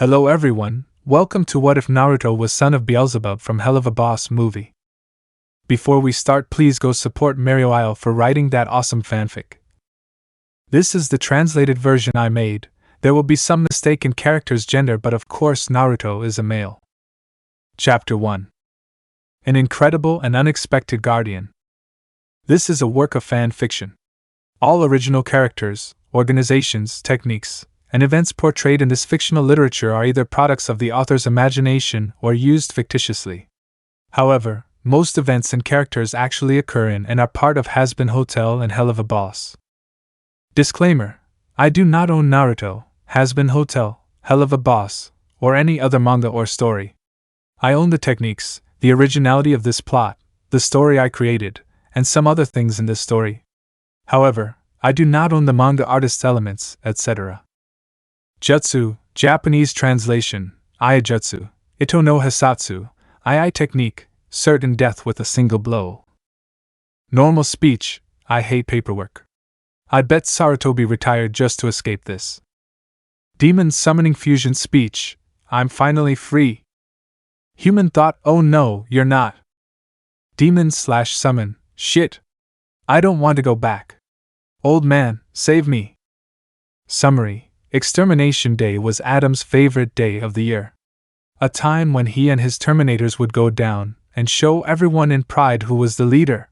Hello everyone, welcome to What If Naruto Was Son of Beelzebub from Helluva Boss movie. Before we start, please go support marioiale for writing that awesome fanfic. This is the translated version I made. There will be some mistake in character's gender, but of course Naruto is a male. Chapter 1. An Incredible and Unexpected Guardian. This is a work of fan fiction. All original characters, organizations, techniques, and events portrayed in this fictional literature are either products of the author's imagination or used fictitiously. However, most events and characters actually occur in and are part of Has-Been Hotel and Helluva Boss. Disclaimer: I do not own Naruto, Has-Been Hotel, Helluva Boss, or any other manga or story. I own the techniques, the originality of this plot, the story I created, and some other things in this story. However, I do not own the manga artist's elements, etc. Jutsu, Japanese translation, Iaijutsu, Ito no Hisatsu, Ii technique, certain death with a single blow. Normal speech, I hate paperwork. I bet Sarutobi retired just to escape this. Demon summoning fusion speech, I'm finally free. Human thought, oh no, you're not. Demon/summon, shit. I don't want to go back. Old man, save me. Summary: Extermination Day was Adam's favorite day of the year. A time when he and his Terminators would go down and show everyone in pride who was the leader.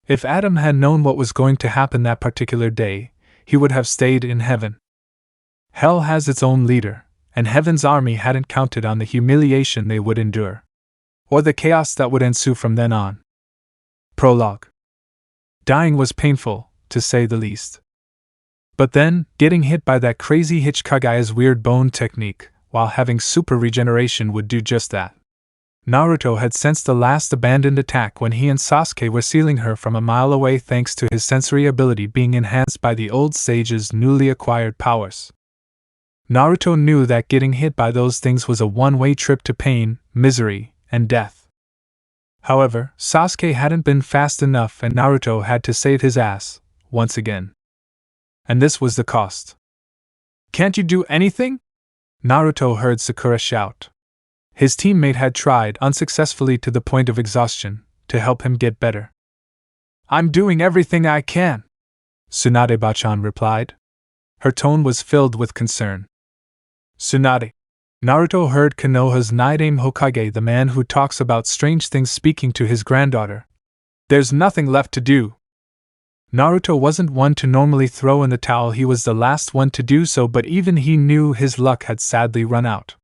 If Adam had known what was going to happen that particular day, he would have stayed in heaven. Hell has its own leader, and heaven's army hadn't counted on the humiliation they would endure, or the chaos that would ensue from then on. Prologue. Dying was painful, to say the least. But then, getting hit by that crazy Hachikage's weird bone technique, while having super regeneration, would do just that. Naruto had sensed the last abandoned attack when he and Sasuke were sealing her from a mile away thanks to his sensory ability being enhanced by the old sage's newly acquired powers. Naruto knew that getting hit by those things was a one-way trip to pain, misery, and death. However, Sasuke hadn't been fast enough and Naruto had to save his ass, once again. And this was the cost. Can't you do anything? Naruto heard Sakura shout. His teammate had tried unsuccessfully to the point of exhaustion to help him get better. I'm doing everything I can, Tsunade-bachan replied. Her tone was filled with concern. Tsunade. Naruto heard Konoha's Nidaime Hokage, the man who talks about strange things, speaking to his granddaughter. There's nothing left to do. Naruto wasn't one to normally throw in the towel, he was the last one to do so, but even he knew his luck had sadly run out.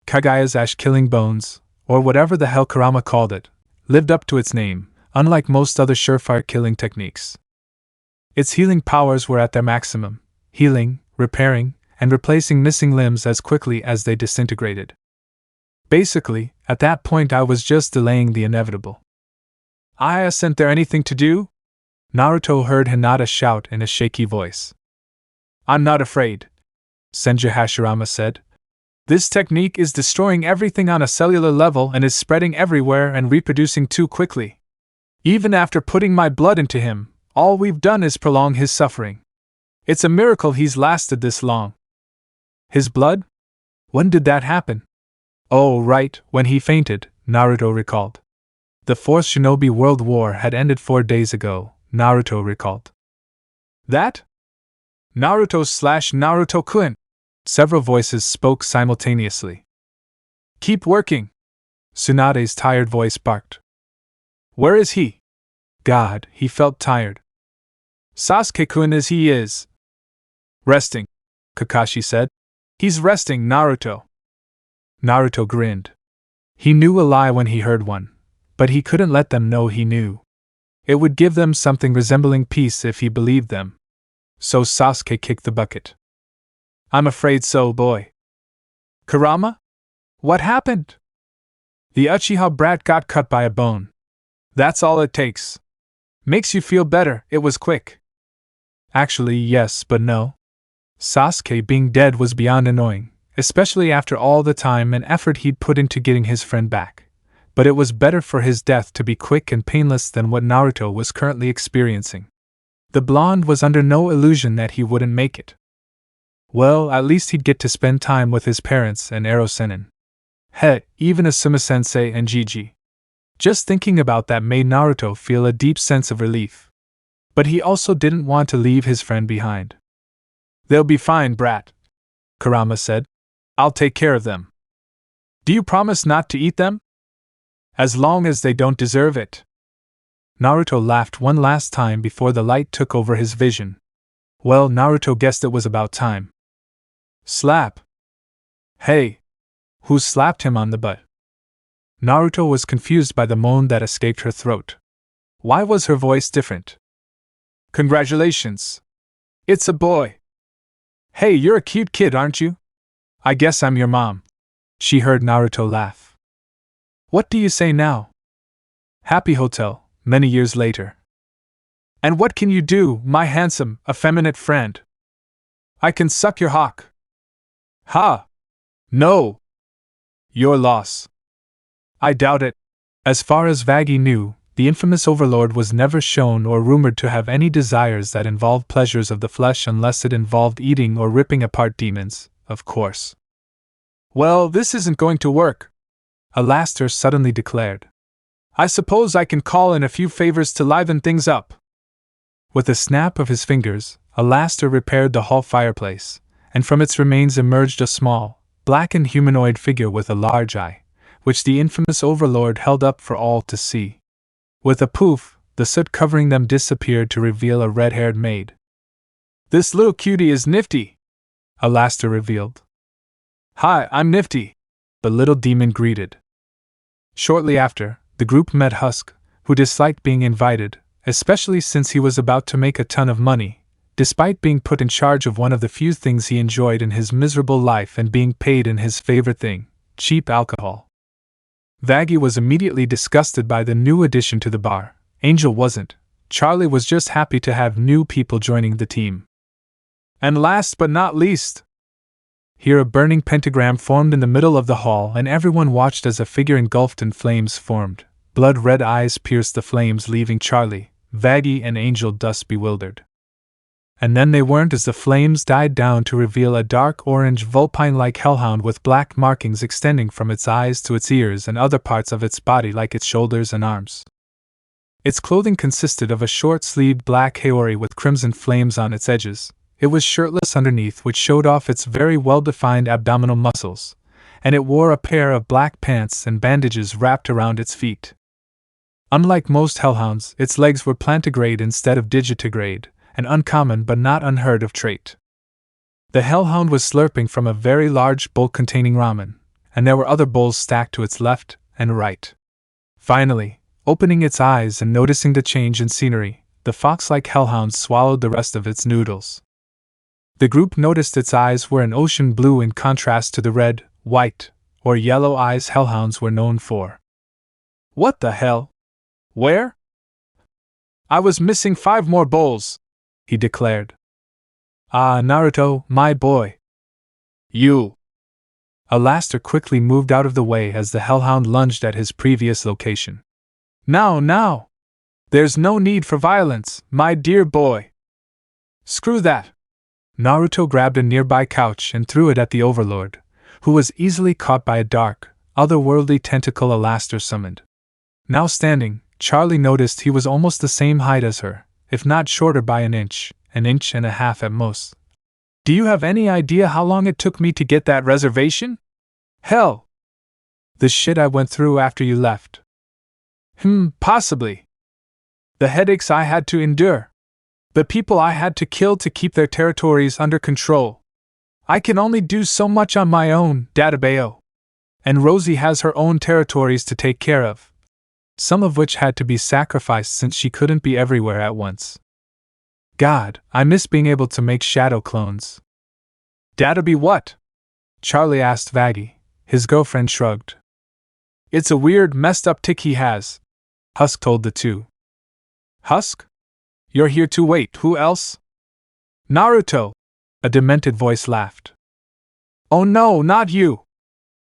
Kaguya's ash-killing bones, or whatever the hell Kurama called it, lived up to its name, unlike most other surefire killing techniques. Its healing powers were at their maximum, healing, repairing, and replacing missing limbs as quickly as they disintegrated. Basically, at that point I was just delaying the inevitable. Isn't there anything to do? Naruto heard Hinata shout in a shaky voice. I'm not afraid, Senju Hashirama said. This technique is destroying everything on a cellular level and is spreading everywhere and reproducing too quickly. Even after putting my blood into him, all we've done is prolong his suffering. It's a miracle he's lasted this long. His blood? When did that happen? Oh, right, when he fainted, Naruto recalled. The Fourth Shinobi World War had ended 4 days ago, Naruto recalled. That? Naruto/Naruto-kun! Several voices spoke simultaneously. Keep working! Tsunade's tired voice barked. Where is he? God, he felt tired. Sasuke-kun as he is. Resting, Kakashi said. He's resting, Naruto. Naruto grinned. He knew a lie when he heard one, but he couldn't let them know he knew. It would give them something resembling peace if he believed them. So Sasuke kicked the bucket. I'm afraid so, boy. Kurama? What happened? The Uchiha brat got cut by a bone. That's all it takes. Makes you feel better, it was quick. Actually, yes, but no. Sasuke being dead was beyond annoying, especially after all the time and effort he'd put into getting his friend back. But it was better for his death to be quick and painless than what Naruto was currently experiencing. The blonde was under no illusion that he wouldn't make it. Well, at least he'd get to spend time with his parents and Ero-senin. Even Asuma-sensei and Gigi. Just thinking about that made Naruto feel a deep sense of relief. But he also didn't want to leave his friend behind. They'll be fine, brat, Kurama said. I'll take care of them. Do you promise not to eat them? As long as they don't deserve it. Naruto laughed one last time before the light took over his vision. Well, Naruto guessed it was about time. Slap. Hey! Who slapped him on the butt? Naruto was confused by the moan that escaped her throat. Why was her voice different? Congratulations! It's a boy! Hey, you're a cute kid, aren't you? I guess I'm your mom. She heard Naruto laugh. What do you say now? Happy Hotel, many years later. And what can you do, my handsome, effeminate friend? I can suck your hock. Ha! No! Your loss. I doubt it. As far as Vaggie knew, the infamous overlord was never shown or rumored to have any desires that involved pleasures of the flesh unless it involved eating or ripping apart demons, of course. Well, this isn't going to work, Alastor suddenly declared. I suppose I can call in a few favors to liven things up. With a snap of his fingers, Alastor repaired the hall fireplace, and from its remains emerged a small, blackened humanoid figure with a large eye, which the infamous overlord held up for all to see. With a poof, the soot covering them disappeared to reveal a red-haired maid. This little cutie is Nifty, Alastor revealed. Hi, I'm Nifty, the little demon greeted. Shortly after, the group met Husk, who disliked being invited, especially since he was about to make a ton of money, despite being put in charge of one of the few things he enjoyed in his miserable life and being paid in his favorite thing, cheap alcohol. Vaggie was immediately disgusted by the new addition to the bar. Angel wasn't. Charlie was just happy to have new people joining the team. And last but not least, here a burning pentagram formed in the middle of the hall, and everyone watched as a figure engulfed in flames formed. Blood-red eyes pierced the flames, leaving Charlie, Vaggie, and Angel dust bewildered. And then they weren't as the flames died down to reveal a dark orange vulpine-like hellhound with black markings extending from its eyes to its ears and other parts of its body like its shoulders and arms. Its clothing consisted of a short-sleeved black haori with crimson flames on its edges. It was shirtless underneath, which showed off its very well-defined abdominal muscles, and it wore a pair of black pants and bandages wrapped around its feet. Unlike most hellhounds, its legs were plantigrade instead of digitigrade, an uncommon but not unheard of trait. The hellhound was slurping from a very large bowl containing ramen, and there were other bowls stacked to its left and right. Finally, opening its eyes and noticing the change in scenery, the fox-like hellhound swallowed the rest of its noodles. The group noticed its eyes were an ocean blue in contrast to the red, white, or yellow eyes hellhounds were known for. What the hell? Where? I was missing 5 more bowls, he declared. Ah, Naruto, my boy. You. Alastor quickly moved out of the way as the hellhound lunged at his previous location. Now! There's no need for violence, my dear boy. Screw that. Naruto grabbed a nearby couch and threw it at the overlord, who was easily caught by a dark, otherworldly tentacle Alastor summoned. Now standing, Charlie noticed he was almost the same height as her, if not shorter by an inch and a half at most. Do you have any idea how long it took me to get that reservation? Hell! The shit I went through after you left. Possibly. The headaches I had to endure. The people I had to kill to keep their territories under control. I can only do so much on my own, Databeo. And Rosie has her own territories to take care of. Some of which had to be sacrificed since she couldn't be everywhere at once. God, I miss being able to make shadow clones. Databe what? Charlie asked Vaggie. His girlfriend shrugged. It's a weird, messed up tic he has, Husk told the two. Husk? You're here to wait, who else? Naruto! A demented voice laughed. Oh no, not you!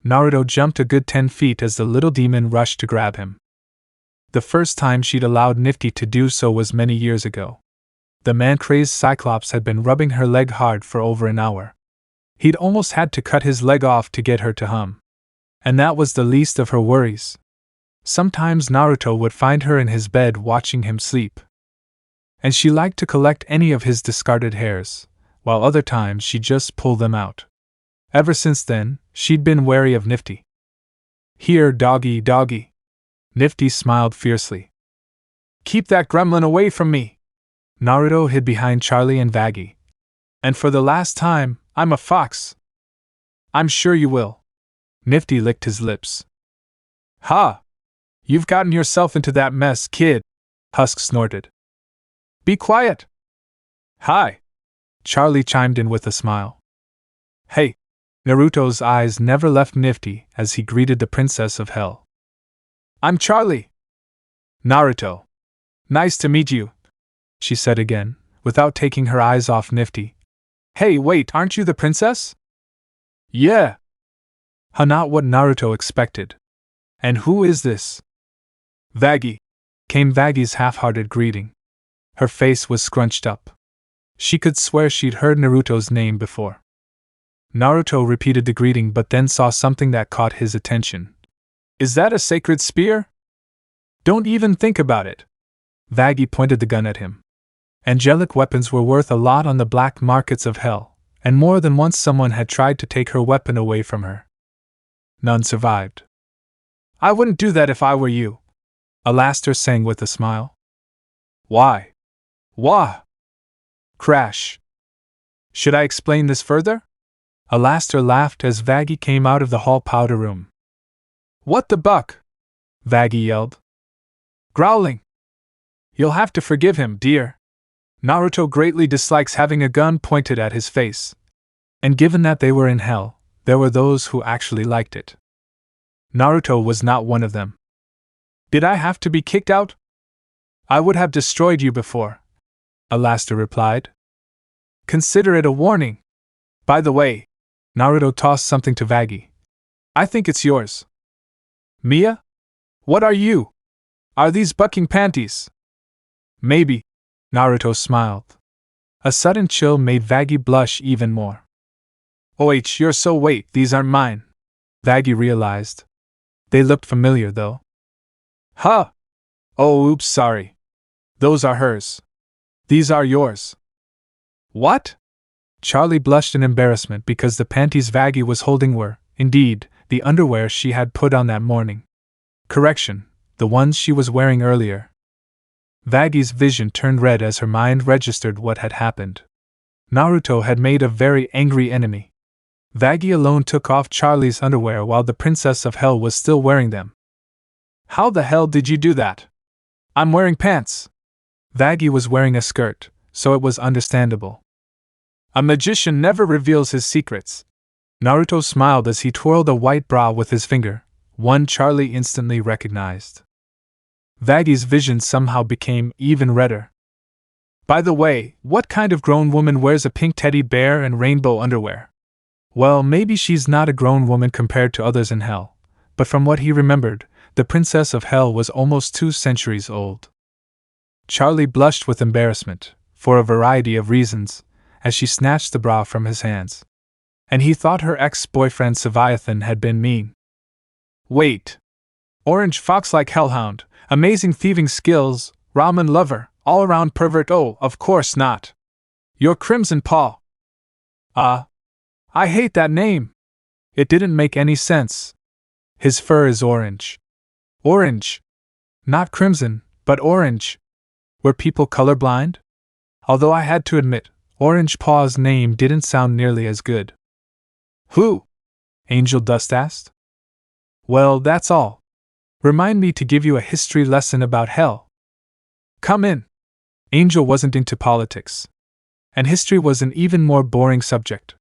Naruto jumped a good 10 feet as the little demon rushed to grab him. The first time she'd allowed Nifty to do so was many years ago. The man-crazed Cyclops had been rubbing her leg hard for over an hour. He'd almost had to cut his leg off to get her to hum. And that was the least of her worries. Sometimes Naruto would find her in his bed watching him sleep. And she liked to collect any of his discarded hairs, while other times she'd just pull them out. Ever since then, she'd been wary of Nifty. "Here, doggy, doggy." Nifty smiled fiercely. "Keep that gremlin away from me." Naruto hid behind Charlie and Vaggie. "And for the last time, I'm a fox." "I'm sure you will." Nifty licked his lips. "Ha! You've gotten yourself into that mess, kid," Husk snorted. "Be quiet." "Hi," Charlie chimed in with a smile. "Hey." Naruto's eyes never left Nifty as he greeted the Princess of Hell. "I'm Charlie." "Naruto. Nice to meet you," she said again, without taking her eyes off Nifty. "Hey, wait, aren't you the princess?" "Yeah." Not what Naruto expected. "And who is this?" "Vaggie," came Vaggie's half-hearted greeting. Her face was scrunched up. She could swear she'd heard Naruto's name before. Naruto repeated the greeting but then saw something that caught his attention. "Is that a sacred spear?" "Don't even think about it." Vaggie pointed the gun at him. Angelic weapons were worth a lot on the black markets of hell, and more than once someone had tried to take her weapon away from her. None survived. "I wouldn't do that if I were you," Alastor sang with a smile. "Why? Wah!" Crash. "Should I explain this further?" Alastor laughed as Vaggie came out of the hall powder room. "What the buck?" Vaggie yelled. "Growling. You'll have to forgive him, dear. Naruto greatly dislikes having a gun pointed at his face. And given that they were in hell, there were those who actually liked it. Naruto was not one of them. "Did I have to be kicked out?" "I would have destroyed you before," Alastor replied. "Consider it a warning. By the way," Naruto tossed something to Vaggie. "I think it's yours." "Mia? What are you? Are these bucking panties?" "Maybe," Naruto smiled. A sudden chill made Vaggie blush even more. You're so wait, these aren't mine," Vaggie realized. They looked familiar, though. "Huh! Oh, oops, sorry. Those are hers. These are yours." "What?" Charlie blushed in embarrassment because the panties Vaggie was holding were, indeed, the underwear she had put on that morning. Correction, the ones she was wearing earlier. Vaggie's vision turned red as her mind registered what had happened. Naruto had made a very angry enemy. Vaggie alone took off Charlie's underwear while the Princess of Hell was still wearing them. "How the hell did you do that?" "I'm wearing pants." Vaggie was wearing a skirt, so it was understandable. "A magician never reveals his secrets." Naruto smiled as he twirled a white bra with his finger, one Charlie instantly recognized. Vaggie's vision somehow became even redder. "By the way, what kind of grown woman wears a pink teddy bear and rainbow underwear?" Well, maybe she's not a grown woman compared to others in hell, but from what he remembered, the Princess of Hell was almost 2 centuries old. Charlie blushed with embarrassment, for a variety of reasons, as she snatched the bra from his hands. And he thought her ex-boyfriend Leviathan had been mean. "Wait. Orange fox like hellhound, amazing thieving skills, ramen lover, all-around pervert. Oh, of course not. You're Crimson Paw." I hate that name. It didn't make any sense. His fur is orange. Orange. Not crimson, but orange. Were people colorblind? Although I had to admit, Orange Paw's name didn't sound nearly as good. "Who?" Angel Dust asked. "Well, that's all. Remind me to give you a history lesson about hell." "Come in." Angel wasn't into politics. And history was an even more boring subject.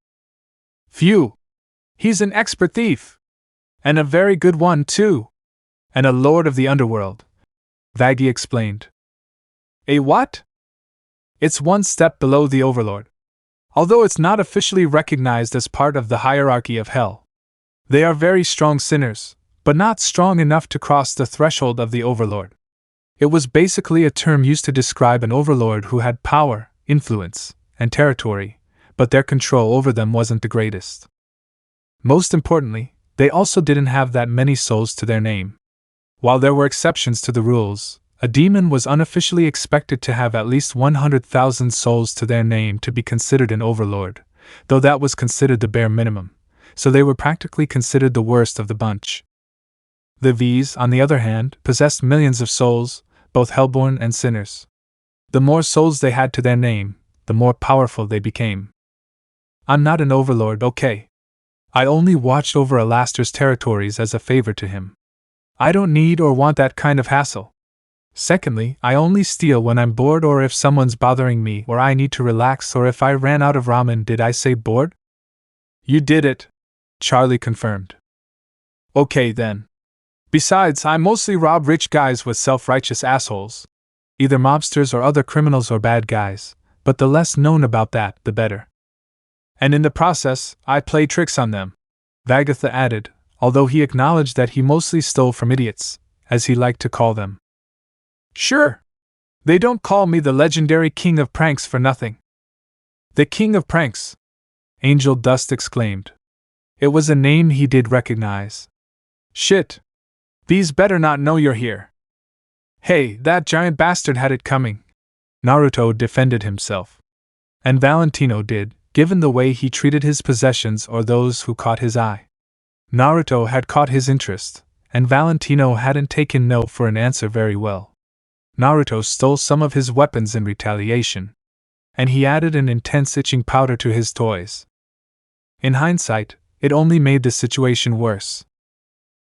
"Phew! He's an expert thief! And a very good one, too! And a lord of the underworld," Vaggie explained. "A what?" "It's one step below the overlord. Although it's not officially recognized as part of the hierarchy of hell. They are very strong sinners, but not strong enough to cross the threshold of the overlord. It was basically a term used to describe an overlord who had power, influence, and territory, but their control over them wasn't the greatest. Most importantly, they also didn't have that many souls to their name. While there were exceptions to the rules, a demon was unofficially expected to have at least 100,000 souls to their name to be considered an overlord, though that was considered the bare minimum, so they were practically considered the worst of the bunch. The V's, on the other hand, possessed millions of souls, both hellborn and sinners. The more souls they had to their name, the more powerful they became. I'm not an overlord, okay? I only watched over Alastor's territories as a favor to him. I don't need or want that kind of hassle. Secondly, I only steal when I'm bored or if someone's bothering me or I need to relax or if I ran out of ramen. Did I say bored? You did it, Charlie confirmed. Okay then. Besides, I mostly rob rich guys with self-righteous assholes. Either mobsters or other criminals or bad guys, but the less known about that, the better. And in the process, I play tricks on them, Vagatha added, although he acknowledged that he mostly stole from idiots, as he liked to call them. Sure. They don't call me the legendary king of pranks for nothing. The king of pranks, Angel Dust exclaimed. It was a name he did recognize. Shit. These better not know you're here. Hey, that giant bastard had it coming. Naruto defended himself. And Valentino did, given the way he treated his possessions or those who caught his eye. Naruto had caught his interest, and Valentino hadn't taken no for an answer very well. Naruto stole some of his weapons in retaliation, and he added an intense itching powder to his toys. In hindsight, it only made the situation worse.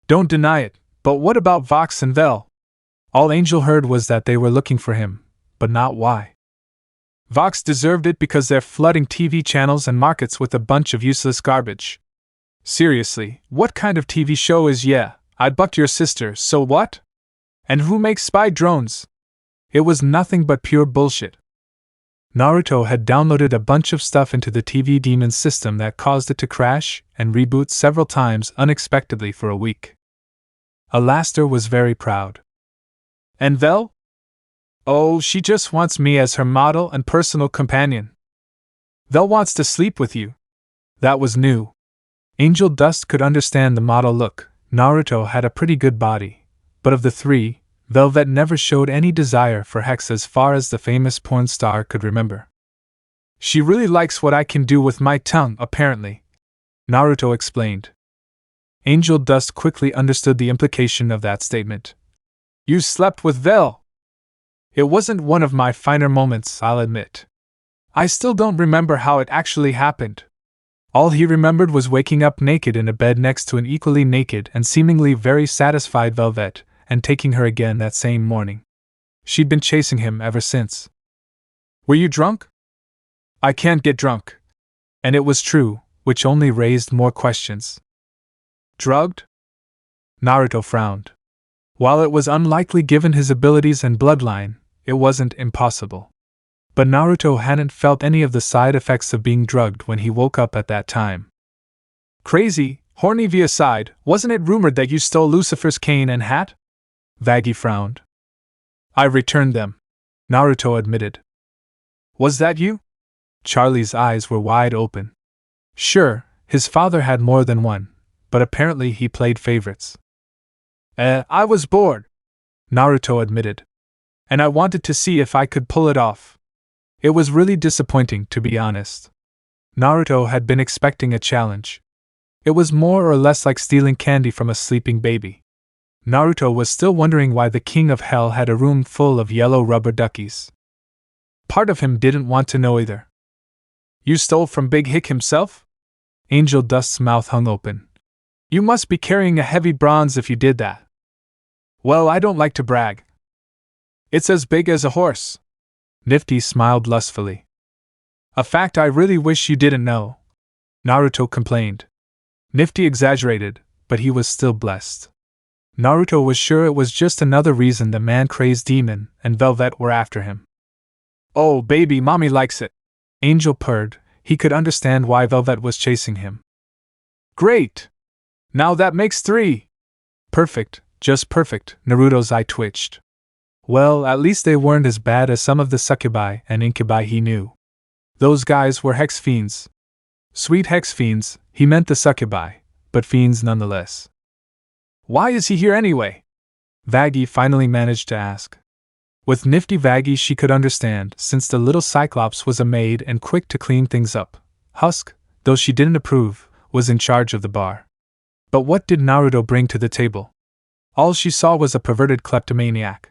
Don't deny it, but what about Vox and Vel? All Angel heard was that they were looking for him, but not why. Vox deserved it because they're flooding TV channels and markets with a bunch of useless garbage. Seriously, what kind of TV show is I bucked your sister, so what? And who makes spy drones? It was nothing but pure bullshit. Naruto had downloaded a bunch of stuff into the TV Demon's system that caused it to crash and reboot several times unexpectedly for a week. Alastor was very proud. And Vel? Oh, she just wants me as her model and personal companion. Vel wants to sleep with you. That was new. Angel Dust could understand the model look. Naruto had a pretty good body, but of the three, Velvet never showed any desire for Hex as far as the famous porn star could remember. She really likes what I can do with my tongue, apparently, Naruto explained. Angel Dust quickly understood the implication of that statement. You slept with Vel? It wasn't one of my finer moments, I'll admit. I still don't remember how it actually happened. All he remembered was waking up naked in a bed next to an equally naked and seemingly very satisfied Velvet, and taking her again that same morning. She'd been chasing him ever since. Were you drunk? I can't get drunk. And it was true, which only raised more questions. Drugged? Naruto frowned. While it was unlikely given his abilities and bloodline, it wasn't impossible. But Naruto hadn't felt any of the side effects of being drugged when he woke up at that time. Crazy, horny via side, wasn't it rumored that you stole Lucifer's cane and hat? Vaggie frowned. I returned them, Naruto admitted. Was that you? Charlie's eyes were wide open. Sure, his father had more than one, but apparently he played favorites. I was bored, Naruto admitted. And I wanted to see if I could pull it off. It was really disappointing, to be honest. Naruto had been expecting a challenge. It was more or less like stealing candy from a sleeping baby. Naruto was still wondering why the King of Hell had a room full of yellow rubber duckies. Part of him didn't want to know either. You stole from Big Hick himself? Angel Dust's mouth hung open. You must be carrying a heavy bronze if you did that. Well, I don't like to brag. It's as big as a horse. Nifty smiled lustfully. A fact I really wish you didn't know, Naruto complained. Nifty exaggerated, but he was still blessed. Naruto was sure it was just another reason the man-crazed demon and Velvet were after him. Oh, baby, mommy likes it, Angel purred. He could understand why Velvet was chasing him. Great! Now that makes 3! Perfect, just perfect, Naruto's eye twitched. Well, at least they weren't as bad as some of the succubi and incubi he knew. Those guys were hex fiends. Sweet hex fiends, he meant the succubi, but fiends nonetheless. Why is he here anyway? Vaggie finally managed to ask. With nifty Vaggie she could understand, since the little Cyclops was a maid and quick to clean things up. Husk, though she didn't approve, was in charge of the bar. But what did Naruto bring to the table? All she saw was a perverted kleptomaniac.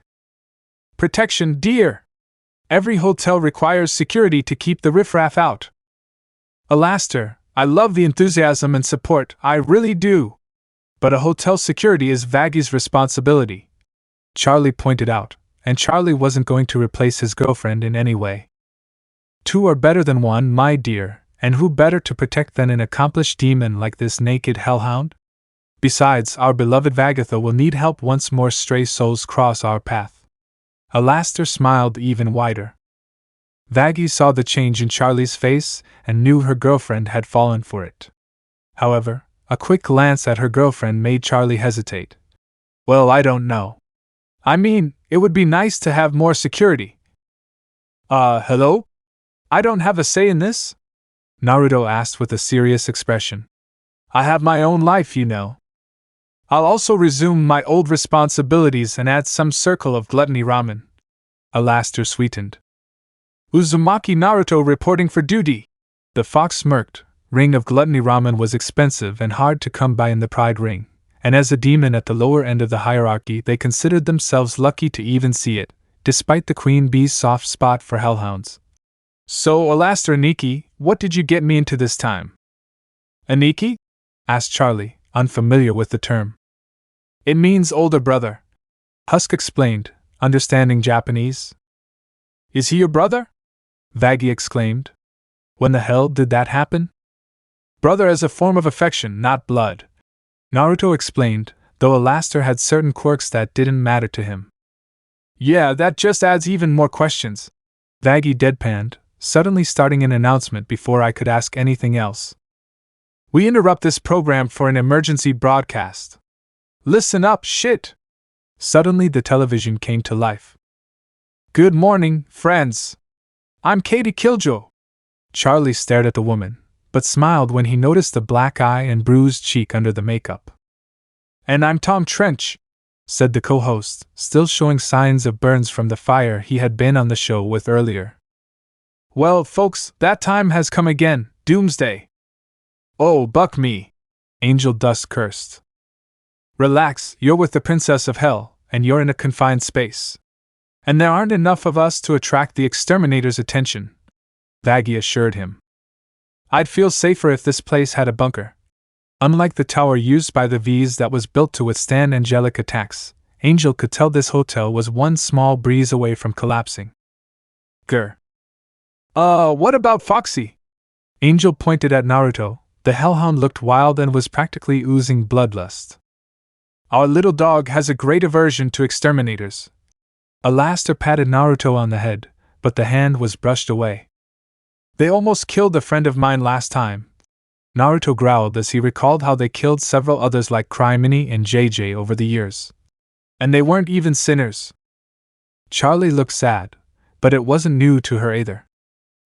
Protection, dear! Every hotel requires security to keep the riffraff out. Alastair, I love the enthusiasm and support, I really do. But a hotel security is Vaggie's responsibility, Charlie pointed out, and Charlie wasn't going to replace his girlfriend in any way. Two are better than one, my dear, and who better to protect than an accomplished demon like this naked hellhound? Besides, our beloved Vagatha will need help once more stray souls cross our path. Alastair smiled even wider. Vaggie saw the change in Charlie's face and knew her girlfriend had fallen for it. However, a quick glance at her girlfriend made Charlie hesitate. Well, I don't know. I mean, it would be nice to have more security. Hello? I don't have a say in this? Naruto asked with a serious expression. I have my own life, you know. I'll also resume my old responsibilities and add some circle of gluttony ramen. Alastair sweetened. Uzumaki Naruto reporting for duty. The fox smirked. Ring of gluttony ramen was expensive and hard to come by in the Pride Ring, and as a demon at the lower end of the hierarchy they considered themselves lucky to even see it, despite the queen bee's soft spot for hellhounds. So, Alastair Aniki, what did you get me into this time? Aniki? Asked Charlie, unfamiliar with the term. It means older brother. Husk explained, understanding Japanese. Is he your brother? Vaggie exclaimed. When the hell did that happen? Brother as a form of affection, not blood. Naruto explained, though Alastair had certain quirks that didn't matter to him. Yeah, that just adds even more questions. Vaggie deadpanned, suddenly starting an announcement before I could ask anything else. We interrupt this program for an emergency broadcast. Listen up, shit! Suddenly the television came to life. Good morning, friends. I'm Katie Killjoy. Charlie stared at the woman, but smiled when he noticed the black eye and bruised cheek under the makeup. And I'm Tom Trench, said the co-host, still showing signs of burns from the fire he had been on the show with earlier. Well, folks, that time has come again, doomsday. Oh, buck me, Angel Dust cursed. Relax, you're with the Princess of Hell, and you're in a confined space. And there aren't enough of us to attract the exterminator's attention, Vaggie assured him. I'd feel safer if this place had a bunker. Unlike the tower used by the V's that was built to withstand angelic attacks, Angel could tell this hotel was one small breeze away from collapsing. Grr. What about Foxy? Angel pointed at Naruto. The hellhound looked wild and was practically oozing bloodlust. Our little dog has a great aversion to exterminators. Alastair patted Naruto on the head, but the hand was brushed away. They almost killed a friend of mine last time. Naruto growled as he recalled how they killed several others like Criminy and JJ over the years. And they weren't even sinners. Charlie looked sad, but it wasn't new to her either.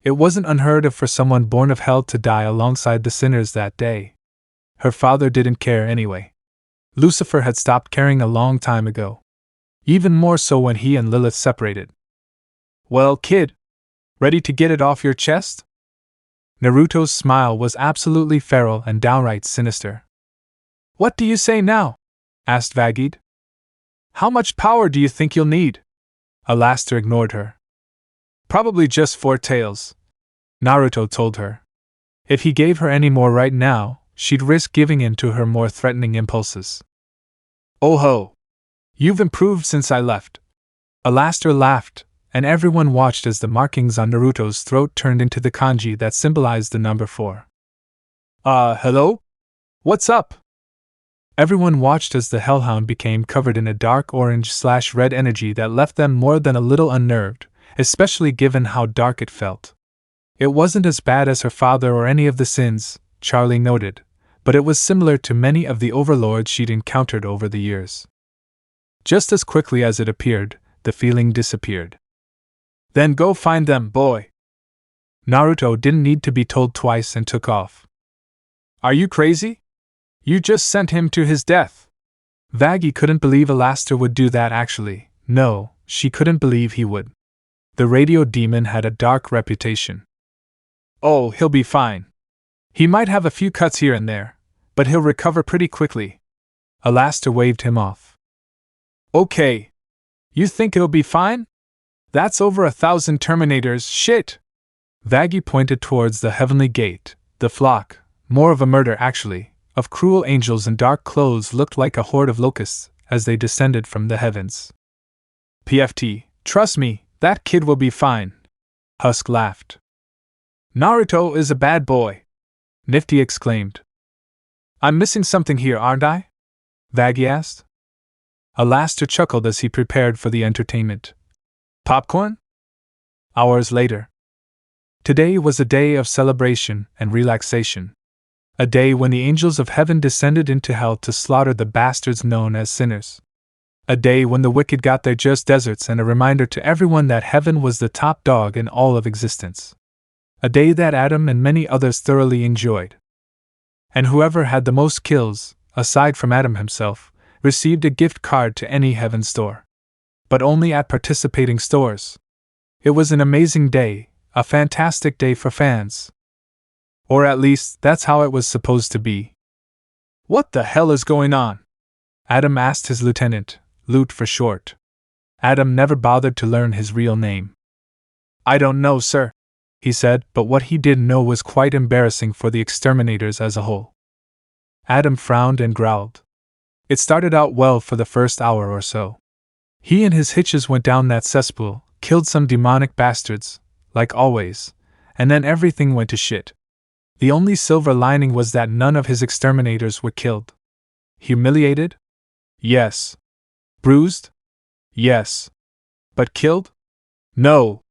It wasn't unheard of for someone born of hell to die alongside the sinners that day. Her father didn't care anyway. Lucifer had stopped caring a long time ago. Even more so when he and Lilith separated. Well, kid, ready to get it off your chest? Naruto's smile was absolutely feral and downright sinister. What do you say now? Asked Vaggie. How much power do you think you'll need? Alastair ignored her. Probably just 4 tails, Naruto told her. If he gave her any more right now, she'd risk giving in to her more threatening impulses. Oh ho! You've improved since I left. Alastair laughed, and everyone watched as the markings on Naruto's throat turned into the kanji that symbolized the number 4. Hello? What's up? Everyone watched as the hellhound became covered in a dark orange/red energy that left them more than a little unnerved, especially given how dark it felt. It wasn't as bad as her father or any of the sins, Charlie noted, but it was similar to many of the overlords she'd encountered over the years. Just as quickly as it appeared, the feeling disappeared. Then go find them, boy. Naruto didn't need to be told twice and took off. Are you crazy? You just sent him to his death. Vaggie couldn't believe Alastair would do that actually. No, she couldn't believe he would. The radio demon had a dark reputation. Oh, he'll be fine. He might have a few cuts here and there, but he'll recover pretty quickly. Alastair waved him off. Okay. You think it'll be fine? That's over 1,000 Terminators, shit! Vaggie pointed towards the heavenly gate. The flock, more of a murder actually, of cruel angels in dark clothes looked like a horde of locusts as they descended from the heavens. PFT, trust me, that kid will be fine. Husk laughed. Naruto is a bad boy, Nifty exclaimed. I'm missing something here, aren't I? Vaggie asked. Alastair chuckled as he prepared for the entertainment. Popcorn? Hours later. Today was a day of celebration and relaxation. A day when the angels of heaven descended into hell to slaughter the bastards known as sinners. A day when the wicked got their just deserts and a reminder to everyone that heaven was the top dog in all of existence. A day that Adam and many others thoroughly enjoyed. And whoever had the most kills, aside from Adam himself, received a gift card to any heaven store. But only at participating stores. It was an amazing day, a fantastic day for fans. Or at least, that's how it was supposed to be. What the hell is going on? Adam asked his lieutenant, Loot for short. Adam never bothered to learn his real name. I don't know, sir, he said, but what he did know was quite embarrassing for the exterminators as a whole. Adam frowned and growled. It started out well for the first hour or so. He and his hitches went down that cesspool, killed some demonic bastards, like always, and then everything went to shit. The only silver lining was that none of his exterminators were killed. Humiliated? Yes. Bruised? Yes. But killed? No.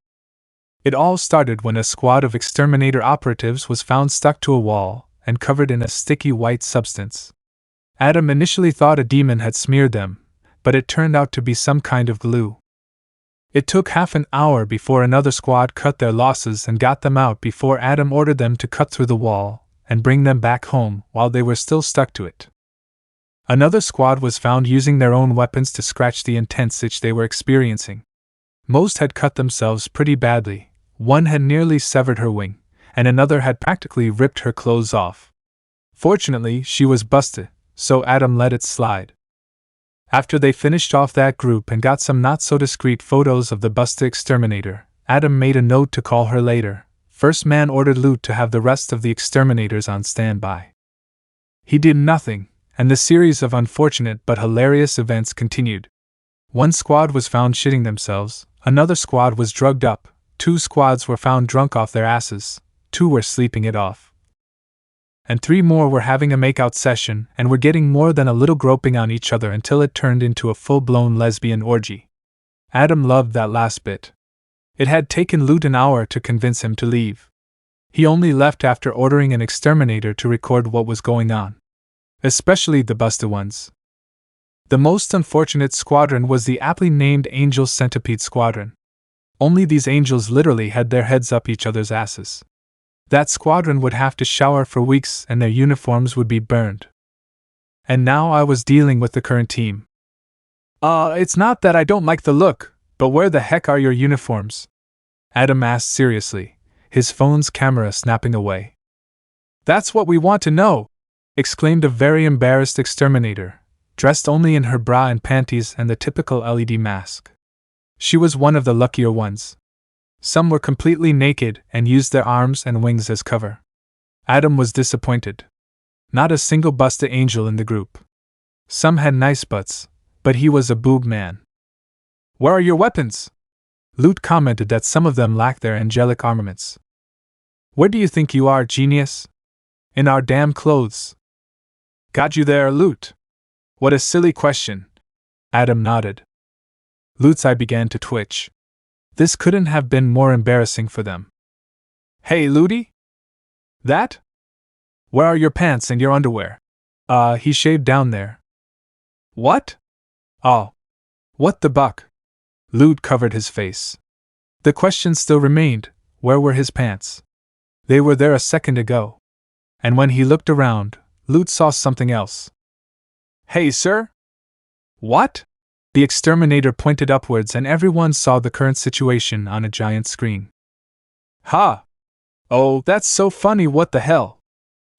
It all started when a squad of exterminator operatives was found stuck to a wall and covered in a sticky white substance. Adam initially thought a demon had smeared them, but it turned out to be some kind of glue. It took half an hour before another squad cut their losses and got them out before Adam ordered them to cut through the wall and bring them back home while they were still stuck to it. Another squad was found using their own weapons to scratch the intense itch they were experiencing. Most had cut themselves pretty badly, one had nearly severed her wing, and another had practically ripped her clothes off. Fortunately, she was busted, so Adam let it slide. After they finished off that group and got some not-so-discreet photos of the busted exterminator, Adam made a note to call her later. First man ordered Loot to have the rest of the exterminators on standby. He did nothing, and the series of unfortunate but hilarious events continued. One squad was found shitting themselves, another squad was drugged up, 2 squads were found drunk off their asses, 2 were sleeping it off. And 3 more were having a make-out session and were getting more than a little groping on each other until it turned into a full-blown lesbian orgy. Adam loved that last bit. It had taken Loot an hour to convince him to leave. He only left after ordering an exterminator to record what was going on. Especially the busted ones. The most unfortunate squadron was the aptly named Angel Centipede Squadron. Only these angels literally had their heads up each other's asses. That squadron would have to shower for weeks and their uniforms would be burned. And now I was dealing with the current team. It's not that I don't like the look, but where the heck are your uniforms? Adam asked seriously, his phone's camera snapping away. That's what we want to know, exclaimed a very embarrassed exterminator, dressed only in her bra and panties and the typical LED mask. She was one of the luckier ones. Some were completely naked and used their arms and wings as cover. Adam was disappointed. Not a single busted angel in the group. Some had nice butts, but he was a boob man. Where are your weapons? Loot commented that some of them lacked their angelic armaments. Where do you think you are, genius? In our damn clothes. Got you there, Loot. What a silly question. Adam nodded. Loot's eye began to twitch. This couldn't have been more embarrassing for them. Hey, Looty? That? Where are your pants and your underwear? He shaved down there. What? Oh. What the buck? Loot covered his face. The question still remained, Where were his pants? They were there a second ago. And when he looked around, Lute saw something else. Hey, sir? What? The exterminator pointed upwards and everyone saw the current situation on a giant screen. Ha! Oh, that's so funny, what the hell?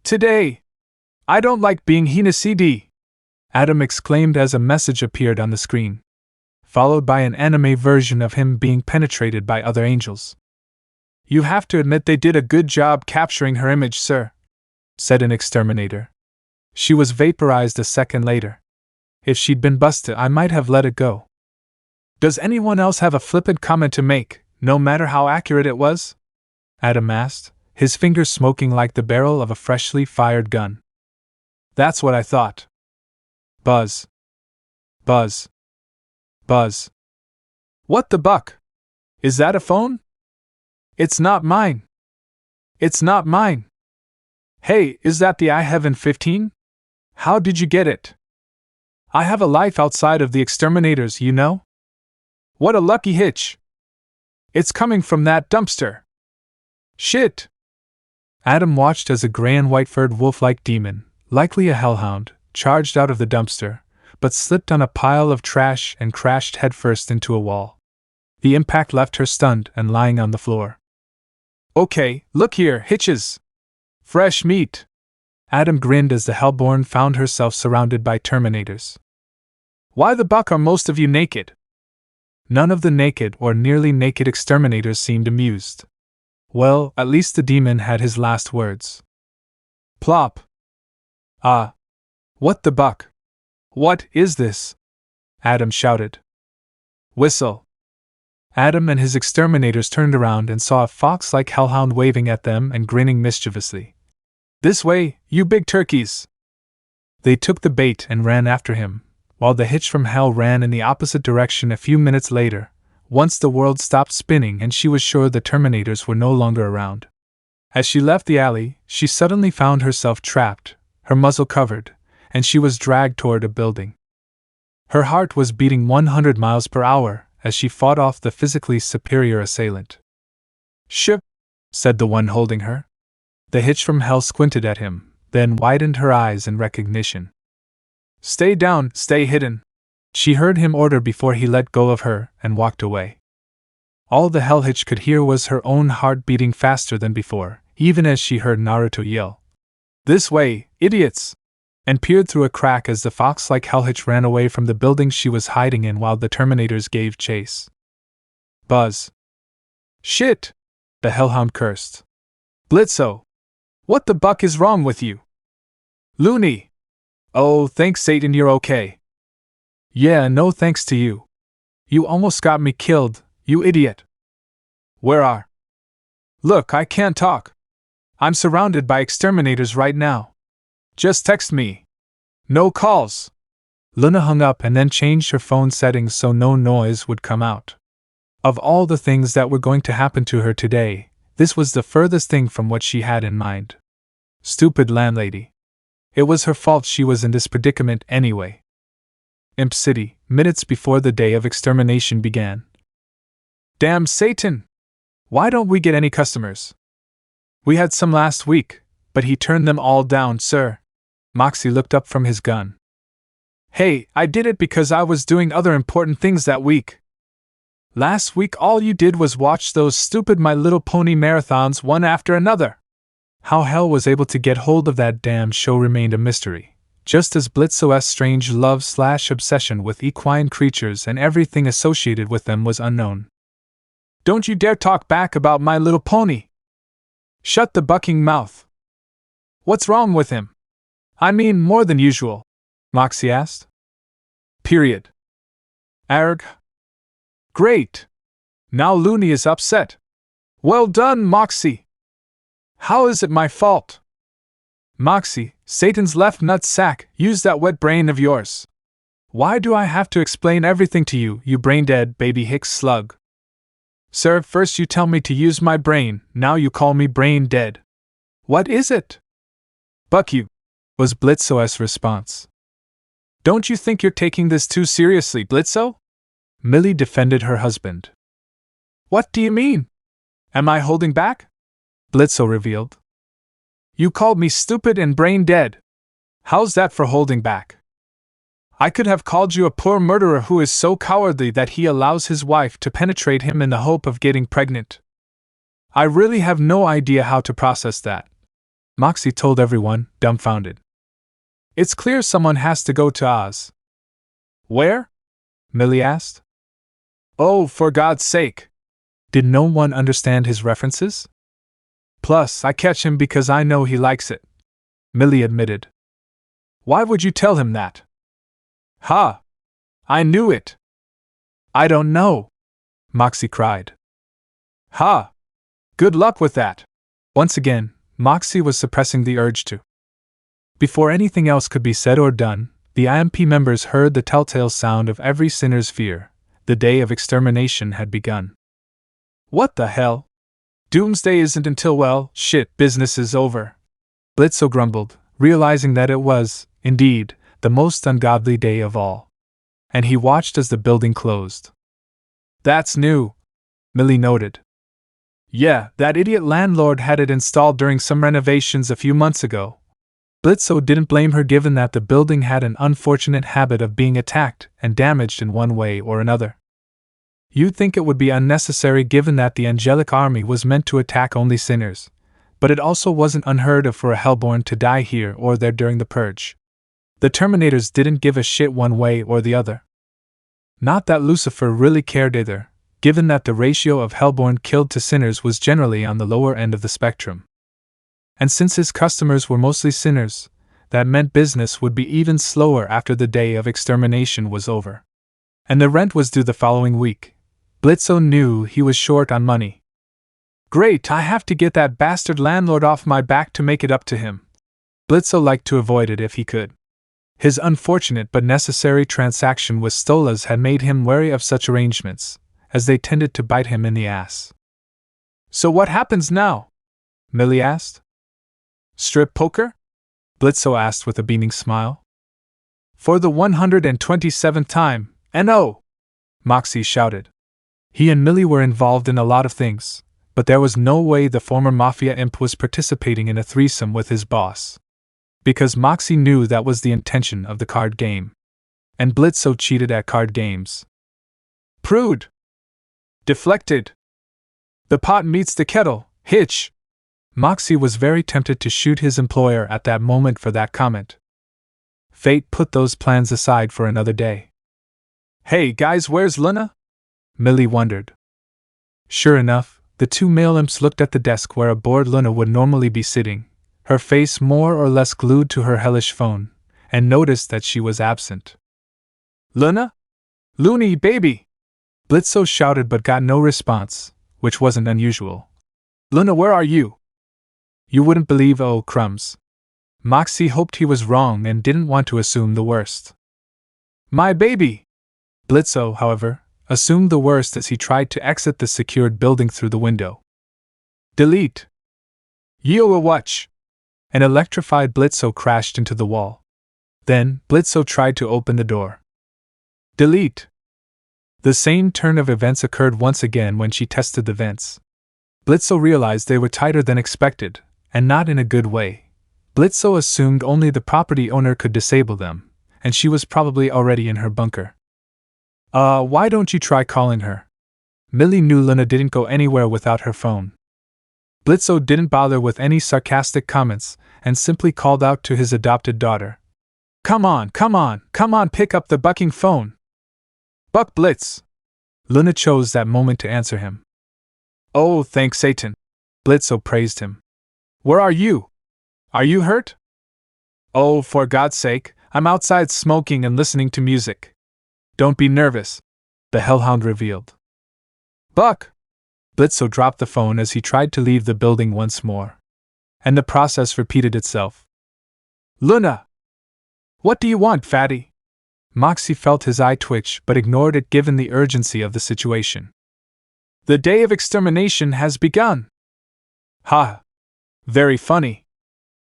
Today! I don't like being Hina CD! Adam exclaimed as a message appeared on the screen, followed by an anime version of him being penetrated by other angels. You have to admit they did a good job capturing her image, sir, said an exterminator. She was vaporized a second later. If she'd been busted, I might have let it go. Does anyone else have a flippant comment to make, no matter how accurate it was? Adam asked, his fingers smoking like the barrel of a freshly fired gun. That's what I thought. Buzz. Buzz. Buzz. What the buck? Is that a phone? It's not mine. It's not mine. Hey, is that the I-Heaven 15? How did you get it? I have a life outside of the exterminators, you know? What a lucky hitch! It's coming from that dumpster. Shit! Adam watched as a gray and white-furred wolf-like demon, likely a hellhound, charged out of the dumpster, but slipped on a pile of trash and crashed headfirst into a wall. The impact left her stunned and lying on the floor. Okay, look here, hitches! Fresh meat! Adam grinned as the Hellborn found herself surrounded by Terminators. Why the buck are most of you naked? None of the naked or nearly naked exterminators seemed amused. Well, at least the demon had his last words. Plop! Ah! What the buck? What is this? Adam shouted. Whistle! Adam and his exterminators turned around and saw a fox-like hellhound waving at them and grinning mischievously. This way, you big turkeys! They took the bait and ran after him, while the hitch from hell ran in the opposite direction a few minutes later, once the world stopped spinning and she was sure the Terminators were no longer around. As she left the alley, she suddenly found herself trapped, her muzzle covered, and she was dragged toward a building. Her heart was beating 100 miles per hour as she fought off the physically superior assailant. Ship, said the one holding her. The hitch from hell squinted at him, then widened her eyes in recognition. Stay down, stay hidden, she heard him order before he let go of her and walked away. All the hell hitch could hear was her own heart beating faster than before, even as she heard Naruto yell, This way, idiots! And peered through a crack as the fox-like hell hitch ran away from the building she was hiding in while the Terminators gave chase. Buzz. Shit! The hellhound cursed. Blitzo! What the buck is wrong with you? Loony! Oh, thanks Satan, you're okay. Yeah, no thanks to you. You almost got me killed, you idiot. Where are? Look, I can't talk. I'm surrounded by exterminators right now. Just text me. No calls. Luna hung up and then changed her phone settings so no noise would come out. Of all the things that were going to happen to her today, this was the furthest thing from what she had in mind. Stupid landlady. It was her fault she was in this predicament anyway. Imp City, minutes before the day of extermination began. Damn Satan! Why don't we get any customers? We had some last week, but he turned them all down, sir. Moxie looked up from his gun. Hey, I did it because I was doing other important things that week. Last week all you did was watch those stupid My Little Pony marathons one after another. How hell was able to get hold of that damn show remained a mystery, just as Blitzo's strange love/obsession with equine creatures and everything associated with them was unknown. Don't you dare talk back about My Little Pony! Shut the bucking mouth! What's wrong with him? I mean more than usual, Moxie asked. Period. Arg. Great! Now Looney is upset. Well done, Moxie! How is it my fault? Moxie, Satan's left nut sack, use that wet brain of yours. Why do I have to explain everything to you, you brain-dead baby Hicks slug? Sir, first you tell me to use my brain, now you call me brain-dead. What is it? Buck you, was Blitzo's response. Don't you think you're taking this too seriously, Blitzo? Millie defended her husband. What do you mean? Am I holding back? Blitzo revealed. You called me stupid and brain dead. How's that for holding back? I could have called you a poor murderer who is so cowardly that he allows his wife to penetrate him in the hope of getting pregnant. I really have no idea how to process that, Moxie told everyone, dumbfounded. It's clear someone has to go to Oz. Where? Millie asked. Oh, for God's sake! Did no one understand his references? Plus, I catch him because I know he likes it, Millie admitted. Why would you tell him that? Ha! I knew it! I don't know, Moxie cried. Ha! Good luck with that! Once again, Moxie was suppressing the urge to. Before anything else could be said or done, the IMP members heard the telltale sound of every sinner's fear. The day of extermination had begun. What the hell? Doomsday isn't until, well, shit, business is over. Blitzo grumbled, realizing that it was, indeed, the most ungodly day of all. And he watched as the building closed. That's new, Millie noted. Yeah, that idiot landlord had it installed during some renovations a few months ago. Blitzo didn't blame her given that the building had an unfortunate habit of being attacked and damaged in one way or another. You'd think it would be unnecessary given that the angelic army was meant to attack only sinners, but it also wasn't unheard of for a hellborn to die here or there during the purge. The Terminators didn't give a shit one way or the other. Not that Lucifer really cared either, given that the ratio of hellborn killed to sinners was generally on the lower end of the spectrum. And since his customers were mostly sinners, that meant business would be even slower after the day of extermination was over. And the rent was due the following week. Blitzo knew he was short on money. Great, I have to get that bastard landlord off my back to make it up to him. Blitzo liked to avoid it if he could. His unfortunate but necessary transaction with Stolas had made him wary of such arrangements, as they tended to bite him in the ass. So what happens now? Millie asked. Strip poker? Blitzo asked with a beaming smile. For the 127th time, N.O., Moxie shouted. He and Millie were involved in a lot of things, but there was no way the former Mafia imp was participating in a threesome with his boss. Because Moxie knew that was the intention of the card game. And Blitzo cheated at card games. Prude! Deflected! The pot meets the kettle, hitch! Moxie was very tempted to shoot his employer at that moment for that comment. Fate put those plans aside for another day. Hey guys, where's Luna? Millie wondered. Sure enough, the two male imps looked at the desk where a bored Luna would normally be sitting, her face more or less glued to her hellish phone, and noticed that she was absent. Luna? Loony, baby! Blitzo shouted but got no response, which wasn't unusual. Luna, where are you? You wouldn't believe, oh crumbs. Moxie hoped he was wrong and didn't want to assume the worst. My baby! Blitzo, however, assumed the worst as he tried to exit the secured building through the window. Delete! Yo, watch! An electrified Blitzo crashed into the wall. Then, Blitzo tried to open the door. Delete! The same turn of events occurred once again when she tested the vents. Blitzo realized they were tighter than expected, and not in a good way. Blitzo assumed only the property owner could disable them, and she was probably already in her bunker. Why don't you try calling her? Millie knew Luna didn't go anywhere without her phone. Blitzo didn't bother with any sarcastic comments, and simply called out to his adopted daughter. Come on, pick up the bucking phone! Buck Blitz! Luna chose that moment to answer him. Oh, thank Satan! Blitzo praised him. Where are you? Are you hurt? Oh, for God's sake, I'm outside smoking and listening to music. Don't be nervous, the hellhound revealed. Buck! Blitzo dropped the phone as he tried to leave the building once more. And the process repeated itself. Luna! What do you want, fatty? Moxie felt his eye twitch but ignored it given the urgency of the situation. The day of extermination has begun! Ha! Very funny.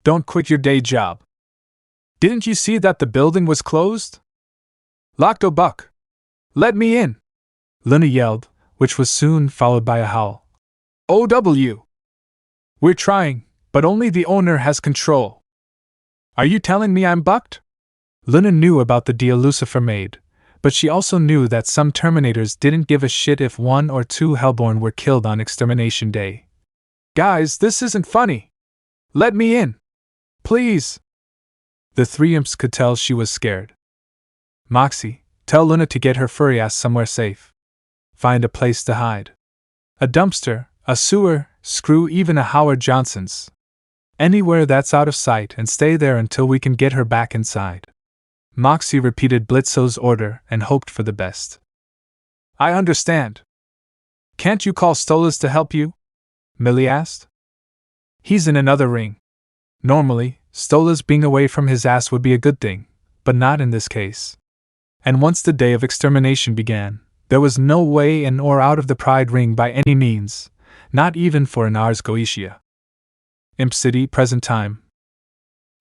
Don't quit your day job. Didn't you see that the building was closed? Locked, Buck! Let me in! Luna yelled, which was soon followed by a howl. OW. We're trying, but only the owner has control. Are you telling me I'm bucked? Luna knew about the deal Lucifer made, but she also knew that some Terminators didn't give a shit if 1 or 2 Hellborn were killed on Extermination Day. Guys, this isn't funny. Let me in. Please. The 3 imps could tell she was scared. Moxie, tell Luna to get her furry ass somewhere safe. Find a place to hide. A dumpster, a sewer, screw even a Howard Johnson's. Anywhere that's out of sight and stay there until we can get her back inside. Moxie repeated Blitzo's order and hoped for the best. I understand. Can't you call Stolas to help you? Millie asked. He's in another ring. Normally, Stolas being away from his ass would be a good thing, but not in this case. And once the day of extermination began, there was no way in or out of the Pride Ring by any means, not even for an Ars Goetia. Imp City, present time.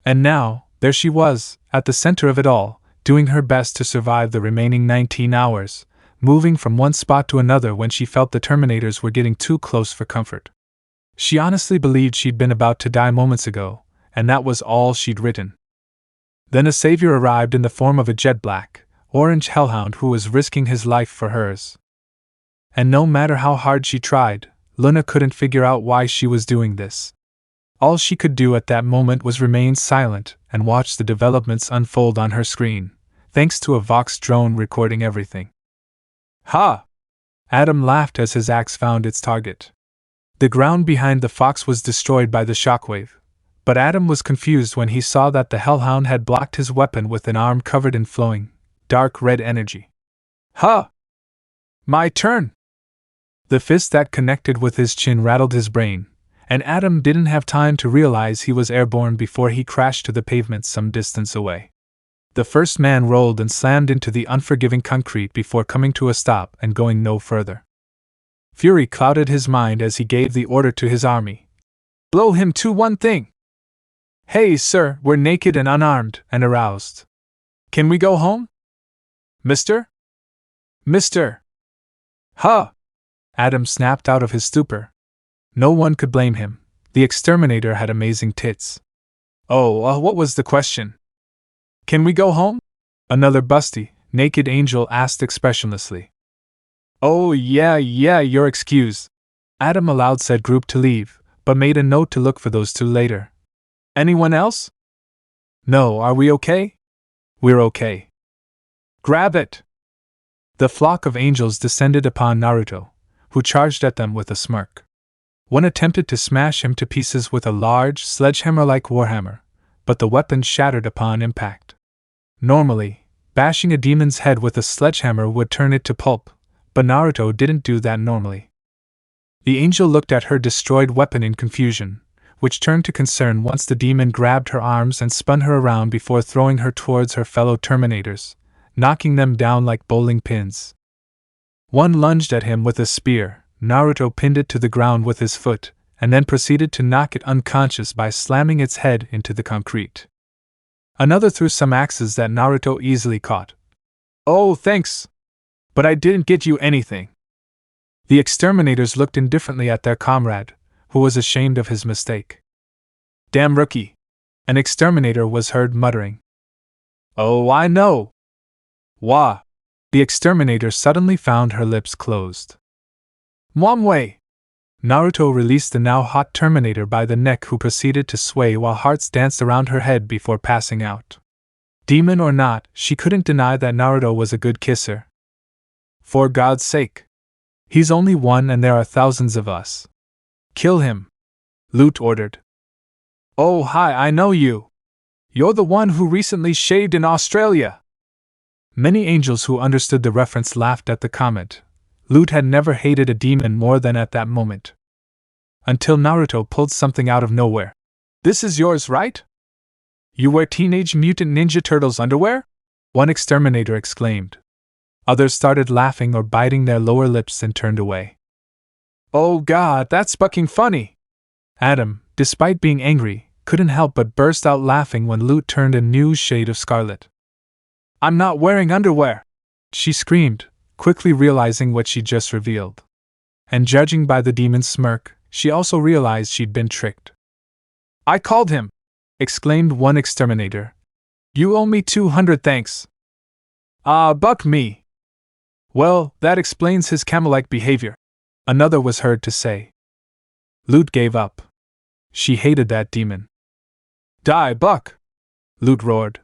And now, there she was, at the center of it all, doing her best to survive the remaining 19 hours, moving from one spot to another when she felt the Terminators were getting too close for comfort. She honestly believed she'd been about to die moments ago, and that was all she'd written. Then a savior arrived in the form of a jet-black, orange hellhound who was risking his life for hers. And no matter how hard she tried, Luna couldn't figure out why she was doing this. All she could do at that moment was remain silent and watch the developments unfold on her screen, thanks to a Vox drone recording everything. Ha! Adam laughed as his axe found its target. The ground behind the fox was destroyed by the shockwave, but Adam was confused when he saw that the hellhound had blocked his weapon with an arm covered in flowing, dark red energy. Ha! My turn! The fist that connected with his chin rattled his brain, and Adam didn't have time to realize he was airborne before he crashed to the pavement some distance away. The first man rolled and slammed into the unforgiving concrete before coming to a stop and going no further. Fury clouded his mind as he gave the order to his army. Blow him to one thing! Hey, sir, we're naked and unarmed and aroused. Can we go home? Mister? Mister! Huh! Adam snapped out of his stupor. No one could blame him. The exterminator had amazing tits. Oh, what was the question? Can we go home? Another busty, naked angel asked expressionlessly. Oh, yeah, you're excused. Adam allowed said group to leave, but made a note to look for those 2 later. Anyone else? No, are we okay? We're okay. Grab it! The flock of angels descended upon Naruto, who charged at them with a smirk. One attempted to smash him to pieces with a large, sledgehammer-like warhammer, but the weapon shattered upon impact. Normally, bashing a demon's head with a sledgehammer would turn it to pulp, but Naruto didn't do that normally. The angel looked at her destroyed weapon in confusion, which turned to concern once the demon grabbed her arms and spun her around before throwing her towards her fellow Terminators, knocking them down like bowling pins. One lunged at him with a spear. Naruto pinned it to the ground with his foot, and then proceeded to knock it unconscious by slamming its head into the concrete. Another threw some axes that Naruto easily caught. Oh, thanks! But I didn't get you anything. The exterminators looked indifferently at their comrade, who was ashamed of his mistake. Damn rookie! An exterminator was heard muttering. Oh, I know! Wah! The exterminator suddenly found her lips closed. Mwamway! Naruto released the now hot Terminator by the neck, who proceeded to sway while hearts danced around her head before passing out. Demon or not, she couldn't deny that Naruto was a good kisser. For God's sake! He's only one and there are thousands of us. Kill him! Lute ordered. Oh hi, I know you! You're the one who recently shaved in Australia! Many angels who understood the reference laughed at the comment. Lute had never hated a demon more than at that moment. Until Naruto pulled something out of nowhere. This is yours, right? You wear Teenage Mutant Ninja Turtles underwear? One exterminator exclaimed. Others started laughing or biting their lower lips and turned away. Oh God, that's fucking funny! Adam, despite being angry, couldn't help but burst out laughing when Lute turned a new shade of scarlet. I'm not wearing underwear! She screamed, quickly realizing what she just revealed. And judging by the demon's smirk, she also realized she'd been tricked. "I called him!" exclaimed one exterminator. "You owe me 200 thanks." "Ah, buck me!" "Well, that explains his camel-like behavior," another was heard to say. Lute gave up. She hated that demon. "Die, buck!" Lute roared.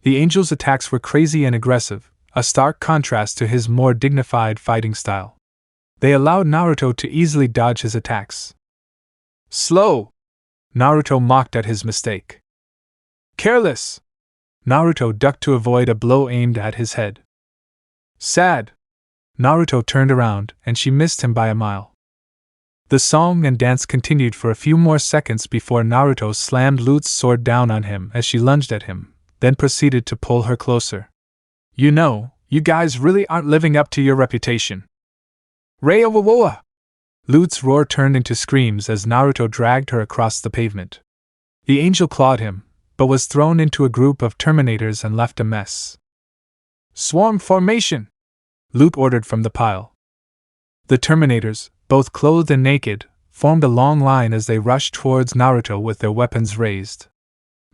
The angel's attacks were crazy and aggressive, a stark contrast to his more dignified fighting style. They allowed Naruto to easily dodge his attacks. "Slow!" Naruto mocked at his mistake. "Careless!" Naruto ducked to avoid a blow aimed at his head. "Sad!" Naruto turned around, and she missed him by a mile. The song and dance continued for a few more seconds before Naruto slammed Lute's sword down on him as she lunged at him, then proceeded to pull her closer. "You know, you guys really aren't living up to your reputation." "Reiwawoa!" Lute's roar turned into screams as Naruto dragged her across the pavement. The angel clawed him, but was thrown into a group of Terminators and left a mess. "Swarm formation!" Lute ordered from the pile. The Terminators, both clothed and naked, formed a long line as they rushed towards Naruto with their weapons raised.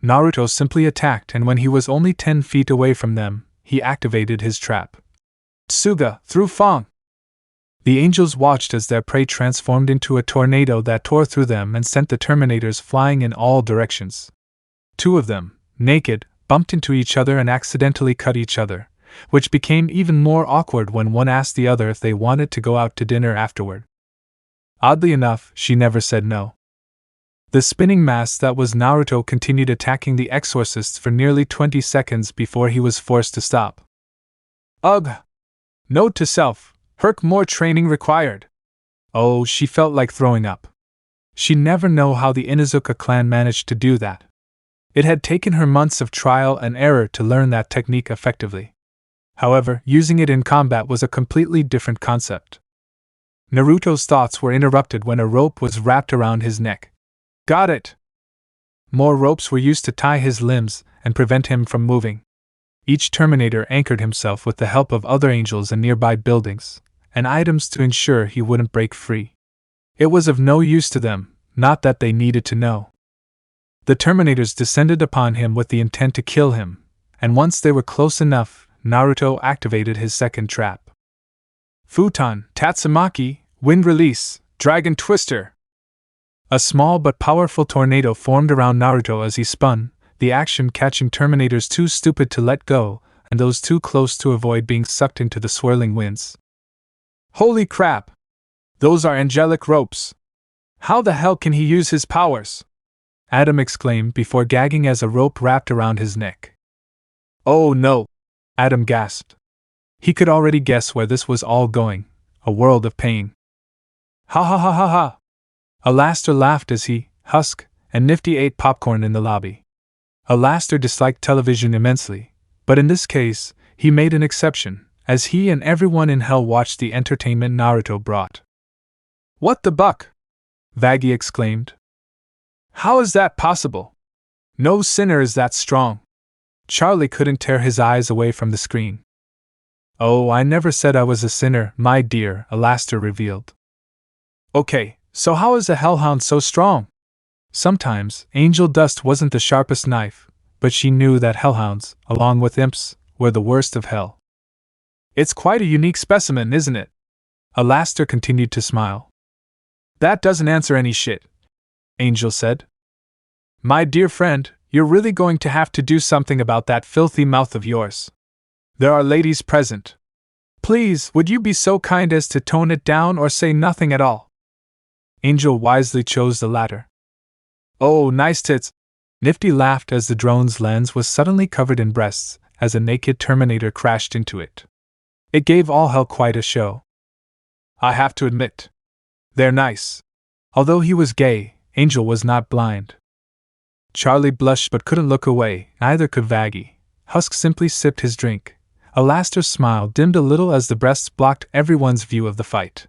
Naruto simply attacked, and when he was only 10 feet away from them, he activated his trap. "Tsuga, through Fang!" The angels watched as their prey transformed into a tornado that tore through them and sent the Terminators flying in all directions. Two of them, naked, bumped into each other and accidentally cut each other, which became even more awkward when one asked the other if they wanted to go out to dinner afterward. Oddly enough, she never said no. The spinning mass that was Naruto continued attacking the exorcists for nearly 20 seconds before he was forced to stop. Ugh! Note to self, Herc, more training required. Oh, she felt like throwing up. She'd never know how the Inuzuka clan managed to do that. It had taken her months of trial and error to learn that technique effectively. However, using it in combat was a completely different concept. Naruto's thoughts were interrupted when a rope was wrapped around his neck. Got it! More ropes were used to tie his limbs and prevent him from moving. Each Terminator anchored himself with the help of other angels and nearby buildings, and items to ensure he wouldn't break free. It was of no use to them, not that they needed to know. The Terminators descended upon him with the intent to kill him, and once they were close enough, Naruto activated his second trap. Futon, Tatsumaki, Wind Release, Dragon Twister! A small but powerful tornado formed around Naruto as he spun, the action catching Terminators too stupid to let go, and those too close to avoid being sucked into the swirling winds. Holy crap! Those are angelic ropes! How the hell can he use his powers? Adam exclaimed before gagging as a rope wrapped around his neck. Oh no! Adam gasped. He could already guess where this was all going, a world of pain. Ha ha ha ha ha! Alastair laughed as he, Husk, and Nifty ate popcorn in the lobby. Alastair disliked television immensely, but in this case, he made an exception, as he and everyone in hell watched the entertainment Naruto brought. What the buck? Vaggie exclaimed. How is that possible? No sinner is that strong. Charlie couldn't tear his eyes away from the screen. Oh, I never said I was a sinner, my dear, Alastair revealed. Okay, so how is a hellhound so strong? Sometimes, angel dust wasn't the sharpest knife, but she knew that hellhounds, along with imps, were the worst of hell. It's quite a unique specimen, isn't it? Alastair continued to smile. That doesn't answer any shit, Angel said. My dear friend, you're really going to have to do something about that filthy mouth of yours. There are ladies present. Please, would you be so kind as to tone it down or say nothing at all? Angel wisely chose the latter. Oh, nice tits! Nifty laughed as the drone's lens was suddenly covered in breasts as a naked Terminator crashed into it. It gave all hell quite a show. I have to admit, they're nice. Although he was gay, Angel was not blind. Charlie blushed but couldn't look away, neither could Vaggie. Husk simply sipped his drink. Alastair's smile dimmed a little as the breasts blocked everyone's view of the fight.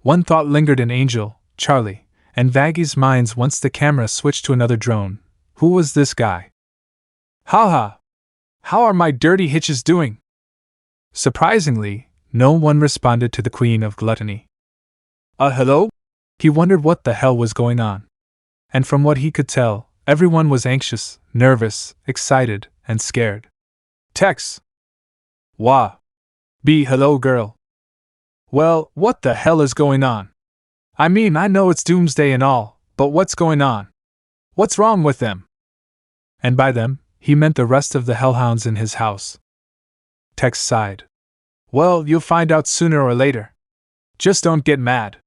One thought lingered in Angel, Charlie, and Vaggie's minds once the camera switched to another drone. Who was this guy? Ha! How are my dirty hitches doing? Surprisingly, no one responded to the Queen of Gluttony. Hello? He wondered what the hell was going on. And from what he could tell, everyone was anxious, nervous, excited, and scared. Tex. Wah. Be hello, girl. Well, what the hell is going on? I mean, I know it's doomsday and all, but what's going on? What's wrong with them? And by them, he meant the rest of the hellhounds in his house. Tex sighed. Well, you'll find out sooner or later. Just don't get mad.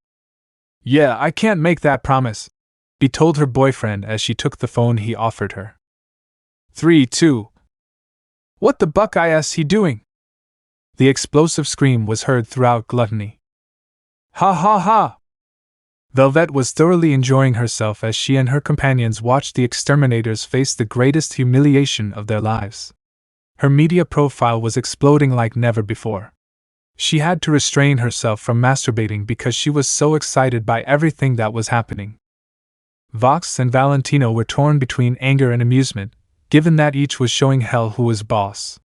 Yeah, I can't make that promise, Bea told her boyfriend as she took the phone he offered her. 3, 2. What the buck is he doing? The explosive scream was heard throughout Gluttony. Ha ha ha! Velvet was thoroughly enjoying herself as she and her companions watched the exterminators face the greatest humiliation of their lives. Her media profile was exploding like never before. She had to restrain herself from masturbating because she was so excited by everything that was happening. Vox and Valentino were torn between anger and amusement, given that each was showing Hell who was boss.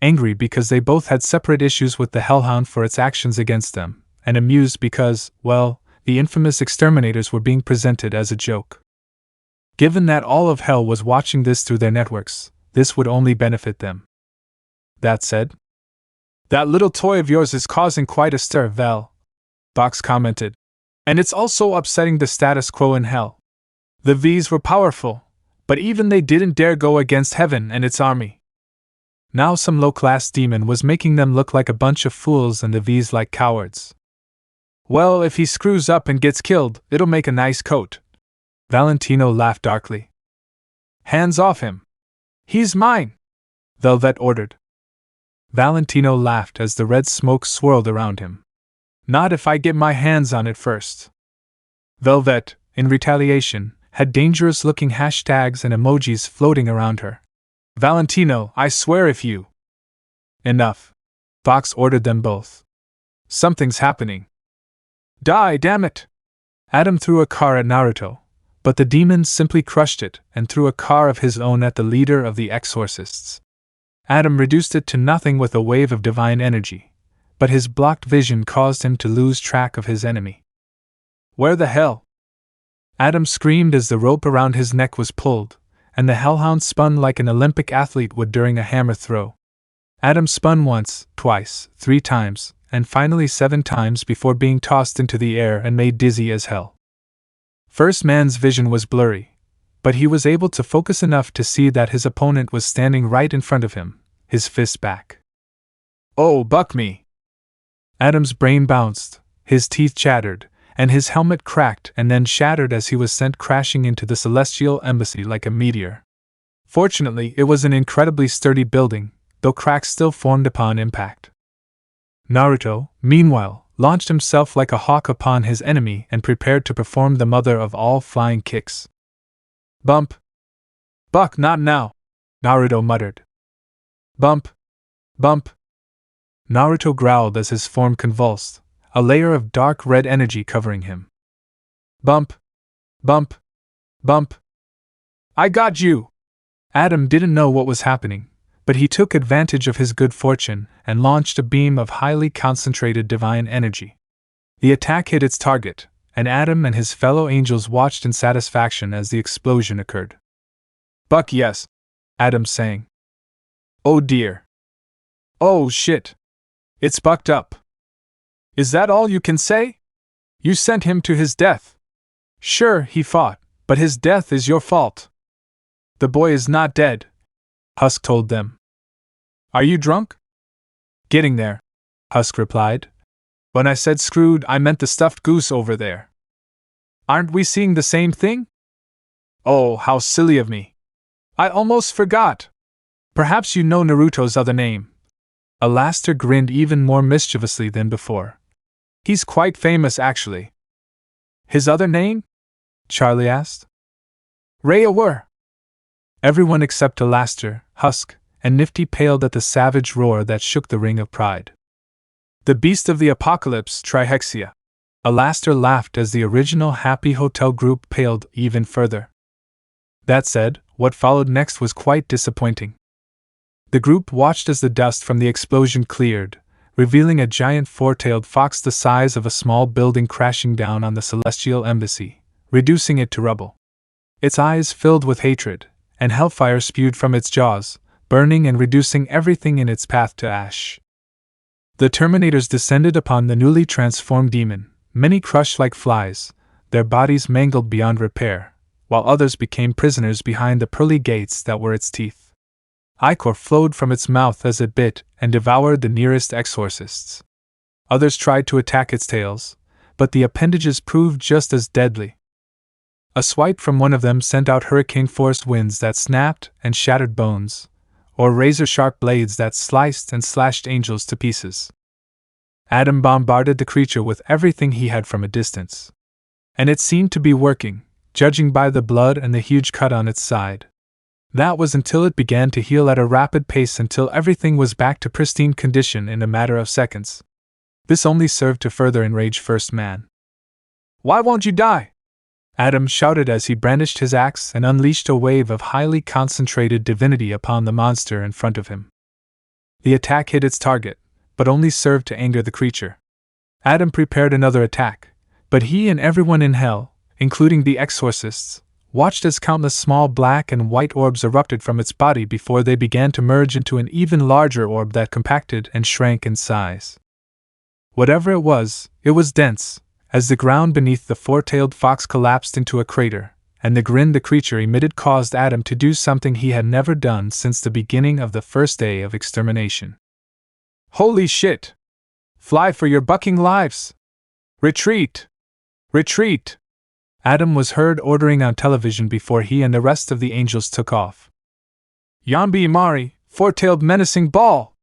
Angry because they both had separate issues with the Hellhound for its actions against them, and amused because, well, the infamous exterminators were being presented as a joke. Given that all of Hell was watching this through their networks, this would only benefit them. That said, that little toy of yours is causing quite a stir, Val, Vox commented. And it's also upsetting the status quo in Hell. The V's were powerful, but even they didn't dare go against Heaven and its army. Now some low-class demon was making them look like a bunch of fools and the V's like cowards. Well, if he screws up and gets killed, it'll make a nice coat. Valentino laughed darkly. Hands off him. He's mine, Velvet ordered. Valentino laughed as the red smoke swirled around him. Not if I get my hands on it first. Velvet, in retaliation, had dangerous-looking hashtags and emojis floating around her. Valentino, I swear if you... Enough. Vox ordered them both. Something's happening. Die, damn it! Adam threw a car at Naruto, but the demon simply crushed it and threw a car of his own at the leader of the exorcists. Adam reduced it to nothing with a wave of divine energy, but his blocked vision caused him to lose track of his enemy. Where the hell? Adam screamed as the rope around his neck was pulled, and the Hellhound spun like an Olympic athlete would during a hammer throw. Adam spun once, twice, 3 times, and finally 7 times before being tossed into the air and made dizzy as hell. First Man's vision was blurry, but he was able to focus enough to see that his opponent was standing right in front of him, his fist back. Oh, buck me! Adam's brain bounced, his teeth chattered, and his helmet cracked and then shattered as he was sent crashing into the celestial embassy like a meteor. Fortunately, it was an incredibly sturdy building, though cracks still formed upon impact. Naruto, meanwhile, launched himself like a hawk upon his enemy and prepared to perform the mother of all flying kicks. Bump! Buck, not now! Naruto muttered. Bump! Bump! Naruto growled as his form convulsed, a layer of dark red energy covering him. Bump! Bump! Bump! I got you! Adam didn't know what was happening, but he took advantage of his good fortune and launched a beam of highly concentrated divine energy. The attack hit its target, and Adam and his fellow angels watched in satisfaction as the explosion occurred. Buck, yes, Adam sang. Oh dear. Oh shit. It's bucked up. Is that all you can say? You sent him to his death. Sure, he fought, but his death is your fault. The boy is not dead, Husk told them. Are you drunk? Getting there, Husk replied. When I said screwed, I meant the stuffed goose over there. Aren't we seeing the same thing? Oh, how silly of me. I almost forgot. Perhaps you know Naruto's other name. Alastair grinned even more mischievously than before. He's quite famous, actually. His other name? Charlie asked. Ray-a-wur. Everyone except Alastair, Husk, and Nifty paled at the savage roar that shook the Ring of Pride. The Beast of the Apocalypse, Trihexia. Alastair laughed as the original Happy Hotel group paled even further. That said, what followed next was quite disappointing. The group watched as the dust from the explosion cleared, revealing a giant four-tailed fox the size of a small building crashing down on the celestial embassy, reducing it to rubble. Its eyes filled with hatred, and hellfire spewed from its jaws, burning and reducing everything in its path to ash. The Terminators descended upon the newly transformed demon, many crushed like flies, their bodies mangled beyond repair, while others became prisoners behind the pearly gates that were its teeth. Ichor flowed from its mouth as it bit and devoured the nearest exorcists. Others tried to attack its tails, but the appendages proved just as deadly. A swipe from one of them sent out hurricane-force winds that snapped and shattered bones, or razor-sharp blades that sliced and slashed angels to pieces. Adam bombarded the creature with everything he had from a distance. And it seemed to be working, judging by the blood and the huge cut on its side. That was until it began to heal at a rapid pace until everything was back to pristine condition in a matter of seconds. This only served to further enrage First Man. "Why won't you die?" Adam shouted as he brandished his axe and unleashed a wave of highly concentrated divinity upon the monster in front of him. The attack hit its target, but only served to anger the creature. Adam prepared another attack, but he and everyone in hell, including the exorcists, watched as countless small black and white orbs erupted from its body before they began to merge into an even larger orb that compacted and shrank in size. Whatever it was dense, as the ground beneath the four-tailed fox collapsed into a crater, and the grin the creature emitted caused Adam to do something he had never done since the beginning of the first day of extermination. "Holy shit! Fly for your bucking lives! Retreat! Retreat!" Adam was heard ordering on television before he and the rest of the angels took off. "Yambi Mari, four-tailed menacing ball!"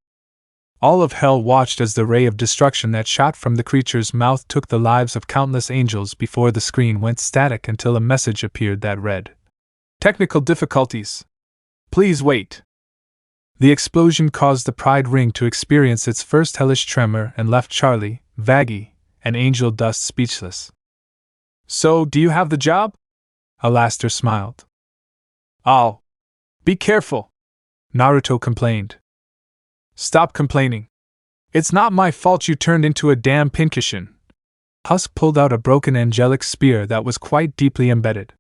All of hell watched as the ray of destruction that shot from the creature's mouth took the lives of countless angels before the screen went static until a message appeared that read, "Technical difficulties. Please wait." The explosion caused the Pride Ring to experience its first hellish tremor and left Charlie, Vaggie, and Angel Dust speechless. "So, do you have the job?" Alastor smiled. "Oh. Be careful," Naruto complained. "Stop complaining. It's not my fault you turned into a damn pincushion." Husk pulled out a broken angelic spear that was quite deeply embedded.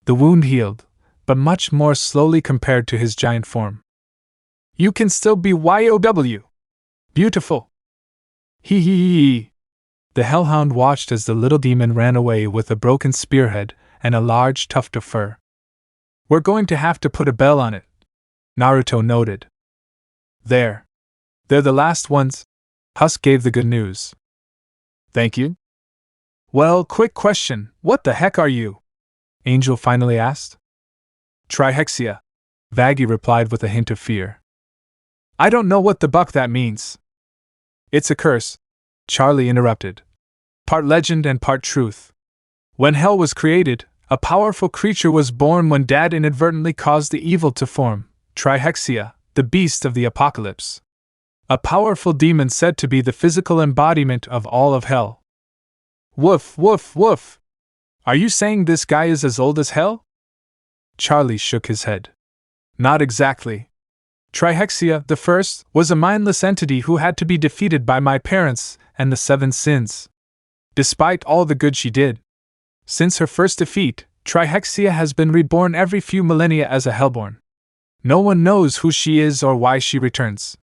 The wound healed, but much more slowly compared to his giant form. "You can still be YOW. Beautiful." Hee hee hee. The Hellhound watched as the little demon ran away with a broken spearhead and a large tuft of fur. "We're going to have to put a bell on it," Naruto noted. They're the last ones," Husk gave the good news. "Thank you." "Well, quick question, what the heck are you?" Angel finally asked. "Trihexia," Vaggie replied with a hint of fear. "I don't know what the buck that means." "It's a curse," Charlie interrupted. "Part legend and part truth. When hell was created, a powerful creature was born when Dad inadvertently caused the evil to form, Trihexia, the beast of the apocalypse. A powerful demon said to be the physical embodiment of all of hell." "Woof, woof, woof! Are you saying this guy is as old as hell?" Charlie shook his head. "Not exactly. Trihexia, the first, was a mindless entity who had to be defeated by my parents and the seven sins. Despite all the good she did. Since her first defeat, Trihexia has been reborn every few millennia as a Hellborn. No one knows who she is or why she returns.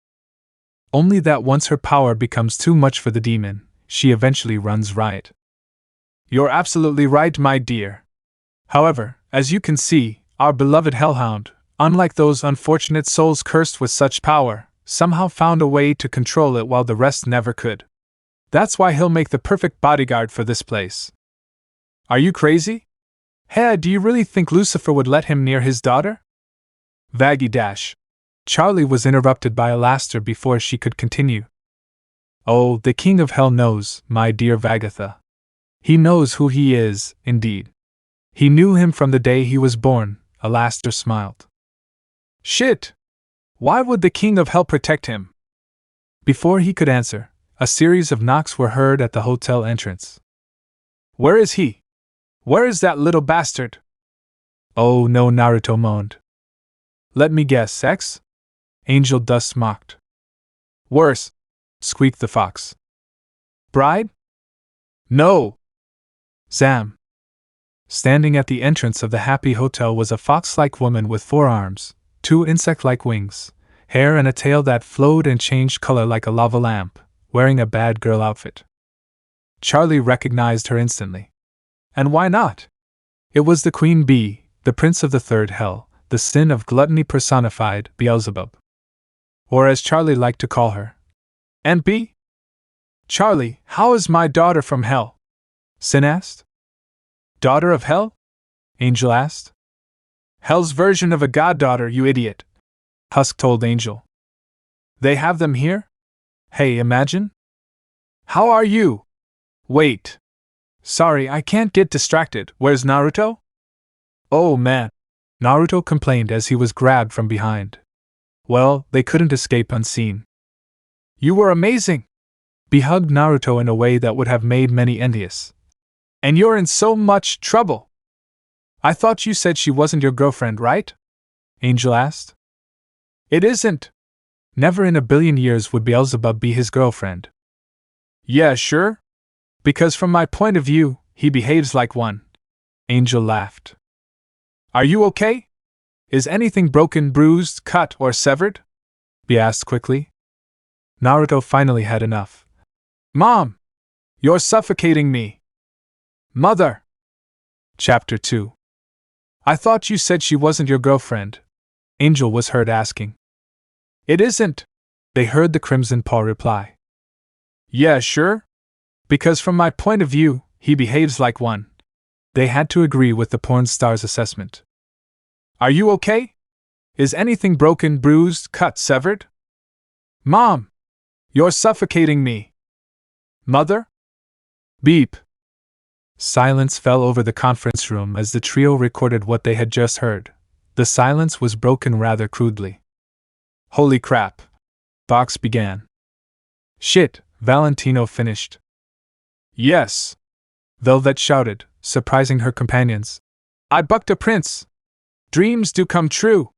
Only that once her power becomes too much for the demon, she eventually runs riot." "You're absolutely right, my dear. However, as you can see, our beloved Hellhound, unlike those unfortunate souls cursed with such power, somehow found a way to control it while the rest never could. That's why he'll make the perfect bodyguard for this place." "Are you crazy? Hey, do you really think Lucifer would let him near his daughter?" Vaggie dash. Charlie was interrupted by Alastor before she could continue. "Oh, the King of Hell knows, my dear Vagatha. He knows who he is, indeed. He knew him from the day he was born," Alastor smiled. "Shit! Why would the King of Hell protect him?" Before he could answer, a series of knocks were heard at the hotel entrance. "Where is he? Where is that little bastard?" "Oh no," Naruto moaned. "Let me guess, X?" Angel Dust mocked. "Worse. squeaked the fox. Bride? No! Zam! Standing at the entrance of the Happy Hotel was a fox-like woman with 4 arms, 2 insect-like wings, hair and a tail that flowed and changed color like a lava lamp, wearing a bad girl outfit. Charlie recognized her instantly. And why not? It was the Queen Bee, the Prince of the Third Hell, the sin of gluttony personified, Beelzebub. Or as Charlie liked to call her, Aunt Bee? Charlie, how is my daughter from hell? Sin asked. Daughter of hell? Angel asked. Hell's version of a goddaughter, you idiot, Husk told Angel. They have them here? Hey, imagine? How are you? Wait. Sorry, I can't get distracted. Where's Naruto? Oh man, Naruto complained as he was grabbed from behind. Well, they couldn't escape unseen. You were amazing! Bee hugged Naruto in a way that would have made many envious. And you're in so much trouble! I thought you said she wasn't your girlfriend, right? Angel asked. It isn't. Never in a billion years would Beelzebub be his girlfriend. Yeah, sure. Because from my point of view, he behaves like one. Angel laughed. Are you okay? Is anything broken, bruised, cut, or severed? Bee asked quickly. Naruto finally had enough. Mom! You're suffocating me! Mother! Chapter 2. I thought you said she wasn't your girlfriend. Angel was heard asking. It isn't, they heard the Crimson Paw reply. Yeah, sure. Because from my point of view, he behaves like one. They had to agree with the porn star's assessment. Are you okay? Is anything broken, bruised, cut, severed? Mom! You're suffocating me! Mother? Beep! Silence fell over the conference room as the trio recorded what they had just heard. The silence was broken rather crudely. Holy crap! Box began. Shit, Valentino finished. Yes! Velvet shouted, surprising her companions. I bucked a prince! Dreams do come true!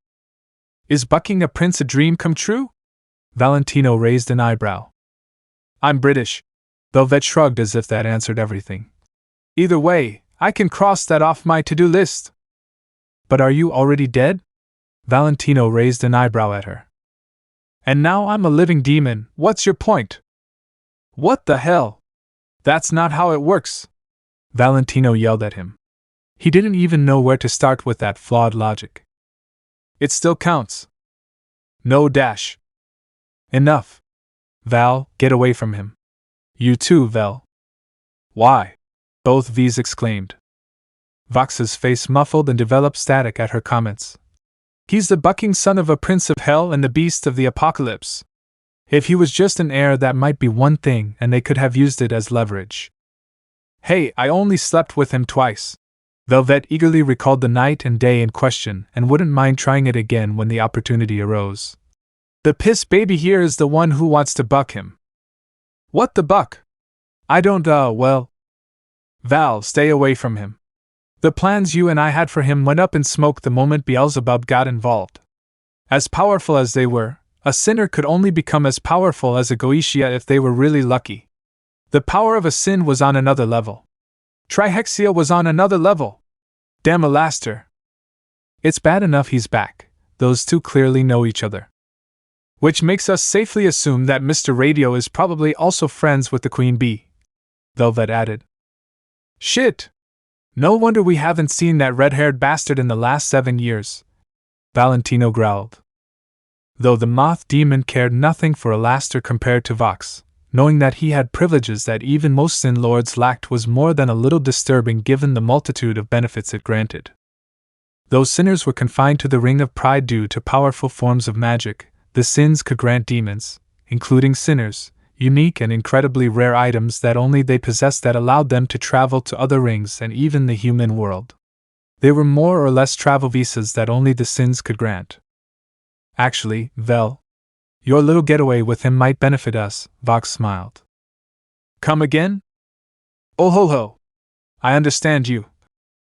Is bucking a prince a dream come true? Valentino raised an eyebrow. I'm British. Velvet shrugged as if that answered everything. Either way, I can cross that off my to-do list. But are you already dead? Valentino raised an eyebrow at her. And now I'm a living demon, what's your point? What the hell? That's not how it works! Valentino yelled at him. He didn't even know where to start with that flawed logic. It still counts. No dash. Enough. Val, get away from him. You too, Val. Why? Both V's exclaimed. Vox's face muffled and developed static at her comments. He's the bucking son of a prince of hell and the beast of the apocalypse. If he was just an heir, that might be one thing, and they could have used it as leverage. Hey, I only slept with him twice. Velvet eagerly recalled the night and day in question and wouldn't mind trying it again when the opportunity arose. The piss baby here is the one who wants to buck him. What the buck? I don't, well. Val, stay away from him. The plans you and I had for him went up in smoke the moment Beelzebub got involved. As powerful as they were, a sinner could only become as powerful as a Goichia if they were really lucky. The power of a sin was on another level. Trihexia was on another level. Damn Alaster. It's bad enough he's back. Those two clearly know each other. Which makes us safely assume that Mr. Radio is probably also friends with the Queen Bee. Velvet added. Shit! No wonder we haven't seen that red-haired bastard in the last 7 years. Valentino growled. Though the moth demon cared nothing for Alaster compared to Vox, knowing that he had privileges that even most sin lords lacked was more than a little disturbing given the multitude of benefits it granted. Though sinners were confined to the Ring of Pride due to powerful forms of magic, the sins could grant demons, including sinners, unique and incredibly rare items that only they possessed that allowed them to travel to other rings and even the human world. They were more or less travel visas that only the sins could grant. Actually, Vel, your little getaway with him might benefit us, Vox smiled. Come again? Oh ho ho! I understand you.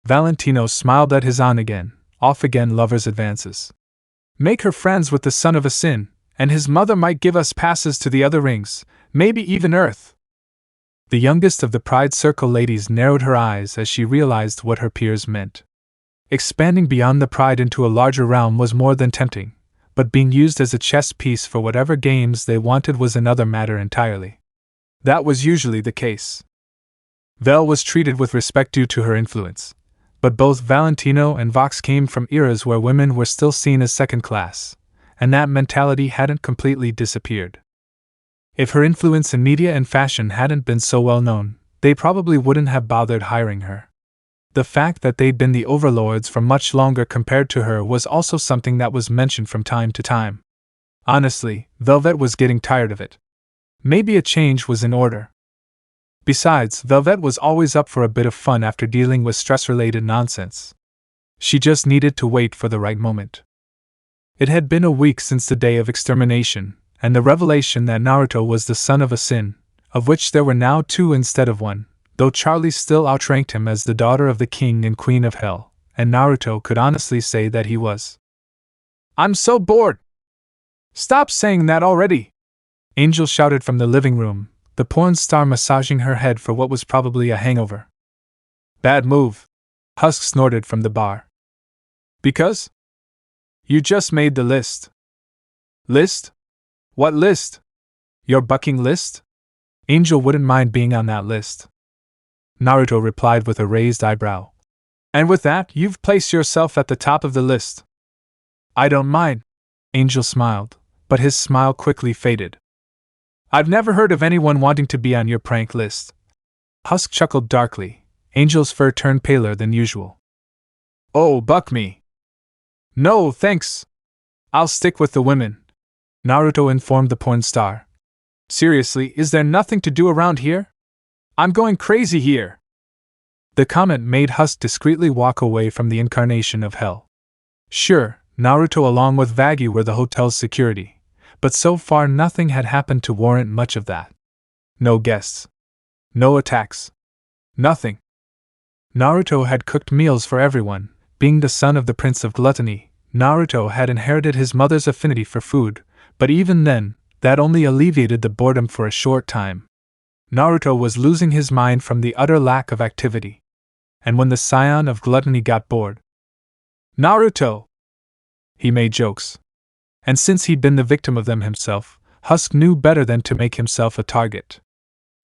Valentino smiled at his on-again, off-again lover's advances. Make her friends with the son of a sin, and his mother might give us passes to the other rings, maybe even Earth. The youngest of the Pride Circle ladies narrowed her eyes as she realized what her peers meant. Expanding beyond the Pride into a larger realm was more than tempting, but being used as a chess piece for whatever games they wanted was another matter entirely. That was usually the case. Vel was treated with respect due to her influence, but both Valentino and Vox came from eras where women were still seen as second class, and that mentality hadn't completely disappeared. If her influence in media and fashion hadn't been so well known, they probably wouldn't have bothered hiring her. The fact that they'd been the overlords for much longer compared to her was also something that was mentioned from time to time. Honestly, Velvet was getting tired of it. Maybe a change was in order. Besides, Velvet was always up for a bit of fun after dealing with stress-related nonsense. She just needed to wait for the right moment. It had been a week since the day of extermination, and the revelation that Naruto was the son of a sin, of which there were now two instead of one, though Charlie still outranked him as the daughter of the king and queen of hell, and Naruto could honestly say that he was. "I'm so bored!" "Stop saying that already!" Angel shouted from the living room, the porn star massaging her head for what was probably a hangover. "Bad move," Husk snorted from the bar. "Because? You just made the list." "List? What list?" "Your bucking list? Angel wouldn't mind being on that list." Naruto replied with a raised eyebrow. "And with that, you've placed yourself at the top of the list." "I don't mind," Angel smiled, but his smile quickly faded. "I've never heard of anyone wanting to be on your prank list." Husk chuckled darkly. Angel's fur turned paler than usual. "Oh, buck me." "No, thanks. I'll stick with the women," Naruto informed the porn star. "Seriously, is there nothing to do around here? I'm going crazy here." The comment made Husk discreetly walk away from the incarnation of hell. Sure, Naruto along with Vaggie were the hotel's security, but so far nothing had happened to warrant much of that. No guests. No attacks. Nothing. Naruto had cooked meals for everyone. Being the son of the Prince of Gluttony, Naruto had inherited his mother's affinity for food, but even then, that only alleviated the boredom for a short time. Naruto was losing his mind from the utter lack of activity. And when the scion of gluttony got bored, "Naruto!" he made jokes. And since he'd been the victim of them himself, Husk knew better than to make himself a target.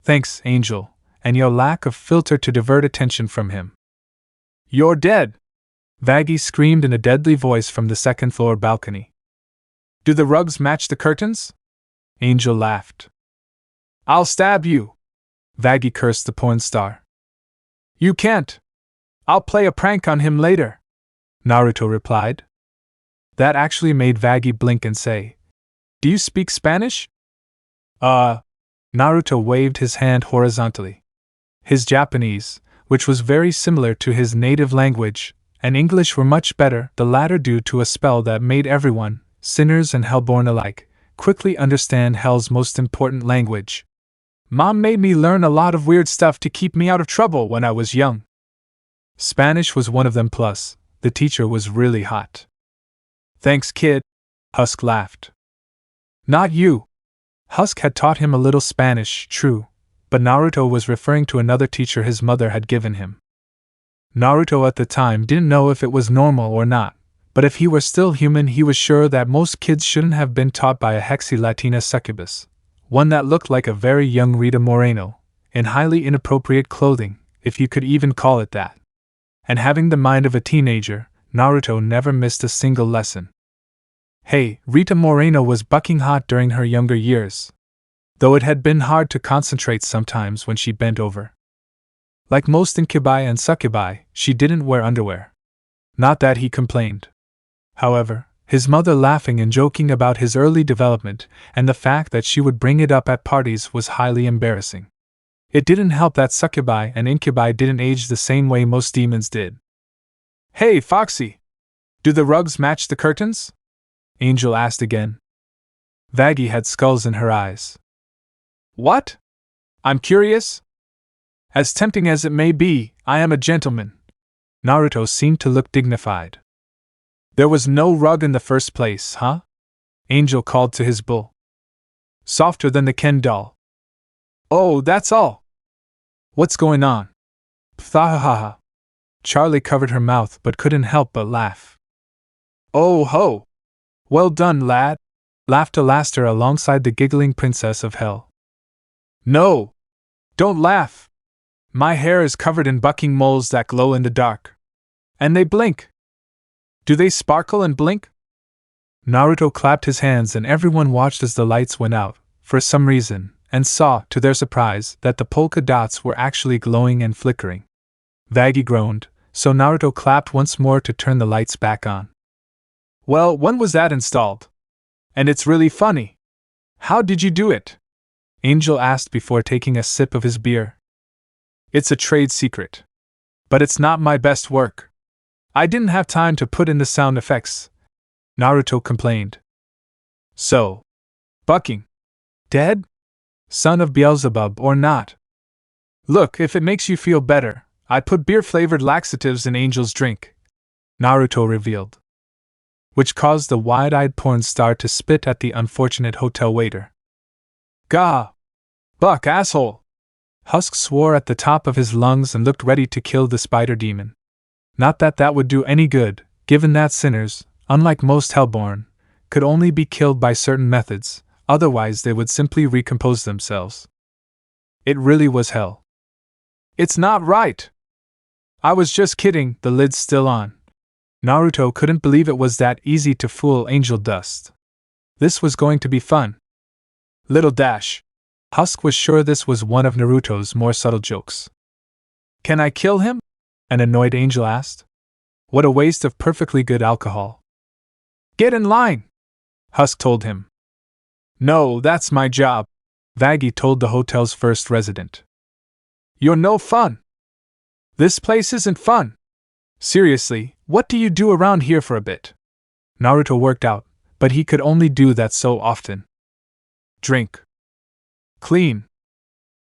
"Thanks, Angel, and your lack of filter to divert attention from him." "You're dead!" Vaggie screamed in a deadly voice from the second-floor balcony. "Do the rugs match the curtains?" Angel laughed. "I'll stab you!" Vaggie cursed the porn star. "You can't! I'll play a prank on him later," Naruto replied. That actually made Vaggie blink and say, "Do you speak Spanish?" Naruto waved his hand horizontally. His Japanese, which was very similar to his native language, and English were much better, the latter due to a spell that made everyone, sinners and hellborn alike, quickly understand hell's most important language. "Mom made me learn a lot of weird stuff to keep me out of trouble when I was young." Spanish was one of them, plus, the teacher was really hot. "Thanks, kid," Husk laughed. "Not you." Husk had taught him a little Spanish, true, but Naruto was referring to another teacher his mother had given him. Naruto at the time didn't know if it was normal or not, but if he were still human he was sure that most kids shouldn't have been taught by a hexy Latina succubus, one that looked like a very young Rita Moreno, in highly inappropriate clothing, if you could even call it that. And having the mind of a teenager, Naruto never missed a single lesson. Hey, Rita Moreno was bucking hot during her younger years, though it had been hard to concentrate sometimes when she bent over. Like most incubi and succubi, she didn't wear underwear. Not that he complained. However, his mother laughing and joking about his early development and the fact that she would bring it up at parties was highly embarrassing. It didn't help that succubi and incubi didn't age the same way most demons did. "Hey, Foxy! Do the rugs match the curtains?" Angel asked again. Vaggie had skulls in her eyes. "What? I'm curious." "As tempting as it may be, I am a gentleman." Naruto seemed to look dignified. "There was no rug in the first place, huh?" Angel called to his bull. Softer than the Ken doll. Oh, that's all. What's going on? Pthahaha. Charlie covered her mouth but couldn't help but laugh. Oh ho! Well done, lad, laughed Alastair alongside the giggling princess of hell. No! Don't laugh! My hair is covered in bucking moles that glow in the dark. And they blink. Do they sparkle and blink? Naruto clapped his hands and everyone watched as the lights went out, for some reason, and saw, to their surprise, that the polka dots were actually glowing and flickering. Vaggie groaned, so Naruto clapped once more to turn the lights back on. Well, when was that installed? And it's really funny. How did you do it? Angel asked before taking a sip of his beer. It's a trade secret. But it's not my best work. I didn't have time to put in the sound effects, Naruto complained. So, bucking. Dead? Son of Beelzebub or not? Look, if it makes you feel better, I put beer-flavored laxatives in Angel's drink, Naruto revealed. Which caused the wide-eyed porn star to spit at the unfortunate hotel waiter. Gah! Buck, asshole! Husk swore at the top of his lungs and looked ready to kill the spider demon. Not that that would do any good, given that sinners, unlike most Hellborn, could only be killed by certain methods, otherwise they would simply recompose themselves. It really was hell. It's not right! I was just kidding, the lid's still on. Naruto couldn't believe it was that easy to fool Angel Dust. This was going to be fun. Little dash. Husk was sure this was one of Naruto's more subtle jokes. Can I kill him? An annoyed Angel asked. What a waste of perfectly good alcohol. Get in line, Husk told him. No, that's my job, Vaggie told the hotel's first resident. You're no fun. This place isn't fun. Seriously, what do you do around here for a bit? Naruto worked out, but he could only do that so often. Drink. Clean.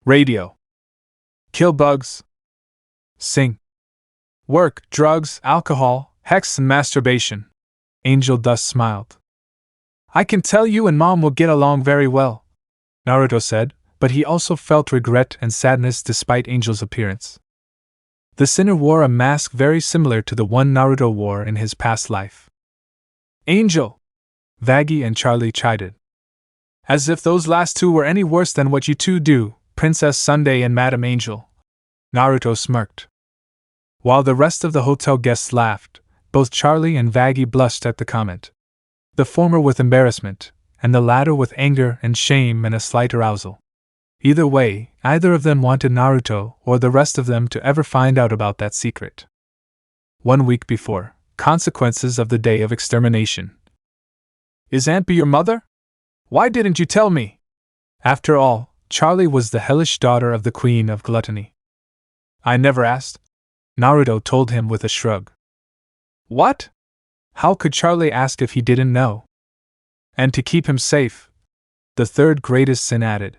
Radio. Kill bugs. Sing. Work, drugs, alcohol, hex and masturbation. Angel Dust smiled. I can tell you and Mom will get along very well, Naruto said, but he also felt regret and sadness despite Angel's appearance. The sinner wore a mask very similar to the one Naruto wore in his past life. Angel! Vaggie and Charlie chided. As if those last two were any worse than what you two do, Princess Sunday and Madam Angel. Naruto smirked. While the rest of the hotel guests laughed, both Charlie and Vaggie blushed at the comment. The former with embarrassment, and the latter with anger and shame and a slight arousal. Either way, either of them wanted Naruto or the rest of them to ever find out about that secret. 1 week before, consequences of the day of extermination. Is Aunt B your mother? Why didn't you tell me? After all, Charlie was the hellish daughter of the Queen of Gluttony. I never asked, Naruto told him with a shrug. What? How could Charlie ask if he didn't know? And to keep him safe, the third greatest sin added.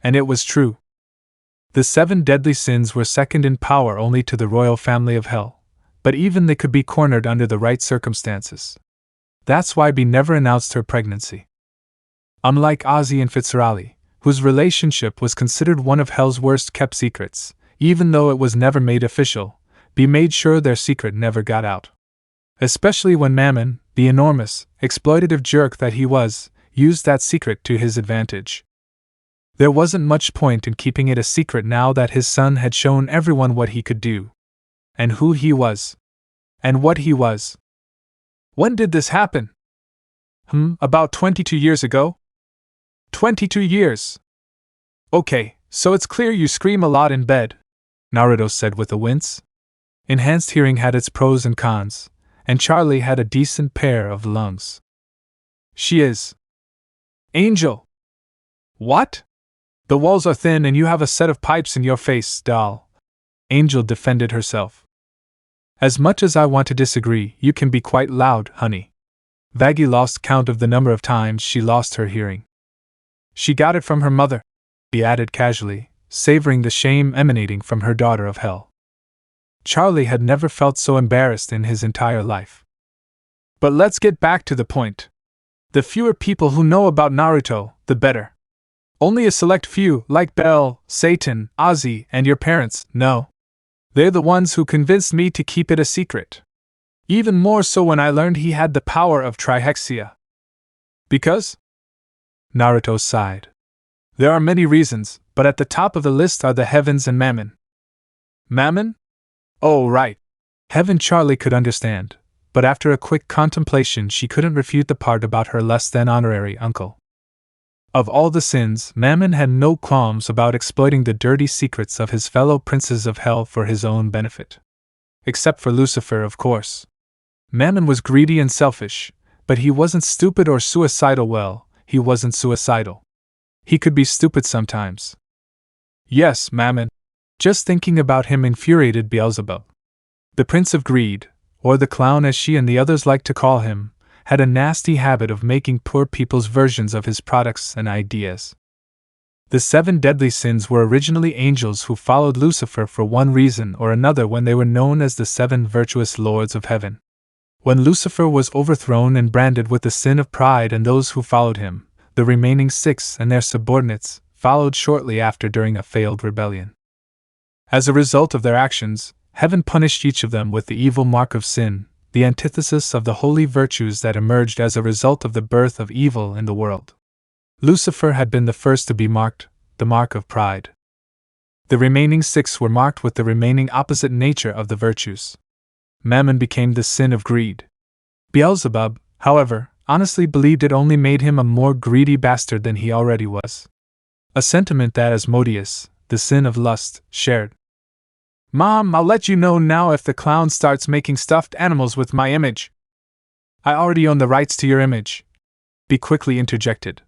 And it was true. The 7 deadly sins were second in power only to the royal family of hell, but even they could be cornered under the right circumstances. That's why Bee never announced her pregnancy. Unlike Ozzy and Fitzgerald, whose relationship was considered one of hell's worst kept secrets, even though it was never made official, Bee made sure their secret never got out. Especially when Mammon, the enormous, exploitative jerk that he was, used that secret to his advantage. There wasn't much point in keeping it a secret now that his son had shown everyone what he could do. And who he was. And what he was. When did this happen? About 22 years ago? 22 years. Okay, so it's clear you scream a lot in bed, Naruto said with a wince. Enhanced hearing had its pros and cons, and Charlie had a decent pair of lungs. She is. Angel! What? The walls are thin and you have a set of pipes in your face, doll. Angel defended herself. As much as I want to disagree, you can be quite loud, honey. Vaggie lost count of the number of times she lost her hearing. She got it from her mother, Bee added casually, savoring the shame emanating from her daughter of hell. Charlie had never felt so embarrassed in his entire life. But let's get back to the point. The fewer people who know about Naruto, the better. Only a select few, like Bell, Satan, Ozzy, and your parents, know. They're the ones who convinced me to keep it a secret. Even more so when I learned he had the power of Trihexia. Because? Naruto sighed. There are many reasons, but at the top of the list are the heavens and Mammon. Mammon? Oh, right. Heaven Charlie could understand, but after a quick contemplation she couldn't refute the part about her less-than-honorary uncle. Of all the sins, Mammon had no qualms about exploiting the dirty secrets of his fellow princes of hell for his own benefit. Except for Lucifer, of course. Mammon was greedy and selfish, but he wasn't stupid or suicidal. Well, he wasn't suicidal. He could be stupid sometimes. Yes, Mammon. Just thinking about him infuriated Beelzebub. The Prince of Greed, or the Clown as she and the others liked to call him, had a nasty habit of making poor people's versions of his products and ideas. The 7 deadly sins were originally angels who followed Lucifer for one reason or another when they were known as the 7 virtuous lords of heaven. When Lucifer was overthrown and branded with the sin of pride and those who followed him, the remaining 6 and their subordinates followed shortly after during a failed rebellion. As a result of their actions, heaven punished each of them with the evil mark of sin, the antithesis of the holy virtues that emerged as a result of the birth of evil in the world. Lucifer had been the first to be marked, the mark of pride. The remaining 6 were marked with the remaining opposite nature of the virtues. Mammon became the sin of greed. Beelzebub, however, honestly believed it only made him a more greedy bastard than he already was. A sentiment that Asmodeus, the sin of lust, shared. Mom, I'll let you know now if the clown starts making stuffed animals with my image. I already own the rights to your image. Bee quickly interjected.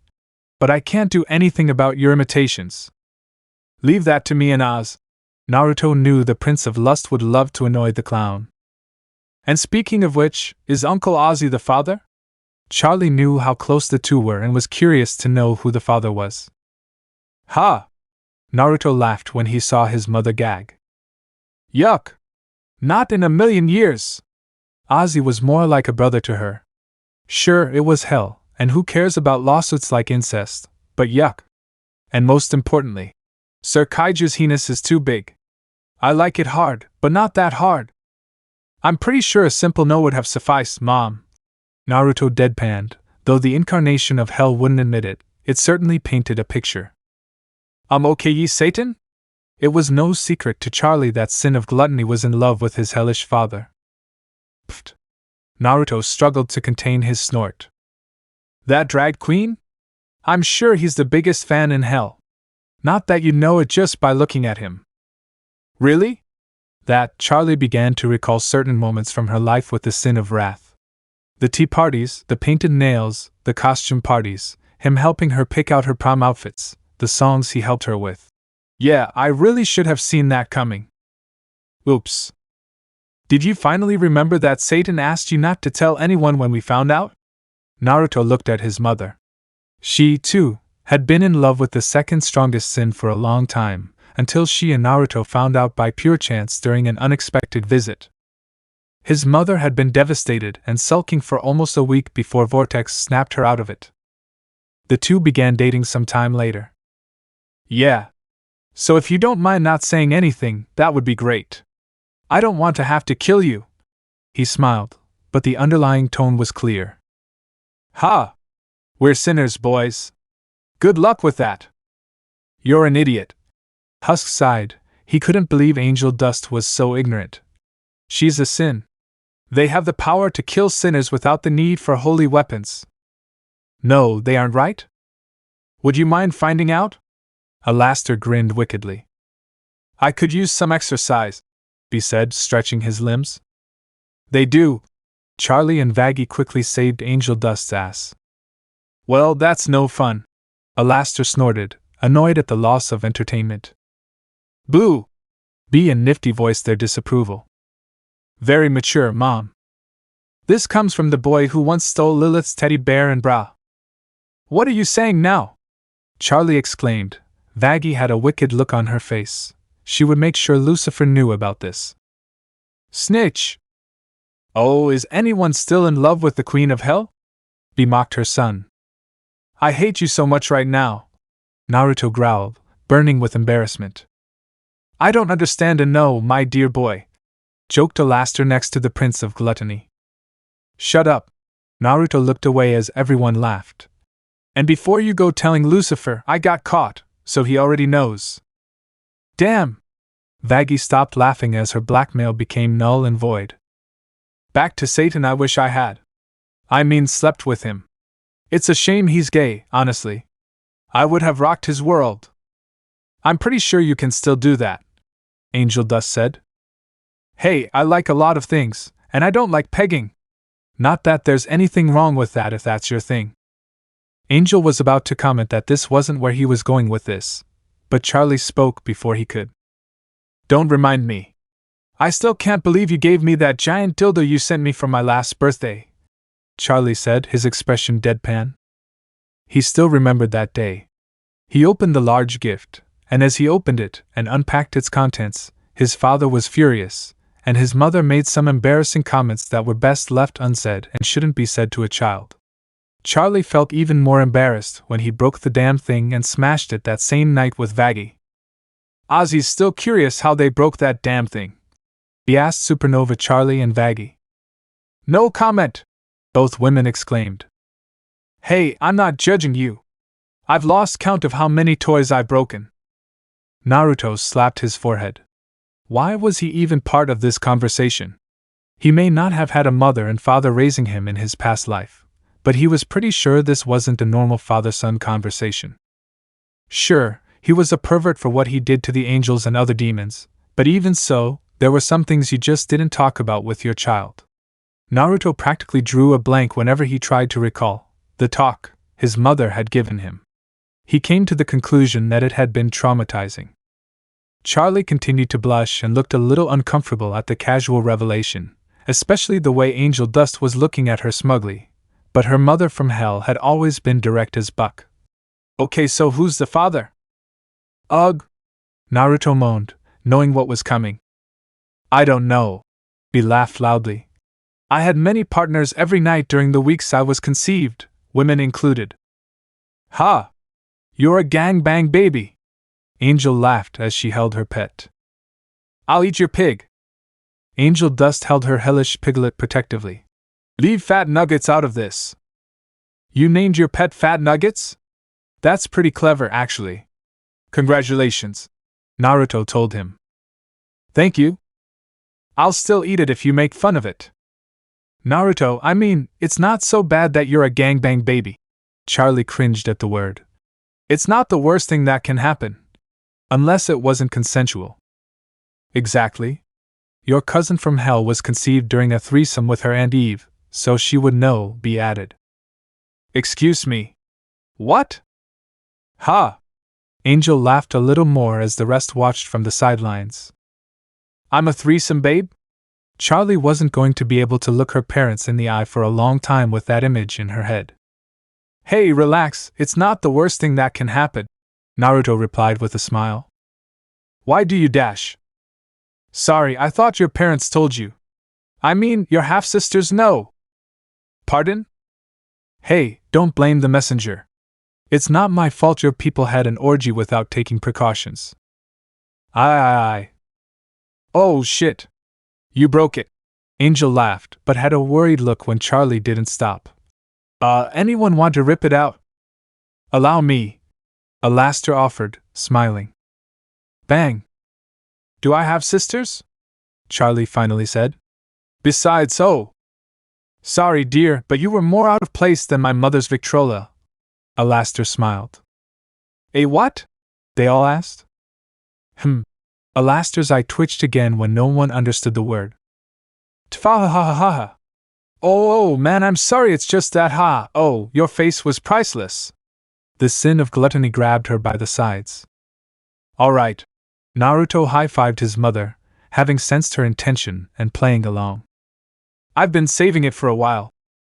But I can't do anything about your imitations. Leave that to me and Oz. Naruto knew the Prince of Lust would love to annoy the clown. And speaking of which, is Uncle Ozzy the father? Charlie knew how close the two were and was curious to know who the father was. Ha! Naruto laughed when he saw his mother gag. Yuck! Not in a million years! Ozzy was more like a brother to her. Sure, it was hell, and who cares about lawsuits like incest, but yuck! And most importantly, Sir Kaiju's penis is too big. I like it hard, but not that hard. I'm pretty sure a simple no would have sufficed, Mom. Naruto deadpanned, though the incarnation of hell wouldn't admit it, it certainly painted a picture. Okay, Satan? It was no secret to Charlie that Sin of Gluttony was in love with his hellish father. Pfft. Naruto struggled to contain his snort. That drag queen? I'm sure he's the biggest fan in hell. Not that you know it just by looking at him. Really? That Charlie began to recall certain moments from her life with the Sin of Wrath. The tea parties, the painted nails, the costume parties, him helping her pick out her prom outfits, the songs he helped her with. Yeah, I really should have seen that coming. Oops. Did you finally remember that Satan asked you not to tell anyone when we found out? Naruto looked at his mother. She, too, had been in love with the second strongest sin for a long time, until she and Naruto found out by pure chance during an unexpected visit. His mother had been devastated and sulking for almost a week before Vortex snapped her out of it. The two began dating some time later. Yeah. So if you don't mind not saying anything, that would be great. I don't want to have to kill you. He smiled, but the underlying tone was clear. Ha! We're sinners, boys. Good luck with that. You're an idiot. Husk sighed. He couldn't believe Angel Dust was so ignorant. She's a sin. They have the power to kill sinners without the need for holy weapons. No, they aren't, right? Would you mind finding out? Alastair grinned wickedly. I could use some exercise, Bee said, stretching his limbs. They do. Charlie and Vaggie quickly saved Angel Dust's ass. Well, that's no fun. Alastair snorted, annoyed at the loss of entertainment. Boo! Bee and Nifty voiced their disapproval. Very mature, Mom. This comes from the boy who once stole Lilith's teddy bear and bra. What are you saying now? Charlie exclaimed. Vaggie had a wicked look on her face. She would make sure Lucifer knew about this. Snitch! Oh, is anyone still in love with the Queen of Hell? mocked her son. I hate you so much right now, Naruto growled, burning with embarrassment. I don't understand and know, my dear boy, joked Alastor next to the Prince of Gluttony. Shut up. Naruto looked away as everyone laughed. And before you go telling Lucifer, I got caught, so he already knows. Damn! Vaggie stopped laughing as her blackmail became null and void. Back to Satan, I wish I had. I mean, slept with him. It's a shame he's gay, honestly. I would have rocked his world. I'm pretty sure you can still do that, Angel Dust said. Hey, I like a lot of things, and I don't like pegging. Not that there's anything wrong with that if that's your thing. Angel was about to comment that this wasn't where he was going with this, but Charlie spoke before he could. Don't remind me. I still can't believe you gave me that giant dildo you sent me for my last birthday, Charlie said, his expression deadpan. He still remembered that day. He opened the large gift, and as he opened it and unpacked its contents, his father was furious, and his mother made some embarrassing comments that were best left unsaid and shouldn't be said to a child. Charlie felt even more embarrassed when he broke the damn thing and smashed it that same night with Vaggie. Ozzy's still curious how they broke that damn thing, he asked Supernova Charlie and Vaggie. No comment, both women exclaimed. Hey, I'm not judging you. I've lost count of how many toys I've broken. Naruto slapped his forehead. Why was he even part of this conversation? He may not have had a mother and father raising him in his past life, but he was pretty sure this wasn't a normal father-son conversation. Sure, he was a pervert for what he did to the angels and other demons, but even so, there were some things you just didn't talk about with your child. Naruto practically drew a blank whenever he tried to recall the talk his mother had given him. He came to the conclusion that it had been traumatizing. Charlie continued to blush and looked a little uncomfortable at the casual revelation, especially the way Angel Dust was looking at her smugly, but her mother from hell had always been direct as buck. Okay, so who's the father? Ugh! Naruto moaned, knowing what was coming. I don't know. He laughed loudly. I had many partners every night during the weeks I was conceived, women included. Ha! You're a gangbang baby! Angel laughed as she held her pet. I'll eat your pig! Angel Dust held her hellish piglet protectively. Leave Fat Nuggets out of this! You named your pet Fat Nuggets? That's pretty clever, actually. Congratulations, Naruto told him. Thank you. I'll still eat it if you make fun of it. Naruto, I mean, it's not so bad that you're a gangbang baby. Charlie cringed at the word. It's not the worst thing that can happen. Unless it wasn't consensual. Exactly. Your cousin from hell was conceived during a threesome with her Aunt Eve, so she would know, be added. Excuse me. What? Ha! Angel laughed a little more as the rest watched from the sidelines. I'm a threesome babe? Charlie wasn't going to be able to look her parents in the eye for a long time with that image in her head. Hey, relax, it's not the worst thing that can happen, Naruto replied with a smile. Why do you dash? Sorry, I thought your parents told you. I mean, your half-sisters know. Pardon? Hey, don't blame the messenger. It's not my fault your people had an orgy without taking precautions. Aye. Oh shit. You broke it. Angel laughed, but had a worried look when Charlie didn't stop. Anyone want to rip it out? Allow me. Alastor offered, smiling. Bang. Do I have sisters? Charlie finally said. Besides, oh. Sorry, dear, but you were more out of place than my mother's Victrola. Alastor smiled. A what? They all asked. Alastor's eye twitched again when no one understood the word. Tfahahahaha. Oh, man, I'm sorry, it's just that oh, your face was priceless. The sin of gluttony grabbed her by the sides. All right. Naruto high-fived his mother, having sensed her intention and playing along. I've been saving it for a while.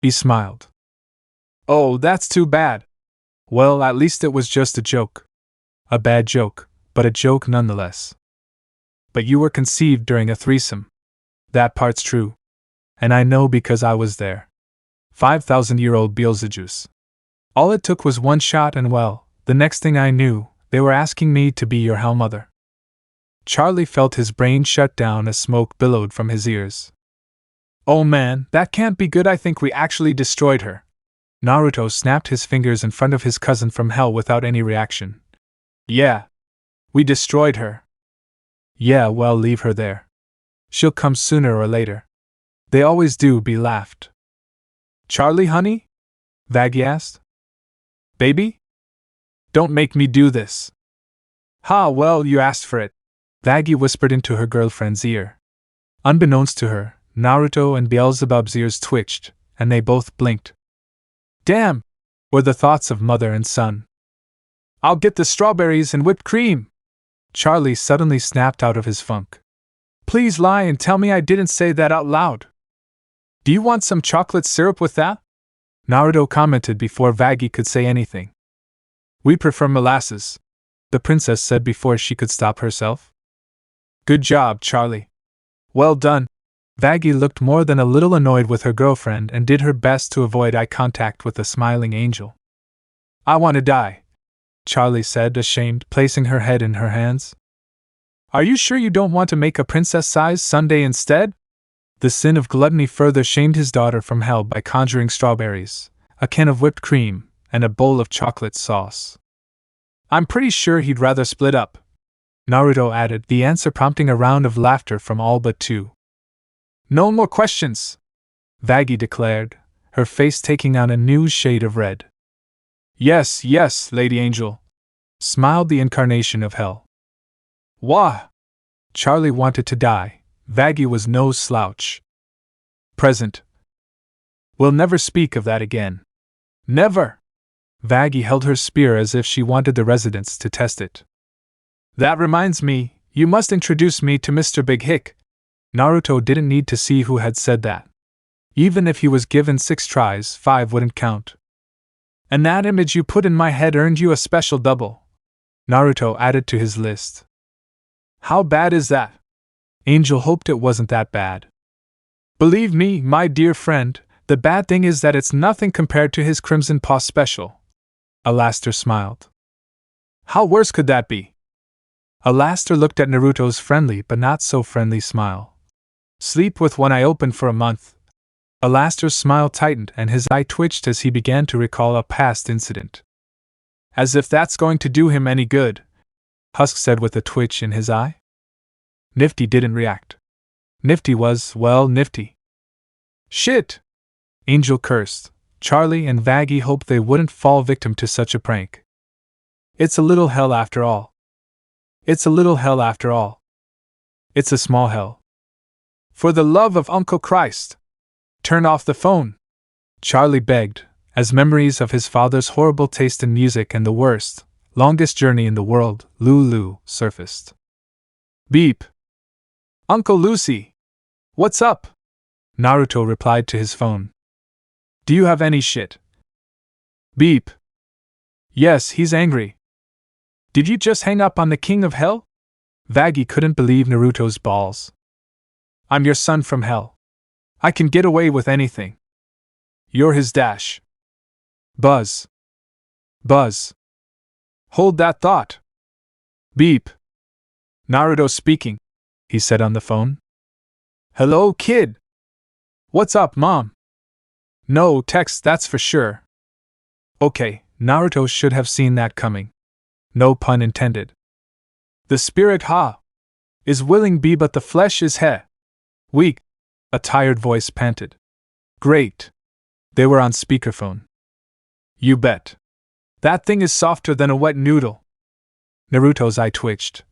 He smiled. Oh, that's too bad. Well, at least it was just a joke. A bad joke, but a joke nonetheless. But you were conceived during a threesome. That part's true. And I know because I was there. 5,000-year-old Beelzebub. All it took was one shot and well, the next thing I knew, they were asking me to be your Hell Mother. Charlie felt his brain shut down as smoke billowed from his ears. Oh man, that can't be good. I think we actually destroyed her. Naruto snapped his fingers in front of his cousin from hell without any reaction. Yeah. We destroyed her. Yeah, well, leave her there. She'll come sooner or later. They always do, be laughed. Charlie, honey? Vaggie asked. Baby? Don't make me do this. Ha, well, you asked for it. Vaggie whispered into her girlfriend's ear. Unbeknownst to her, Naruto and Beelzebub's ears twitched, and they both blinked. Damn! Were the thoughts of mother and son. I'll get the strawberries and whipped cream! Charlie suddenly snapped out of his funk. Please lie and tell me I didn't say that out loud. Do you want some chocolate syrup with that? Naruto commented before Vaggie could say anything. We prefer molasses, the princess said before she could stop herself. Good job, Charlie. Well done. Vaggie looked more than a little annoyed with her girlfriend and did her best to avoid eye contact with the smiling angel. I want to die, Charlie said, ashamed, placing her head in her hands. Are you sure you don't want to make a princess-sized sundae instead? The sin of gluttony further shamed his daughter from hell by conjuring strawberries, a can of whipped cream, and a bowl of chocolate sauce. I'm pretty sure he'd rather split up, Naruto added, the answer prompting a round of laughter from all but two. No more questions, Vaggie declared, her face taking on a new shade of red. Yes, yes, Lady Angel, smiled the incarnation of hell. Wah! Charlie wanted to die. Vaggie was no slouch. Present. We'll never speak of that again. Never! Vaggie held her spear as if she wanted the residents to test it. That reminds me, you must introduce me to Mr. Big Hick. Naruto didn't need to see who had said that. Even if he was given 6 tries, 5 wouldn't count. And that image you put in my head earned you a special double, Naruto added to his list. How bad is that? Angel hoped it wasn't that bad. Believe me, my dear friend, the bad thing is that it's nothing compared to his Crimson Paw special. Alastor smiled. How worse could that be? Alastor looked at Naruto's friendly but not so friendly smile. Sleep with one eye open for a month. Alastor's smile tightened and his eye twitched as he began to recall a past incident. As if that's going to do him any good, Husk said with a twitch in his eye. Nifty didn't react. Nifty was, well, nifty. Shit! Angel cursed. Charlie and Vaggie hoped they wouldn't fall victim to such a prank. It's a little hell after all. It's a little hell after all. It's a small hell. For the love of Uncle Christ! Turn off the phone! Charlie begged, as memories of his father's horrible taste in music and the worst, longest journey in the world, Lulu, surfaced. Beep! Uncle Lucy! What's up? Naruto replied to his phone. Do you have any shit? Beep! Yes, he's angry. Did you just hang up on the King of Hell? Vaggie couldn't believe Naruto's balls. I'm your son from hell. I can get away with anything. You're his dash. Buzz. Buzz. Hold that thought. Beep. Naruto speaking, he said on the phone. Hello, kid. What's up, Mom? No text, that's for sure. Okay, Naruto should have seen that coming. No pun intended. The spirit is willing be but the flesh is weak, a tired voice panted. Great. They were on speakerphone. You bet. That thing is softer than a wet noodle. Naruto's eye twitched.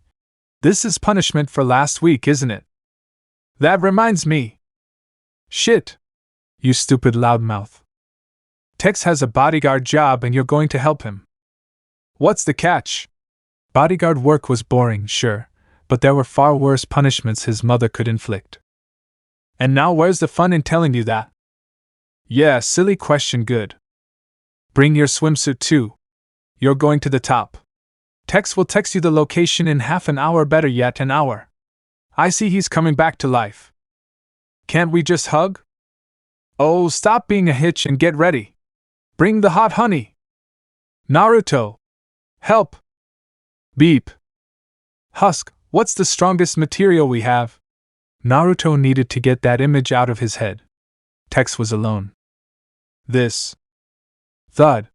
This is punishment for last week, isn't it? That reminds me. Shit. You stupid loudmouth. Tex has a bodyguard job and you're going to help him. What's the catch? Bodyguard work was boring, sure, but there were far worse punishments his mother could inflict. And now where's the fun in telling you that? Yeah, silly question, good. Bring your swimsuit too. You're going to the top. Tex will text you the location in half an hour, better yet an hour. I see he's coming back to life. Can't we just hug? Oh, stop being a hitch and get ready. Bring the hot honey. Naruto. Help. Beep. Husk, what's the strongest material we have? Naruto needed to get that image out of his head. Tex was alone. This. Thud.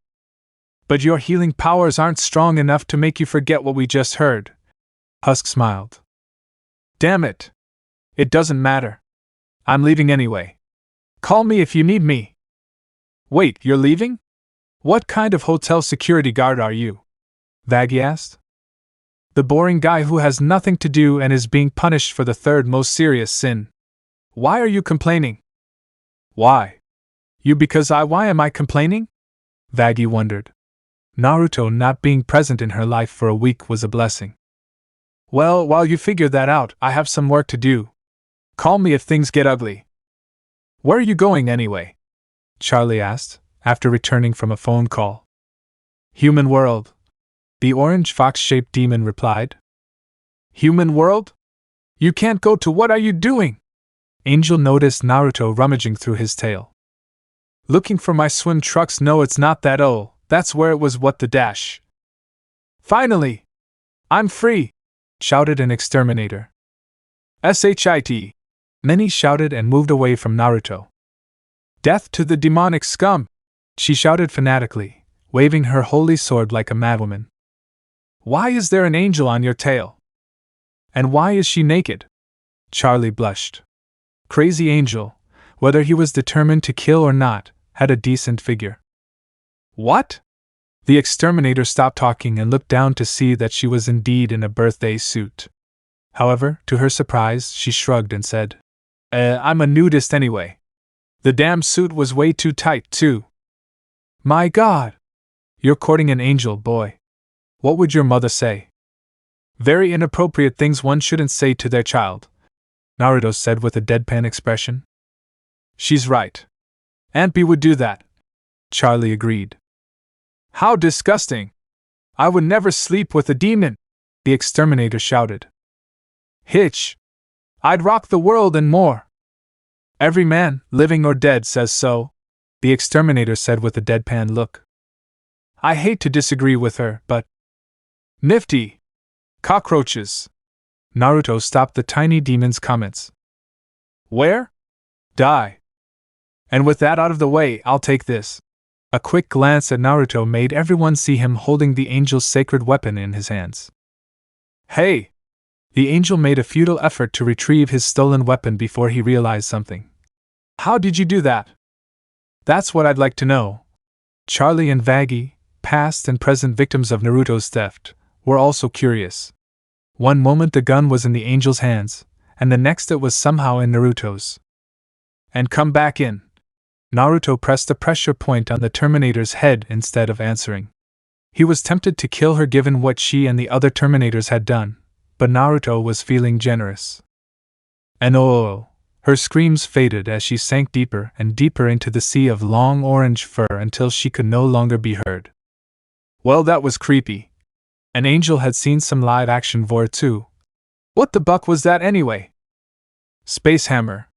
But your healing powers aren't strong enough to make you forget what we just heard. Husk smiled. Damn it. It doesn't matter. I'm leaving anyway. Call me if you need me. Wait, you're leaving? What kind of hotel security guard are you? Vaggie asked. The boring guy who has nothing to do and is being punished for the third most serious sin. Why are you complaining? Why? You because why am I complaining? Vaggie wondered. Naruto not being present in her life for a week was a blessing. Well, while you figure that out, I have some work to do. Call me if things get ugly. Where are you going anyway? Charlie asked, after returning from a phone call. Human world. The orange fox-shaped demon replied. Human world? You can't go to. What are you doing? Angel noticed Naruto rummaging through his tail. Looking for my swim trunks. No, it's not that. Oh, that's where it was. What the dash? Finally! I'm free! Shouted an exterminator. Shit! Many shouted and moved away from Naruto. Death to the demonic scum! She shouted fanatically, waving her holy sword like a madwoman. Why is there an angel on your tail? And why is she naked? Charlie blushed. Crazy Angel, whether he was determined to kill or not, had a decent figure. What? The exterminator stopped talking and looked down to see that she was indeed in a birthday suit. However, to her surprise, she shrugged and said, I'm a nudist anyway. The damn suit was way too tight, too. My God! You're courting an angel, boy. What would your mother say? Very inappropriate things one shouldn't say to their child, Naruto said with a deadpan expression. She's right. Aunt B would do that, Charlie agreed. How disgusting! I would never sleep with a demon, the exterminator shouted. Hitch! I'd rock the world and more. Every man, living or dead, says so, the exterminator said with a deadpan look. I hate to disagree with her, but… Nifty! Cockroaches! Naruto stopped the tiny demon's comments. Where? Die! And with that out of the way, I'll take this. A quick glance at Naruto made everyone see him holding the angel's sacred weapon in his hands. Hey! The angel made a futile effort to retrieve his stolen weapon before he realized something. How did you do that? That's what I'd like to know. Charlie and Vaggie, past and present victims of Naruto's theft, were also curious. One moment the gun was in the angel's hands, and the next it was somehow in Naruto's. And come back in. Naruto pressed a pressure point on the Terminator's head instead of answering. He was tempted to kill her given what she and the other Terminators had done, but Naruto was feeling generous. And oh, her screams faded as she sank deeper and deeper into the sea of long orange fur until she could no longer be heard. Well, that was creepy. An angel had seen some live-action vor too. What the buck was that anyway? Space hammer.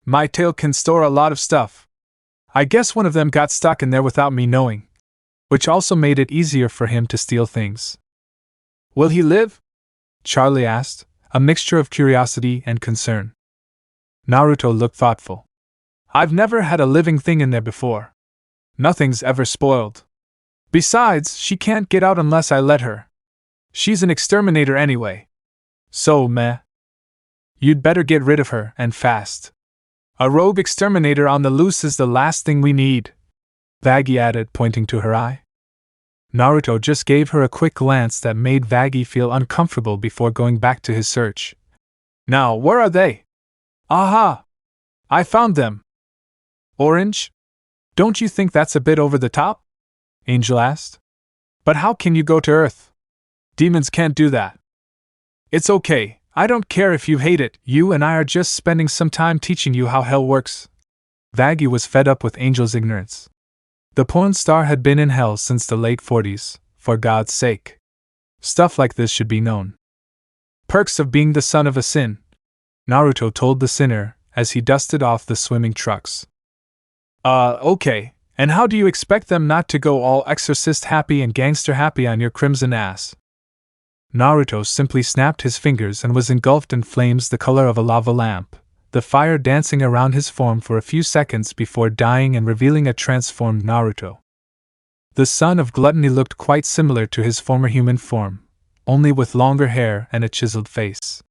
My tail can store a lot of stuff. I guess one of them got stuck in there without me knowing, which also made it easier for him to steal things. Will he live? Charlie asked, a mixture of curiosity and concern. Naruto looked thoughtful. I've never had a living thing in there before. Nothing's ever spoiled. Besides, she can't get out unless I let her. She's an exterminator anyway. So, meh. You'd better get rid of her, and fast. A rogue exterminator on the loose is the last thing we need, Vaggie added, pointing to her eye. Naruto just gave her a quick glance that made Vaggie feel uncomfortable before going back to his search. Now, where are they? Aha! I found them. Orange? Don't you think that's a bit over the top? Angel asked. But how can you go to Earth? Demons can't do that. It's okay, I don't care if you hate it, you and I are just spending some time teaching you how hell works. Vaggie was fed up with Angel's ignorance. The porn star had been in hell since the late 40s, for God's sake. Stuff like this should be known. Perks of being the son of a sin, Naruto told the sinner as he dusted off the swimming trucks. Okay. And how do you expect them not to go all exorcist happy and gangster happy on your crimson ass? Naruto simply snapped his fingers and was engulfed in flames the color of a lava lamp, the fire dancing around his form for a few seconds before dying and revealing a transformed Naruto. The son of gluttony looked quite similar to his former human form, only with longer hair and a chiseled face.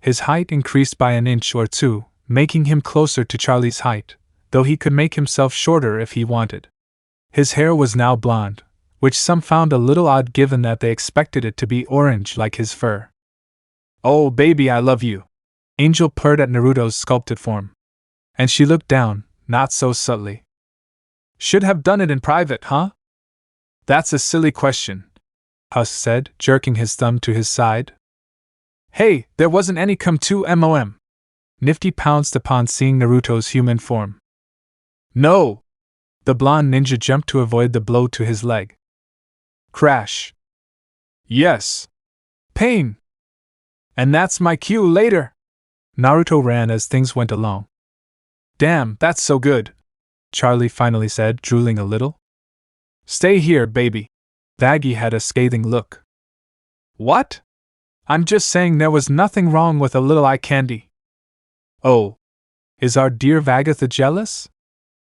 His height increased by an inch or two, making him closer to Charlie's height, though he could make himself shorter if he wanted. His hair was now blonde, which some found a little odd given that they expected it to be orange like his fur. "Oh, baby, I love you," Angel purred at Naruto's sculpted form. And she looked down, not so subtly. "Should have done it in private, huh?" "That's a silly question," Husk said, jerking his thumb to his side. "Hey, there wasn't any come to MOM. Nifty pounced upon seeing Naruto's human form. "No!" The blonde ninja jumped to avoid the blow to his leg. Crash. "Yes. Pain. And that's my cue later." Naruto ran as things went along. "Damn, that's so good," Charlie finally said, drooling a little. "Stay here, baby." Vaggie had a scathing look. "What? I'm just saying there was nothing wrong with a little eye candy." "Oh. Is our dear Vagatha jealous?"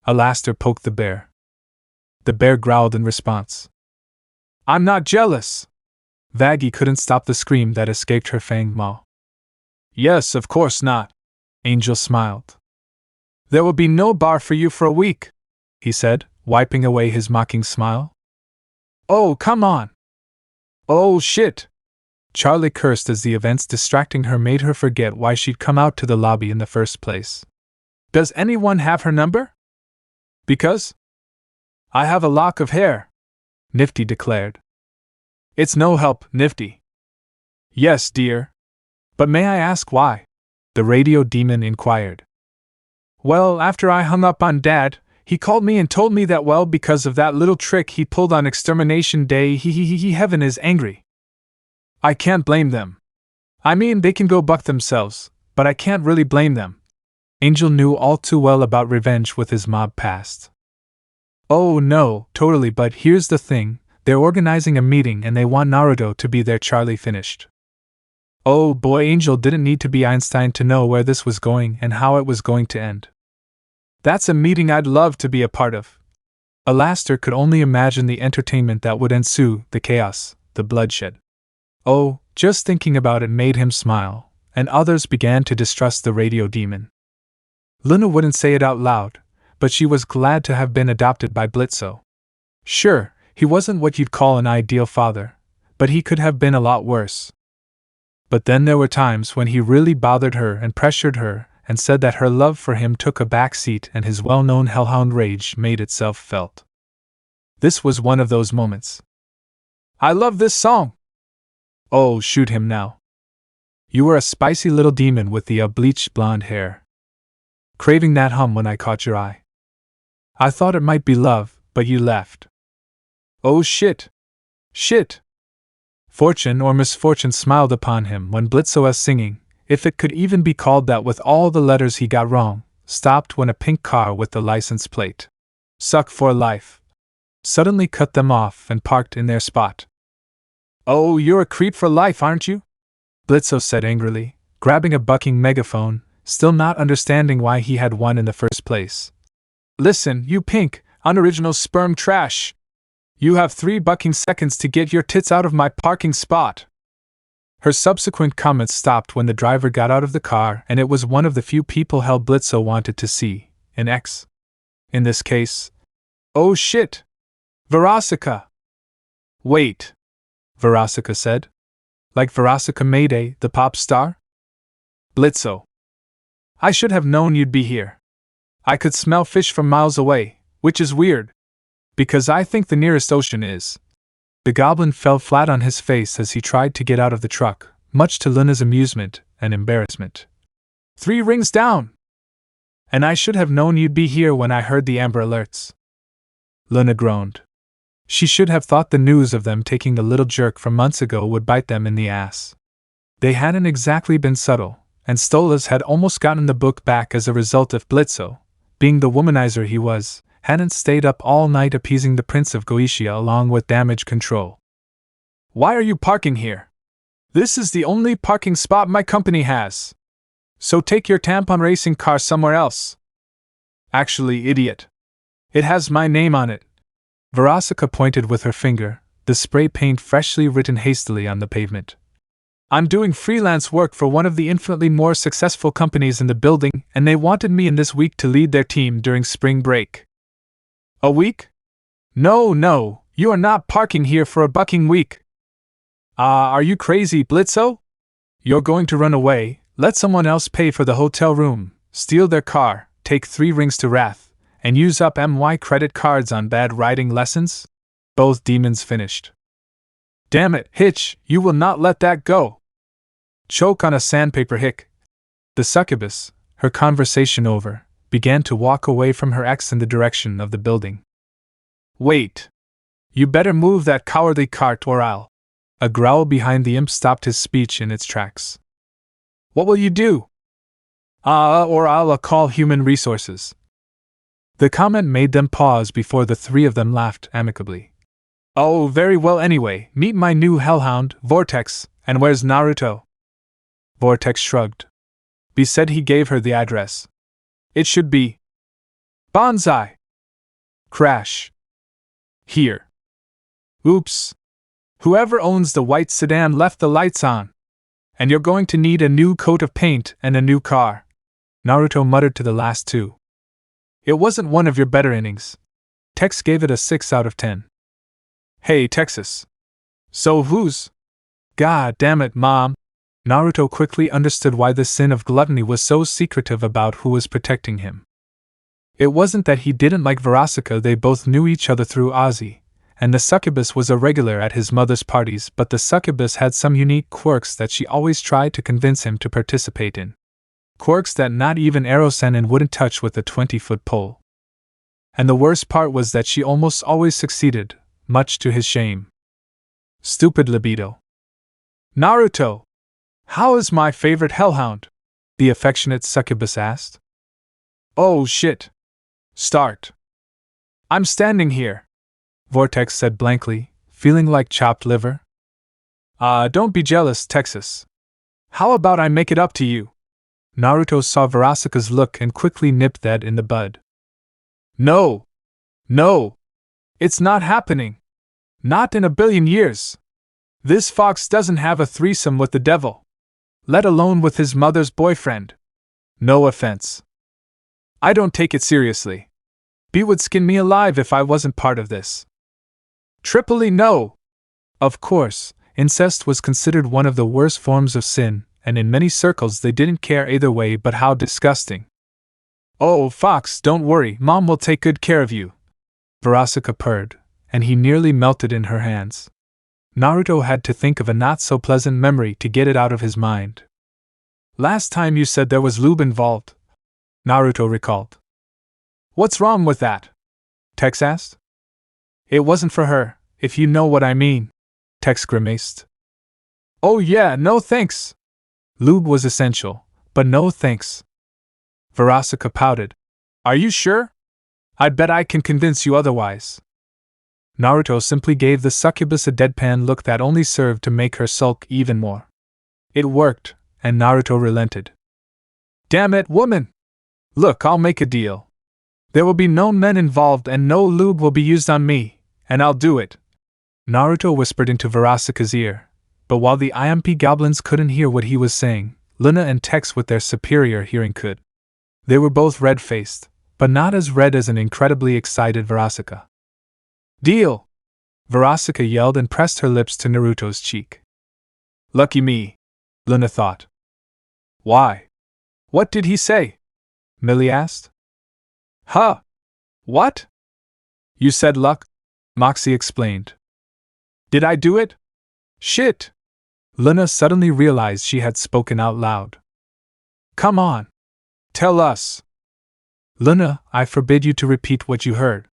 Alastor poked the bear. The bear growled in response. "I'm not jealous." Vaggie couldn't stop the scream that escaped her fanged maw. "Yes, of course not." Angel smiled. "There will be no bar for you for a week," he said, wiping away his mocking smile. "Oh, come on." "Oh, shit." Charlie cursed as the events distracting her made her forget why she'd come out to the lobby in the first place. "Does anyone have her number?" "Because I have a lock of hair," Nifty declared. "It's no help, Nifty." "Yes, dear. But may I ask why?" the radio demon inquired. "Well, after I hung up on Dad, he called me and told me that because of that little trick he pulled on Extermination Day, heaven is angry. I can't blame them. I mean, they can go buck themselves, but I can't really blame them." Angel knew all too well about revenge with his mob past. "Oh no, totally, but here's the thing, they're organizing a meeting and they want Naruto to be there," Charlie finished. Oh boy, Angel didn't need to be Einstein to know where this was going and how it was going to end. "That's a meeting I'd love to be a part of." Alastor could only imagine the entertainment that would ensue, the chaos, the bloodshed. Oh, just thinking about it made him smile, and others began to distrust the radio demon. Luna wouldn't say it out loud, but she was glad to have been adopted by Blitzo. Sure, he wasn't what you'd call an ideal father, but he could have been a lot worse. But then there were times when he really bothered her and pressured her and said that her love for him took a back seat and his well-known hellhound rage made itself felt. This was one of those moments. "I love this song!" "Oh, shoot him now. You were a spicy little demon with the bleached blonde hair. Craving that hum when I caught your eye. I thought it might be love, but you left." "Oh shit! Shit!" Fortune or misfortune smiled upon him when Blitzo's singing, if it could even be called that with all the letters he got wrong, stopped when a pink car with the license plate "Suck for Life" suddenly cut them off and parked in their spot. "Oh, you're a creep for life, aren't you?" Blitzo said angrily, grabbing a bucking megaphone, still not understanding why he had one in the first place. "Listen, you pink, unoriginal sperm trash! You have 3 bucking seconds to get your tits out of my parking spot." Her subsequent comments stopped when the driver got out of the car, and it was one of the few people Hell Blitzo wanted to see, an ex. In this case. "Oh shit! Verasika!" "Wait," Verasika said. "Like Verasika Mayday, the pop star?" Blitzo. "I should have known you'd be here. I could smell fish from miles away, which is weird. Because I think the nearest ocean is." The goblin fell flat on his face as he tried to get out of the truck, much to Luna's amusement and embarrassment. 3 rings down! And I should have known you'd be here when I heard the Amber Alerts." Luna groaned. She should have thought the news of them taking the little jerk from months ago would bite them in the ass. They hadn't exactly been subtle, and Stolas had almost gotten the book back as a result of Blitzo, being the womanizer he was, hadn't stayed up all night appeasing the Prince of Goetia along with damage control. Why are you parking here? This is the only parking spot my company has. So take your tampon racing car somewhere else. Actually, idiot. It has my name on it. Verasika pointed with her finger, the spray paint freshly written hastily on the pavement. I'm doing freelance work for one of the infinitely more successful companies in the building, and they wanted me in this week to lead their team during spring break. A week? No, you are not parking here for a bucking week. Are you crazy, Blitzo? You're going to run away, let someone else pay for the hotel room, steal their car, take 3 rings to Wrath, and use up MY credit cards on bad riding lessons? Both demons finished. Damn it, Hitch, you will not let that go. Choke on a sandpaper hick. The succubus, her conversation over, began to walk away from her ex in the direction of the building. Wait. You better move that cowardly cart or I'll. A growl behind the imp stopped his speech in its tracks. What will you do? Or I'll call human resources. The comment made them pause before the 3 of them laughed amicably. Oh, very well anyway, meet my new hellhound, Vortex, and where's Naruto? Vortex shrugged. B said he gave her the address. It should be Bonsai. Crash. Here. Oops. Whoever owns the white sedan left the lights on. And you're going to need a new coat of paint and a new car. Naruto muttered to the last 2. It wasn't one of your better innings. Tex gave it a 6 out of 10. Hey, Texas. So who's? God damn it, Mom. Naruto quickly understood why the sin of gluttony was so secretive about who was protecting him. It wasn't that he didn't like Verasika, they both knew each other through Ozzy, and the succubus was a regular at his mother's parties, but the succubus had some unique quirks that she always tried to convince him to participate in. Quirks that not even Erosenin wouldn't touch with a 20-foot pole. And the worst part was that she almost always succeeded, much to his shame. Stupid libido. Naruto! How is my favorite hellhound? The affectionate succubus asked. Oh shit. Start. I'm standing here, Vortex said blankly, feeling like chopped liver. Don't be jealous, Texas. How about I make it up to you? Naruto saw Verasika's look and quickly nipped that in the bud. No! It's not happening. Not in a billion years. This fox doesn't have a threesome with the devil. Let alone with his mother's boyfriend. No offense. I don't take it seriously. B would skin me alive if I wasn't part of this. Triply no! Of course, incest was considered one of the worst forms of sin, and in many circles they didn't care either way, but how disgusting. Oh, Fox, don't worry, Mom will take good care of you. Verasika purred, and he nearly melted in her hands. Naruto had to think of a not-so-pleasant memory to get it out of his mind. Last time you said there was lube involved, Naruto recalled. What's wrong with that? Tex asked. It wasn't for her, if you know what I mean, Tex grimaced. Oh yeah, no thanks. Lube was essential, but no thanks. Verasika pouted. Are you sure? I bet I can convince you otherwise. Naruto simply gave the succubus a deadpan look that only served to make her sulk even more. It worked, and Naruto relented. Damn it, woman! Look, I'll make a deal. There will be no men involved and no lube will be used on me, and I'll do it. Naruto whispered into Verasika's ear, but while the IMP goblins couldn't hear what he was saying, Luna and Tex with their superior hearing could. They were both red-faced, but not as red as an incredibly excited Verasika. Deal! Verasika yelled and pressed her lips to Naruto's cheek. Lucky me, Luna thought. Why? What did he say? Millie asked. Huh? What? You said luck? Moxie explained. Did I do it? Shit! Luna suddenly realized she had spoken out loud. Come on. Tell us. Luna, I forbid you to repeat what you heard,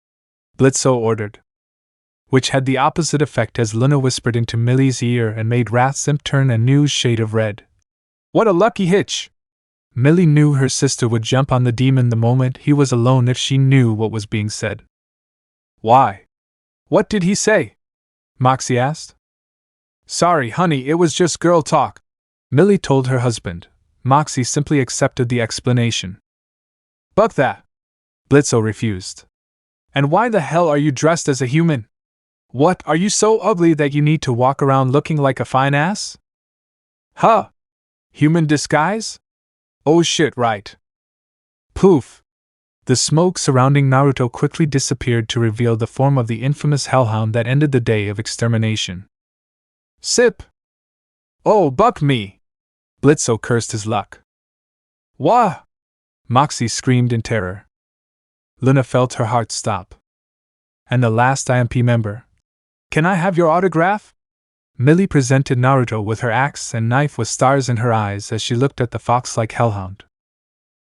Blitzo ordered. Which had the opposite effect as Luna whispered into Millie's ear and made Wrath's imp turn a new shade of red. What a lucky hitch! Millie knew her sister would jump on the demon the moment he was alone if she knew what was being said. Why? What did he say? Moxie asked. Sorry, honey, it was just girl talk, Millie told her husband. Moxie simply accepted the explanation. Buck that! Blitzo refused. And why the hell are you dressed as a human? What, are you so ugly that you need to walk around looking like a fine ass? Huh? Human disguise? Oh shit, right. Poof! The smoke surrounding Naruto quickly disappeared to reveal the form of the infamous hellhound that ended the day of extermination. Sip! Oh, buck me! Blitzo cursed his luck. Wah! Moxie screamed in terror. Luna felt her heart stop. And the last IMP member. Can I have your autograph? Millie presented Naruto with her axe and knife with stars in her eyes as she looked at the fox-like hellhound.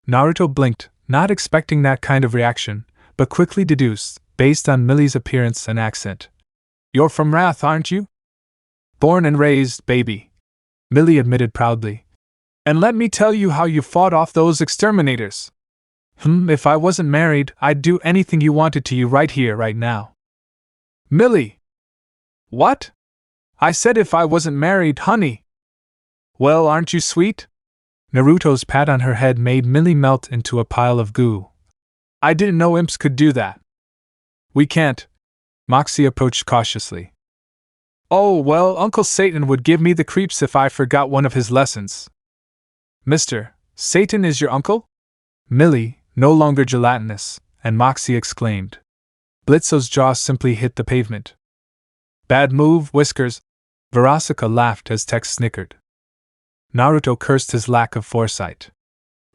Naruto blinked, not expecting that kind of reaction, but quickly deduced, based on Millie's appearance and accent. You're from Wrath, aren't you? Born and raised, baby, Millie admitted proudly. And let me tell you how you fought off those exterminators. If I wasn't married, I'd do anything you wanted to you right here, right now. Millie! What? I said if I wasn't married, honey. Well, aren't you sweet? Naruto's pat on her head made Millie melt into a pile of goo. I didn't know imps could do that. We can't. Moxie approached cautiously. Oh, well, Uncle Satan would give me the creeps if I forgot one of his lessons. Mr. Satan is your uncle? Millie, no longer gelatinous, and Moxie exclaimed. Blitzo's jaw simply hit the pavement. Bad move, Whiskers. Verasika laughed as Tex snickered. Naruto cursed his lack of foresight.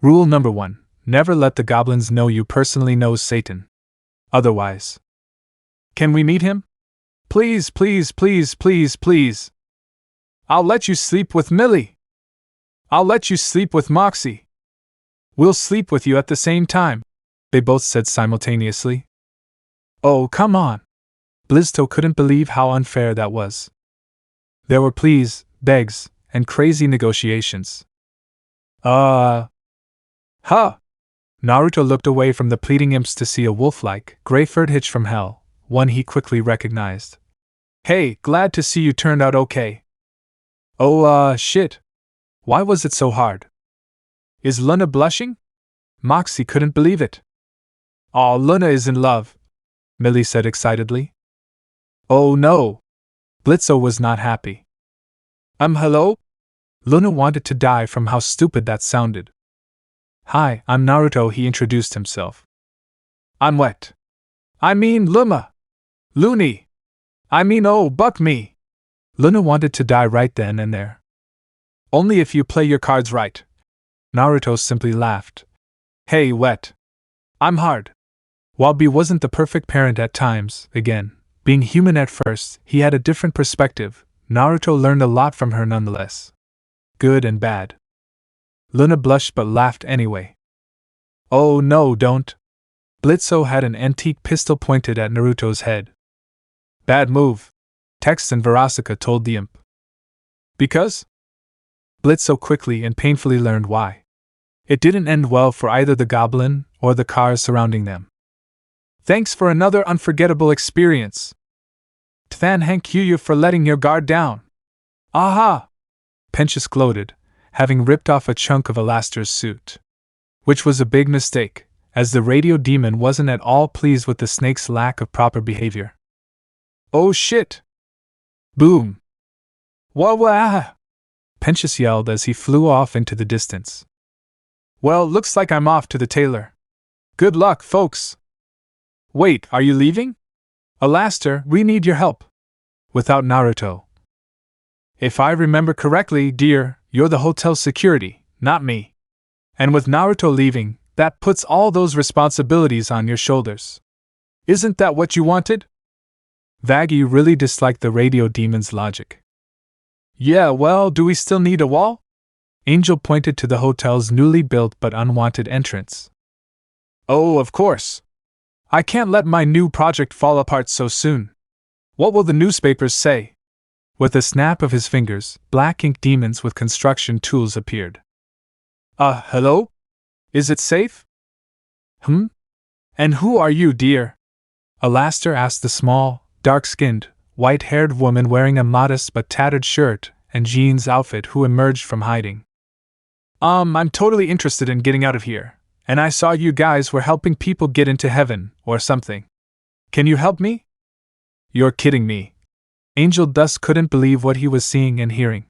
Rule number 1, never let the goblins know you personally know Satan. Otherwise. Can we meet him? Please, please, please, please, please. I'll let you sleep with Millie. I'll let you sleep with Moxie. We'll sleep with you at the same time, they both said simultaneously. Oh, come on. Blizto couldn't believe how unfair that was. There were pleas, begs, and crazy negotiations. Huh? Naruto looked away from the pleading imps to see a wolf-like, gray-furred hitch from hell, one he quickly recognized. Hey, glad to see you turned out okay. Oh, shit. Why was it so hard? Is Luna blushing? Moxie couldn't believe it. Aw, Luna is in love, Millie said excitedly. Oh no. Blitzo was not happy. Hello? Luna wanted to die from how stupid that sounded. Hi, I'm Naruto, he introduced himself. I'm wet. I mean Luma. Loony. I mean oh, buck me. Luna wanted to die right then and there. Only if you play your cards right. Naruto simply laughed. Hey, wet. I'm hard. While B wasn't the perfect parent at times, again, being human at first, he had a different perspective. Naruto learned a lot from her nonetheless. Good and bad. Luna blushed but laughed anyway. Oh no, don't. Blitzo had an antique pistol pointed at Naruto's head. Bad move, Tex and Verasika told the imp. Because? Blitzo quickly and painfully learned why. It didn't end well for either the goblin or the cars surrounding them. Thanks for another unforgettable experience. Thank you for letting your guard down. Aha! Pensius gloated, having ripped off a chunk of Alastair's suit. Which was a big mistake, as the radio demon wasn't at all pleased with the snake's lack of proper behavior. Oh shit! Boom! Wah! Pensius yelled as he flew off into the distance. Well, looks like I'm off to the tailor. Good luck, folks! Wait, are you leaving? Alastair, we need your help. Without Naruto. If I remember correctly, dear, you're the hotel security, not me. And with Naruto leaving, that puts all those responsibilities on your shoulders. Isn't that what you wanted? Vaggie really disliked the radio demon's logic. Yeah, well, do we still need a wall? Angel pointed to the hotel's newly built but unwanted entrance. Oh, of course. I can't let my new project fall apart so soon. What will the newspapers say? With a snap of his fingers, black ink demons with construction tools appeared. Hello? Is it safe? And who are you, dear? Alastair asked the small, dark-skinned, white-haired woman wearing a modest but tattered shirt and jeans outfit who emerged from hiding. I'm totally interested in getting out of here, and I saw you guys were helping people get into heaven, or something. Can you help me? You're kidding me. Angel Dust couldn't believe what he was seeing and hearing.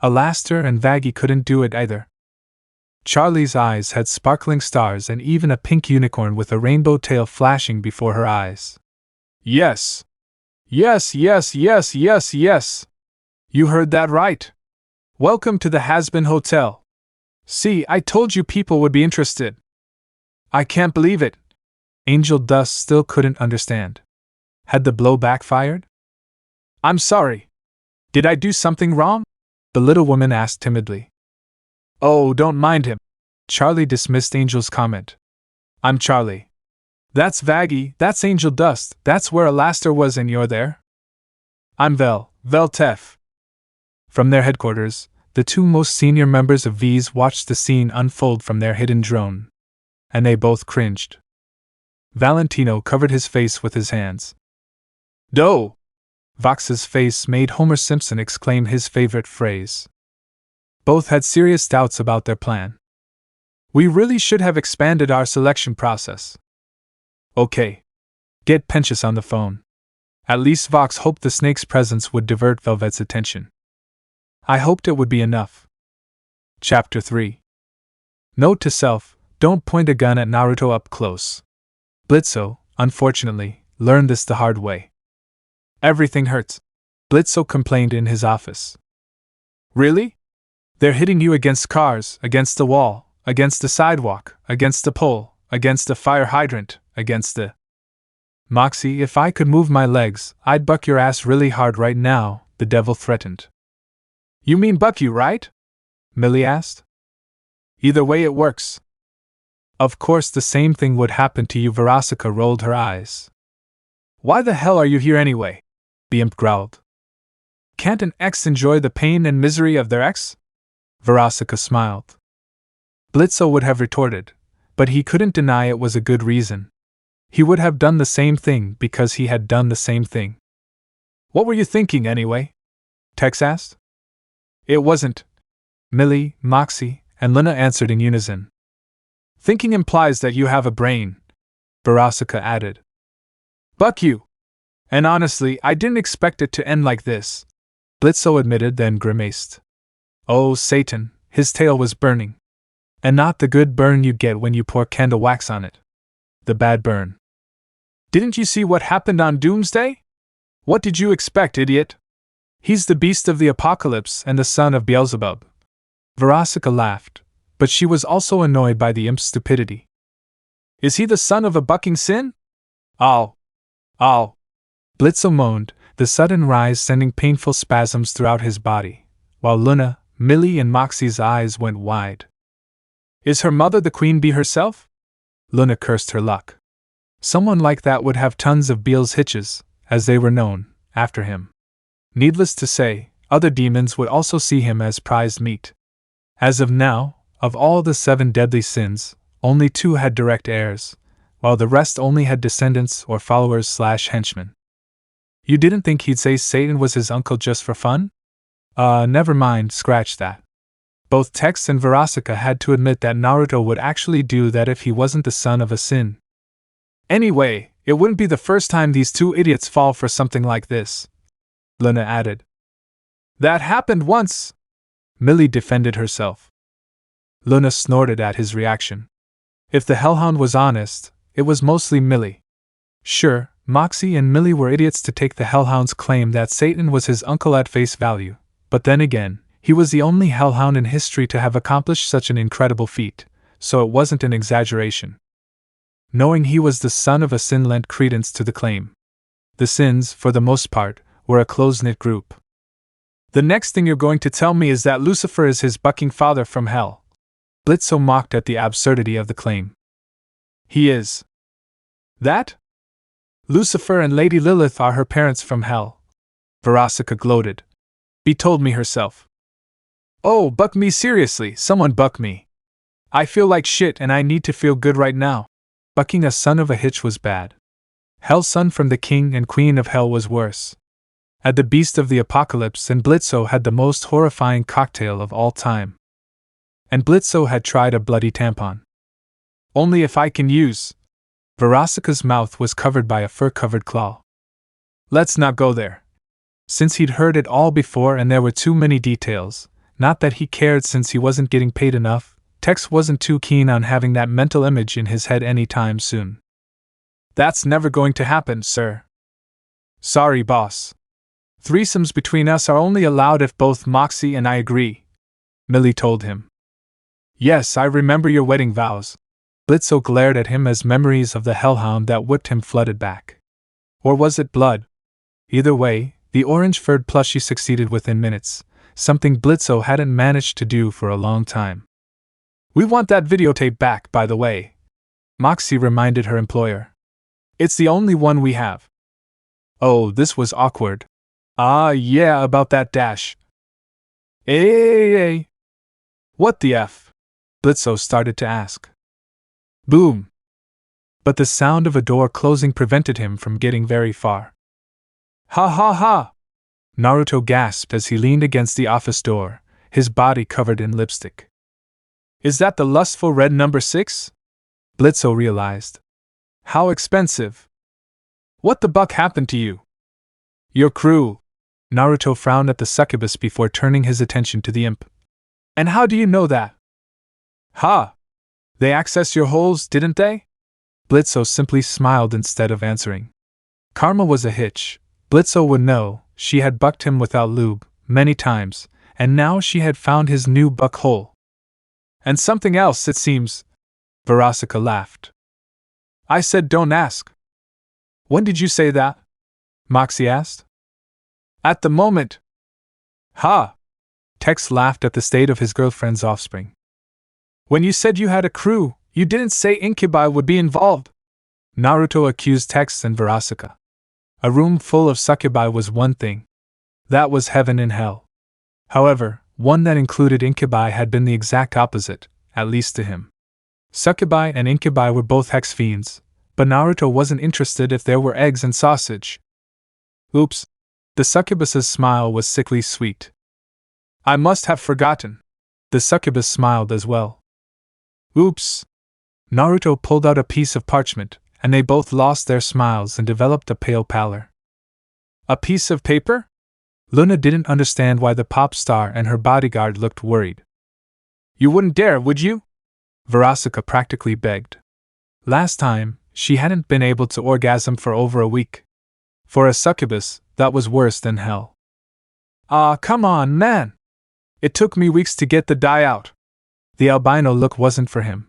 Alastair and Vaggie couldn't do it either. Charlie's eyes had sparkling stars and even a pink unicorn with a rainbow tail flashing before her eyes. Yes. Yes, yes, yes, yes, yes. You heard that right. Welcome to the Has-Been Hotel. See, I told you people would be interested. I can't believe it. Angel Dust still couldn't understand. Had the blow backfired? I'm sorry. Did I do something wrong? The little woman asked timidly. Oh, don't mind him. Charlie dismissed Angel's comment. I'm Charlie. That's Vaggie, that's Angel Dust, that's where Alastair was and you're there? I'm Veltef. From their headquarters, the two most senior members of V's watched the scene unfold from their hidden drone. And they both cringed. Valentino covered his face with his hands. Doh! Vox's face made Homer Simpson exclaim his favorite phrase. Both had serious doubts about their plan. We really should have expanded our selection process. Okay. Get Penchus on the phone. At least Vox hoped the snake's presence would divert Velvet's attention. I hoped it would be enough. Chapter 3. Note to self, don't point a gun at Naruto up close. Blitzo, unfortunately, learned this the hard way. Everything hurts. Blitzo complained in his office. Really? They're hitting you against cars, against the wall, against the sidewalk, against the pole, against the fire hydrant, against the… Moxie, if I could move my legs, I'd buck your ass really hard right now, the devil threatened. You mean buck you, right? Millie asked. Either way it works. Of course the same thing would happen to you. Verasika rolled her eyes. Why the hell are you here anyway? The imp growled. Can't an ex enjoy the pain and misery of their ex? Verasika smiled. Blitzo would have retorted, but he couldn't deny it was a good reason. He would have done the same thing because he had done the same thing. What were you thinking anyway? Tex asked. It wasn't. Millie, Moxie, and Luna answered in unison. Thinking implies that you have a brain, Verasika added. Buck you! And honestly, I didn't expect it to end like this, Blitzo admitted, then grimaced. Oh, Satan, his tail was burning. And not the good burn you get when you pour candle wax on it. The bad burn. Didn't you see what happened on Doomsday? What did you expect, idiot? He's the beast of the apocalypse and the son of Beelzebub. Verasika laughed, but she was also annoyed by the imp's stupidity. Is he the son of a bucking sin? Ow. Blitzo moaned, the sudden rise sending painful spasms throughout his body, while Luna, Millie, and Moxie's eyes went wide. Is her mother the queen bee herself? Luna cursed her luck. Someone like that would have tons of Beel's hitches, as they were known, after him. Needless to say, other demons would also see him as prized meat. As of now, of all the 7 deadly sins, only 2 had direct heirs, while the rest only had descendants or followers/henchmen. You didn't think he'd say Satan was his uncle just for fun? Never mind, scratch that. Both Tex and Verasika had to admit that Naruto would actually do that if he wasn't the son of a sin. Anyway, it wouldn't be the first time these 2 idiots fall for something like this, Luna added. That happened once, Millie defended herself. Luna snorted at his reaction. If the Hellhound was honest, it was mostly Millie. Sure, Moxie and Millie were idiots to take the Hellhound's claim that Satan was his uncle at face value, but then again, he was the only Hellhound in history to have accomplished such an incredible feat, so it wasn't an exaggeration. Knowing he was the son of a sin lent credence to the claim. The sins, for the most part, were a close-knit group. The next thing you're going to tell me is that Lucifer is his bucking father from hell. Blitzo mocked at the absurdity of the claim. He is. That? Lucifer and Lady Lilith are her parents from hell. Verasika gloated. Bee told me herself. Oh, buck me seriously, someone buck me. I feel like shit and I need to feel good right now. Bucking a son of a hitch was bad. Hell's son from the king and queen of hell was worse. At the beast of the apocalypse, and Blitzo had the most horrifying cocktail of all time. And Blitzo had tried a bloody tampon. Only if I can use. Verasika's mouth was covered by a fur-covered claw. Let's not go there. Since he'd heard it all before and there were too many details, not that he cared since he wasn't getting paid enough, Tex wasn't too keen on having that mental image in his head anytime soon. That's never going to happen, sir. Sorry, boss. Threesomes between us are only allowed if both Moxie and I agree, Millie told him. Yes, I remember your wedding vows. Blitzo glared at him as memories of the hellhound that whipped him flooded back. Or was it blood? Either way, the orange-furred plushie succeeded within minutes, something Blitzo hadn't managed to do for a long time. We want that videotape back, by the way, Moxie reminded her employer. It's the only one we have. Oh, this was awkward. Ah, yeah, about that dash. Hey. What the F? Blitzo started to ask. Boom. But the sound of a door closing prevented him from getting very far. Ha ha ha! Naruto gasped as he leaned against the office door, his body covered in lipstick. Is that the lustful red number 6? Blitzo realized. How expensive. What the buck happened to you? Your crew. Naruto frowned at the succubus before turning his attention to the imp. And how do you know that? Ha! They accessed your holes, didn't they? Blitzo simply smiled instead of answering. Karma was a hitch. Blitzo would know, she had bucked him without lube, many times, and now she had found his new buck hole. And something else, it seems. Verasika laughed. I said don't ask. When did you say that? Moxie asked. At the moment. Ha! Tex laughed at the state of his girlfriend's offspring. When you said you had a crew, you didn't say incubi would be involved. Naruto accused Tex and Verasika. A room full of succubi was one thing. That was heaven and hell. However, one that included incubi had been the exact opposite, at least to him. Succubi and incubi were both hex fiends, but Naruto wasn't interested if there were eggs and sausage. Oops. The succubus's smile was sickly sweet. I must have forgotten. The succubus smiled as well. Oops. Naruto pulled out a piece of parchment, and they both lost their smiles and developed a pale pallor. A piece of paper? Luna didn't understand why the pop star and her bodyguard looked worried. You wouldn't dare, would you? Verasika practically begged. Last time, she hadn't been able to orgasm for over a week. For a succubus, that was worse than hell. Ah, come on, man! It took me weeks to get the dye out. The albino look wasn't for him.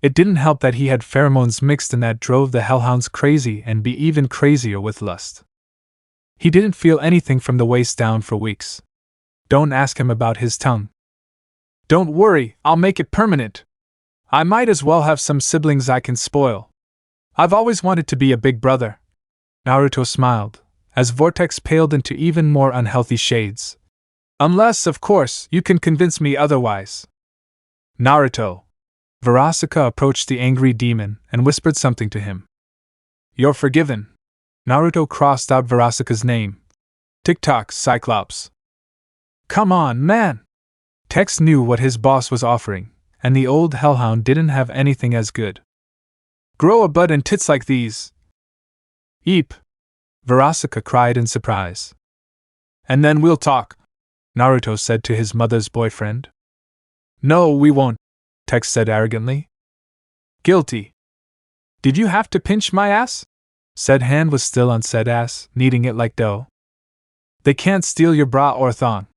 It didn't help that he had pheromones mixed and that drove the hellhounds crazy and be even crazier with lust. He didn't feel anything from the waist down for weeks. Don't ask him about his tongue. Don't worry, I'll make it permanent. I might as well have some siblings I can spoil. I've always wanted to be a big brother. Naruto smiled, as Vortex paled into even more unhealthy shades. Unless, of course, you can convince me otherwise. Naruto. Verasika approached the angry demon and whispered something to him. You're forgiven. Naruto crossed out Verasika's name. Tick-tock, Cyclops. Come on, man! Tex knew what his boss was offering, and the old hellhound didn't have anything as good. Grow a butt and tits like these. Eep! Verasika cried in surprise. And then we'll talk, Naruto said to his mother's boyfriend. No, we won't, Tex said arrogantly. Guilty. Did you have to pinch my ass? Said hand was still on said ass, kneading it like dough. They can't steal your bra or thong.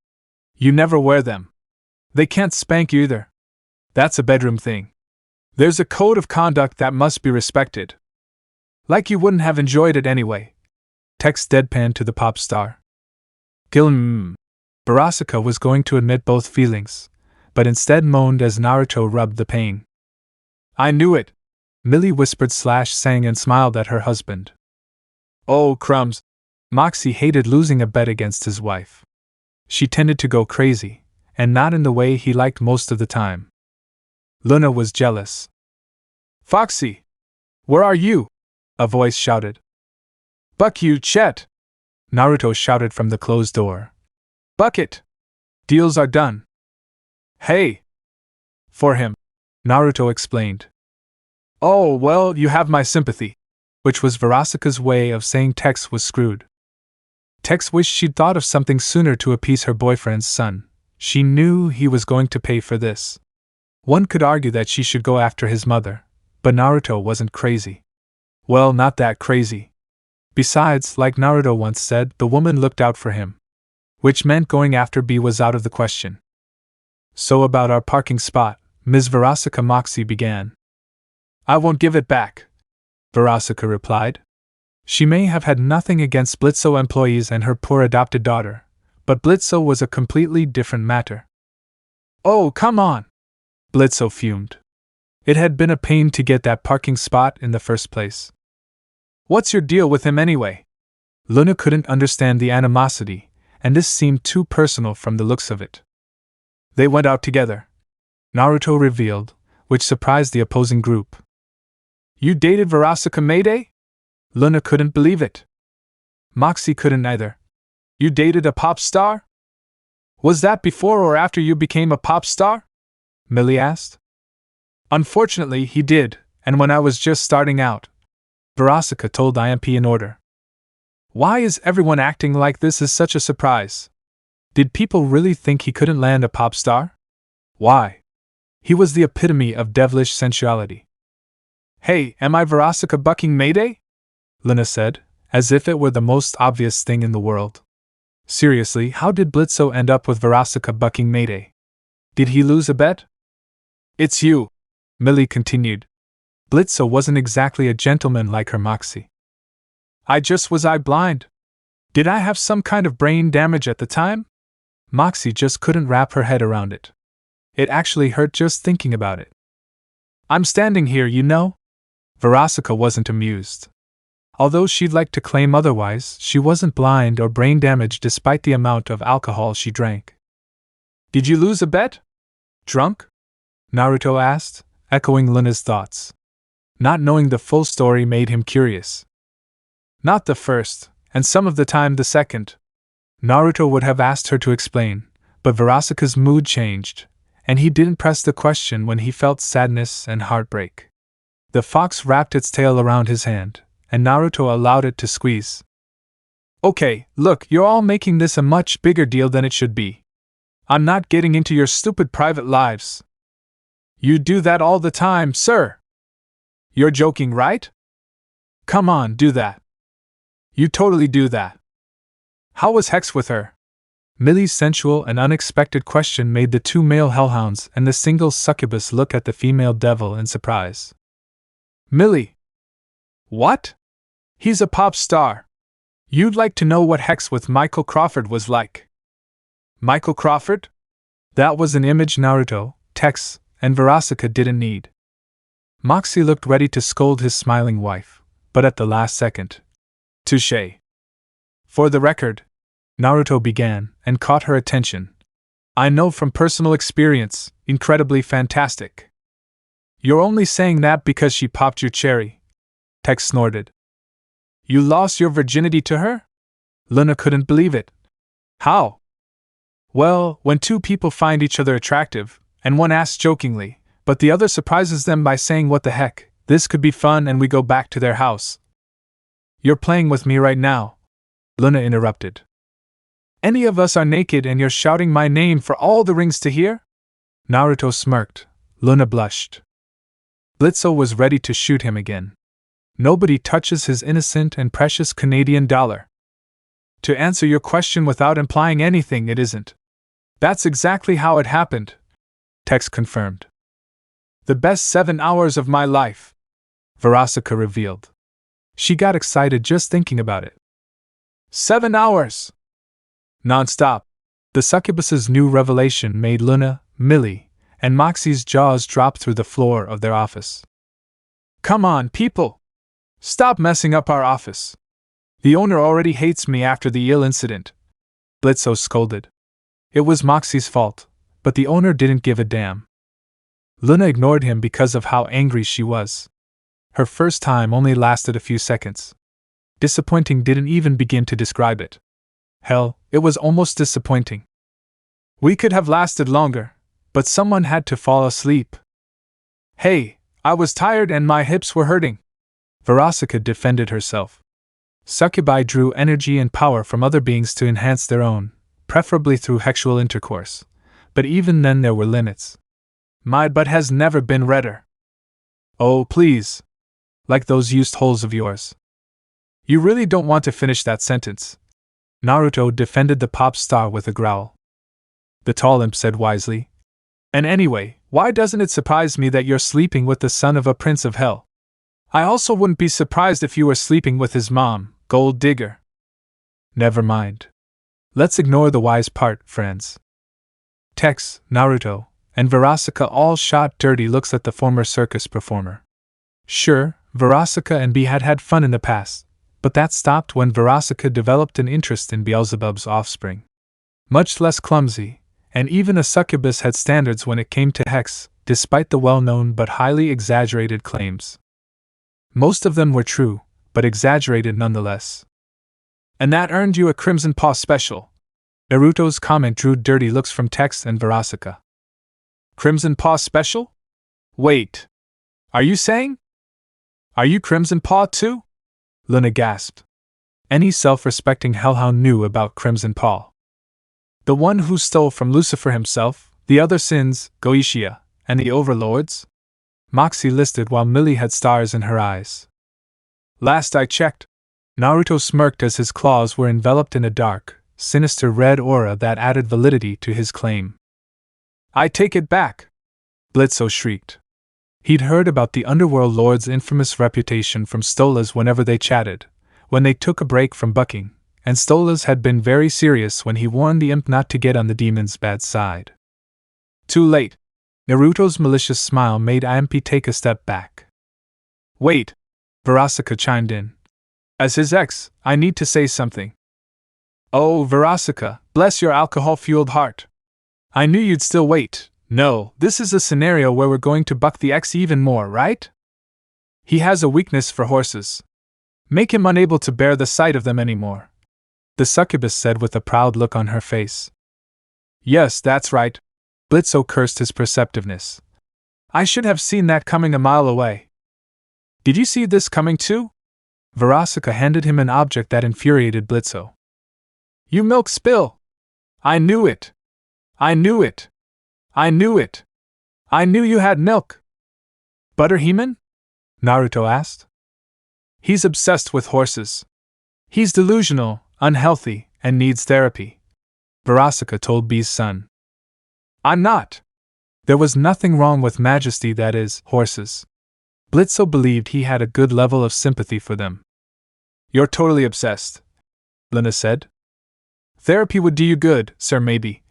You never wear them. They can't spank you either. That's a bedroom thing. There's a code of conduct that must be respected. Like you wouldn't have enjoyed it anyway. Tex deadpanned to the pop star. Verasika was going to admit both feelings, but instead moaned as Naruto rubbed the pain. I knew it, Millie whispered / sang and smiled at her husband. Oh, crumbs. Moxie hated losing a bet against his wife. She tended to go crazy, and not in the way he liked most of the time. Luna was jealous. Foxy! Where are you? A voice shouted. Buck you, Chet! Naruto shouted from the closed door. Bucket! Deals are done. Hey! For him, Naruto explained. Oh, well, you have my sympathy. Which was Verasika's way of saying Tex was screwed. Tex wished she'd thought of something sooner to appease her boyfriend's son. She knew he was going to pay for this. One could argue that she should go after his mother, but Naruto wasn't crazy. Well, not that crazy. Besides, like Naruto once said, the woman looked out for him. Which meant going after B was out of the question. So about our parking spot, Ms. Verasika Moxie began. I won't give it back, Verasika replied. She may have had nothing against Blitzo employees and her poor adopted daughter, but Blitzo was a completely different matter. Oh, come on! Blitzo fumed. It had been a pain to get that parking spot in the first place. What's your deal with him anyway? Luna couldn't understand the animosity, and this seemed too personal from the looks of it. They went out together, Naruto revealed, which surprised the opposing group. You dated Verasika Mayday? Luna couldn't believe it. Moxie couldn't either. You dated a pop star? Was that before or after you became a pop star? Millie asked. Unfortunately, he did, and when I was just starting out, Verasika told IMP in order. Why is everyone acting like this is such a surprise? Did people really think he couldn't land a pop star? Why? He was the epitome of devilish sensuality. Hey, am I Verasika bucking Mayday? Luna said, as if it were the most obvious thing in the world. Seriously, how did Blitzo end up with Verasika bucking Mayday? Did he lose a bet? It's you, Millie continued. Blitzo wasn't exactly a gentleman like her Moxie. Was I blind? Did I have some kind of brain damage at the time? Moxie just couldn't wrap her head around it. It actually hurt just thinking about it. I'm standing here, you know? Verasika wasn't amused. Although she'd like to claim otherwise, she wasn't blind or brain damaged despite the amount of alcohol she drank. Did you lose a bet? Drunk? Naruto asked, echoing Luna's thoughts. Not knowing the full story made him curious. Not the first, and some of the time the second. Naruto would have asked her to explain, but Verasika's mood changed, and he didn't press the question when he felt sadness and heartbreak. The fox wrapped its tail around his hand, and Naruto allowed it to squeeze. Okay, look, you're all making this a much bigger deal than it should be. I'm not getting into your stupid private lives. You do that all the time, sir. You're joking, right? Come on, do that. You totally do that. How was Hex with her? Millie's sensual and unexpected question made the two male hellhounds and the single succubus look at the female devil in surprise. Millie! What? He's a pop star. You'd like to know what Hex with Michael Crawford was like. Michael Crawford? That was an image Naruto, Tex, and Verasika didn't need. Moxie looked ready to scold his smiling wife, but at the last second. Touché. For the record, Naruto began, and caught her attention. I know from personal experience, incredibly fantastic. You're only saying that because she popped your cherry. Tex snorted. You lost your virginity to her? Luna couldn't believe it. How? Well, when two people find each other attractive, and one asks jokingly, but the other surprises them by saying what the heck, this could be fun, and we go back to their house. You're playing with me right now, Luna interrupted. Any of us are naked and you're shouting my name for all the rings to hear? Naruto smirked. Luna blushed. Blitzo was ready to shoot him again. Nobody touches his innocent and precious Canadian dollar. To answer your question without implying anything, it isn't. That's exactly how it happened, Tex confirmed. The best 7 hours of my life, Verasika revealed. She got excited just thinking about it. 7 hours! Non-stop. The succubus's new revelation made Luna, Millie, and Moxie's jaws drop through the floor of their office. Come on, people! Stop messing up our office. The owner already hates me after the eel incident, Blitzo scolded. It was Moxie's fault, but the owner didn't give a damn. Luna ignored him because of how angry she was. Her first time only lasted a few seconds. Disappointing didn't even begin to describe it. Hell, it was almost disappointing. We could have lasted longer, but someone had to fall asleep. Hey, I was tired and my hips were hurting. Verasika defended herself. Succubi drew energy and power from other beings to enhance their own, preferably through sexual intercourse, but even then there were limits. My butt has never been redder. Oh, please. Like those used holes of yours. You really don't want to finish that sentence. Naruto defended the pop star with a growl. The tall imp said wisely. And anyway, why doesn't it surprise me that you're sleeping with the son of a prince of hell? I also wouldn't be surprised if you were sleeping with his mom, Gold Digger. Never mind. Let's ignore the wise part, friends. Tex, Naruto, and Verasika all shot dirty looks at the former circus performer. Sure, Verasika and B had had fun in the past, but that stopped when Verasika developed an interest in Beelzebub's offspring. Much less clumsy, and even a succubus had standards when it came to hex, despite the well-known but highly exaggerated claims. Most of them were true, but exaggerated nonetheless. And that earned you a Crimson Paw special. Naruto's comment drew dirty looks from Tex and Verasika. Crimson Paw special? Wait. Are you saying? Are you Crimson Paw too? Luna gasped. Any self-respecting hellhound knew about Crimson Paw. The one who stole from Lucifer himself, the other sins, Goichia, and the overlords? Moxie listed while Millie had stars in her eyes. Last I checked. Naruto smirked as his claws were enveloped in a dark, sinister red aura that added validity to his claim. I take it back! Blitzo shrieked. He'd heard about the Underworld Lord's infamous reputation from Stolas whenever they chatted, when they took a break from bucking, and Stolas had been very serious when he warned the imp not to get on the demon's bad side. Too late. Naruto's malicious smile made Imp take a step back. Wait, Verasika chimed in. As his ex, I need to say something. Oh, Verasika, bless your alcohol-fueled heart. I knew you'd still wait. No, this is a scenario where we're going to buck the ex even more, right? He has a weakness for horses. Make him unable to bear the sight of them anymore. The succubus said with a proud look on her face. Yes, that's right. Blitzo cursed his perceptiveness. I should have seen that coming a mile away. Did you see this coming too? Verasika handed him an object that infuriated Blitzo. You milk spill! I knew it! I knew it! I knew it! I knew you had milk! Butter Heman? Naruto asked. He's obsessed with horses. He's delusional, unhealthy, and needs therapy. Verasika told B's son. I'm not. There was nothing wrong with Majesty, that is, horses. Blitzo believed he had a good level of sympathy for them. You're totally obsessed, Luna said. Therapy would do you good, sir, maybe,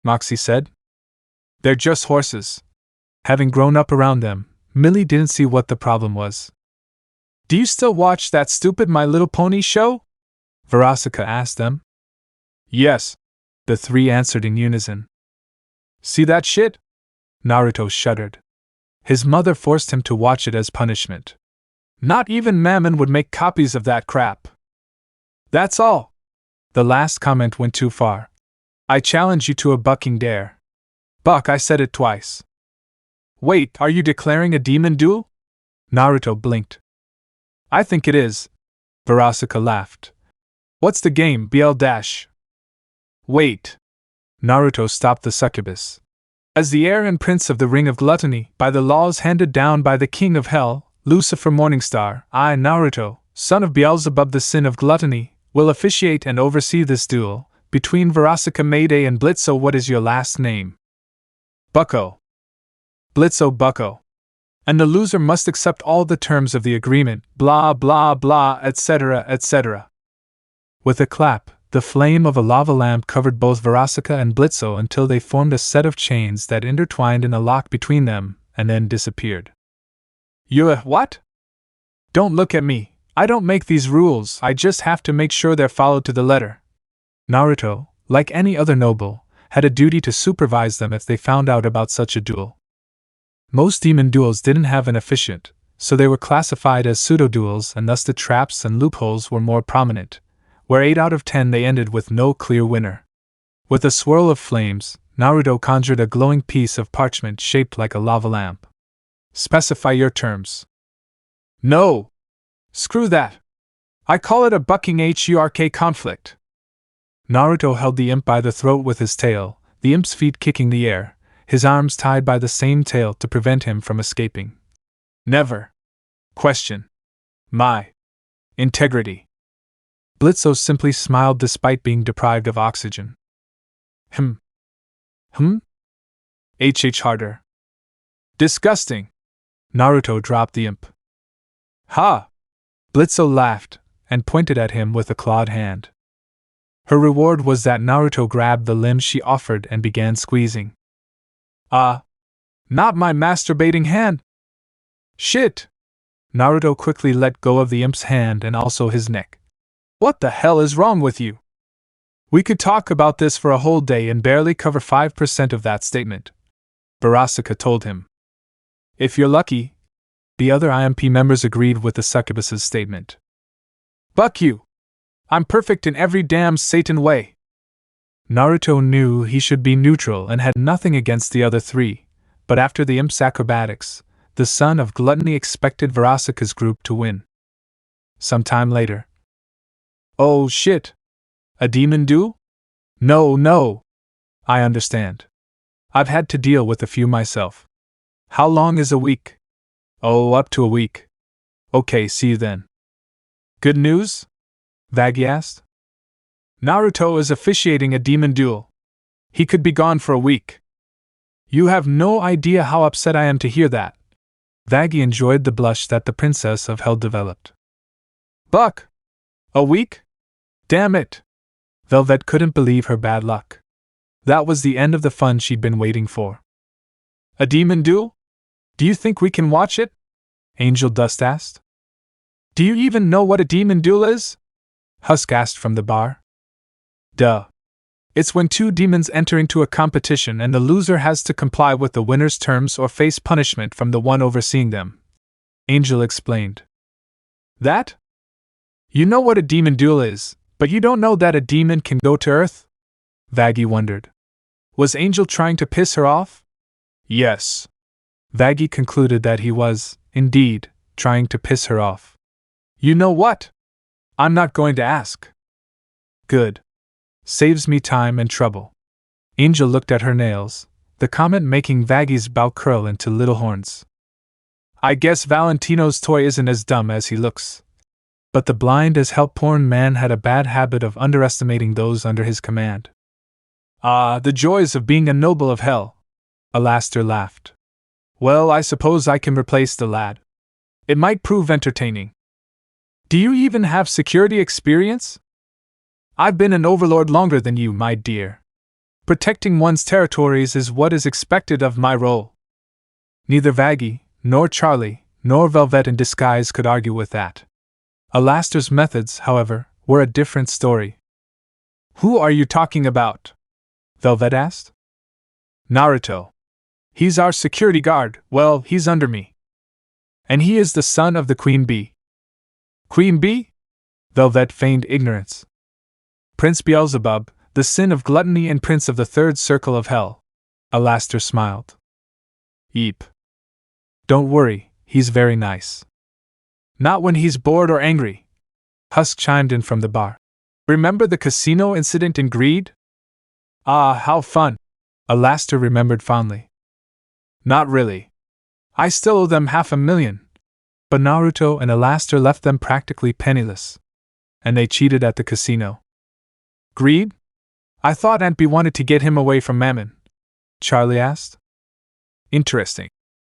Moxie said. They're just horses. Having grown up around them, Millie didn't see what the problem was. Do you still watch that stupid My Little Pony show? Verasika asked them. Yes, the three answered in unison. See that shit? Naruto shuddered. His mother forced him to watch it as punishment. Not even Mammon would make copies of that crap. That's all. The last comment went too far. I challenge you to a bucking dare. Buck, I said it twice. Wait, are you declaring a demon duel? Naruto blinked. I think it is. Verasika laughed. What's the game, BL dash? Wait. Naruto stopped the succubus. As the heir and prince of the Ring of Gluttony, by the laws handed down by the King of Hell, Lucifer Morningstar, I, Naruto, son of Beelzebub the Sin of Gluttony, will officiate and oversee this duel, between Verasika Mayday and Blitzo. What is your last name? Bucko. Blitzo Bucko. And the loser must accept all the terms of the agreement, blah blah blah, etc., etc. With a clap, the flame of a lava lamp covered both Verasika and Blitzo until they formed a set of chains that intertwined in a lock between them, and then disappeared. What? Don't look at me. I don't make these rules, I just have to make sure they're followed to the letter. Naruto, like any other noble, had a duty to supervise them if they found out about such a duel. Most demon duels didn't have an efficient, so they were classified as pseudo-duels, and thus the traps and loopholes were more prominent, where 8 out of 10 they ended with no clear winner. With a swirl of flames, Naruto conjured a glowing piece of parchment shaped like a lava lamp. Specify your terms. No! Screw that! I call it a bucking HURK conflict. Naruto held the imp by the throat with his tail, the imp's feet kicking the air, his arms tied by the same tail to prevent him from escaping. Never question my integrity. Blitzo simply smiled despite being deprived of oxygen. Harder. Disgusting. Naruto dropped the imp. Ha! Blitzo laughed and pointed at him with a clawed hand. Her reward was that Naruto grabbed the limb she offered and began squeezing. Not my masturbating hand! Shit! Naruto quickly let go of the imp's hand and also his neck. What the hell is wrong with you? We could talk about this for a whole day and barely cover 5% of that statement, Barasaka told him. If you're lucky. The other IMP members agreed with the succubus's statement. Buck you! I'm perfect in every damn Satan way! Naruto knew he should be neutral and had nothing against the other three, but after the imp's acrobatics, the son of gluttony expected Barasaka's group to win. Sometime later. Oh shit! A demon duel? No. I understand. I've had to deal with a few myself. How long is a week? Oh, up to a week. Okay, see you then. Good news? Vaggie asked. Naruto is officiating a demon duel. He could be gone for a week. You have no idea how upset I am to hear that. Vaggie enjoyed the blush that the princess of Hell developed. Buck! A week? Damn it! Velvet couldn't believe her bad luck. That was the end of the fun she'd been waiting for. A demon duel? Do you think we can watch it? Angel Dust asked. Do you even know what a demon duel is? Husk asked from the bar. Duh. It's when two demons enter into a competition and the loser has to comply with the winner's terms or face punishment from the one overseeing them. Angel explained. That? You know what a demon duel is, but you don't know that a demon can go to Earth? Vaggie wondered. Was Angel trying to piss her off? Yes. Vaggie concluded that he was, indeed, trying to piss her off. You know what? I'm not going to ask. Good. Saves me time and trouble. Angel looked at her nails, the comment making Vaggie's bow curl into little horns. I guess Valentino's toy isn't as dumb as he looks. But the blind as hell porn man had a bad habit of underestimating those under his command. The joys of being a noble of hell. Alastair laughed. Well, I suppose I can replace the lad. It might prove entertaining. Do you even have security experience? I've been an overlord longer than you, my dear. Protecting one's territories is what is expected of my role. Neither Vaggie, nor Charlie, nor Velvet in disguise could argue with that. Alastair's methods, however, were a different story. Who are you talking about? Velvet asked. Naruto. He's our security guard. Well, he's under me. And he is the son of the Queen Bee. Queen Bee? Velvet feigned ignorance. Prince Beelzebub, the sin of gluttony and prince of the third circle of hell. Alastair smiled. Eep. Don't worry, he's very nice. Not when he's bored or angry. Husk chimed in from the bar. Remember the casino incident in Greed? Ah, how fun. Alastair remembered fondly. Not really. I still owe them $500,000. But Naruto and Alastair left them practically penniless. And they cheated at the casino. Greed? I thought Aunt B wanted to get him away from Mammon. Charlie asked. Interesting.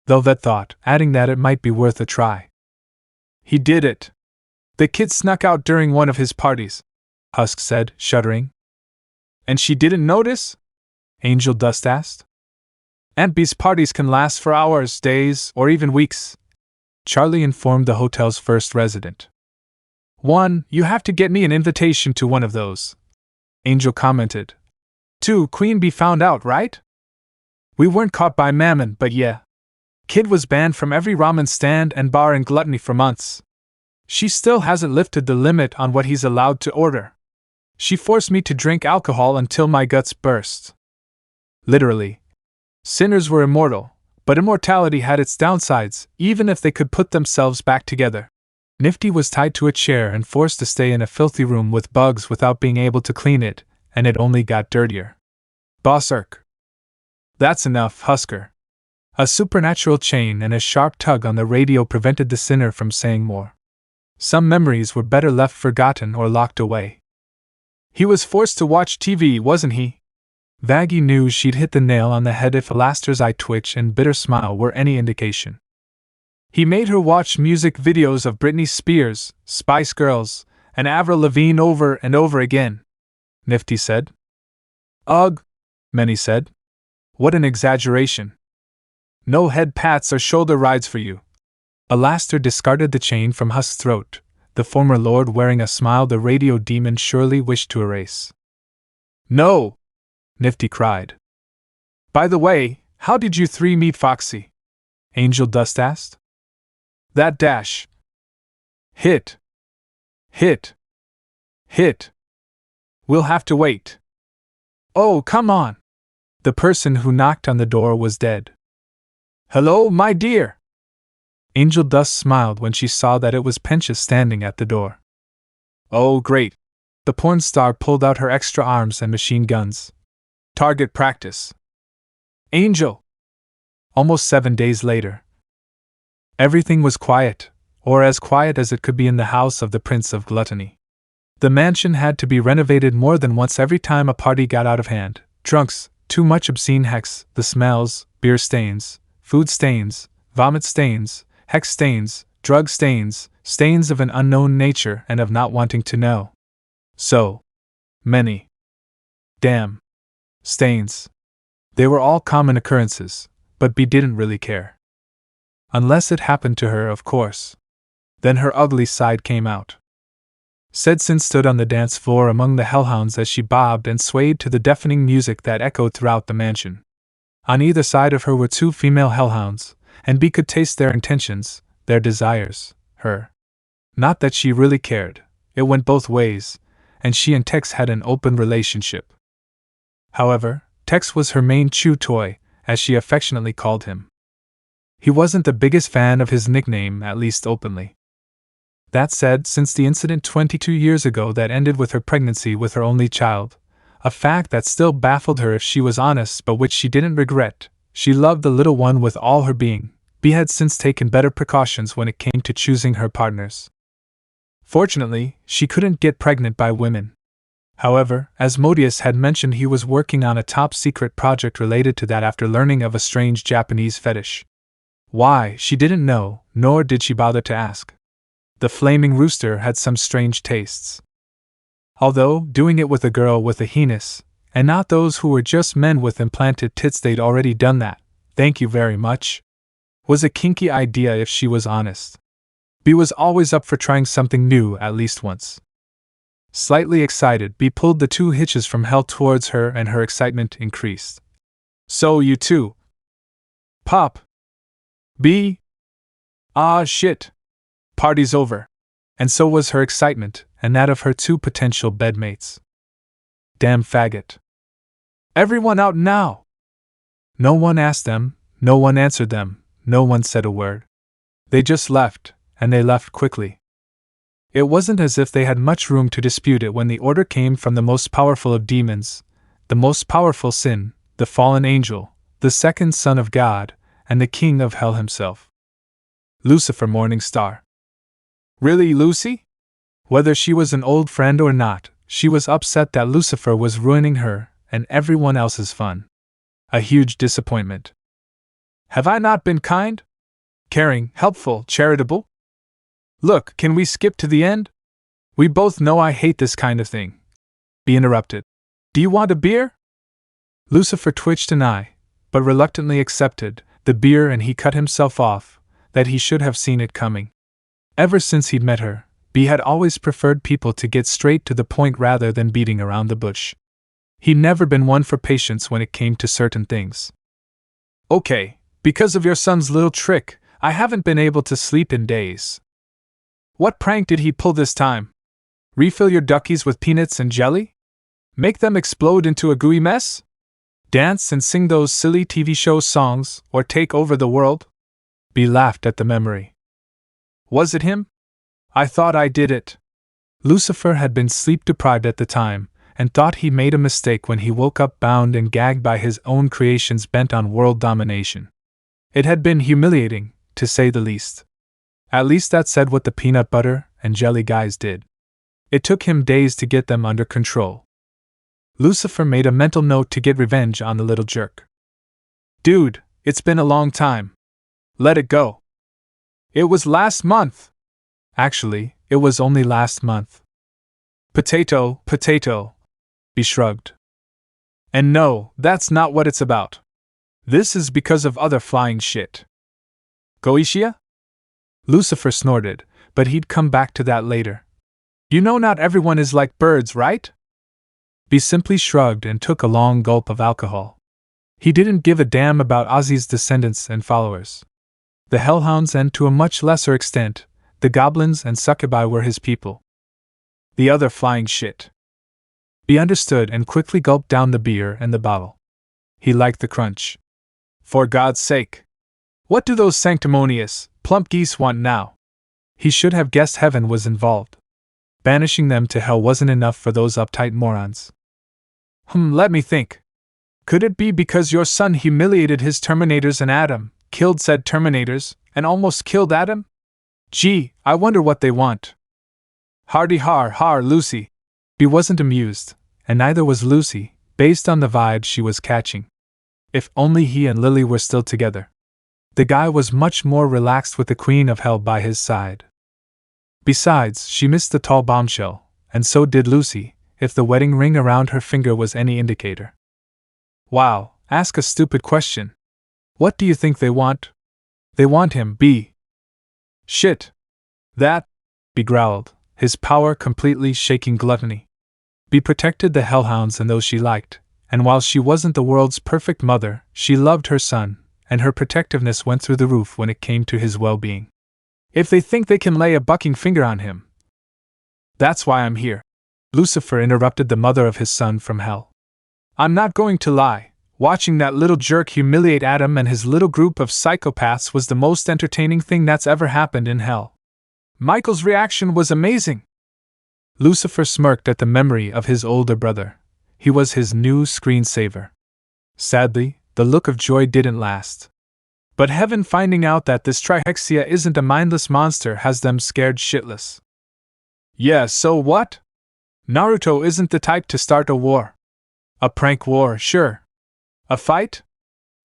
Velvet thought, adding that it might be worth a try. He did it. The kid snuck out during one of his parties, Husk said, shuddering. And she didn't notice? Angel Dust asked. Aunt B's parties can last for hours, days, or even weeks, Charlie informed the hotel's first resident. 1. You have to get me an invitation to one of those, Angel commented. 2. Queen Bee found out, right? We weren't caught by Mammon, but yeah. Kid was banned from every ramen stand and bar in Gluttony for months. She still hasn't lifted the limit on what he's allowed to order. She forced me to drink alcohol until my guts burst. Literally. Sinners were immortal, but immortality had its downsides, even if they could put themselves back together. Nifty was tied to a chair and forced to stay in a filthy room with bugs without being able to clean it, and it only got dirtier. Boss Irk. That's enough, Husker. A supernatural chain and a sharp tug on the radio prevented the sinner from saying more. Some memories were better left forgotten or locked away. He was forced to watch TV, wasn't he? Vaggie knew she'd hit the nail on the head if Alastair's eye twitch and bitter smile were any indication. He made her watch music videos of Britney Spears, Spice Girls, and Avril Lavigne over and over again, Nifty said. Ugh, many said. What an exaggeration. No head pats or shoulder rides for you. Alastair discarded the chain from Husk's throat, the former lord wearing a smile the radio demon surely wished to erase. No! Nifty cried. By the way, how did you three meet Foxy? Angel Dust asked. That dash. Hit. Hit. Hit. We'll have to wait. Oh, come on. The person who knocked on the door was dead. Hello, my dear. Angel Dust smiled when she saw that it was Pencha standing at the door. Oh, great. The porn star pulled out her extra arms and machine guns. Target practice. Angel. Almost 7 days later. Everything was quiet, or as quiet as it could be in the house of the Prince of Gluttony. The mansion had to be renovated more than once every time a party got out of hand. Drunks, too much obscene hex, the smells, beer stains, food stains, vomit stains, hex stains, drug stains, stains of an unknown nature and of not wanting to know. So many. Damn. Stains. They were all common occurrences, but B didn't really care. Unless it happened to her, of course. Then her ugly side came out. Sedson stood on the dance floor among the hellhounds as she bobbed and swayed to the deafening music that echoed throughout the mansion. On either side of her were two female hellhounds, and B could taste their intentions, their desires, her. Not that she really cared, it went both ways, and she and Tex had an open relationship. However, Tex was her main chew toy, as she affectionately called him. He wasn't the biggest fan of his nickname, at least openly. That said, since the incident 22 years ago that ended with her pregnancy with her only child, a fact that still baffled her if she was honest but which she didn't regret, she loved the little one with all her being. B had since taken better precautions when it came to choosing her partners. Fortunately, she couldn't get pregnant by women. However, as Modius had mentioned, he was working on a top-secret project related to that after learning of a strange Japanese fetish. Why, she didn't know, nor did she bother to ask. The flaming rooster had some strange tastes. Although, doing it with a girl with a penis, and not those who were just men with implanted tits, they'd already done that, thank you very much, was a kinky idea if she was honest. B was always up for trying something new at least once. Slightly excited, B pulled the two hitches from hell towards her and her excitement increased. So you too. Pop. B. Ah shit. Party's over. And so was her excitement, and that of her two potential bedmates. Damn faggot. Everyone out now! No one asked them, no one answered them, no one said a word. They just left, and they left quickly. It wasn't as if they had much room to dispute it when the order came from the most powerful of demons, the most powerful sin, the fallen angel, the second son of God, and the king of hell himself. Lucifer Morningstar. Really, Lucy? Whether she was an old friend or not, she was upset that Lucifer was ruining her and everyone else's fun. A huge disappointment. Have I not been kind? Caring, helpful, charitable? Look, can we skip to the end? We both know I hate this kind of thing. B interrupted. Do you want a beer? Lucifer twitched an eye, but reluctantly accepted the beer, and he cut himself off, that he should have seen it coming. Ever since he'd met her, B had always preferred people to get straight to the point rather than beating around the bush. He'd never been one for patience when it came to certain things. Okay, Because of your son's little trick, I haven't been able to sleep in days. What prank did he pull this time? Refill your duckies with peanuts and jelly? Make them explode into a gooey mess? Dance and sing those silly TV show songs, or take over the world? B laughed at the memory. Was it him? I thought I did it. Lucifer had been sleep-deprived at the time, and thought he made a mistake when he woke up bound and gagged by his own creations bent on world domination. It had been humiliating, to say the least. At least that said what the peanut butter and jelly guys did. It took him days to get them under control. Lucifer made a mental note to get revenge on the little jerk. Dude, it's been a long time. Let it go. It was last month. Actually, it was only last month. Potato, potato. B shrugged. And no, that's not what it's about. This is because of other flying shit. Goishia? Lucifer snorted, but he'd come back to that later. You know not everyone is like birds, right? B simply shrugged and took a long gulp of alcohol. He didn't give a damn about Ozzy's descendants and followers. The Hellhounds and, to a much lesser extent, the goblins and succubi were his people. The other flying shit. B understood and quickly gulped down the beer and the bottle. He liked the crunch. For God's sake! What do those sanctimonious, plump geese want now? He should have guessed heaven was involved. Banishing them to hell wasn't enough for those uptight morons. Let me think. Could it be because your son humiliated his Terminators and Adam, killed said Terminators, and almost killed Adam? Gee, I wonder what they want. Hardy har har, Lucy. B wasn't amused, and neither was Lucy, based on the vibe she was catching. If only he and Lily were still together. The guy was much more relaxed with the Queen of Hell by his side. Besides, she missed the tall bombshell, and so did Lucy, if the wedding ring around her finger was any indicator. Wow, ask a stupid question. What do you think they want? They want him, B. Shit. That, B growled, his power completely shaking gluttony. B protected the Hellhounds and those she liked, and while she wasn't the world's perfect mother, she loved her son, and her protectiveness went through the roof when it came to his well-being. If they think they can lay a bucking finger on him. That's why I'm here. Lucifer interrupted the mother of his son from hell. I'm not going to lie, watching that little jerk humiliate Adam and his little group of psychopaths was the most entertaining thing that's ever happened in hell. Michael's reaction was amazing. Lucifer smirked at the memory of his older brother. He was his new screensaver. Sadly, the look of joy didn't last. But heaven finding out that this Trihexia isn't a mindless monster has them scared shitless. Yeah, so what? Naruto isn't the type to start a war. A prank war, sure. A fight?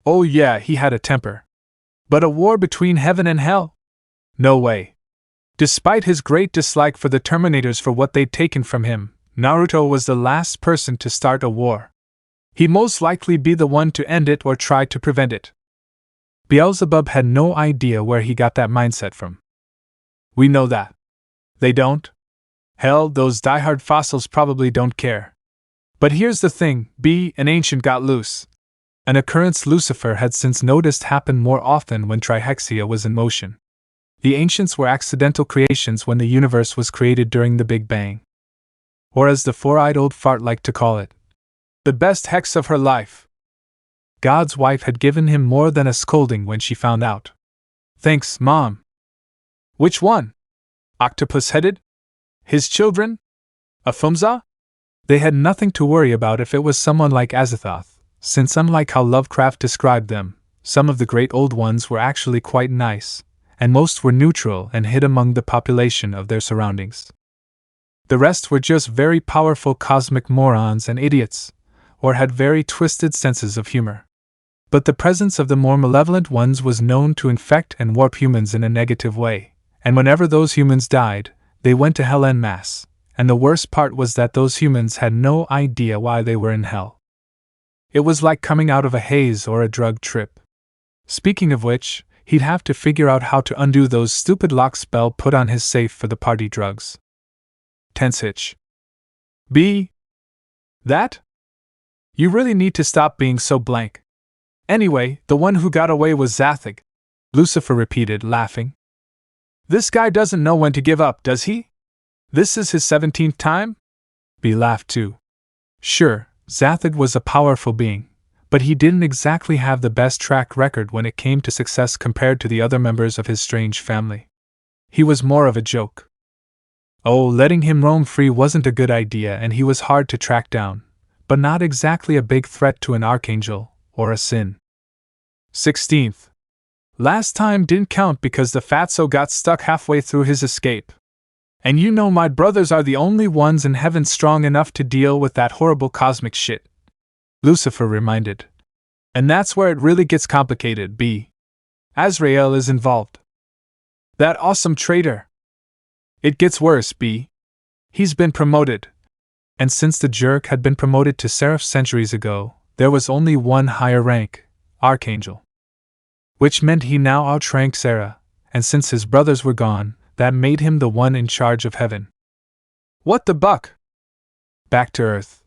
Oh yeah, he had a temper. But a war between heaven and hell? No way. Despite his great dislike for the Terminators for what they'd taken from him, Naruto was the last person to start a war. He'd most likely be the one to end it or try to prevent it. Beelzebub had no idea where he got that mindset from. We know that. They don't? Hell, those diehard fossils probably don't care. But here's the thing, an ancient got loose. An occurrence Lucifer had since noticed happen more often when Trihexia was in motion. The ancients were accidental creations when the universe was created during the Big Bang. Or as the four-eyed old fart liked to call it, the best hex of her life. God's wife had given him more than a scolding when she found out. Thanks, Mom. Which one? Octopus-headed? His children? Afumza? They had nothing to worry about if it was someone like Azathoth, since unlike how Lovecraft described them, some of the great old ones were actually quite nice, and most were neutral and hid among the population of their surroundings. The rest were just very powerful cosmic morons and idiots, or had very twisted senses of humor. But the presence of the more malevolent ones was known to infect and warp humans in a negative way, and whenever those humans died, they went to hell en masse, and the worst part was that those humans had no idea why they were in hell. It was like coming out of a haze or a drug trip. Speaking of which, he'd have to figure out how to undo those stupid locks Bell put on his safe for the party drugs. Tense hitch. That? You really need to stop being so blank. Anyway, the one who got away was Zathig, Lucifer repeated, laughing. This guy doesn't know when to give up, does he? This is his 17th time? B laughed too. Sure, Zathig was a powerful being, but he didn't exactly have the best track record when it came to success compared to the other members of his strange family. He was more of a joke. Oh, letting him roam free wasn't a good idea, and he was hard to track down, but not exactly a big threat to an archangel, or a sin. 16th. Last time didn't count because the fatso got stuck halfway through his escape. And you know my brothers are the only ones in heaven strong enough to deal with that horrible cosmic shit, Lucifer reminded. And that's where it really gets complicated, B. Azrael is involved. That awesome traitor. It gets worse, B. He's been promoted. And since the jerk had been promoted to Seraph centuries ago, there was only one higher rank, Archangel. Which meant he now outranked Sarah, and since his brothers were gone, that made him the one in charge of heaven. What the buck? Back to Earth.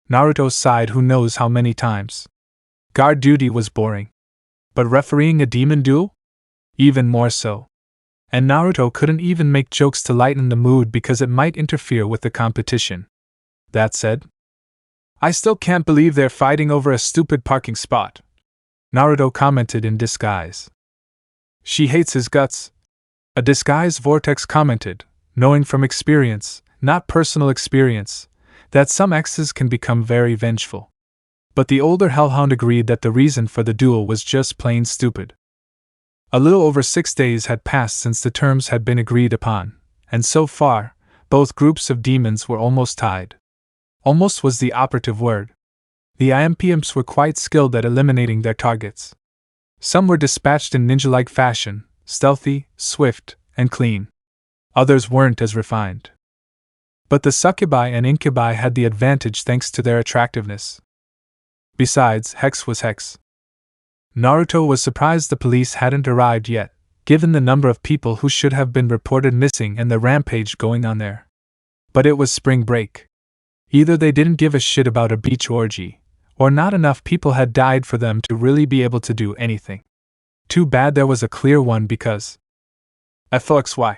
Naruto sighed who knows how many times. Guard duty was boring. But refereeing a demon duel? Even more so. And Naruto couldn't even make jokes to lighten the mood because it might interfere with the competition. That said, I still can't believe they're fighting over a stupid parking spot, Naruto commented in disguise. She hates his guts. A disguised vortex commented, knowing from experience, not personal experience, that some exes can become very vengeful. But the older hellhound agreed that the reason for the duel was just plain stupid. A little over 6 days had passed since the terms had been agreed upon, and so far, both groups of demons were almost tied. Almost was the operative word. The IMPimps were quite skilled at eliminating their targets. Some were dispatched in ninja-like fashion, stealthy, swift, and clean. Others weren't as refined. But the succubi and incubi had the advantage thanks to their attractiveness. Besides, Hex was Hex. Naruto was surprised the police hadn't arrived yet, given the number of people who should have been reported missing and the rampage going on there. But it was spring break. Either they didn't give a shit about a beach orgy, or not enough people had died for them to really be able to do anything. Too bad there was a clear one because... FOXY.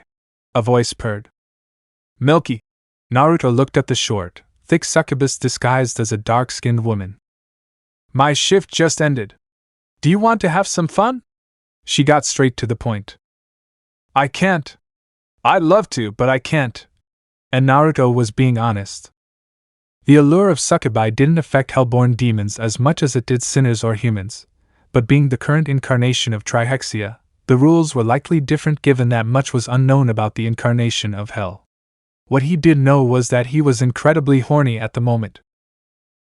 A voice purred. Milky. Naruto looked at the short, thick succubus disguised as a dark-skinned woman. My shift just ended. Do you want to have some fun? She got straight to the point. I can't. I'd love to, but I can't. And Naruto was being honest. The allure of succubi didn't affect hellborn demons as much as it did sinners or humans, but being the current incarnation of Trihexia, the rules were likely different given that much was unknown about the incarnation of hell. What he did know was that he was incredibly horny at the moment.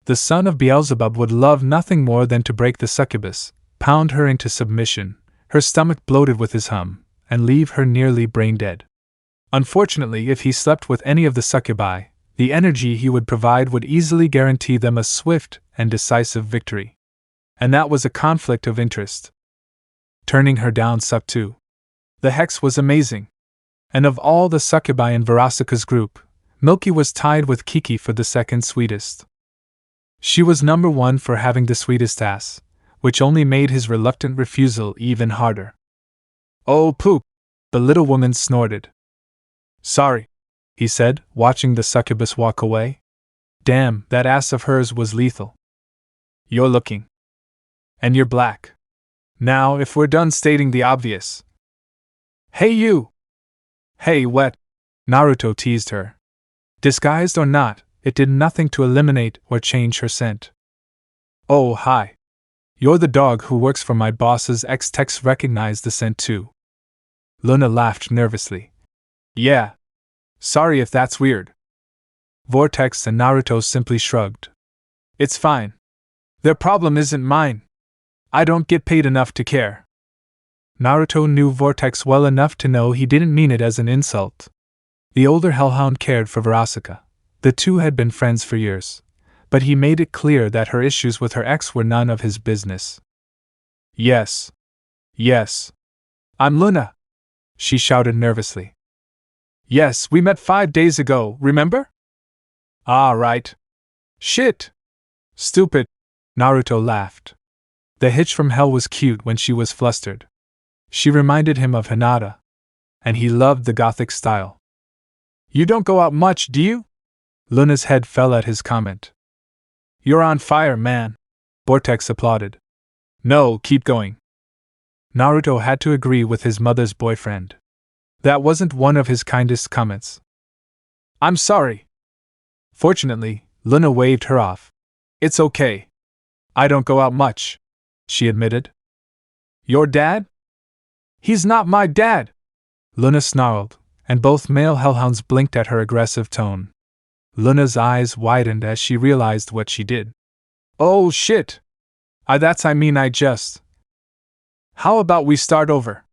The son of Beelzebub would love nothing more than to break the succubus, pound her into submission, her stomach bloated with his hum, and leave her nearly brain dead. Unfortunately, if he slept with any of the succubi, the energy he would provide would easily guarantee them a swift and decisive victory. And that was a conflict of interest. Turning her down sucked too. The Hex was amazing. And of all the succubi in Verasika's group, Milky was tied with Kiki for the second sweetest. She was number one for having the sweetest ass, which only made his reluctant refusal even harder. Oh poop! The little woman snorted. Sorry, he said, watching the succubus walk away. Damn, that ass of hers was lethal. You're looking. And you're black. Now, if we're done stating the obvious. Hey you! Hey wet! Naruto teased her. Disguised or not, it did nothing to eliminate or change her scent. Oh hi. You're the dog who works for my boss's ex-Tex recognized the scent too. Luna laughed nervously. Yeah. Sorry if that's weird. Vortex and Naruto simply shrugged. It's fine. Their problem isn't mine. I don't get paid enough to care. Naruto knew Vortex well enough to know he didn't mean it as an insult. The older hellhound cared for Verasika. The two had been friends for years, but he made it clear that her issues with her ex were none of his business. Yes. Yes. I'm Luna, she shouted nervously. Yes, we met 5 days ago, remember? Ah, right. Shit. Stupid. Naruto laughed. The hitch from hell was cute when she was flustered. She reminded him of Hinata. And he loved the gothic style. You don't go out much, do you? Luna's head fell at his comment. You're on fire, man. Vortex applauded. No, keep going. Naruto had to agree with his mother's boyfriend. That wasn't one of his kindest comments. I'm sorry. Fortunately, Luna waved her off. It's okay. I don't go out much, she admitted. Your dad? He's not my dad! Luna snarled, and both male hellhounds blinked at her aggressive tone. Luna's eyes widened as she realized what she did. Oh shit! I just. How about we start over?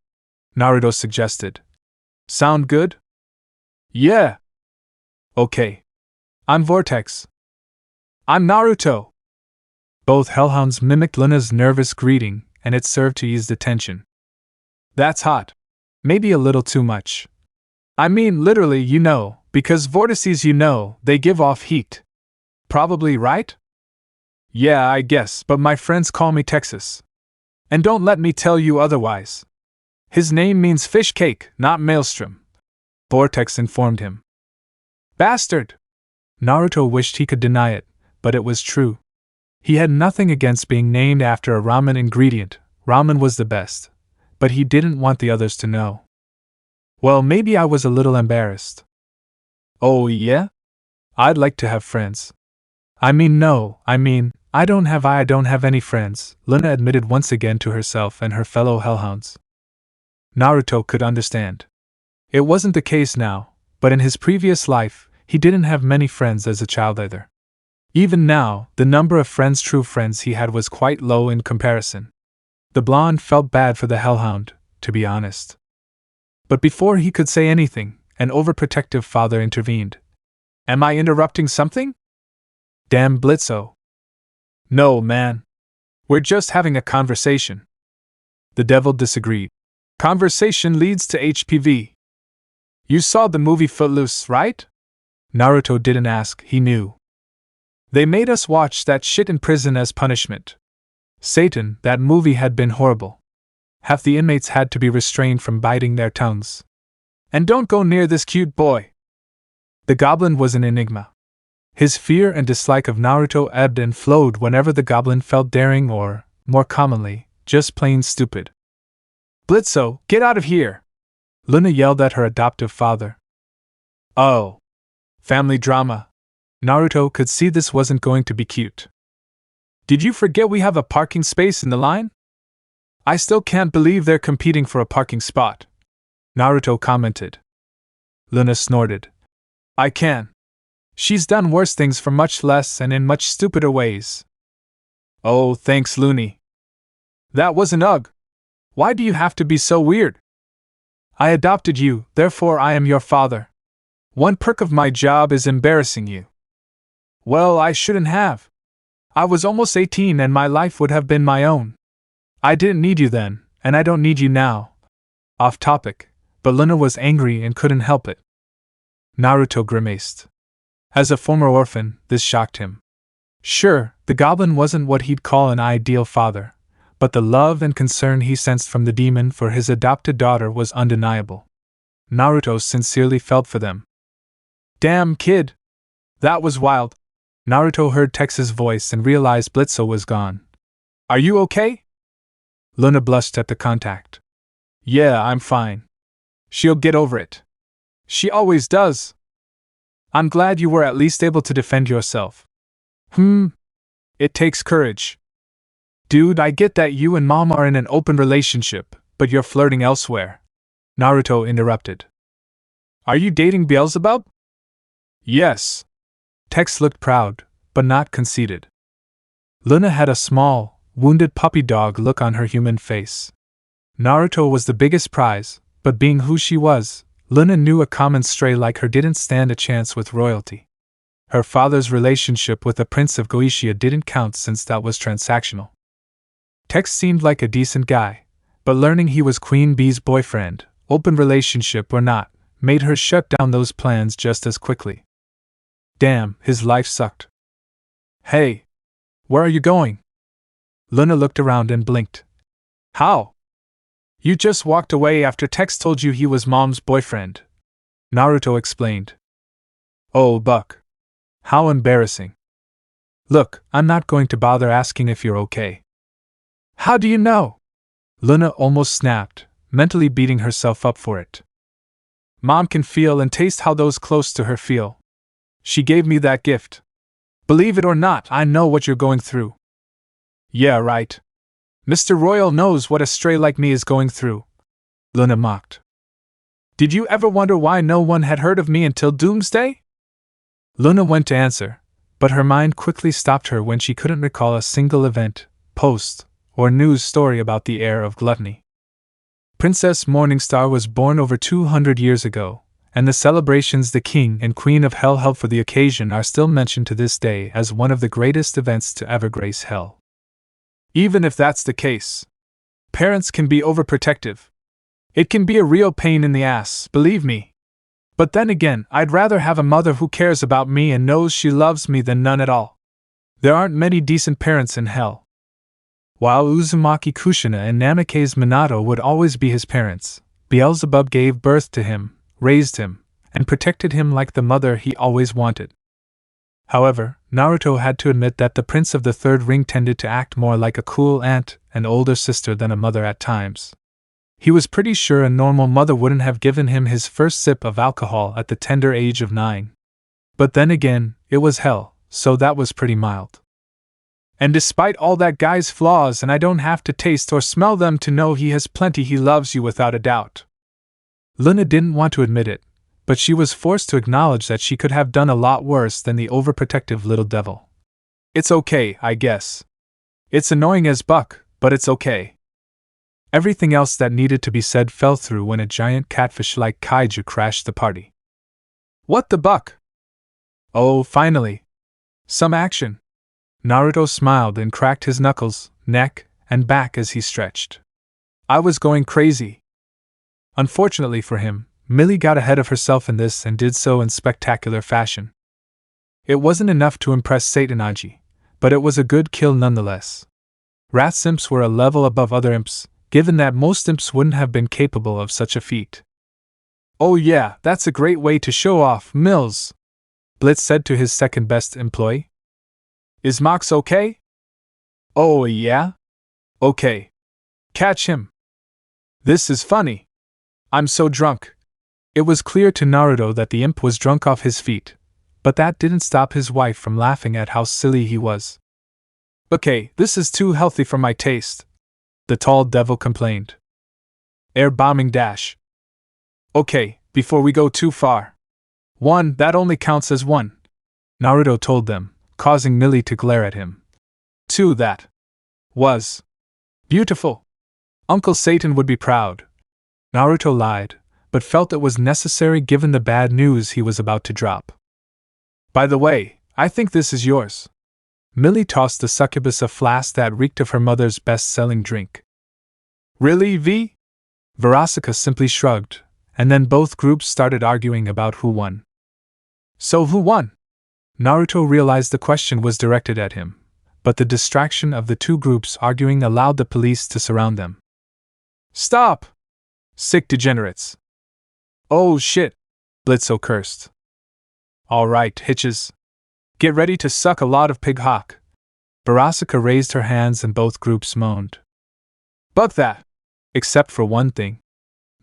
Naruto suggested. Sound good? Yeah. Okay. I'm Vortex. I'm Naruto. Both hellhounds mimicked Luna's nervous greeting, and it served to ease the tension. That's hot. Maybe a little too much. I mean literally, because vortices, they give off heat. Probably, right? Yeah, I guess, but my friends call me Texas. And don't let me tell you otherwise. His name means fish cake, not maelstrom, Vortex informed him. Bastard! Naruto wished he could deny it, but it was true. He had nothing against being named after a ramen ingredient. Ramen was the best. But he didn't want the others to know. Well, maybe I was a little embarrassed. Oh, yeah? I'd like to have friends. I don't have any friends, Luna admitted once again to herself and her fellow hellhounds. Naruto could understand. It wasn't the case now, but in his previous life, he didn't have many friends as a child either. Even now, the number of true friends he had was quite low in comparison. The blonde felt bad for the hellhound, to be honest. But before he could say anything, an overprotective father intervened. Am I interrupting something? Damn Blitzo. No, man. We're just having a conversation. The devil disagreed. Conversation leads to HPV. You saw the movie Footloose, right? Naruto didn't ask, he knew. They made us watch that shit in prison as punishment. Satan, that movie had been horrible. Half the inmates had to be restrained from biting their tongues. And don't go near this cute boy. The goblin was an enigma. His fear and dislike of Naruto ebbed and flowed whenever the goblin felt daring or, more commonly, just plain stupid. Blitzo, get out of here! Luna yelled at her adoptive father. Oh. Family drama. Naruto could see this wasn't going to be cute. Did you forget we have a parking space in the line? I still can't believe they're competing for a parking spot, Naruto commented. Luna snorted. I can. She's done worse things for much less and in much stupider ways. Oh, thanks, Looney. That was an ugh. Why do you have to be so weird? I adopted you, therefore I am your father. One perk of my job is embarrassing you. Well, I shouldn't have. I was almost 18 and my life would have been my own. I didn't need you then, and I don't need you now. Off topic, but Luna was angry and couldn't help it. Naruto grimaced. As a former orphan, this shocked him. Sure, the goblin wasn't what he'd call an ideal father, but the love and concern he sensed from the demon for his adopted daughter was undeniable. Naruto sincerely felt for them. Damn kid! That was wild. Naruto heard Tex's voice and realized Blitzo was gone. Are you okay? Luna blushed at the contact. Yeah, I'm fine. She'll get over it. She always does. I'm glad you were at least able to defend yourself. It takes courage. Dude, I get that you and Mom are in an open relationship, but you're flirting elsewhere. Naruto interrupted. Are you dating Beelzebub? Yes. Tex looked proud, but not conceited. Luna had a small, wounded puppy dog look on her human face. Naruto was the biggest prize, but being who she was, Luna knew a common stray like her didn't stand a chance with royalty. Her father's relationship with the Prince of Goishia didn't count since that was transactional. Tex seemed like a decent guy, but learning he was Queen Bee's boyfriend, open relationship or not, made her shut down those plans just as quickly. Damn, his life sucked. Hey! Where are you going? Luna looked around and blinked. How? You just walked away after Tex told you he was Mom's boyfriend, Naruto explained. Oh, Buck. How embarrassing. Look, I'm not going to bother asking if you're okay. How do you know? Luna almost snapped, mentally beating herself up for it. Mom can feel and taste how those close to her feel. She gave me that gift. Believe it or not, I know what you're going through. Yeah, right. Mr. Royal knows what a stray like me is going through, Luna mocked. Did you ever wonder why no one had heard of me until Doomsday? Luna went to answer, but her mind quickly stopped her when she couldn't recall a single event, post, or news story about the heir of gluttony. Princess Morningstar was born over 200 years ago, and the celebrations the King and Queen of Hell held for the occasion are still mentioned to this day as one of the greatest events to ever grace Hell. Even if that's the case, parents can be overprotective. It can be a real pain in the ass, believe me. But then again, I'd rather have a mother who cares about me and knows she loves me than none at all. There aren't many decent parents in Hell. While Uzumaki Kushina and Namake's Minato would always be his parents, Beelzebub gave birth to him, raised him, and protected him like the mother he always wanted. However, Naruto had to admit that the Prince of the Third Ring tended to act more like a cool aunt and older sister than a mother at times. He was pretty sure a normal mother wouldn't have given him his first sip of alcohol at the tender age of 9. But then again, it was Hell, so that was pretty mild. And despite all that guy's flaws, and I don't have to taste or smell them to know he has plenty, he loves you without a doubt. Luna didn't want to admit it, but she was forced to acknowledge that she could have done a lot worse than the overprotective little devil. It's okay, I guess. It's annoying as Buck, but it's okay. Everything else that needed to be said fell through when a giant catfish-like kaiju crashed the party. What the buck? Oh, finally. Some action. Naruto smiled and cracked his knuckles, neck, and back as he stretched. I was going crazy. Unfortunately for him, Millie got ahead of herself in this and did so in spectacular fashion. It wasn't enough to impress Satanology, but it was a good kill nonetheless. Wrath's imps were a level above other imps, given that most imps wouldn't have been capable of such a feat. Oh yeah, that's a great way to show off, Mills, Blitz said to his second-best employee. Is Mox okay? Oh yeah? Okay. Catch him. This is funny. I'm so drunk. It was clear to Naruto that the imp was drunk off his feet, but that didn't stop his wife from laughing at how silly he was. Okay, this is too healthy for my taste, the tall devil complained. Air bombing dash. Okay, before we go too far. 1, that only counts as 1, Naruto told them, causing Millie to glare at him. 2, that was beautiful. Uncle Satan would be proud. Naruto lied, but felt it was necessary given the bad news he was about to drop. By the way, I think this is yours. Millie tossed the succubus a flask that reeked of her mother's best-selling drink. Really, V? Verasika simply shrugged, and then both groups started arguing about who won. So who won? Naruto realized the question was directed at him, but the distraction of the two groups arguing allowed the police to surround them. Stop! Sick degenerates! Oh shit! Blitzo cursed. Alright, hitches. Get ready to suck a lot of pig hock. Verasika raised her hands and both groups moaned. Bug that! Except for one thing.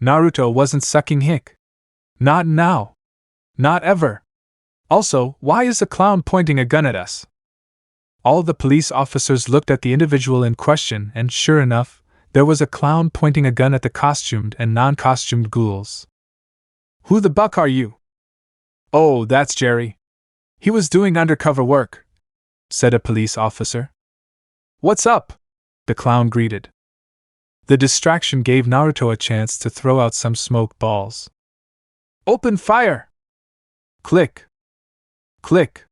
Naruto wasn't sucking hick. Not now. Not ever. Also, why is a clown pointing a gun at us? All the police officers looked at the individual in question, and sure enough, there was a clown pointing a gun at the costumed and non-costumed ghouls. Who the buck are you? Oh, that's Jerry. He was doing undercover work, said a police officer. What's up? The clown greeted. The distraction gave Naruto a chance to throw out some smoke balls. Open fire! Click. Click.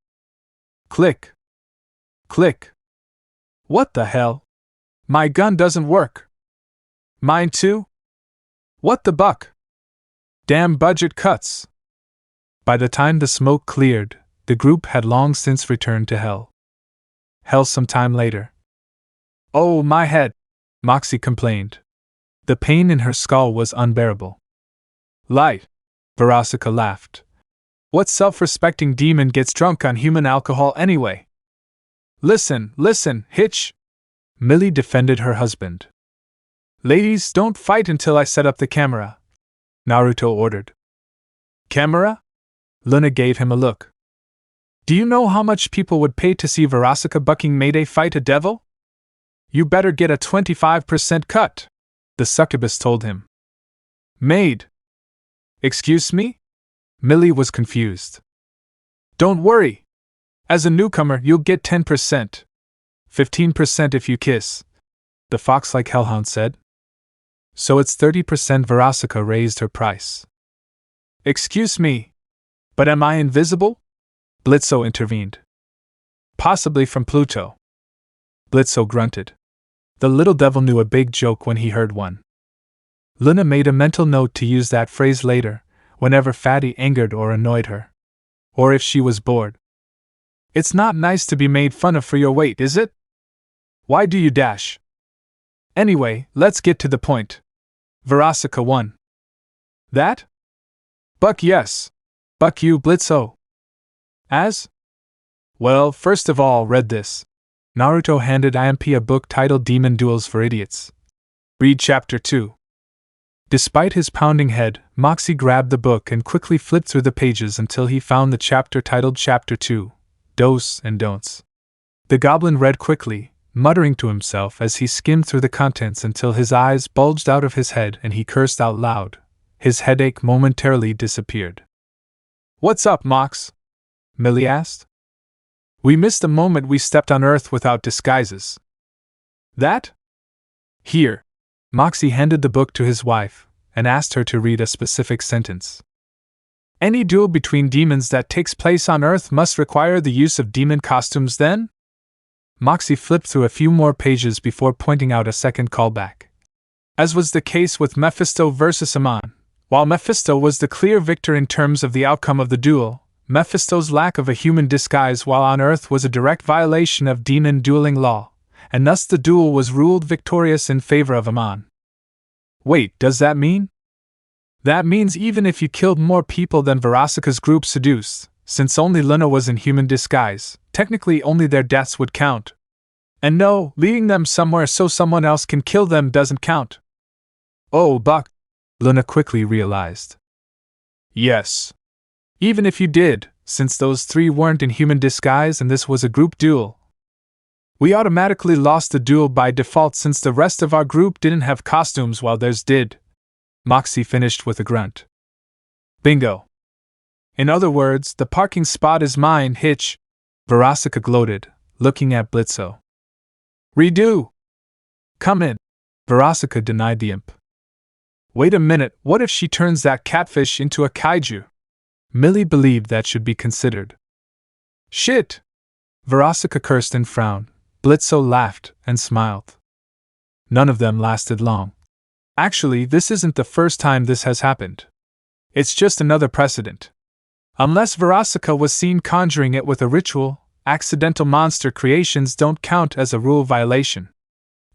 Click. Click. What the hell? My gun doesn't work. Mine too? What the buck? Damn budget cuts. By the time the smoke cleared, the group had long since returned to Hell. Hell some time later. Oh, my head! Moxie complained. The pain in her skull was unbearable. Light! Verasika laughed. What self-respecting demon gets drunk on human alcohol anyway? Listen, Hitch! Millie defended her husband. Ladies, don't fight until I set up the camera, Naruto ordered. Camera? Luna gave him a look. Do you know how much people would pay to see Verasika bucking Mayday fight a devil? You better get a 25% cut, the succubus told him. Maid! Excuse me? Millie was confused. Don't worry. As a newcomer, you'll get 10%. 15% if you kiss, the fox-like hellhound said. So it's 30%. Verasika raised her price. Excuse me, but am I invisible? Blitzo intervened. Possibly from Pluto. Blitzo grunted. The little devil knew a big joke when he heard one. Luna made a mental note to use that phrase later, whenever Fatty angered or annoyed her. Or if she was bored. It's not nice to be made fun of for your weight, is it? Why do you dash? Anyway, let's get to the point. Verasika won. That? Buck yes. Buck you, Blitzo. As? Well, first of all, read this. Naruto handed IMP a book titled Demon Duels for Idiots. Read Chapter 2. Despite his pounding head, Moxie grabbed the book and quickly flipped through the pages until he found the chapter titled Chapter 2, Dos and Don'ts. The goblin read quickly, muttering to himself as he skimmed through the contents until his eyes bulged out of his head and he cursed out loud. His headache momentarily disappeared. What's up, Mox? Millie asked. We missed the moment we stepped on Earth without disguises. That? Here. Moxie handed the book to his wife and asked her to read a specific sentence. Any duel between demons that takes place on Earth must require the use of demon costumes then? Moxie flipped through a few more pages before pointing out a second callback. As was the case with Mephisto versus Amon, while Mephisto was the clear victor in terms of the outcome of the duel, Mephisto's lack of a human disguise while on Earth was a direct violation of demon dueling law, and thus the duel was ruled victorious in favor of Amon. Wait, does that mean? That means even if you killed more people than Verasika's group seduced, since only Luna was in human disguise, technically only their deaths would count. And no, leading them somewhere so someone else can kill them doesn't count. Oh, Buck, Luna quickly realized. Yes. Even if you did, since those three weren't in human disguise and this was a group duel. We automatically lost the duel by default since the rest of our group didn't have costumes while theirs did. Moxie finished with a grunt. Bingo. In other words, the parking spot is mine, Hitch. Verasika gloated, looking at Blitzo. Redo! Come in. Verasika denied the imp. Wait a minute, what if she turns that catfish into a kaiju? Millie believed that should be considered. Shit! Verasika cursed and frowned. Blitzo laughed and smiled. None of them lasted long. Actually, this isn't the first time this has happened. It's just another precedent. Unless Verasika was seen conjuring it with a ritual, accidental monster creations don't count as a rule violation.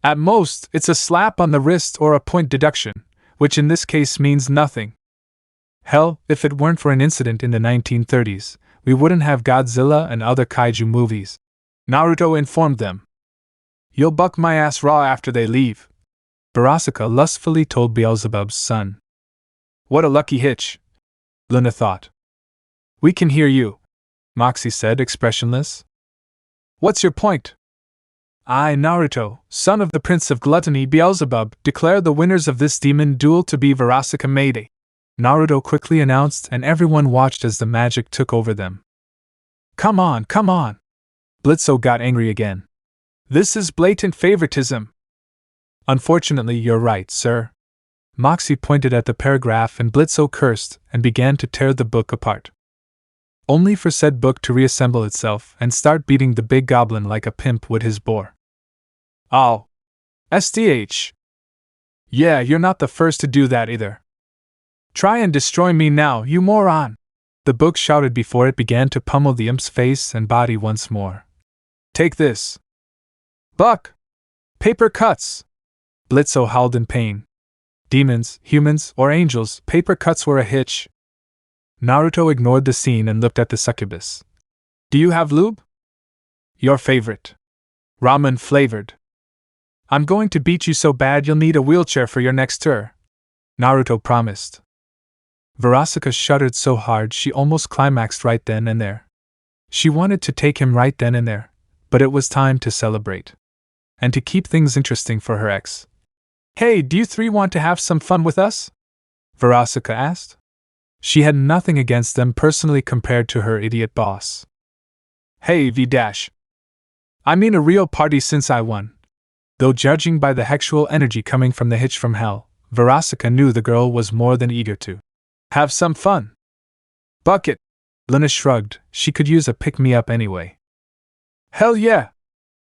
At most, it's a slap on the wrist or a point deduction, which in this case means nothing. Hell, if it weren't for an incident in the 1930s, we wouldn't have Godzilla and other kaiju movies. Naruto informed them. You'll buck my ass raw after they leave. Verasika lustfully told Beelzebub's son. What a lucky hitch, Luna thought. We can hear you, Moxie said, expressionless. What's your point? I, Naruto, son of the Prince of Gluttony Beelzebub, declare the winners of this demon duel to be Verasika Mayday, Naruto quickly announced, and everyone watched as the magic took over them. Come on, come on! Blitzo got angry again. This is blatant favoritism. Unfortunately, you're right, sir. Moxie pointed at the paragraph and Blitzo cursed and began to tear the book apart. Only for said book to reassemble itself and start beating the big goblin like a pimp would his boar. Oh. SDH. Yeah, you're not the first to do that either. Try and destroy me now, you moron! The book shouted before it began to pummel the imp's face and body once more. Take this. Buck! Paper cuts! Blitzo howled in pain. Demons, humans, or angels, paper cuts were a hitch. Naruto ignored the scene and looked at the succubus. Do you have lube? Your favorite. Ramen flavored. I'm going to beat you so bad you'll need a wheelchair for your next tour, Naruto promised. Verasika shuddered so hard she almost climaxed right then and there. She wanted to take him right then and there, but it was time to celebrate. And to keep things interesting for her ex. Hey, do you three want to have some fun with us? Verasika asked. She had nothing against them personally compared to her idiot boss. Hey, V-. I mean a real party since I won. Though judging by the sexual energy coming from the hitch from hell, Verasika knew the girl was more than eager to have some fun. Bucket! Luna shrugged, she could use a pick-me-up anyway. Hell yeah!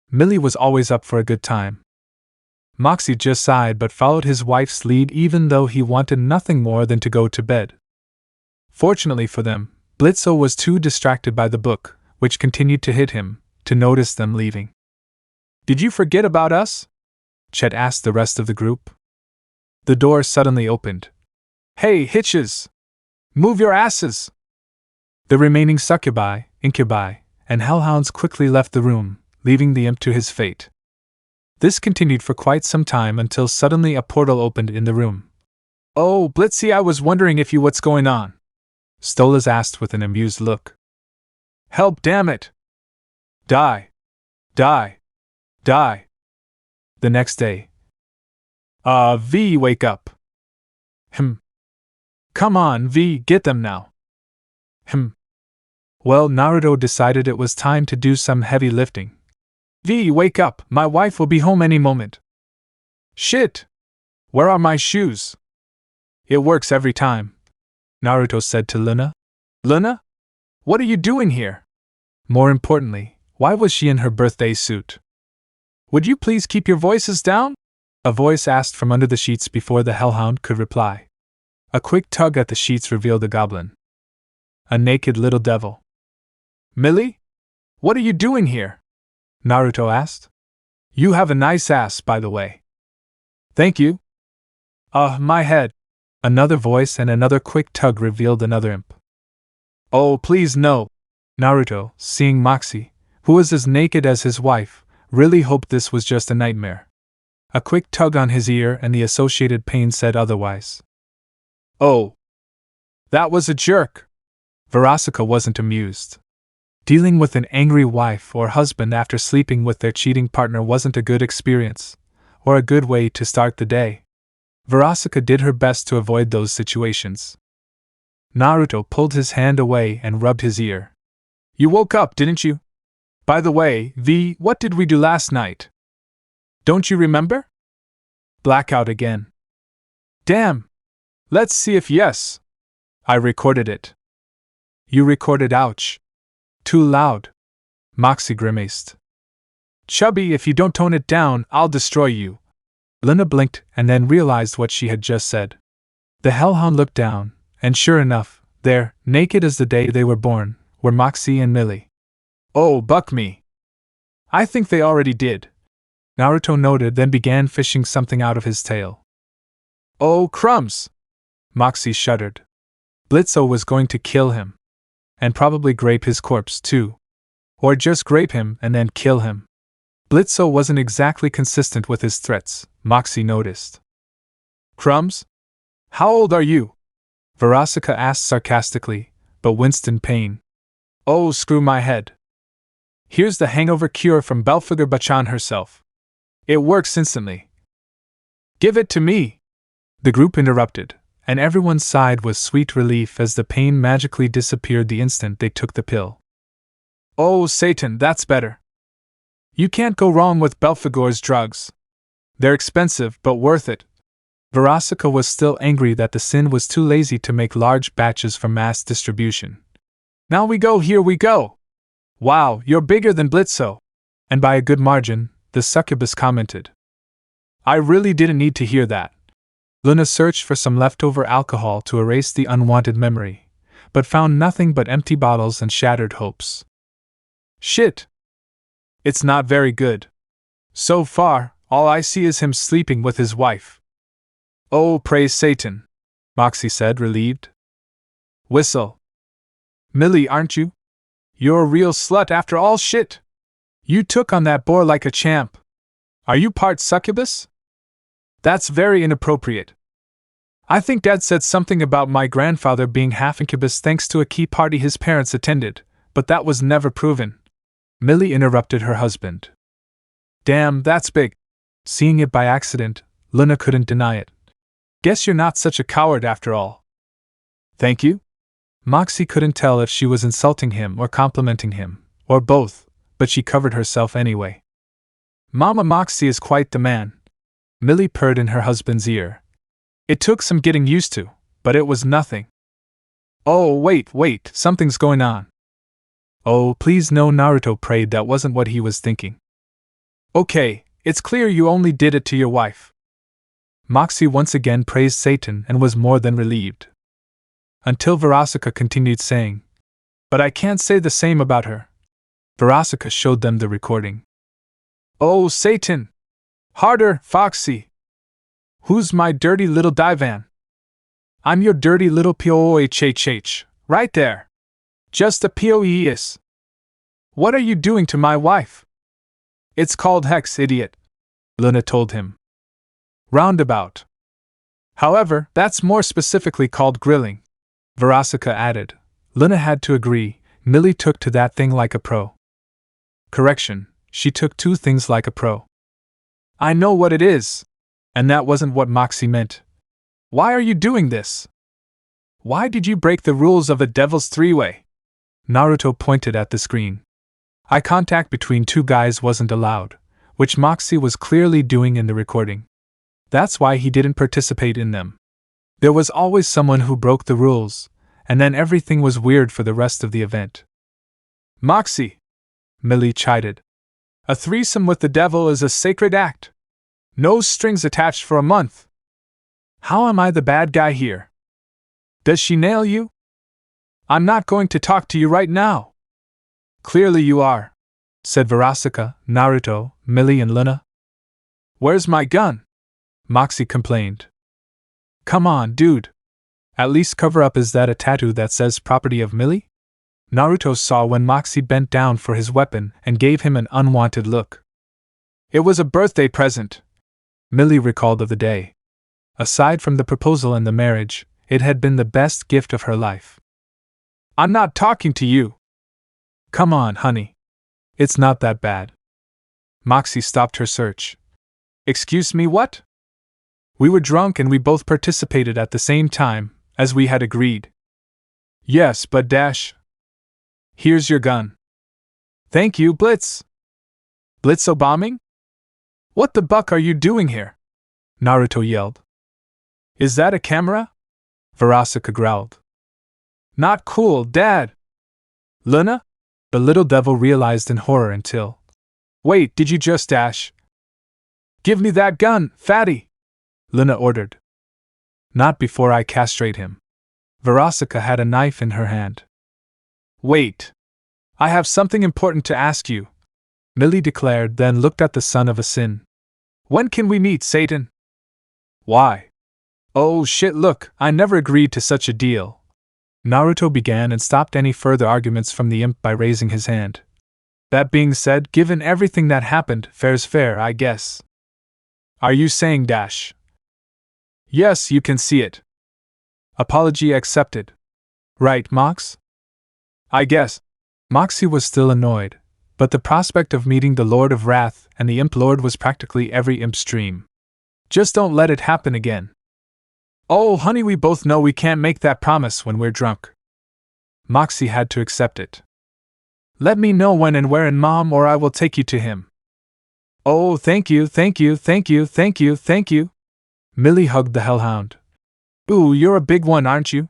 Millie was always up for a good time. Moxie just sighed but followed his wife's lead even though he wanted nothing more than to go to bed. Fortunately for them, Blitzo was too distracted by the book, which continued to hit him, to notice them leaving. Did you forget about us? Chet asked the rest of the group. The door suddenly opened. Hey, hitches! Move your asses! The remaining succubi, incubi, and hellhounds quickly left the room, leaving the imp to his fate. This continued for quite some time until suddenly a portal opened in the room. Oh, Blitzy, I was wondering if you what's going on? Stolas asked with an amused look. Help, damn it! Die! Die! Die! The next day. V, wake up! Come on, V, get them now! Well, Naruto decided it was time to do some heavy lifting. V, wake up, my wife will be home any moment. Shit! Where are my shoes? It works every time, Naruto said to Luna. Luna? What are you doing here? More importantly, why was she in her birthday suit? Would you please keep your voices down? A voice asked from under the sheets before the hellhound could reply. A quick tug at the sheets revealed a goblin. A naked little devil. Millie? What are you doing here? Naruto asked. You have a nice ass, by the way. Thank you. My head. Another voice and another quick tug revealed another imp. Oh, please no. Naruto, seeing Moxie, who was as naked as his wife, really hoped this was just a nightmare. A quick tug on his ear and the associated pain said otherwise. Oh. That was a jerk. Verasika wasn't amused. Dealing with an angry wife or husband after sleeping with their cheating partner wasn't a good experience, or a good way to start the day. Verasika did her best to avoid those situations. Naruto pulled his hand away and rubbed his ear. You woke up, didn't you? By the way, V, what did we do last night? Don't you remember? Blackout again. Damn! Let's see if yes. I recorded it. You recorded ouch. Too loud. Moxie grimaced. Chubby, if you don't tone it down, I'll destroy you. Luna blinked and then realized what she had just said. The hellhound looked down, and sure enough, there, naked as the day they were born, were Moxie and Millie. Oh, buck me. I think they already did. Naruto noted, then began fishing something out of his tail. Oh, crumbs! Moxie shuddered. Blitzo was going to kill him. And probably grape his corpse, too. Or just grape him and then kill him. Blitzo wasn't exactly consistent with his threats, Moxie noticed. Crumbs? How old are you? Verasika asked sarcastically, but winced in pain. Oh, screw my head. Here's the hangover cure from Belphegor Bachan herself. It works instantly. Give it to me! The group interrupted, and everyone sighed with sweet relief as the pain magically disappeared the instant they took the pill. Oh, Satan, that's better. You can't go wrong with Belphegor's drugs. They're expensive, but worth it. Verasika was still angry that the Sin was too lazy to make large batches for mass distribution. Now we go, here we go! Wow, you're bigger than Blitzo! And by a good margin, the succubus commented. I really didn't need to hear that. Luna searched for some leftover alcohol to erase the unwanted memory, but found nothing but empty bottles and shattered hopes. Shit! It's not very good. So far, All I see is him sleeping with his wife. Oh, praise Satan, Moxie said, relieved. Whistle. Millie, aren't you? You're a real slut after all shit. You took on that boar like a champ. Are you part succubus? That's very inappropriate. I think Dad said something about my grandfather being half incubus thanks to a key party his parents attended, but that was never proven. Millie interrupted her husband. Damn, that's big. Seeing it by accident, Luna couldn't deny it. Guess you're not such a coward after all. Thank you? Moxie couldn't tell if she was insulting him or complimenting him, or both, but she covered herself anyway. Mama Moxie is quite the man. Millie purred in her husband's ear. It took some getting used to, but it was nothing. Oh, wait, something's going on. Oh, please no, Naruto prayed that wasn't what he was thinking. Okay, it's clear you only did it to your wife. Moxie once again praised Satan and was more than relieved. Until Verasika continued saying, But I can't say the same about her. Verasika showed them the recording. Oh, Satan! Harder, Foxy! Who's my dirty little divan? I'm your dirty little POHHH, right there. Just a POES. What are you doing to my wife? It's called hex, idiot, Luna told him. Roundabout. However, that's more specifically called grilling, Verasika added. Luna had to agree, Millie took to that thing like a pro. Correction, she took to things like a pro. I know what it is. And that wasn't what Moxie meant. Why are you doing this? Why did you break the rules of a devil's three-way? Naruto pointed at the screen. Eye contact between two guys wasn't allowed, which Moxie was clearly doing in the recording. That's why he didn't participate in them. There was always someone who broke the rules, and then everything was weird for the rest of the event. Moxie! Millie chided. A threesome with the devil is a sacred act. No strings attached for a month. How am I the bad guy here? Does she nail you? I'm not going to talk to you right now. Clearly you are, said Verasika, Naruto, Millie and Luna. Where's my gun? Moxie complained. Come on, dude. At least cover up. Is that a tattoo that says property of Millie? Naruto saw when Moxie bent down for his weapon and gave him an unwanted look. It was a birthday present, Millie recalled of the day. Aside from the proposal and the marriage, it had been the best gift of her life. I'm not talking to you. Come on, honey. It's not that bad. Moxie stopped her search. Excuse me, what? We were drunk and we both participated at the same time, as we had agreed. Yes, but dash. Here's your gun. Thank you, Blitz. Blitzo bombing? What the buck are you doing here? Naruto yelled. Is that a camera? Verasika growled. Not cool, Dad. Luna? The little devil realized in horror until. Wait, did you just dash? Give me that gun, fatty! Luna ordered. Not before I castrate him. Verasika had a knife in her hand. Wait. I have something important to ask you, Millie declared, then looked at the son of a sin. When can we meet, Satan? Why? Oh shit, look, I never agreed to such a deal. Naruto began and stopped any further arguments from the imp by raising his hand. That being said, given everything that happened, fair's fair, I guess. Are you saying dash? Yes, you can see it. Apology accepted. Right, Mox? I guess. Moxie was still annoyed, but the prospect of meeting the Lord of Wrath and the Imp Lord was practically every imp's dream. Just don't let it happen again. Oh, honey, we both know we can't make that promise when we're drunk. Moxie had to accept it. Let me know when and where, and Mom, or I will take you to him. Oh, thank you, thank you, thank you, thank you, thank you. Millie hugged the hellhound. Ooh, you're a big one, aren't you?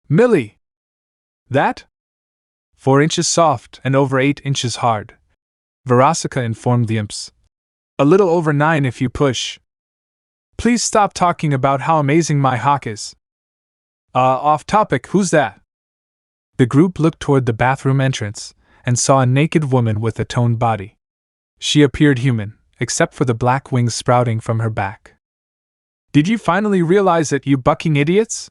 Millie! That? 4 inches soft and over 8 inches hard, Verasika informed the imps. A little over 9 if you push. Please stop talking about how amazing my hawk is. Off topic, who's that? The group looked toward the bathroom entrance and saw a naked woman with a toned body. She appeared human, except for the black wings sprouting from her back. Did you finally realize it, you bucking idiots?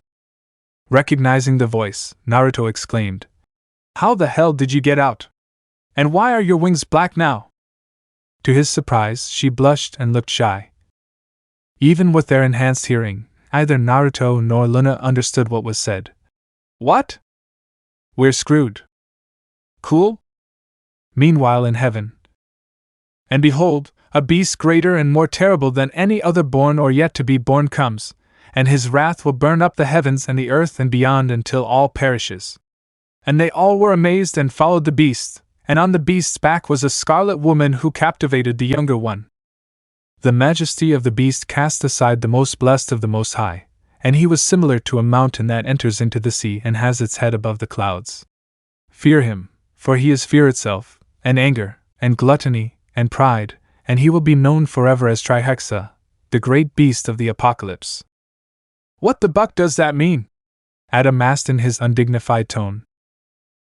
Recognizing the voice, Naruto exclaimed. How the hell did you get out? And why are your wings black now? To his surprise, she blushed and looked shy. Even with their enhanced hearing, neither Naruto nor Luna understood what was said. What? We're screwed. Cool? Meanwhile in heaven. And behold, a beast greater and more terrible than any other born or yet to be born comes, and his wrath will burn up the heavens and the earth and beyond until all perishes. And they all were amazed and followed the beast, and on the beast's back was a scarlet woman who captivated the younger one. The majesty of the beast cast aside the most blessed of the Most High, and he was similar to a mountain that enters into the sea and has its head above the clouds. Fear him, for he is fear itself, and anger, and gluttony, and pride, and he will be known forever as Trihexa, the great beast of the apocalypse. What the buck does that mean? Adam asked in his undignified tone.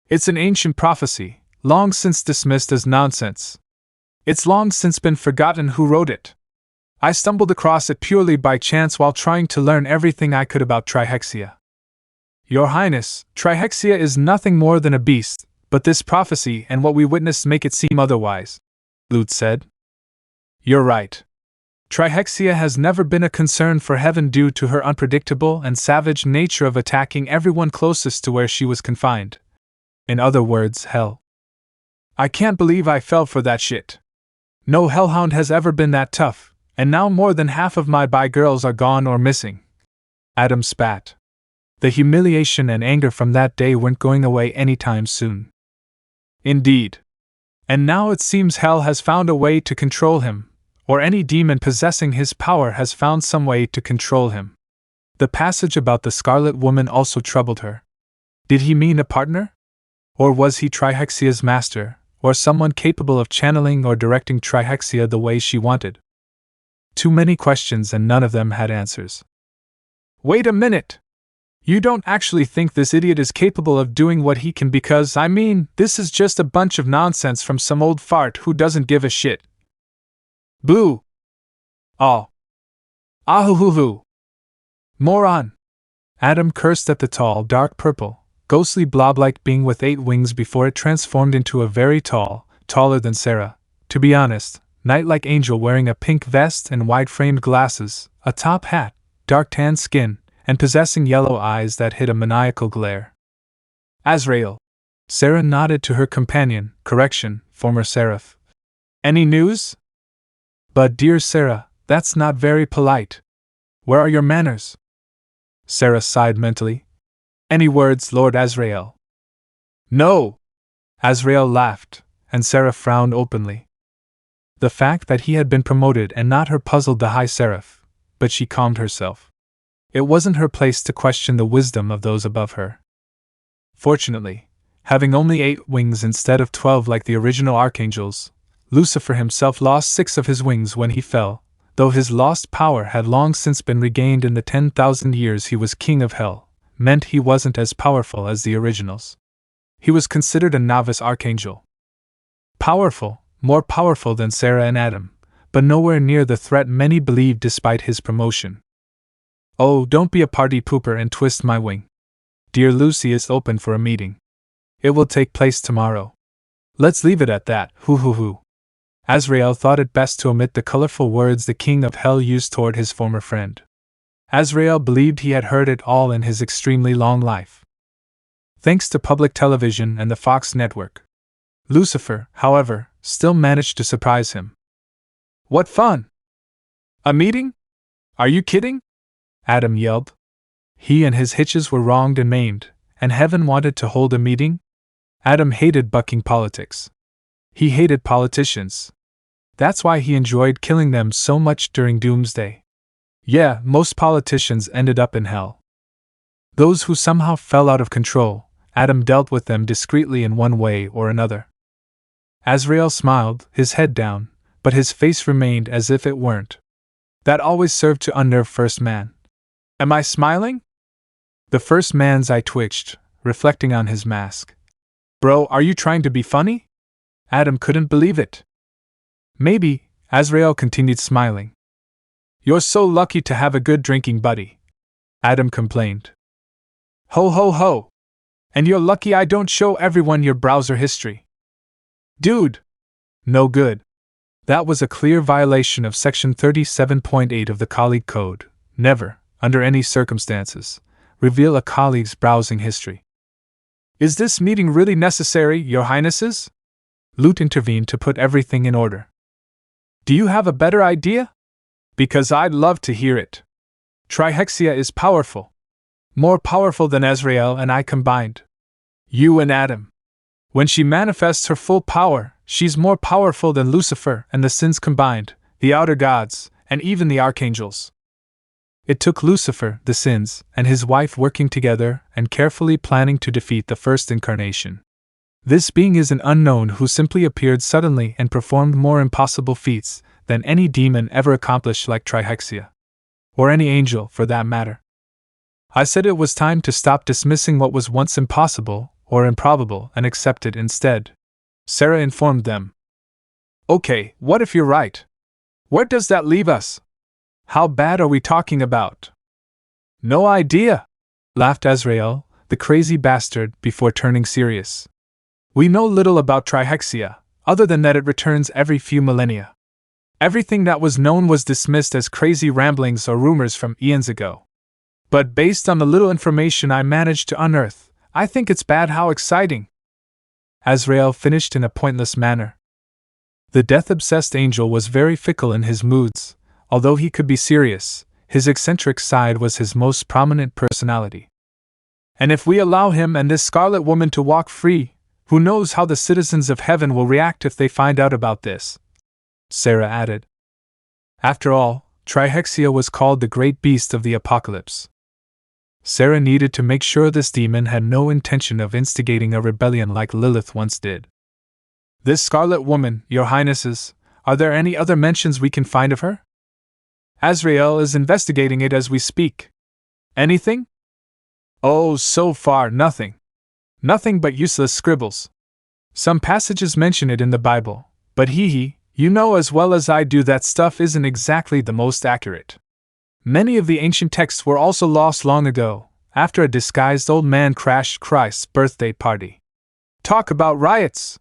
It's an ancient prophecy, long since dismissed as nonsense. It's long since been forgotten who wrote it. I stumbled across it purely by chance while trying to learn everything I could about Trihexia. Your Highness, Trihexia is nothing more than a beast, but this prophecy and what we witnessed make it seem otherwise, Lute said. You're right. Trihexia has never been a concern for heaven due to her unpredictable and savage nature of attacking everyone closest to where she was confined. In other words, hell. I can't believe I fell for that shit. No hellhound has ever been that tough, and now more than half of my bi girls are gone or missing. Adam spat. The humiliation and anger from that day weren't going away anytime soon. Indeed. And now it seems hell has found a way to control him, or any demon possessing his power has found some way to control him. The passage about the Scarlet Woman also troubled her. Did he mean a partner? Or was he Trihexia's master, or someone capable of channeling or directing Trihexia the way she wanted? Too many questions and none of them had answers. Wait a minute! You don't actually think this idiot is capable of doing what he can because, I mean, this is just a bunch of nonsense from some old fart who doesn't give a shit. Boo! Oh. Ahuhuhu! Moron! Adam cursed at the tall, dark purple, ghostly blob-like being with 8 wings before it transformed into a very tall, taller than Sarah, to be honest, knight-like angel wearing a pink vest and wide-framed glasses, a top hat, dark tan skin, and possessing yellow eyes that hid a maniacal glare. Azrael. Sarah nodded to her companion, former seraph. Any news? But dear Sarah, that's not very polite. Where are your manners? Sarah sighed mentally. Any words, Lord Azrael? No! Azrael laughed, and Sarah frowned openly. The fact that he had been promoted and not her puzzled the High Seraph, but she calmed herself. It wasn't her place to question the wisdom of those above her. Fortunately, having only 8 wings instead of 12 like the original archangels, Lucifer himself lost 6 of his wings when he fell, though his lost power had long since been regained in the 10,000 years he was king of hell, meant he wasn't as powerful as the originals. He was considered a novice archangel. Powerful, more powerful than Sarah and Adam, but nowhere near the threat many believed despite his promotion. Oh, don't be a party pooper and twist my wing. Dear Lucy is open for a meeting. It will take place tomorrow. Let's leave it at that, hoo. Azrael thought it best to omit the colorful words the king of hell used toward his former friend. Azrael believed he had heard it all in his extremely long life. Thanks to public television and the Fox network. Lucifer, however, still managed to surprise him. What fun! A meeting? Are you kidding? Adam yelled. He and his hitches were wronged and maimed, and heaven wanted to hold a meeting? Adam hated bucking politics. He hated politicians. That's why he enjoyed killing them so much during Doomsday. Yeah, most politicians ended up in hell. Those who somehow fell out of control, Adam dealt with them discreetly in one way or another. Azrael smiled, his head down, but his face remained as if it weren't. That always served to unnerve First Man. Am I smiling? The First Man's eye twitched, reflecting on his mask. Bro, are you trying to be funny? Adam couldn't believe it. Maybe, Azrael continued smiling. You're so lucky to have a good drinking buddy, Adam complained. Ho ho ho! And you're lucky I don't show everyone your browser history. Dude! No good. That was a clear violation of Section 37.8 of the Colleague Code. Never, under any circumstances, reveal a colleague's browsing history. Is this meeting really necessary, Your Highnesses? Lute intervened to put everything in order. Do you have a better idea? Because I'd love to hear it. Trihexia is powerful. More powerful than Azrael and I combined. You and Adam. When she manifests her full power, she's more powerful than Lucifer and the sins combined, the outer gods, and even the archangels. It took Lucifer, the sins, and his wife working together and carefully planning to defeat the first incarnation. This being is an unknown who simply appeared suddenly and performed more impossible feats than any demon ever accomplished like Trihexia. Or any angel, for that matter. I said it was time to stop dismissing what was once impossible or improbable and accept it instead. Sarah informed them. Okay, what if you're right? Where does that leave us? How bad are we talking about? No idea, laughed Azrael, the crazy bastard, before turning serious. We know little about Trihexia, other than that it returns every few millennia. Everything that was known was dismissed as crazy ramblings or rumors from eons ago. But based on the little information I managed to unearth, I think it's bad how exciting. Azrael finished in a pointless manner. The death-obsessed angel was very fickle in his moods. Although he could be serious, his eccentric side was his most prominent personality. And if we allow him and this Scarlet Woman to walk free, who knows how the citizens of heaven will react if they find out about this? Sarah added. After all, Trihexia was called the Great Beast of the Apocalypse. Sarah needed to make sure this demon had no intention of instigating a rebellion like Lilith once did. This Scarlet Woman, Your Highnesses, are there any other mentions we can find of her? Azrael is investigating it as we speak. Anything? Oh, so far nothing. Nothing but useless scribbles. Some passages mention it in the Bible, but you know as well as I do that stuff isn't exactly the most accurate. Many of the ancient texts were also lost long ago, after a disguised old man crashed Christ's birthday party. Talk about riots!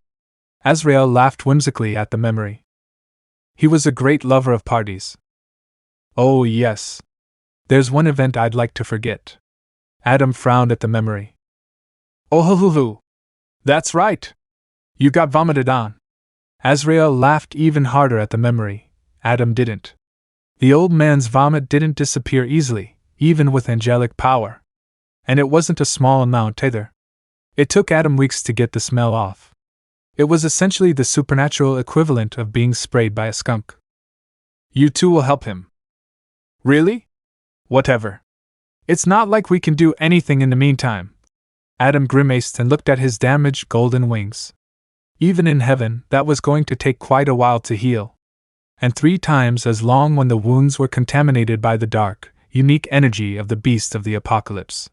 Azrael laughed whimsically at the memory. He was a great lover of parties. Oh, yes. There's one event I'd like to forget. Adam frowned at the memory. Oh, that's right. You got vomited on. Azrael laughed even harder at the memory. Adam didn't. The old man's vomit didn't disappear easily, even with angelic power. And it wasn't a small amount either. It took Adam weeks to get the smell off. It was essentially the supernatural equivalent of being sprayed by a skunk. You two will help him. Really? Whatever. It's not like we can do anything in the meantime. Adam grimaced and looked at his damaged golden wings. Even in heaven, that was going to take quite a while to heal. And 3 times as long when the wounds were contaminated by the dark, unique energy of the beast of the apocalypse.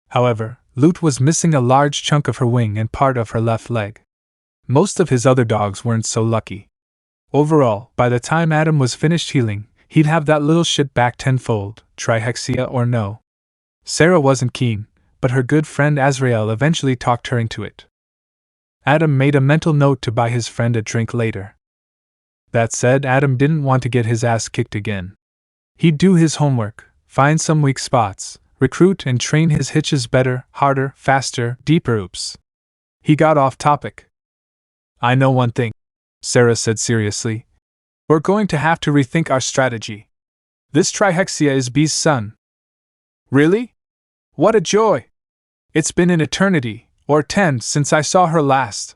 However, Lute was missing a large chunk of her wing and part of her left leg. Most of his other dogs weren't so lucky. Overall, by the time Adam was finished healing, he'd have that little shit back tenfold, Trihexia or no. Sarah wasn't keen, but her good friend Azrael eventually talked her into it. Adam made a mental note to buy his friend a drink later. That said, Adam didn't want to get his ass kicked again. He'd do his homework, find some weak spots, recruit and train his hitches better, harder, faster, deeper. Oops. He got off topic. I know one thing, Sarah said seriously. We're going to have to rethink our strategy. This Trihexia is B's son. Really? What a joy! It's been an eternity, or 10, since I saw her last.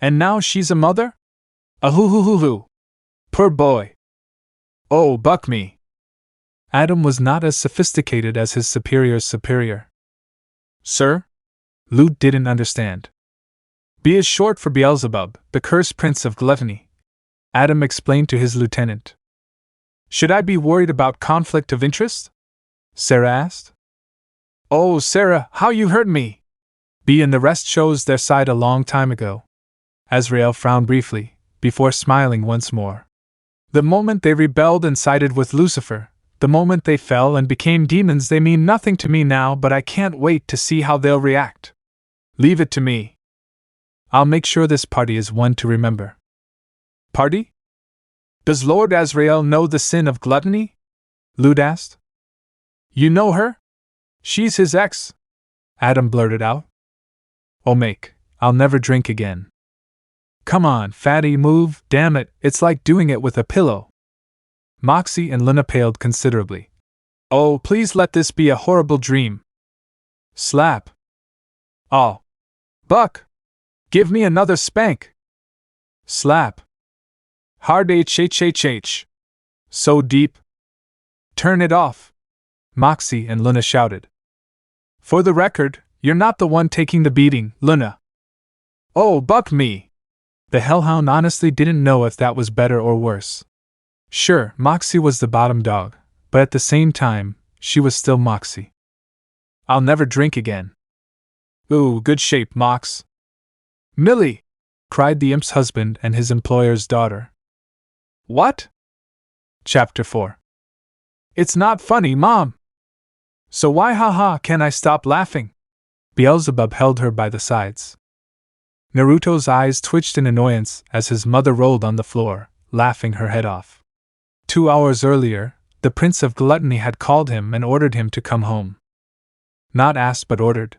And now she's a mother? Ahoo-hoo-hoo-hoo. Poor boy. Oh, buck me. Adam was not as sophisticated as his superior's superior. Sir? Lute didn't understand. B is short for Beelzebub, the cursed prince of gluttony. Adam explained to his lieutenant. Should I be worried about conflict of interest? Sarah asked. Oh, Sarah, how you hurt me! B and the rest chose their side a long time ago. Azrael frowned briefly, before smiling once more. The moment they rebelled and sided with Lucifer, the moment they fell and became demons, they mean nothing to me now, but I can't wait to see how they'll react. Leave it to me. I'll make sure this party is one to remember. Party? Does Lord Azrael know the sin of gluttony? Lud asked. You know her? She's his ex, Adam blurted out. Oh, make, I'll never drink again. Come on, fatty, move, damn it, it's like doing it with a pillow. Moxie and Luna paled considerably. Oh, please let this be a horrible dream. Slap. Oh. Buck. Give me another spank. Slap. Hard HHHH. So deep. Turn it off. Moxie and Luna shouted. For the record, you're not the one taking the beating, Luna. Oh, buck me. The hellhound honestly didn't know if that was better or worse. Sure, Moxie was the bottom dog, but at the same time, she was still Moxie. I'll never drink again. Ooh, good shape, Mox. Millie! Cried the imp's husband and his employer's daughter. What? Chapter 4. It's not funny, Mom! So why haha can I stop laughing? Beelzebub held her by the sides. Naruto's eyes twitched in annoyance as his mother rolled on the floor, laughing her head off. 2 hours earlier, the Prince of Gluttony had called him and ordered him to come home. Not asked but ordered.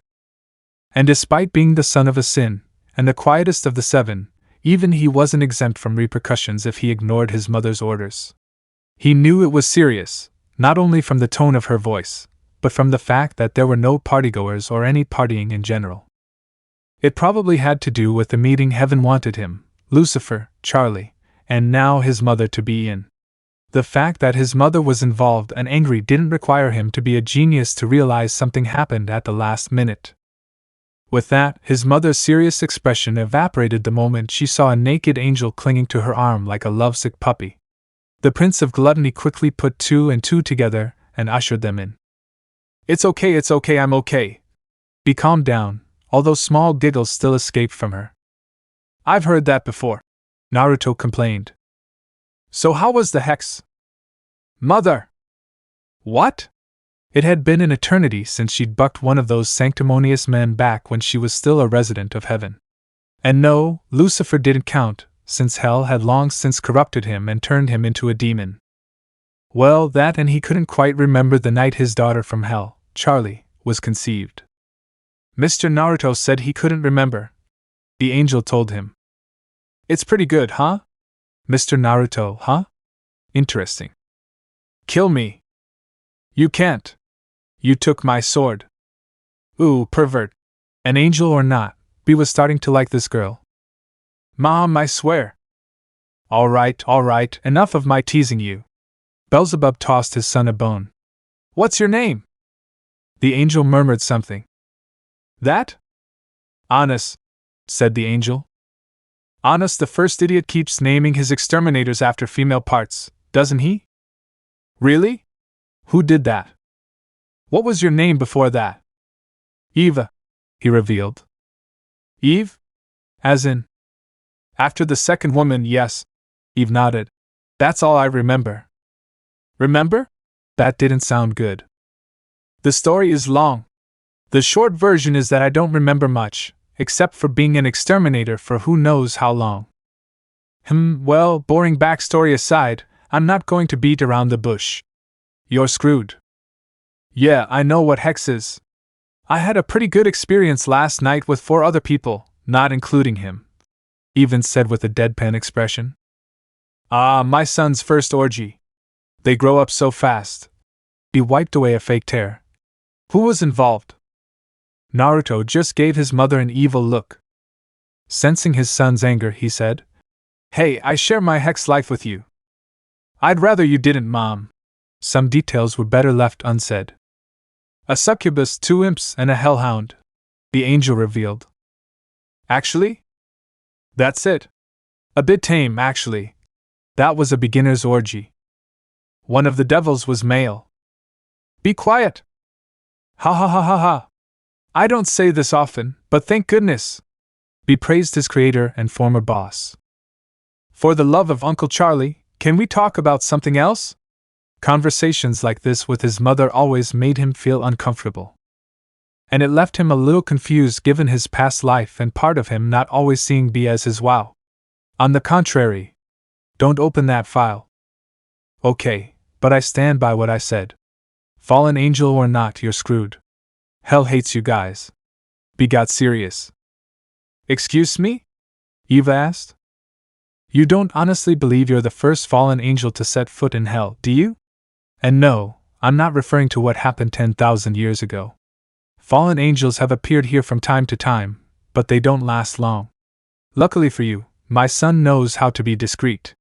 And despite being the son of a sin, and the quietest of the 7, even he wasn't exempt from repercussions if he ignored his mother's orders. He knew it was serious, not only from the tone of her voice, but from the fact that there were no partygoers or any partying in general. It probably had to do with the meeting heaven wanted him, Lucifer, Charlie, and now his mother to be in. The fact that his mother was involved and angry didn't require him to be a genius to realize something happened at the last minute. With that, his mother's serious expression evaporated the moment she saw a naked angel clinging to her arm like a lovesick puppy. The Prince of Gluttony quickly put 2 and 2 together and ushered them in. It's okay, I'm okay. Be calmed down, although small giggles still escaped from her. I've heard that before, Naruto complained. So how was the hex? Mother! What? It had been an eternity since she'd bucked one of those sanctimonious men back when she was still a resident of heaven. And no, Lucifer didn't count, since hell had long since corrupted him and turned him into a demon. Well, that and he couldn't quite remember the night his daughter from hell, Charlie, was conceived. Mr. Naruto said he couldn't remember. The angel told him. It's pretty good, huh? Mr. Naruto, huh? Interesting. Kill me. You can't. You took my sword. Ooh, pervert. An angel or not, B was starting to like this girl. Mom, I swear. All right, enough of my teasing you. Beelzebub tossed his son a bone. What's your name? The angel murmured something. That? Honest, said the angel. Honest, the first idiot, keeps naming his exterminators after female parts, doesn't he? Really? Who did that? What was your name before that? Eva, he revealed. Eve? As in? After the second woman, yes. Eve nodded. That's all I remember. Remember? That didn't sound good. The story is long. The short version is that I don't remember much, except for being an exterminator for who knows how long. Well, boring backstory aside, I'm not going to beat around the bush. You're screwed. Yeah, I know what hex is. I had a pretty good experience last night with 4 other people, not including him. Even said with a deadpan expression. Ah, my son's first orgy. They grow up so fast. He wiped away a fake tear. Who was involved? Naruto just gave his mother an evil look. Sensing his son's anger, he said, Hey, I share my hex life with you. I'd rather you didn't, Mom. Some details were better left unsaid. A succubus, 2 imps, and a hellhound, the angel revealed. Actually? That's it. A bit tame, actually. That was a beginner's orgy. One of the devils was male. Be quiet! Ha ha ha ha ha! I don't say this often, but thank goodness! B praised his creator and former boss. For the love of Uncle Charlie, Can we talk about something else? Conversations like this with his mother always made him feel uncomfortable. And it left him a little confused given his past life and part of him not always seeing B as his wow. On the contrary. Don't open that file. Okay, but I stand by what I said. Fallen angel or not, you're screwed. Hell hates you guys. B got serious. Excuse me? Eva asked. You don't honestly believe you're the first fallen angel to set foot in hell, do you? And no, I'm not referring to what happened 10,000 years ago. Fallen angels have appeared here from time to time, but they don't last long. Luckily for you, my son knows how to be discreet.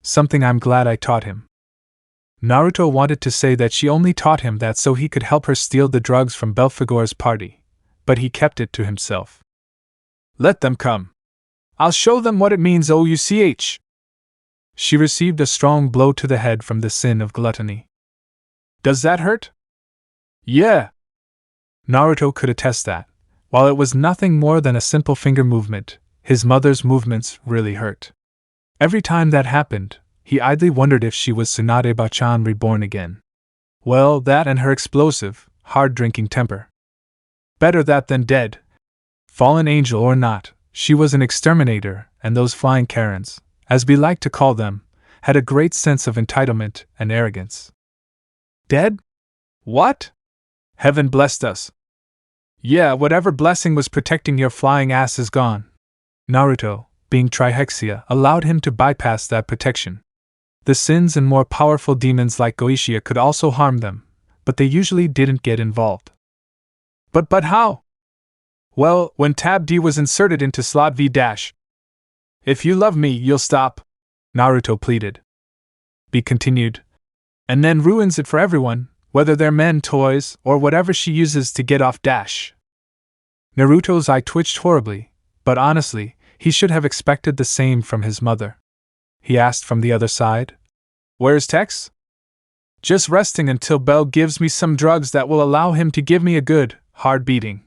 Something I'm glad I taught him. Naruto wanted to say that she only taught him that so he could help her steal the drugs from Belphegor's party, but he kept it to himself. Let them come. I'll show them what it means, Ouch. She received a strong blow to the head from the sin of gluttony. Does that hurt? Yeah. Naruto could attest that, while it was nothing more than a simple finger movement, his mother's movements really hurt. Every time that happened, he idly wondered if she was Tsunade-bachan reborn again. Well, that and her explosive, hard-drinking temper. Better that than dead. Fallen angel or not, she was an exterminator, and those flying Karens, as we like to call them, had a great sense of entitlement and arrogance. Dead? What? Heaven blessed us. Yeah, whatever blessing was protecting your flying ass is gone. Naruto, being Trihexia, allowed him to bypass that protection. The sins and more powerful demons like Goichia could also harm them, but they usually didn't get involved. But how? Well, when Tab D was inserted into slot V-. If you love me, you'll stop, Naruto pleaded. B continued. And then ruins it for everyone, whether they're men, toys, or whatever she uses to get off dash. Naruto's eye twitched horribly, but honestly, he should have expected the same from his mother. He asked from the other side. Where's Tex? Just resting until Bell gives me some drugs that will allow him to give me a good, hard beating.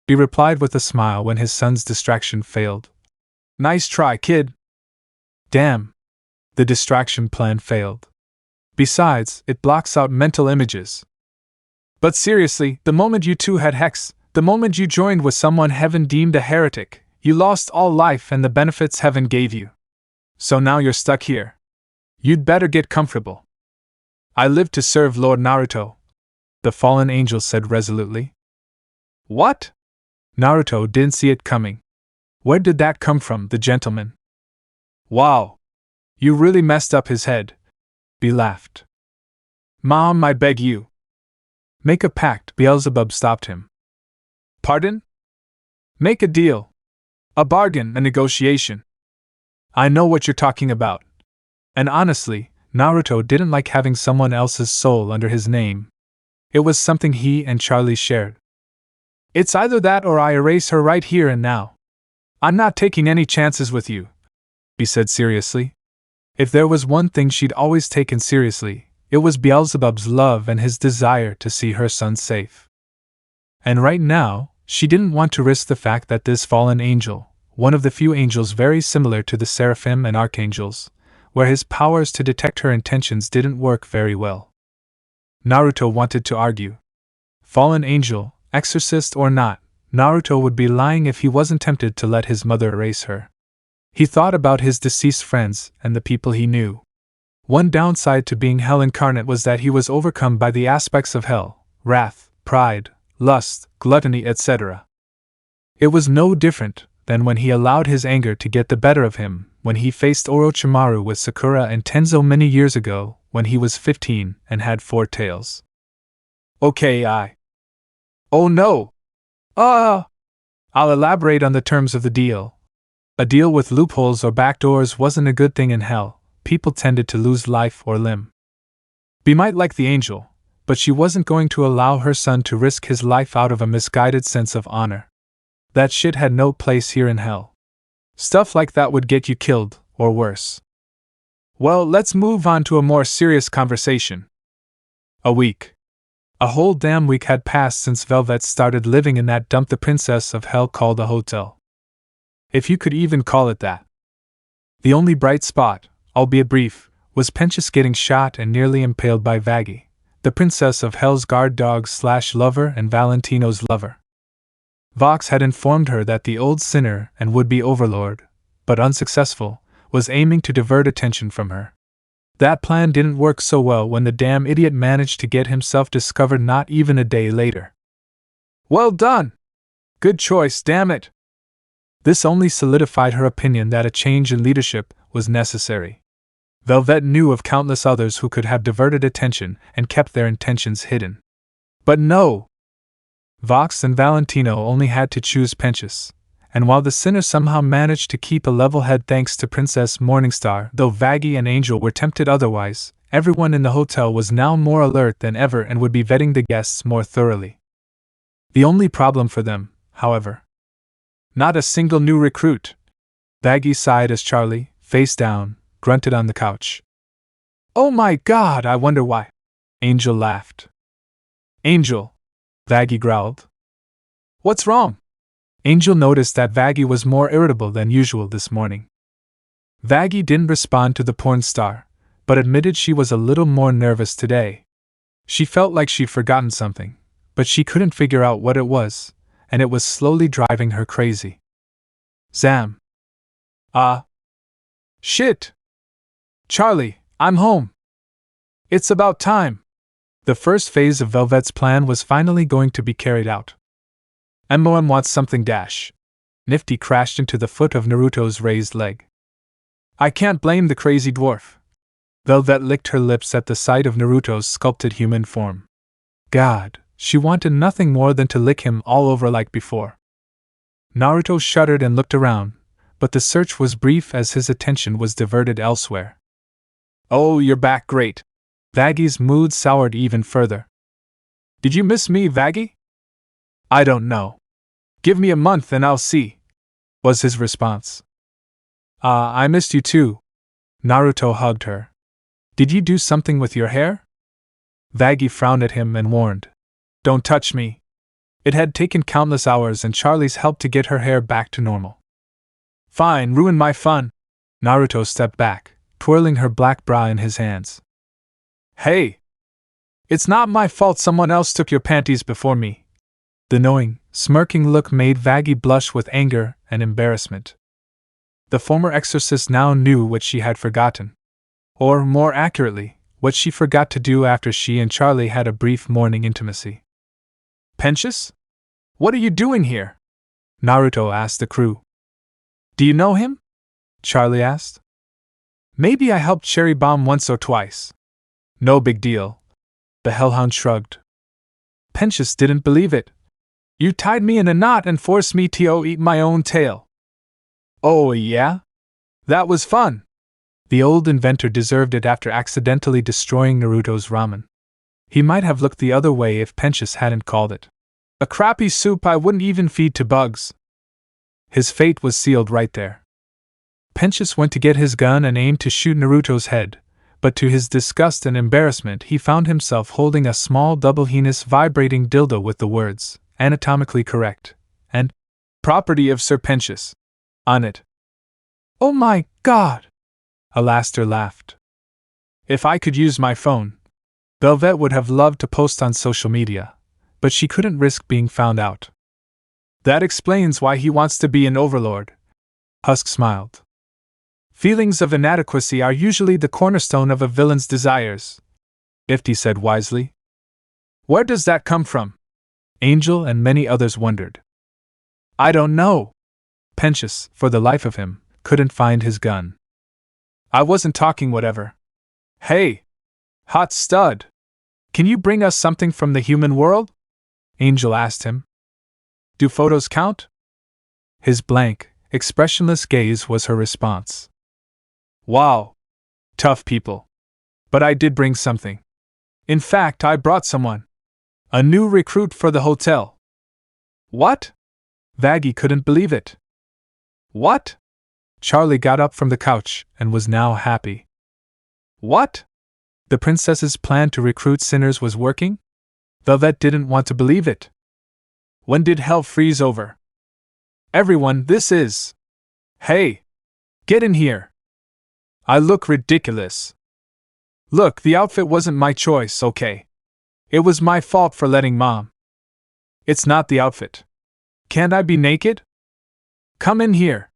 He replied with a smile when his son's distraction failed. Nice try, kid. Damn. The distraction plan failed. Besides, it blocks out mental images. But seriously, the moment you two had Hex, the moment you joined with someone heaven deemed a heretic, you lost all life and the benefits heaven gave you. So now you're stuck here. You'd better get comfortable. I live to serve Lord Naruto, the fallen angel said resolutely. What? Naruto didn't see it coming. Where did that come from, the gentleman? Wow. You really messed up his head. B laughed. Mom, I beg you. Make a pact, Beelzebub stopped him. Pardon? Make a deal. A bargain, a negotiation. I know what you're talking about. And honestly, Naruto didn't like having someone else's soul under his name. It was something he and Charlie shared. It's either that or I erase her right here and now. I'm not taking any chances with you, he said seriously. If there was one thing she'd always taken seriously, it was Beelzebub's love and his desire to see her son safe. And right now, she didn't want to risk the fact that this fallen angel, one of the few angels very similar to the seraphim and archangels, where his powers to detect her intentions didn't work very well. Naruto wanted to argue. Fallen angel, exorcist or not, Naruto would be lying if he wasn't tempted to let his mother erase her. He thought about his deceased friends and the people he knew. One downside to being hell incarnate was that he was overcome by the aspects of hell, wrath, pride, lust, gluttony, etc. It was no different than when he allowed his anger to get the better of him, when he faced Orochimaru with Sakura and Tenzo many years ago, when he was 15 and had 4 tails. Okay, Oh no! I'll elaborate on the terms of the deal. A deal with loopholes or backdoors wasn't a good thing in hell. People tended to lose life or limb. B might like the angel, but she wasn't going to allow her son to risk his life out of a misguided sense of honor. That shit had no place here in hell. Stuff like that would get you killed, or worse. Well, let's move on to a more serious conversation. A week. A whole damn week had passed since Velvet started living in that dump the princess of hell called a hotel. If you could even call it that. The only bright spot, albeit brief, was Penchus getting shot and nearly impaled by Vaggie, the princess of Hell's guard dog's lover and Valentino's lover. Vox had informed her that the old sinner and would-be overlord, but unsuccessful, was aiming to divert attention from her. That plan didn't work so well when the damn idiot managed to get himself discovered not even a day later. Well done! Good choice, damn it! This only solidified her opinion that a change in leadership was necessary. Velvet knew of countless others who could have diverted attention and kept their intentions hidden. But no! Vox and Valentino only had to choose Penchus, and while the sinner somehow managed to keep a level head thanks to Princess Morningstar, though Vaggie and Angel were tempted otherwise, everyone in the hotel was now more alert than ever and would be vetting the guests more thoroughly. The only problem for them, however, not a single new recruit. Vaggie sighed as Charlie, face down, grunted on the couch. Oh my God, I wonder why. Angel laughed. Angel, Vaggie growled. What's wrong? Angel noticed that Vaggie was more irritable than usual this morning. Vaggie didn't respond to the porn star, but admitted she was a little more nervous today. She felt like she'd forgotten something, but she couldn't figure out what it was, and it was slowly driving her crazy. Zam. Shit! Charlie, I'm home! It's about time! The first phase of Velvet's plan was finally going to be carried out. MOM wants something dash. Nifty crashed into the foot of Naruto's raised leg. I can't blame the crazy dwarf. Velvet licked her lips at the sight of Naruto's sculpted human form. God, she wanted nothing more than to lick him all over like before. Naruto shuddered and looked around, but the search was brief as his attention was diverted elsewhere. Oh, you're back, great. Vaggie's mood soured even further. Did you miss me, Vaggie? I don't know. Give me a month and I'll see, was his response. I missed you too. Naruto hugged her. Did you do something with your hair? Vaggie frowned at him and warned. Don't touch me. It had taken countless hours and Charlie's help to get her hair back to normal. Fine, ruin my fun. Naruto stepped back, twirling her black bra in his hands. Hey! It's not my fault someone else took your panties before me. The knowing, smirking look made Vaggie blush with anger and embarrassment. The former exorcist now knew what she had forgotten. Or, more accurately, what she forgot to do after she and Charlie had a brief morning intimacy. Penchus? What are you doing here? Naruto asked the crew. Do you know him? Charlie asked. Maybe I helped Cherry Bomb once or twice. No big deal. The Hellhound shrugged. Penchus didn't believe it. You tied me in a knot and forced me to eat my own tail. Oh yeah? That was fun. The old inventor deserved it after accidentally destroying Naruto's ramen. He might have looked the other way if Penchus hadn't called it a crappy soup I wouldn't even feed to bugs. His fate was sealed right there. Penchus went to get his gun and aimed to shoot Naruto's head, but to his disgust and embarrassment he found himself holding a small double-penis vibrating dildo with the words, anatomically correct, and property of Sir Penchus on it. Oh my God! Alastair laughed. If I could use my phone, Velvet would have loved to post on social media, but she couldn't risk being found out. That explains why he wants to be an overlord. Husk smiled. Feelings of inadequacy are usually the cornerstone of a villain's desires, Ifty said wisely. Where does that come from? Angel and many others wondered. I don't know. Penchus, for the life of him, couldn't find his gun. I wasn't talking whatever. Hey! Hot stud! Can you bring us something from the human world? Angel asked him. Do photos count? His blank, expressionless gaze was her response. Wow! Tough people. But I did bring something. In fact, I brought someone. A new recruit for the hotel. What? Vaggie couldn't believe it. What? Charlie got up from the couch and was now happy. What? The princess's plan to recruit sinners was working? Velvet didn't want to believe it. When did hell freeze over? Everyone, this is... Hey! Get in here! I look ridiculous. Look, the outfit wasn't my choice, okay? It was my fault for letting Mom. It's not the outfit. Can't I be naked? Come in here.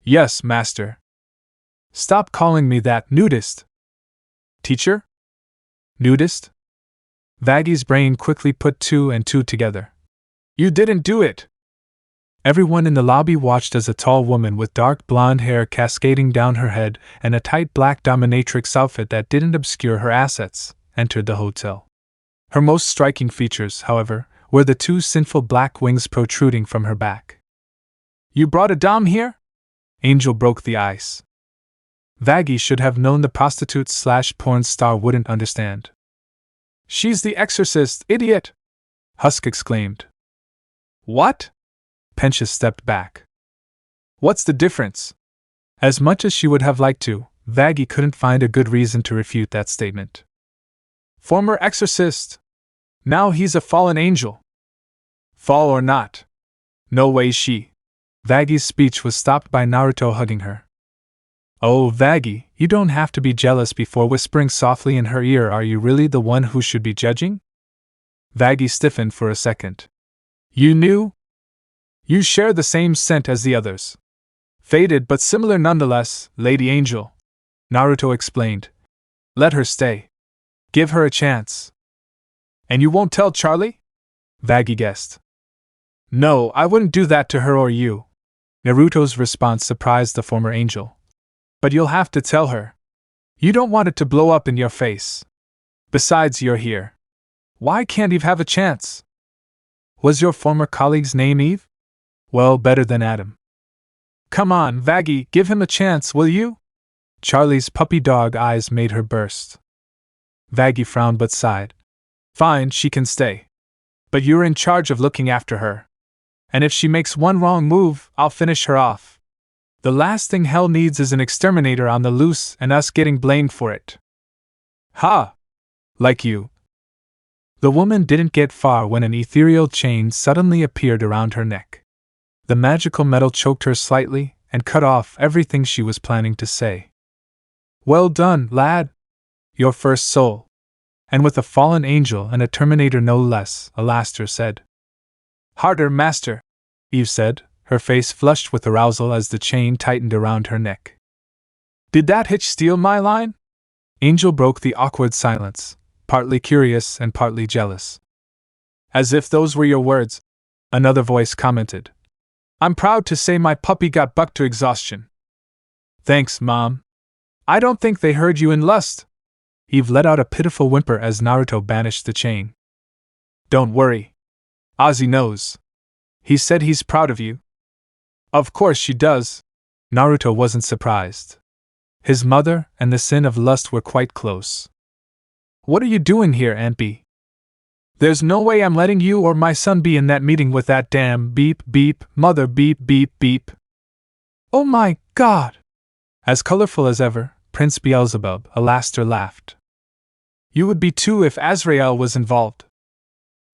Yes, master. Stop calling me that, nudist. Teacher? Nudist? Vaggy's brain quickly put two and two together. You didn't do it! Everyone in the lobby watched as a tall woman with dark blonde hair cascading down her head and a tight black dominatrix outfit that didn't obscure her assets entered the hotel. Her most striking features, however, were the two sinful black wings protruding from her back. You brought a dom here? Angel broke the ice. Vaggy should have known the prostitute/porn star wouldn't understand. She's the exorcist, idiot! Husk exclaimed. What? Pensius stepped back. What's the difference? As much as she would have liked to, Vaggy couldn't find a good reason to refute that statement. Former exorcist. Now he's a fallen angel. Fall or not. No way she. Vaggy's speech was stopped by Naruto hugging her. Oh, Vaggy, you don't have to be jealous before whispering softly in her ear. Are you really the one who should be judging? Vaggy stiffened for a second. You knew? You share the same scent as the others. Faded but similar nonetheless, Lady Angel. Naruto explained. Let her stay. Give her a chance. And you won't tell Charlie? Vaggy guessed. No, I wouldn't do that to her or you. Naruto's response surprised the former angel. But you'll have to tell her. You don't want it to blow up in your face. Besides, you're here. Why can't Eve have a chance? Was your former colleague's name Eve? Well, better than Adam. Come on, Vaggy, give him a chance, will you? Charlie's puppy dog eyes made her burst. Vaggy frowned but sighed. Fine, she can stay. But you're in charge of looking after her. And if she makes one wrong move, I'll finish her off. The last thing hell needs is an exterminator on the loose and us getting blamed for it. Ha! Like you. The woman didn't get far when an ethereal chain suddenly appeared around her neck. The magical metal choked her slightly and cut off everything she was planning to say. Well done, lad. Your first soul. And with a fallen angel and a terminator no less, Alastor said. Harder, master, Eve said, her face flushed with arousal as the chain tightened around her neck. Did that hitch steal my line? Angel broke the awkward silence, partly curious and partly jealous. As if those were your words, another voice commented. I'm proud to say my puppy got bucked to exhaustion. Thanks, Mom. I don't think they heard you in lust. Eve let out a pitiful whimper as Naruto banished the chain. Don't worry. Ozzy knows. He said he's proud of you. Of course she does. Naruto wasn't surprised. His mother and the sin of lust were quite close. What are you doing here, Aunt B? There's no way I'm letting you or my son be in that meeting with that damn beep beep mother beep beep beep. Oh my God! As colorful as ever, Prince Beelzebub, Alastor laughed. You would be too if Azrael was involved.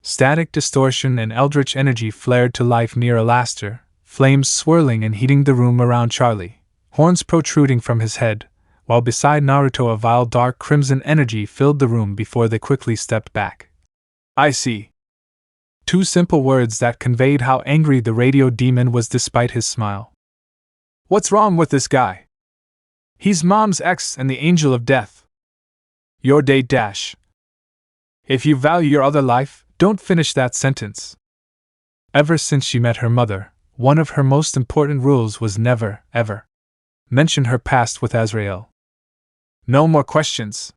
Static distortion and eldritch energy flared to life near Alastor, flames swirling and heating the room around Charlie, horns protruding from his head, while beside Naruto a vile dark crimson energy filled the room before they quickly stepped back. I see. Two simple words that conveyed how angry the radio demon was despite his smile. What's wrong with this guy? He's Mom's ex and the angel of death. Your day dash. If you value your other life, don't finish that sentence. Ever since she met her mother, one of her most important rules was never, ever, mention her past with Azrael. No more questions.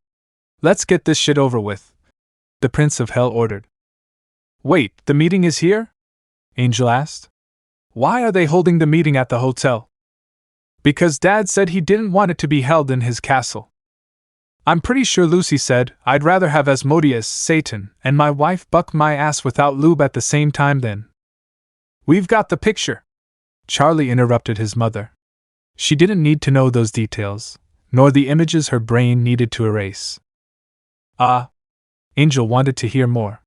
Let's get this shit over with, the Prince of Hell ordered. Wait, the meeting is here? Angel asked. Why are they holding the meeting at the hotel? Because Dad said he didn't want it to be held in his castle. I'm pretty sure Lucy said, I'd rather have Asmodeus, Satan, and my wife buck my ass without lube at the same time then. We've got the picture. Charlie interrupted his mother. She didn't need to know those details, nor the images her brain needed to erase. Angel wanted to hear more.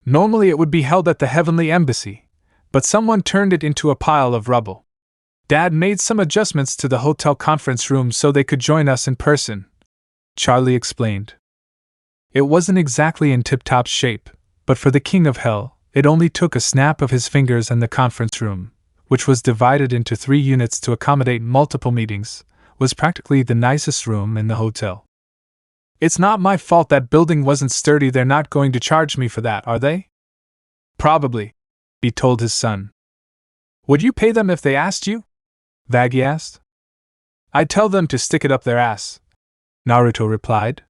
Normally it would be held at the Heavenly Embassy, but someone turned it into a pile of rubble. Dad made some adjustments to the hotel conference room so they could join us in person. Charlie explained. It wasn't exactly in tip-top shape, but for the King of Hell, it only took a snap of his fingers, and the conference room, which was divided into 3 units to accommodate multiple meetings, was practically the nicest room in the hotel. It's not my fault that building wasn't sturdy. They're not going to charge me for that, are they? Probably, he told his son. Would you pay them if they asked you? Vaggie asked. I'd tell them to stick it up their ass, Naruto replied.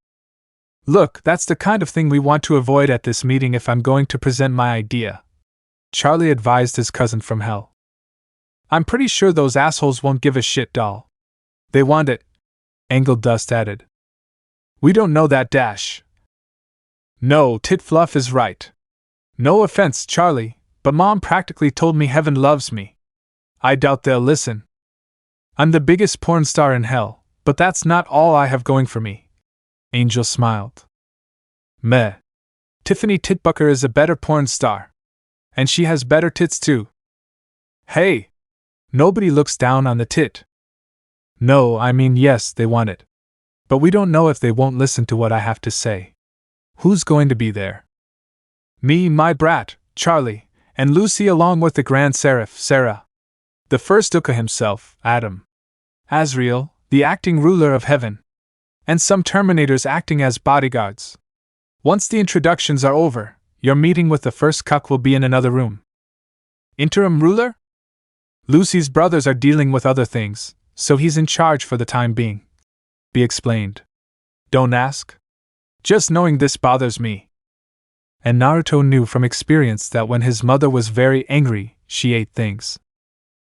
Look, that's the kind of thing we want to avoid at this meeting if I'm going to present my idea, Charlie advised his cousin from Hell. I'm pretty sure those assholes won't give a shit, doll. They want it, Angle Dust added. We don't know that, Dash. No, Tit Fluff is right. No offense, Charlie, but Mom practically told me heaven loves me. I doubt they'll listen. I'm the biggest porn star in hell, but that's not all I have going for me. Angel smiled. Meh. Tiffany Titbucker is a better porn star. And she has better tits too. Hey! Nobody looks down on the tit. No, I mean yes, they want it. But we don't know if they won't listen to what I have to say. Who's going to be there? Me, my brat, Charlie, and Lucy along with the Grand Seraph, Sarah. The first Uka himself, Adam. Azrael, the acting ruler of heaven. And some Terminators acting as bodyguards. Once the introductions are over, your meeting with the first cuck will be in another room. Interim ruler? Lucy's brothers are dealing with other things, so he's in charge for the time being. Be explained. Don't ask. Just knowing this bothers me. And Naruto knew from experience that when his mother was very angry, she ate things.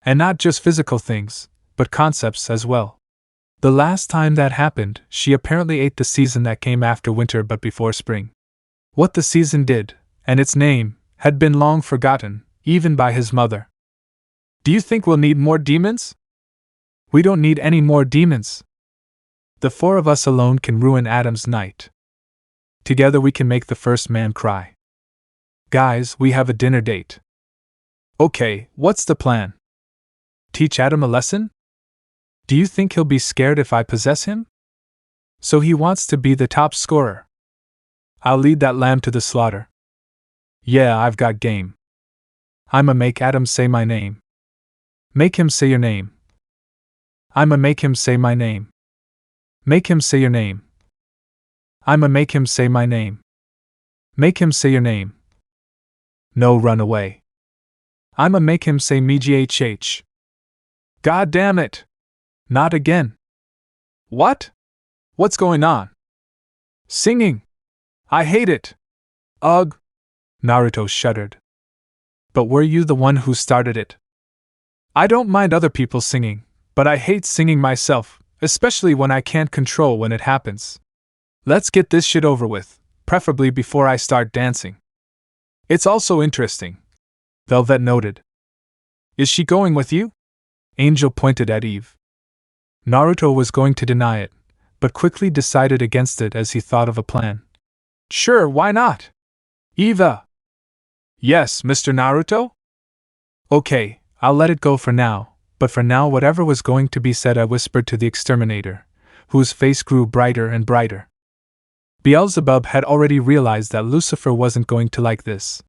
And not just physical things, but concepts as well. The last time that happened, she apparently ate the season that came after winter but before spring. What the season did, and its name, had been long forgotten, even by his mother. Do you think we'll need more demons? We don't need any more demons. The 4 of us alone can ruin Adam's night. Together we can make the first man cry. Guys, we have a dinner date. Okay, what's the plan? Teach Adam a lesson? Do you think he'll be scared if I possess him? So he wants to be the top scorer. I'll lead that lamb to the slaughter. Yeah, I've got game. I'ma make Adam say my name. Make him say your name. I'ma make him say my name. Make him say your name. I'ma make him say my name. Make him say your name. No, run away. I'ma make him say me GHH. God damn it! Not again. What? What's going on? Singing. I hate it. Ugh. Naruto shuddered. But were you the one who started it? I don't mind other people singing, but I hate singing myself, especially when I can't control when it happens. Let's get this shit over with, preferably before I start dancing. It's also interesting, Velvet noted. Is she going with you? Angel pointed at Eve. Naruto was going to deny it, but quickly decided against it as he thought of a plan. Sure, why not? Eva! Yes, Mr. Naruto? Okay, I'll let it go for now, but for now whatever was going to be said I whispered to the exterminator, whose face grew brighter and brighter. Beelzebub had already realized that Lucifer wasn't going to like this.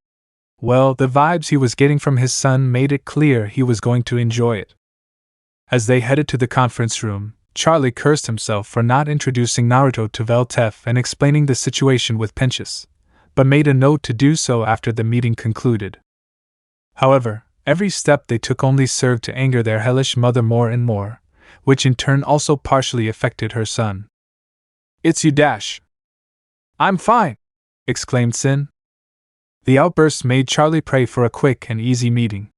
Well, the vibes he was getting from his son made it clear he was going to enjoy it. As they headed to the conference room, Charlie cursed himself for not introducing Naruto to Veltef and explaining the situation with Pinchas, but made a note to do so after the meeting concluded. However, every step they took only served to anger their hellish mother more and more, which in turn also partially affected her son. It's you, Dash. I'm fine, exclaimed Sin. The outburst made Charlie pray for a quick and easy meeting.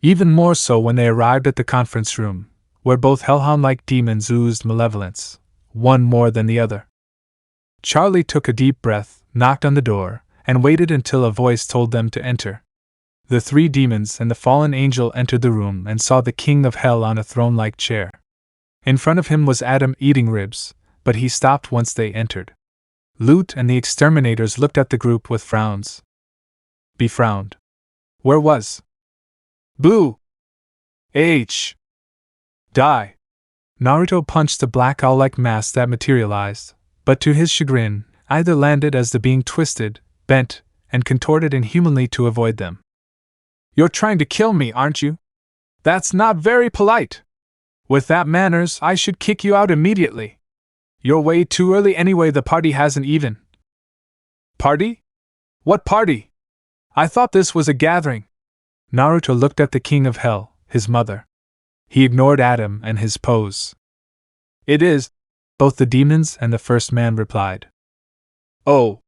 Even more so when they arrived at the conference room, where both hellhound-like demons oozed malevolence, one more than the other. Charlie took a deep breath, knocked on the door, and waited until a voice told them to enter. The 3 demons and the fallen angel entered the room and saw the king of hell on a throne-like chair. In front of him was Adam eating ribs, but he stopped once they entered. Loot and the exterminators looked at the group with frowns. Be frowned. Where was? Boo! H. Die! Naruto punched a black owl-like mass that materialized, but to his chagrin, either landed as the being twisted, bent, and contorted inhumanly to avoid them. "You're trying to kill me, aren't you? That's not very polite. With that manners, I should kick you out immediately. You're way too early anyway, the party hasn't even." "Party? What party? I thought this was a gathering." Naruto looked at the King of Hell, his mother. He ignored Adam and his pose. "It is," both the demons and the first man replied. "Oh.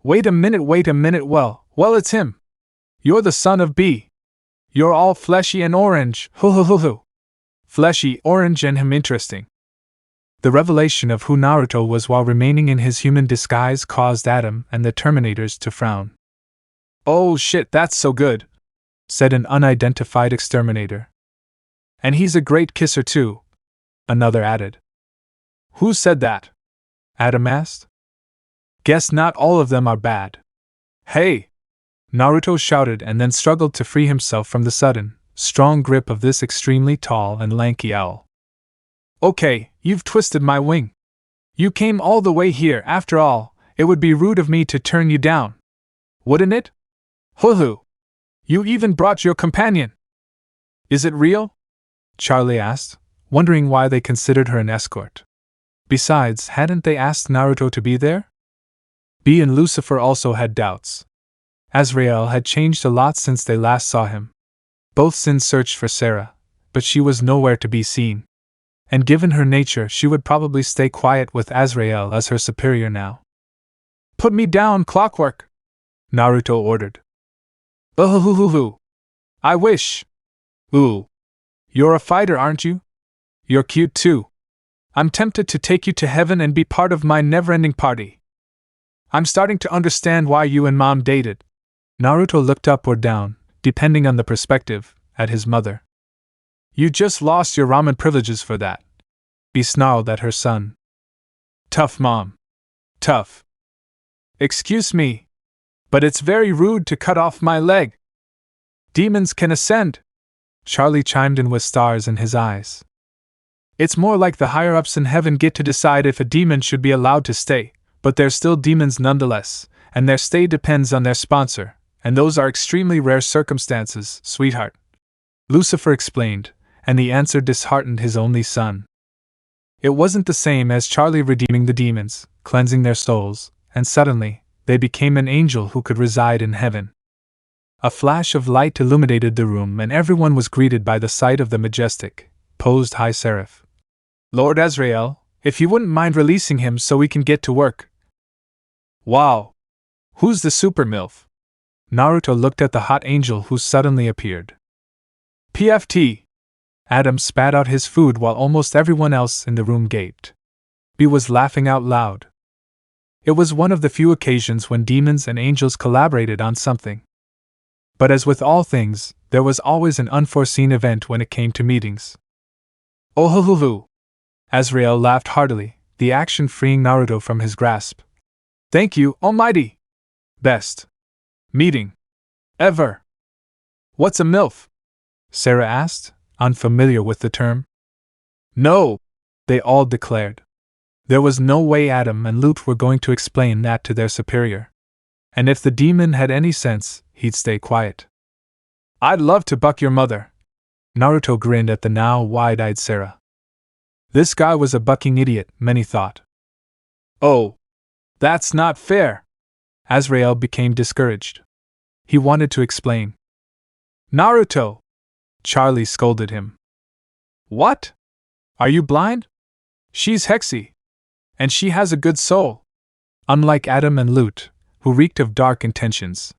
Wait a minute, well, it's him. You're the son of B. You're all fleshy and orange, hoo. Fleshy, orange, and him interesting." The revelation of who Naruto was while remaining in his human disguise caused Adam and the Terminators to frown. "Oh shit, that's so good," said an unidentified exterminator. "And he's a great kisser too," another added. "Who said that?" Adam asked. "Guess not all of them are bad." "Hey!" Naruto shouted and then struggled to free himself from the sudden, strong grip of this extremely tall and lanky owl. "Okay, you've twisted my wing. You came all the way here after all, it would be rude of me to turn you down. Wouldn't it? Hoo. You even brought your companion." "Is it real?" Charlie asked, wondering why they considered her an escort. Besides, hadn't they asked Naruto to be there? B and Lucifer also had doubts. Azrael had changed a lot since they last saw him. Both Sin searched for Sarah, but she was nowhere to be seen. And given her nature, she would probably stay quiet with Azrael as her superior now. "Put me down, Clockwork!" Naruto ordered. "Ooh. I wish. Ooh. You're a fighter, aren't you? You're cute too. I'm tempted to take you to heaven and be part of my never-ending party. I'm starting to understand why you and Mom dated." Naruto looked up or down, depending on the perspective, at his mother. "You just lost your ramen privileges for that." B snarled at her son. "Tough, Mom. Tough. Excuse me, but it's very rude to cut off my leg." "Demons can ascend," Charlie chimed in with stars in his eyes. "It's more like the higher-ups in heaven get to decide if a demon should be allowed to stay, but they're still demons nonetheless, and their stay depends on their sponsor, and those are extremely rare circumstances, sweetheart," Lucifer explained, and the answer disheartened his only son. It wasn't the same as Charlie redeeming the demons, cleansing their souls, and suddenly, they became an angel who could reside in heaven. A flash of light illuminated the room and everyone was greeted by the sight of the majestic, posed High Seraph. "Lord Azrael, if you wouldn't mind releasing him so we can get to work." "Wow! Who's the super MILF?" Naruto looked at the hot angel who suddenly appeared. "PFT!" Adam spat out his food while almost everyone else in the room gaped. B was laughing out loud. It was one of the few occasions when demons and angels collaborated on something. But as with all things, there was always an unforeseen event when it came to meetings. "Oh hoo. Azrael laughed heartily, the action freeing Naruto from his grasp. "Thank you, Almighty! Best meeting ever." "What's a MILF?" Sarah asked, unfamiliar with the term. "No!" they all declared. There was no way Adam and Lute were going to explain that to their superior. And if the demon had any sense, he'd stay quiet. "I'd love to buck your mother." Naruto grinned at the now wide-eyed Sarah. This guy was a bucking idiot, many thought. "Oh, that's not fair." Azrael became discouraged. He wanted to explain. "Naruto!" Charlie scolded him. "What? Are you blind? She's Hexy. And she has a good soul. Unlike Adam and Lute, who reeked of dark intentions.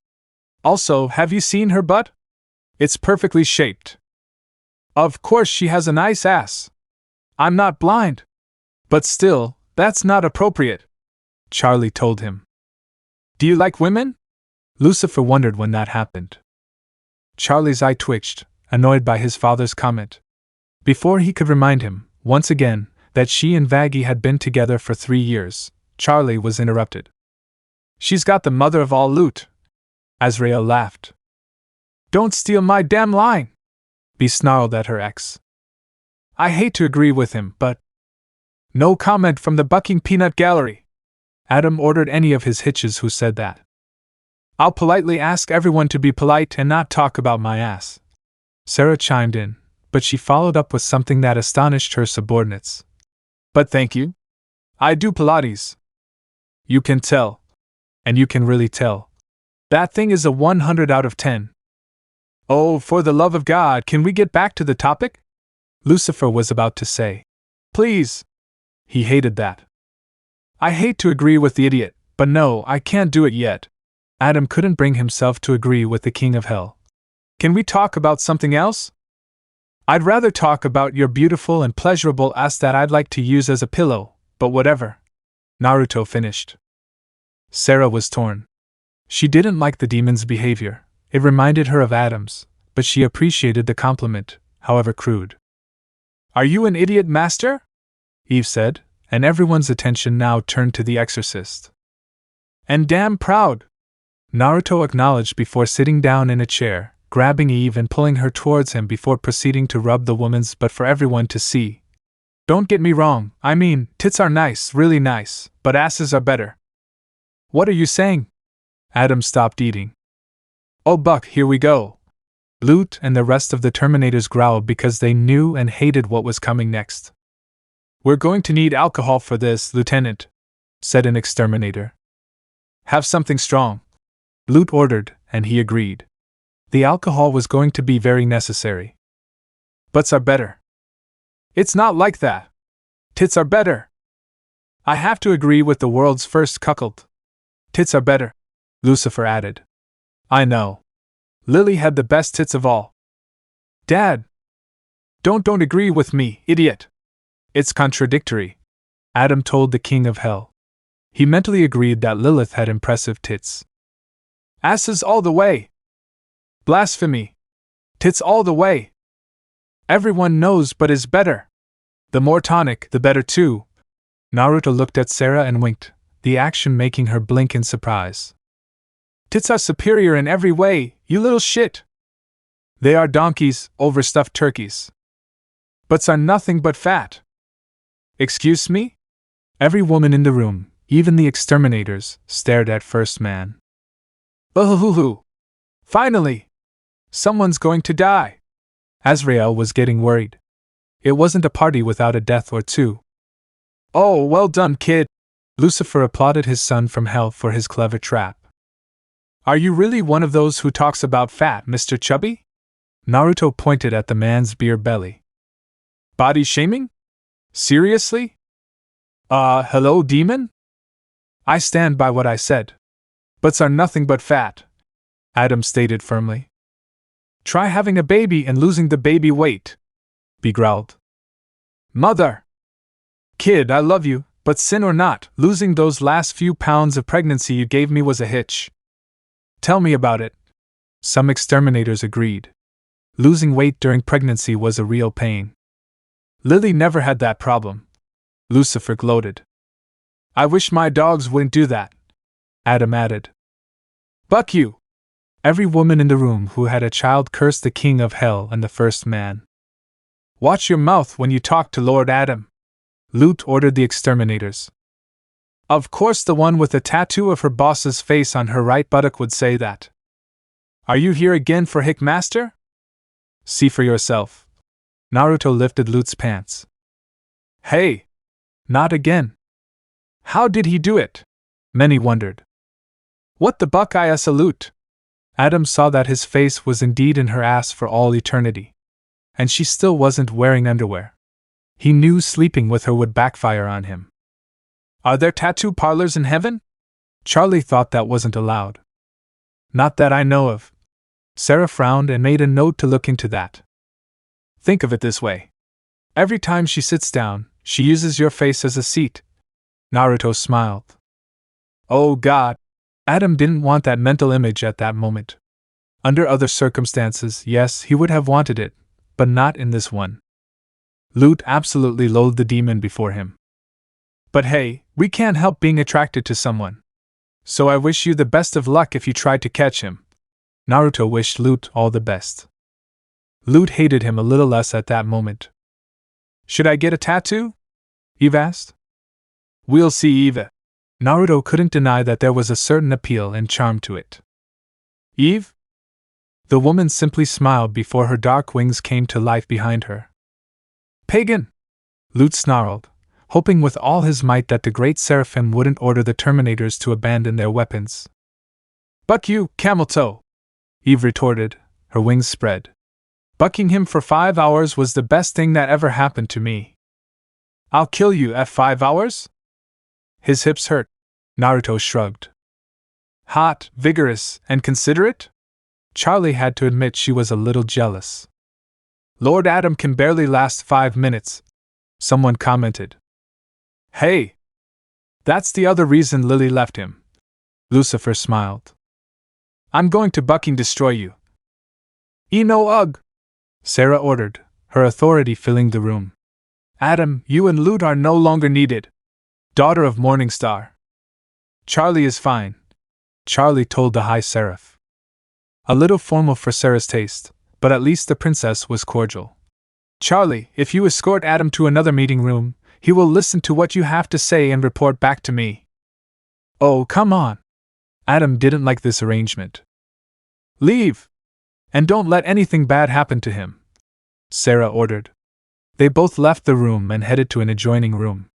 Also, have you seen her butt? It's perfectly shaped. Of course she has a nice ass. I'm not blind. But still, that's not appropriate," Charlie told him. "Do you like women?" Lucifer wondered when that happened. Charlie's eye twitched, annoyed by his father's comment. Before he could remind him, once again, that she and Vaggie had been together for 3 years, Charlie was interrupted. "She's got the mother of all loot." Azrael laughed. "Don't steal my damn line!" B snarled at her ex. "I hate to agree with him, but..." No comment from the bucking peanut gallery. Adam ordered any of his hitches who said that. I'll politely ask everyone to be polite and not talk about my ass. Sarah chimed in, but she followed up with something that astonished her subordinates. But thank you. I do Pilates. You can tell. And you can really tell. That thing is a 100 out of 10. Oh, for the love of God, can we get back to the topic? Lucifer was about to say. Please. He hated that. I hate to agree with the idiot, but no, I can't do it yet. Adam couldn't bring himself to agree with the King of Hell. Can we talk about something else? I'd rather talk about your beautiful and pleasurable ass that I'd like to use as a pillow, but whatever. Naruto finished. Sarah was torn. She didn't like the demon's behavior. It reminded her of Adam's, but she appreciated the compliment, however crude. Are you an idiot, master? Eve said, and everyone's attention now turned to the exorcist. And damn proud! Naruto acknowledged before sitting down in a chair, grabbing Eve and pulling her towards him before proceeding to rub the woman's butt for everyone to see. Don't get me wrong, I mean, tits are nice, really nice, but asses are better. What are you saying? Adam stopped eating. Oh Buck, here we go. Loot and the rest of the Terminators growled because they knew and hated what was coming next. We're going to need alcohol for this, Lieutenant, said an exterminator. Have something strong. Loot ordered, and he agreed. The alcohol was going to be very necessary. Butts are better. It's not like that. Tits are better. I have to agree with the world's first cuckold. Tits are better, Lucifer added. I know. Lily had the best tits of all. Dad! Don't agree with me, idiot! It's contradictory, Adam told the King of Hell. He mentally agreed that Lilith had impressive tits. Asses all the way! Blasphemy! Tits all the way! Everyone knows but is better. The more tonic, the better too. Naruto looked at Sarah and winked, the action making her blink in surprise. Tits are superior in every way, you little shit. They are donkeys, overstuffed turkeys. Butts are nothing but fat. Excuse me? Every woman in the room, even the exterminators, stared at First Man. Ooh! Finally! Someone's going to die! Azrael was getting worried. It wasn't a party without a death or two. Oh, well done, kid! Lucifer applauded his son from hell for his clever trap. Are you really one of those who talks about fat, Mr. Chubby? Naruto pointed at the man's beer belly. Body shaming? Seriously? Hello, demon? I stand by what I said. Butts are nothing but fat, Adam stated firmly. Try having a baby and losing the baby weight, B growled. Mother! Kid, I love you, but sin or not, losing those last few pounds of pregnancy you gave me was a hitch. Tell me about it. Some exterminators agreed. Losing weight during pregnancy was a real pain. Lily never had that problem. Lucifer gloated. I wish my dogs wouldn't do that, Adam added. Buck you! Every woman in the room who had a child cursed the King of Hell and the First Man. Watch your mouth when you talk to Lord Adam, Loot ordered the exterminators. Of course the one with a tattoo of her boss's face on her right buttock would say that. Are you here again for Hick Master? See for yourself. Naruto lifted Loot's pants. Hey! Not again. How did he do it? Many wondered. What the buck I salute? Adam saw that his face was indeed in her ass for all eternity. And she still wasn't wearing underwear. He knew sleeping with her would backfire on him. Are there tattoo parlors in heaven? Charlie thought that wasn't allowed. Not that I know of. Sarah frowned and made a note to look into that. Think of it this way. Every time she sits down, she uses your face as a seat. Naruto smiled. Oh God! Adam didn't want that mental image at that moment. Under other circumstances, yes, he would have wanted it, but not in this one. Loot absolutely loathed the demon before him. But hey, we can't help being attracted to someone. So I wish you the best of luck if you try to catch him. Naruto wished Loot all the best. Loot hated him a little less at that moment. Should I get a tattoo? Eve asked. We'll see, Eva. Naruto couldn't deny that there was a certain appeal and charm to it. Eve? The woman simply smiled before her dark wings came to life behind her. Pagan! Lute snarled, hoping with all his might that the great Seraphim wouldn't order the Terminators to abandon their weapons. Buck you, camel toe! Eve retorted, her wings spread. Bucking him for 5 hours was the best thing that ever happened to me. I'll kill you at 5 hours? His hips hurt. Naruto shrugged. Hot, vigorous, and considerate? Charlie had to admit she was a little jealous. Lord Adam can barely last 5 minutes, someone commented. Hey! That's the other reason Lily left him. Lucifer smiled. I'm going to bucking destroy you. No ugh! Sarah ordered, her authority filling the room. Adam, you and Lute are no longer needed. Daughter of Morningstar. Charlie is fine, Charlie told the High Seraph. A little formal for Sarah's taste, but at least the princess was cordial. Charlie, if you escort Adam to another meeting room, he will listen to what you have to say and report back to me. Oh, come on. Adam didn't like this arrangement. Leave! And don't let anything bad happen to him, Sarah ordered. They both left the room and headed to an adjoining room.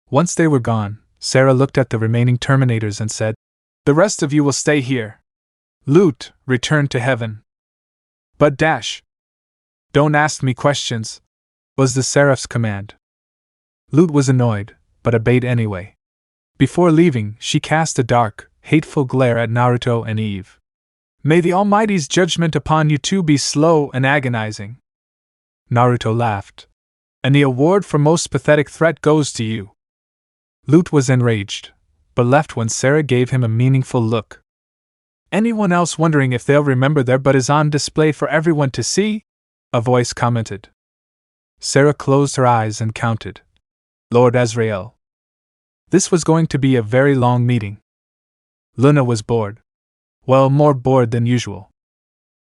Once they were gone, Sarah looked at the remaining Terminators and said, The rest of you will stay here. Lute, return to heaven. But Dash. Don't ask me questions, was the Seraph's command. Lute was annoyed, but obeyed anyway. Before leaving, she cast a dark, hateful glare at Naruto and Eve. May the Almighty's judgment upon you two be slow and agonizing. Naruto laughed. And the award for most pathetic threat goes to you. Lute was enraged, but left when Sarah gave him a meaningful look. Anyone else wondering if they'll remember their butt is on display for everyone to see? A voice commented. Sarah closed her eyes and counted. Lord Azrael. This was going to be a very long meeting. Luna was bored. Well, more bored than usual.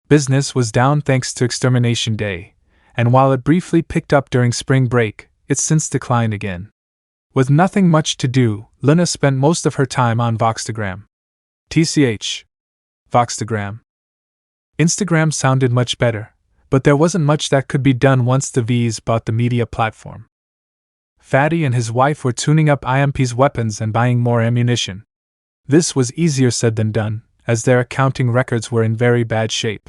Business was down thanks to Extermination Day, and while it briefly picked up during spring break, it's since declined again. With nothing much to do, Luna spent most of her time on Voxtagram. TCH. Voxtagram. Instagram sounded much better, but there wasn't much that could be done once the V's bought the media platform. Fatty and his wife were tuning up IMP's weapons and buying more ammunition. This was easier said than done, as their accounting records were in very bad shape.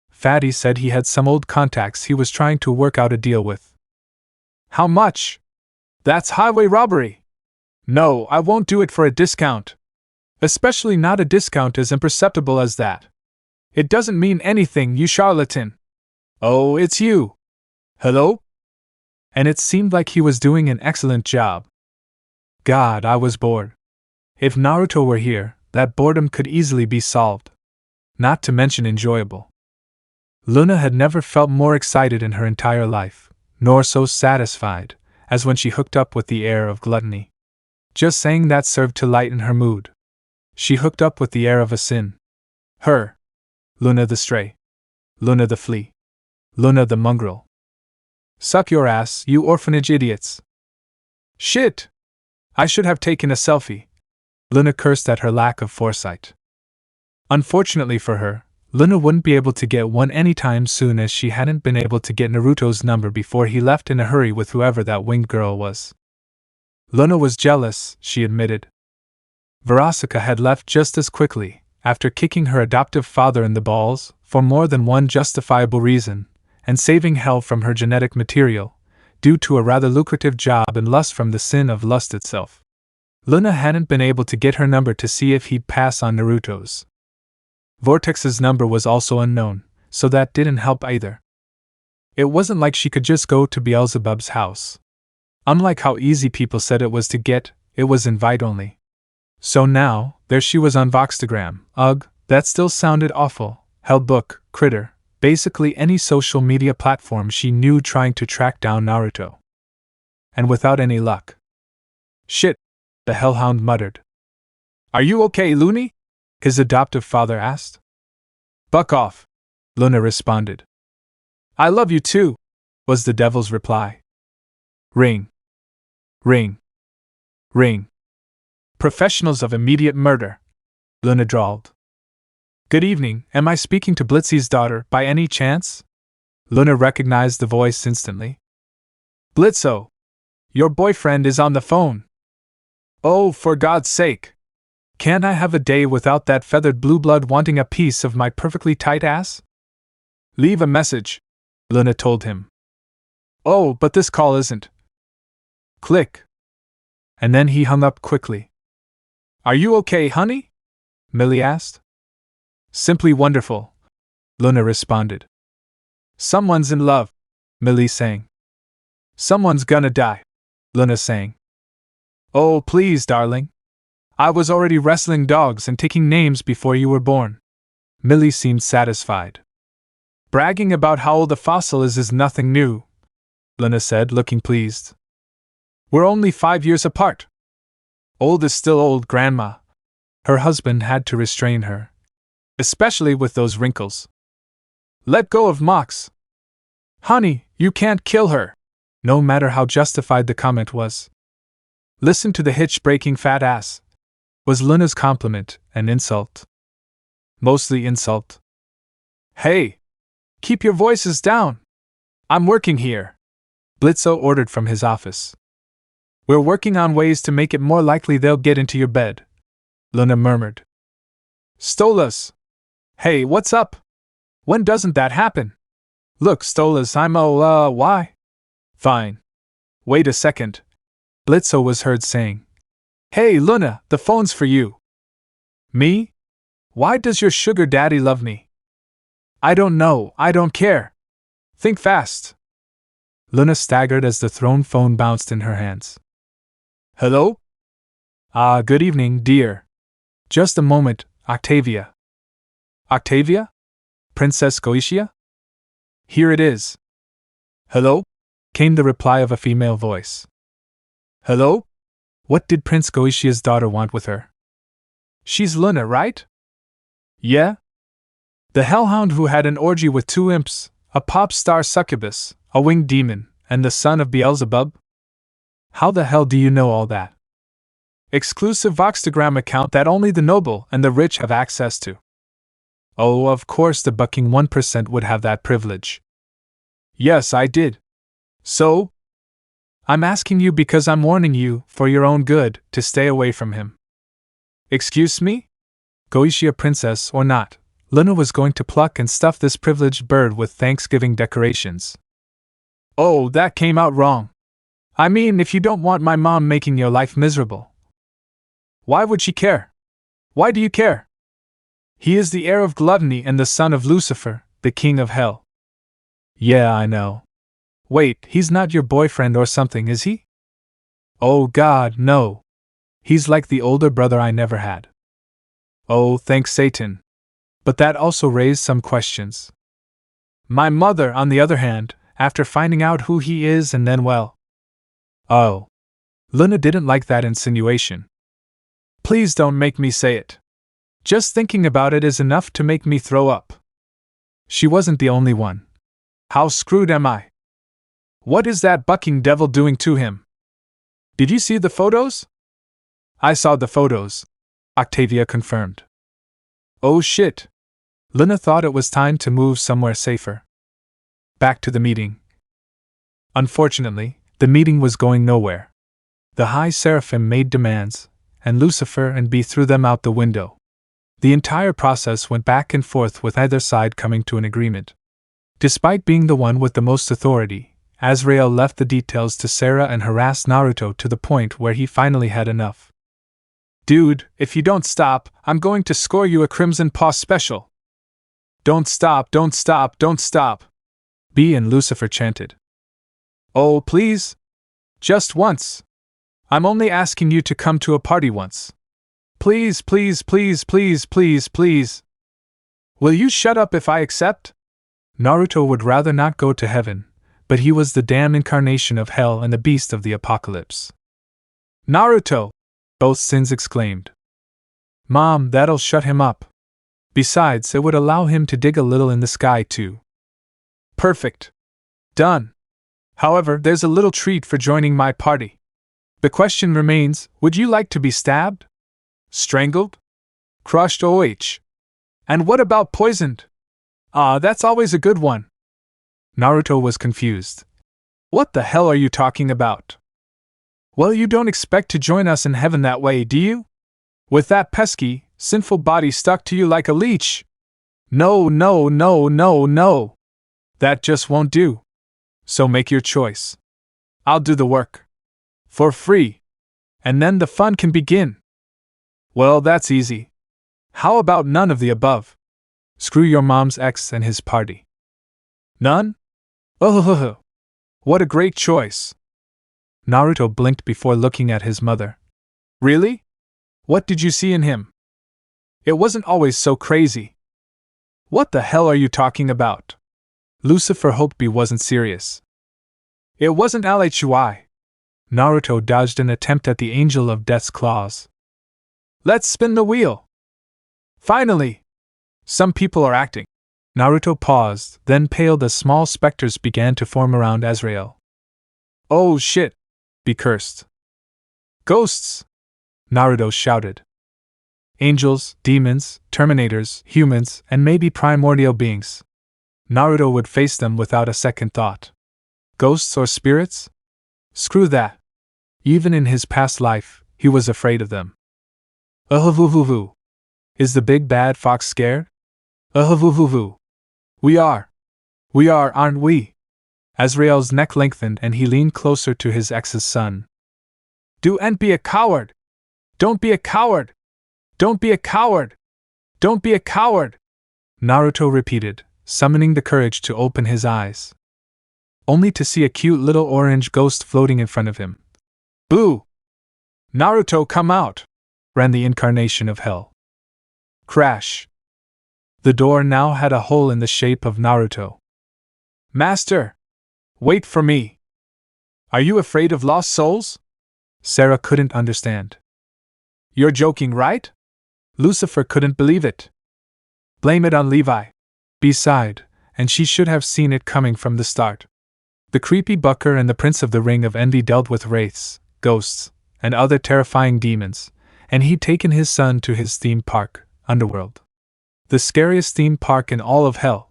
Fatty said he had some old contacts he was trying to work out a deal with. How much? That's highway robbery! No, I won't do it for a discount. Especially not a discount as imperceptible as that. It doesn't mean anything, you charlatan. Oh, it's you. Hello? And it seemed like he was doing an excellent job. God, I was bored. If Naruto were here, that boredom could easily be solved. Not to mention enjoyable. Luna had never felt more excited in her entire life, nor so satisfied, as when she hooked up with the heir of gluttony. Just saying that served to lighten her mood. She hooked up with the heir of a sin. Her. Luna the stray. Luna the flea. Luna the mongrel. Suck your ass, you orphanage idiots. Shit! I should have taken a selfie. Luna cursed at her lack of foresight. Unfortunately for her, Luna wouldn't be able to get one anytime soon as she hadn't been able to get Naruto's number before he left in a hurry with whoever that winged girl was. Luna was jealous, she admitted. Verasika had left just as quickly, after kicking her adoptive father in the balls, for more than one justifiable reason, and saving hell from her genetic material, due to a rather lucrative job and lust from the sin of lust itself. Luna hadn't been able to get her number to see if he'd pass on Naruto's. Vortex's number was also unknown, so that didn't help either. It wasn't like she could just go to Beelzebub's house. Unlike how easy people said it was to get, it was invite only. So now, there she was on Voxtagram. Ugh, that still sounded awful. Hellbook, Critter, basically any social media platform she knew trying to track down Naruto. And without any luck. Shit, the hellhound muttered. Are you okay, Looney? His adoptive father asked. Buck off, Luna responded. I love you too, was the devil's reply. Ring. Ring. Ring. professionals of immediate murder, Luna drawled. Good evening, am I speaking to Blitzy's daughter, by any chance? Luna recognized the voice instantly. Blitzo! Your boyfriend is on the phone! Oh, for God's sake! Can't I have a day without that feathered blue blood wanting a piece of my perfectly tight ass? Leave a message, Luna told him. Oh, but this call isn't. Click. And then he hung up quickly. Are you okay, honey? Millie asked. Simply wonderful, Luna responded. Someone's in love, Millie sang. Someone's gonna die, Luna sang. Oh, please, darling. I was already wrestling dogs and taking names before you were born. Millie seemed satisfied. Bragging about how old a fossil is nothing new, Luna said, looking pleased. We're only 5 years apart. Old is still old, Grandma. Her husband had to restrain her. Especially with those wrinkles. Let go of Mox. Honey, you can't kill her. No matter how justified the comment was. Listen to the hitch-breaking fat ass. Was Luna's compliment an insult? Mostly insult. Hey! Keep your voices down! I'm working here, Blitzo ordered from his office. We're working on ways to make it more likely they'll get into your bed, Luna murmured. Stolas! Hey, what's up? When doesn't that happen? Look, Stolas, why? Fine. Wait a second, Blitzo was heard saying. Hey, Luna, the phone's for you. Me? Why does your sugar daddy love me? I don't know, I don't care. Think fast. Luna staggered as the thrown phone bounced in her hands. Hello? Good evening, dear. Just a moment, Octavia. Octavia? Princess Goichia? Here it is. Hello? Came the reply of a female voice. Hello? What did Prince Goichia's daughter want with her? She's Luna, right? Yeah? The hellhound who had an orgy with 2 imps, a pop star succubus, a winged demon, and the son of Beelzebub? How the hell do you know all that? Exclusive Voxtagram account that only the noble and the rich have access to. Oh, of course the bucking 1% would have that privilege. Yes, I did. So? I'm asking you because I'm warning you, for your own good, to stay away from him. Excuse me? Goichia princess or not, Luna was going to pluck and stuff this privileged bird with Thanksgiving decorations. Oh, that came out wrong. I mean, if you don't want my mom making your life miserable. Why would she care? Why do you care? He is the heir of gluttony and the son of Lucifer, the king of hell. Yeah, I know. Wait, he's not your boyfriend or something, is he? Oh God, no. He's like the older brother I never had. Oh, thank Satan. But that also raised some questions. My mother, on the other hand, after finding out who he is and then well. Oh. Luna didn't like that insinuation. Please don't make me say it. Just thinking about it is enough to make me throw up. She wasn't the only one. How screwed am I? What is that bucking devil doing to him? Did you see the photos? I saw the photos, Octavia confirmed. Oh shit. Luna thought it was time to move somewhere safer. Back to the meeting. Unfortunately, the meeting was going nowhere. The High Seraphim made demands, and Lucifer and B threw them out the window. The entire process went back and forth with either side coming to an agreement. Despite being the one with the most authority, Azrael left the details to Sarah and harassed Naruto to the point where he finally had enough. Dude, if you don't stop, I'm going to score you a Crimson Paw special. Don't stop, don't stop, don't stop. B and Lucifer chanted. Oh, please? Just once. I'm only asking you to come to a party once. Please, please, please, please, please, please. Will you shut up if I accept? Naruto would rather not go to heaven, but he was the damn incarnation of hell and the beast of the apocalypse. Naruto! Both sins exclaimed. Mom, that'll shut him up. Besides, it would allow him to dig a little in the sky too. Perfect. Done. However, there's a little treat for joining my party. The question remains, would you like to be stabbed? Strangled? Crushed? And what about poisoned? Ah, that's always a good one. Naruto was confused. What the hell are you talking about? Well, you don't expect to join us in heaven that way, do you? With that pesky, sinful body stuck to you like a leech? No, no, no, no, no. That just won't do. So make your choice. I'll do the work. For free. And then the fun can begin. Well, that's easy. How about none of the above? Screw your mom's ex and his party. None? Oh, what a great choice. Naruto blinked before looking at his mother. Really? What did you see in him? It wasn't always so crazy. What the hell are you talking about? Lucifer hoped B wasn't serious. It wasn't LHY. Naruto dodged an attempt at the Angel of Death's claws. Let's spin the wheel. Finally! Some people are acting. Naruto paused, then paled as small specters began to form around Azrael. Oh shit! B cursed. Ghosts! Naruto shouted. Angels, demons, terminators, humans, and maybe primordial beings. Naruto would face them without a second thought. Ghosts or spirits? Screw that. Even in his past life, he was afraid of them. Ahavuvuvu. Is the big bad fox scared? Ahavuvuvu. We are, aren't we? Azrael's neck lengthened and he leaned closer to his ex's son. Don't be a coward! Don't be a coward! Don't be a coward! Don't be a coward! Naruto repeated, summoning the courage to open his eyes. Only to see a cute little orange ghost floating in front of him. Boo! Naruto, come out! Ran the incarnation of hell. Crash! The door now had a hole in the shape of Naruto. Master! Wait for me! Are you afraid of lost souls? Sarah couldn't understand. You're joking, right? Lucifer couldn't believe it. Blame it on Levi. B sighed, and she should have seen it coming from the start. The creepy Bucker and the Prince of the Ring of Envy dealt with wraiths, ghosts, and other terrifying demons, and he'd taken his son to his theme park, Underworld. The scariest theme park in all of hell.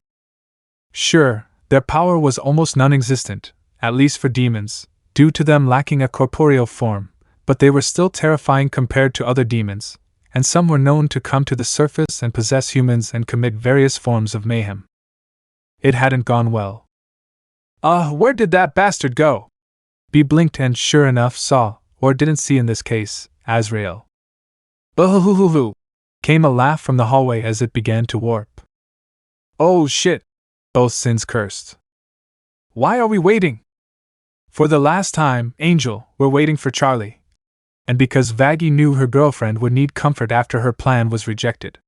Sure, their power was almost non-existent, at least for demons, due to them lacking a corporeal form, but they were still terrifying compared to other demons, and some were known to come to the surface and possess humans and commit various forms of mayhem. It hadn't gone well. Where did that bastard go? B blinked and sure enough saw, or didn't see in this case, Azrael. Bahuhuhuhu! Came a laugh from the hallway as it began to warp. Oh shit! Both sins cursed. Why are we waiting? For the last time, Angel, we're waiting for Charlie. And because Vaggie knew her girlfriend would need comfort after her plan was rejected.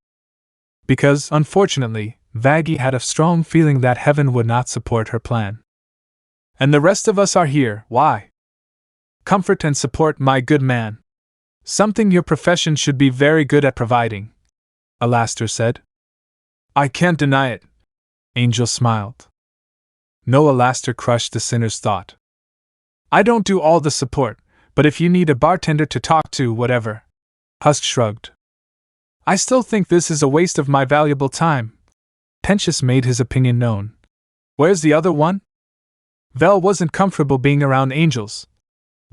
Because, unfortunately, Vaggie had a strong feeling that heaven would not support her plan. And the rest of us are here, why? Comfort and support, my good man. Something your profession should be very good at providing, Alastair said. I can't deny it. Angel smiled. No, Alastair crushed the sinner's thought. I don't do all the support, but if you need a bartender to talk to, whatever. Husk shrugged. I still think this is a waste of my valuable time. Pentious made his opinion known. Where's the other one? Vel wasn't comfortable being around angels,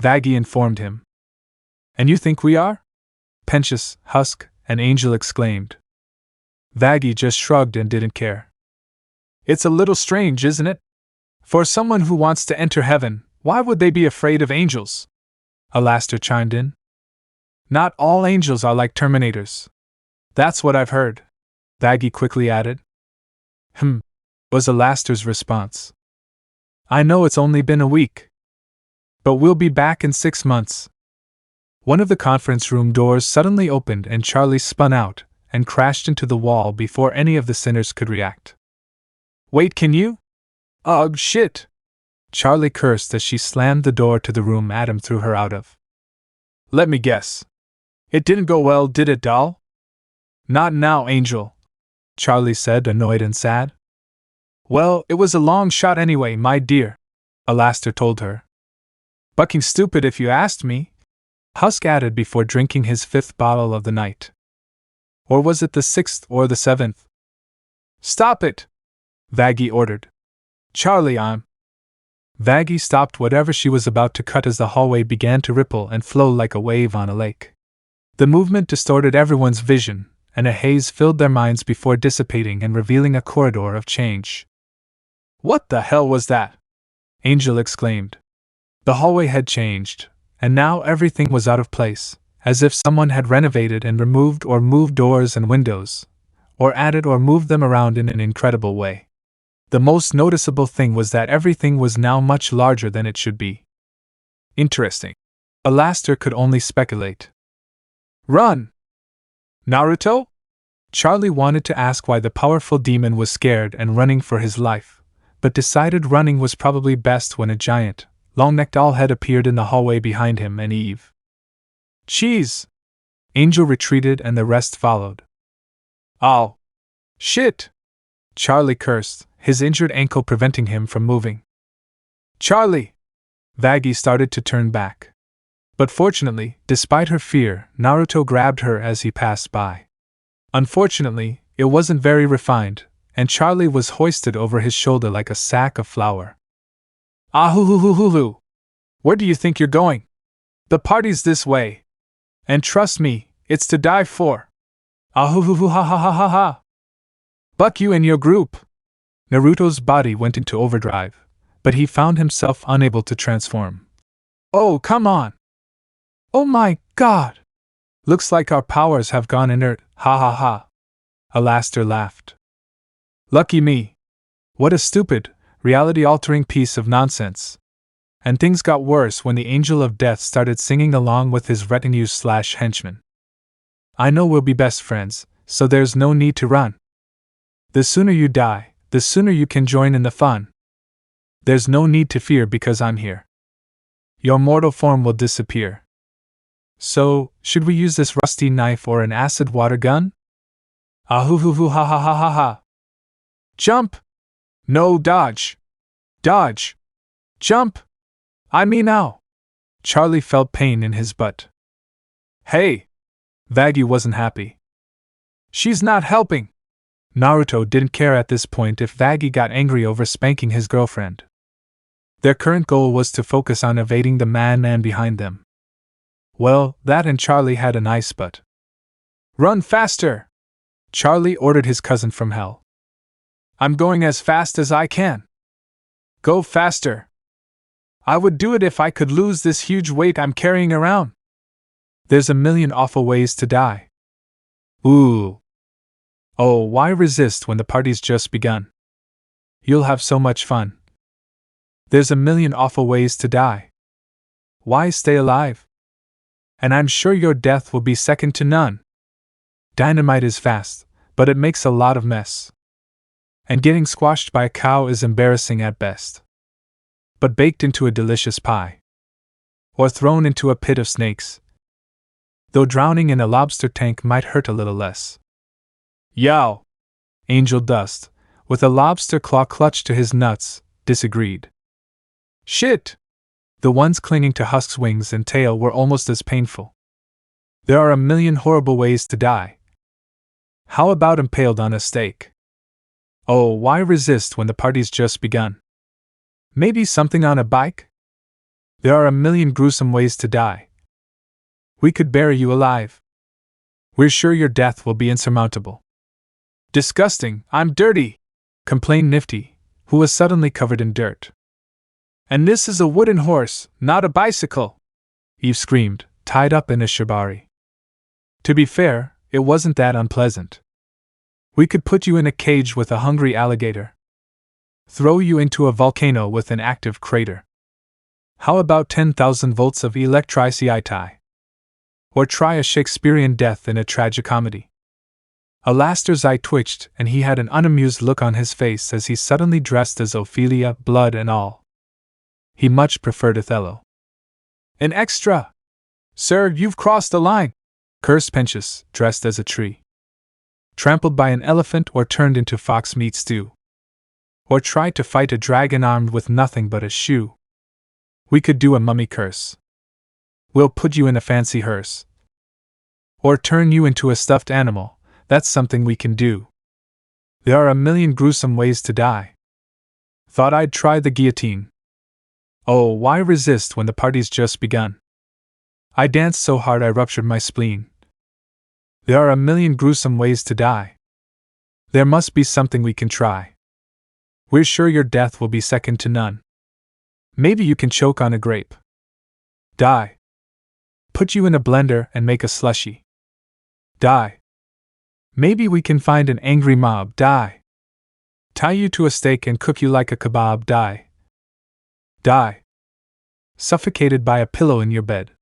Vaggie informed him. And you think we are? Pentious, Husk, and Angel exclaimed. Vaggie just shrugged and didn't care. It's a little strange, isn't it? For someone who wants to enter heaven, why would they be afraid of angels? Alastair chimed in. Not all angels are like Terminators. That's what I've heard, Vaggie quickly added. Was Alastair's response. I know it's only been a week. But we'll be back in 6 months. One of the conference room doors suddenly opened and Charlie spun out and crashed into the wall before any of the sinners could react. Wait, can you? Ugh, shit! Charlie cursed as she slammed the door to the room Adam threw her out of. Let me guess. It didn't go well, did it, doll? Not now, Angel, Charlie said, annoyed and sad. Well, it was a long shot anyway, my dear, Alastair told her. Bucking stupid if you asked me. Husk added before drinking his 5th bottle of the night. Or was it the 6th or the 7th? Stop it! Vaggie ordered. Charlie, Vaggie stopped whatever she was about to cut as the hallway began to ripple and flow like a wave on a lake. The movement distorted everyone's vision, and a haze filled their minds before dissipating and revealing a corridor of change. What the hell was that? Angel exclaimed. The hallway had changed, and now everything was out of place, as if someone had renovated and removed or moved doors and windows, or added or moved them around in an incredible way. The most noticeable thing was that everything was now much larger than it should be. Interesting. Alastair could only speculate. Run! Naruto? Charlie wanted to ask why the powerful demon was scared and running for his life, but decided running was probably best when a giant, long-necked owl head appeared in the hallway behind him and Eve. Cheese! Angel retreated and the rest followed. Oh! Shit! Charlie cursed, his injured ankle preventing him from moving. Charlie! Vaggie started to turn back. But fortunately, despite her fear, Naruto grabbed her as he passed by. Unfortunately, it wasn't very refined, and Charlie was hoisted over his shoulder like a sack of flour. Ahuhuhuhulu! Where do you think you're going? The party's this way. And trust me, it's to die for. Ahuhuhuhahahaha! Buck you and your group! Naruto's body went into overdrive, but he found himself unable to transform. Oh, come on! Oh my god! Looks like our powers have gone inert, ha ha ha. Alastair laughed. Lucky me. What a stupid, reality-altering piece of nonsense. And things got worse when the Angel of Death started singing along with his retinue/henchmen. I know we'll be best friends, so there's no need to run. The sooner you die, the sooner you can join in the fun. There's no need to fear because I'm here. Your mortal form will disappear. So, should we use this rusty knife or an acid water gun? Ahuhuhu ha ha ha ha ha. Jump! No, dodge! Dodge! Jump! I mean now! Charlie felt pain in his butt. Hey! Vaggie wasn't happy. She's not helping! Naruto didn't care at this point if Vaggie got angry over spanking his girlfriend. Their current goal was to focus on evading the man behind them. Well, that and Charlie had a nice butt. Run faster! Charlie ordered his cousin from hell. I'm going as fast as I can. Go faster. I would do it if I could lose this huge weight I'm carrying around. There's a million awful ways to die. Ooh. Oh, why resist when the party's just begun? You'll have so much fun. There's a million awful ways to die. Why stay alive? And I'm sure your death will be second to none. Dynamite is fast, but it makes a lot of mess. And getting squashed by a cow is embarrassing at best. But baked into a delicious pie. Or thrown into a pit of snakes. Though drowning in a lobster tank might hurt a little less. Yow! Angel Dust, with a lobster claw clutched to his nuts, disagreed. Shit! The ones clinging to Husk's wings and tail were almost as painful. There are a million horrible ways to die. How about impaled on a stake? Oh, why resist when the party's just begun? Maybe something on a bike? There are a million gruesome ways to die. We could bury you alive. We're sure your death will be insurmountable. Disgusting, I'm dirty, complained Nifty, who was suddenly covered in dirt. And this is a wooden horse, not a bicycle, Eve screamed, tied up in a shibari. To be fair, it wasn't that unpleasant. We could put you in a cage with a hungry alligator. Throw you into a volcano with an active crater. How about 10,000 volts of electricity? Or try a Shakespearean death in a tragicomedy. Alastair's eye twitched and he had an unamused look on his face as he suddenly dressed as Ophelia, blood and all. He much preferred Othello. An extra! Sir, you've crossed the line! Cursed Pensius, dressed as a tree. Trampled by an elephant or turned into fox meat stew. Or tried to fight a dragon armed with nothing but a shoe. We could do a mummy curse. We'll put you in a fancy hearse. Or turn you into a stuffed animal, that's something we can do. There are a million gruesome ways to die. Thought I'd try the guillotine. Oh, why resist when the party's just begun? I danced so hard I ruptured my spleen. There are a million gruesome ways to die. There must be something we can try. We're sure your death will be second to none. Maybe you can choke on a grape. Die. Put you in a blender and make a slushie. Die. Maybe we can find an angry mob. Die. Tie you to a stake and cook you like a kebab. Die. Die. Suffocated by a pillow in your bed.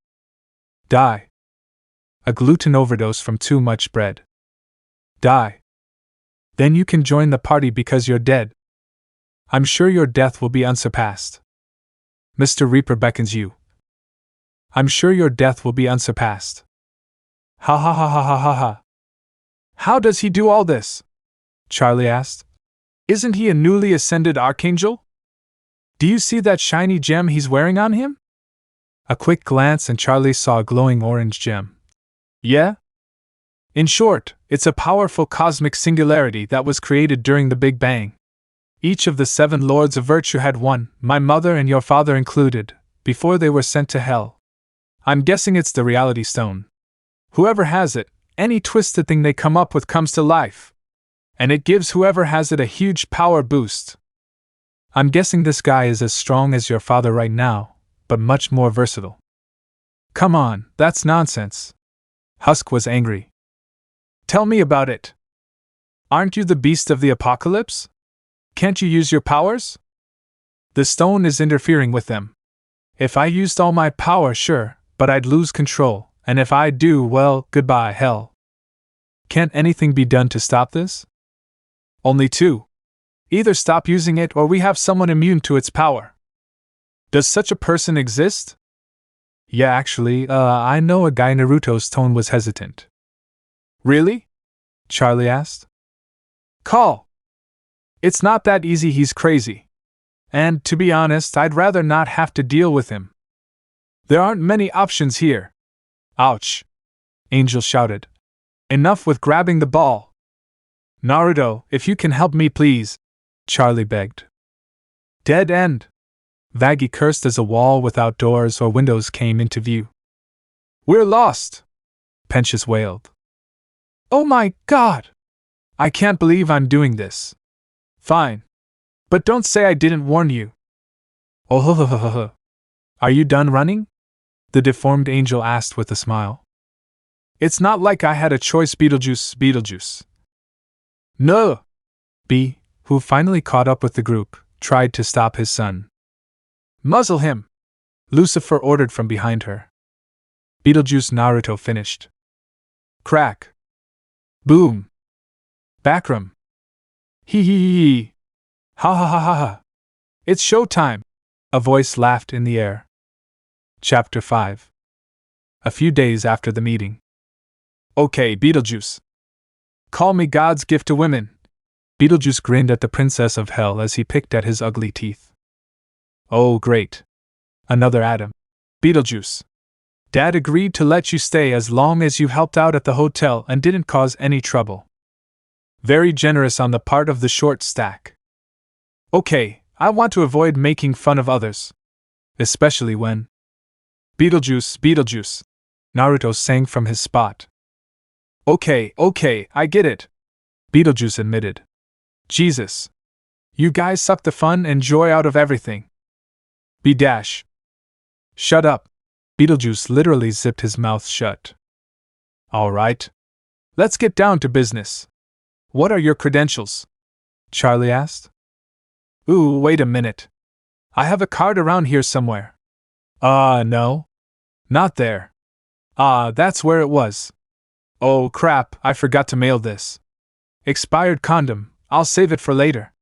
Die. A gluten overdose from too much bread. Die. Then you can join the party because you're dead. I'm sure your death will be unsurpassed. Mr. Reaper beckons you. I'm sure your death will be unsurpassed. Ha ha ha ha ha ha ha. How does he do all this? Charlie asked. Isn't he a newly ascended archangel? Do you see that shiny gem he's wearing on him? A quick glance and Charlie saw a glowing orange gem. Yeah? In short, it's a powerful cosmic singularity that was created during the Big Bang. Each of the 7 Lords of Virtue had one, my mother and your father included, before they were sent to hell. I'm guessing it's the reality stone. Whoever has it, any twisted thing they come up with comes to life. And it gives whoever has it a huge power boost. I'm guessing this guy is as strong as your father right now, but much more versatile. Come on, that's nonsense. Husk was angry. Tell me about it. Aren't you the beast of the apocalypse? Can't you use your powers? The stone is interfering with them. If I used all my power, sure, but I'd lose control, and if I do, well, goodbye, hell. Can't anything be done to stop this? Only 2. Either stop using it or we have someone immune to its power. Does such a person exist? Yeah, actually, I know a guy. Naruto's tone was hesitant. Really? Charlie asked. Call. It's not that easy, he's crazy. And, to be honest, I'd rather not have to deal with him. There aren't many options here. Ouch! Angel shouted. Enough with grabbing the ball. Naruto, if you can help me please, Charlie begged. Dead end. Vaggie cursed as a wall without doors or windows came into view. We're lost, Pensius wailed. Oh my God! I can't believe I'm doing this. Fine. But don't say I didn't warn you. Oh, are you done running? The deformed angel asked with a smile. It's not like I had a choice, Beetlejuice. No! B, who finally caught up with the group, tried to stop his son. Muzzle him! Lucifer ordered from behind her. Beetlejuice Naruto finished. Crack! Boom! Backroom! Hee hee hee! Ha ha ha ha ha! It's showtime! A voice laughed in the air. Chapter 5. A few days after the meeting. Okay, Beetlejuice. Call me God's gift to women. Beetlejuice grinned at the Princess of Hell as he picked at his ugly teeth. Oh, great. Another Adam. Beetlejuice. Dad agreed to let you stay as long as you helped out at the hotel and didn't cause any trouble. Very generous on the part of the short stack. Okay, I want to avoid making fun of others. Especially when... Beetlejuice. Naruto sang from his spot. Okay, I get it. Beetlejuice admitted. Jesus. You guys suck the fun and joy out of everything. B-dash. Shut up. Beetlejuice literally zipped his mouth shut. Alright. Let's get down to business. What are your credentials? Charlie asked. Ooh, wait a minute. I have a card around here somewhere. No. Not there. That's where it was. Oh crap, I forgot to mail this. Expired condom, I'll save it for later.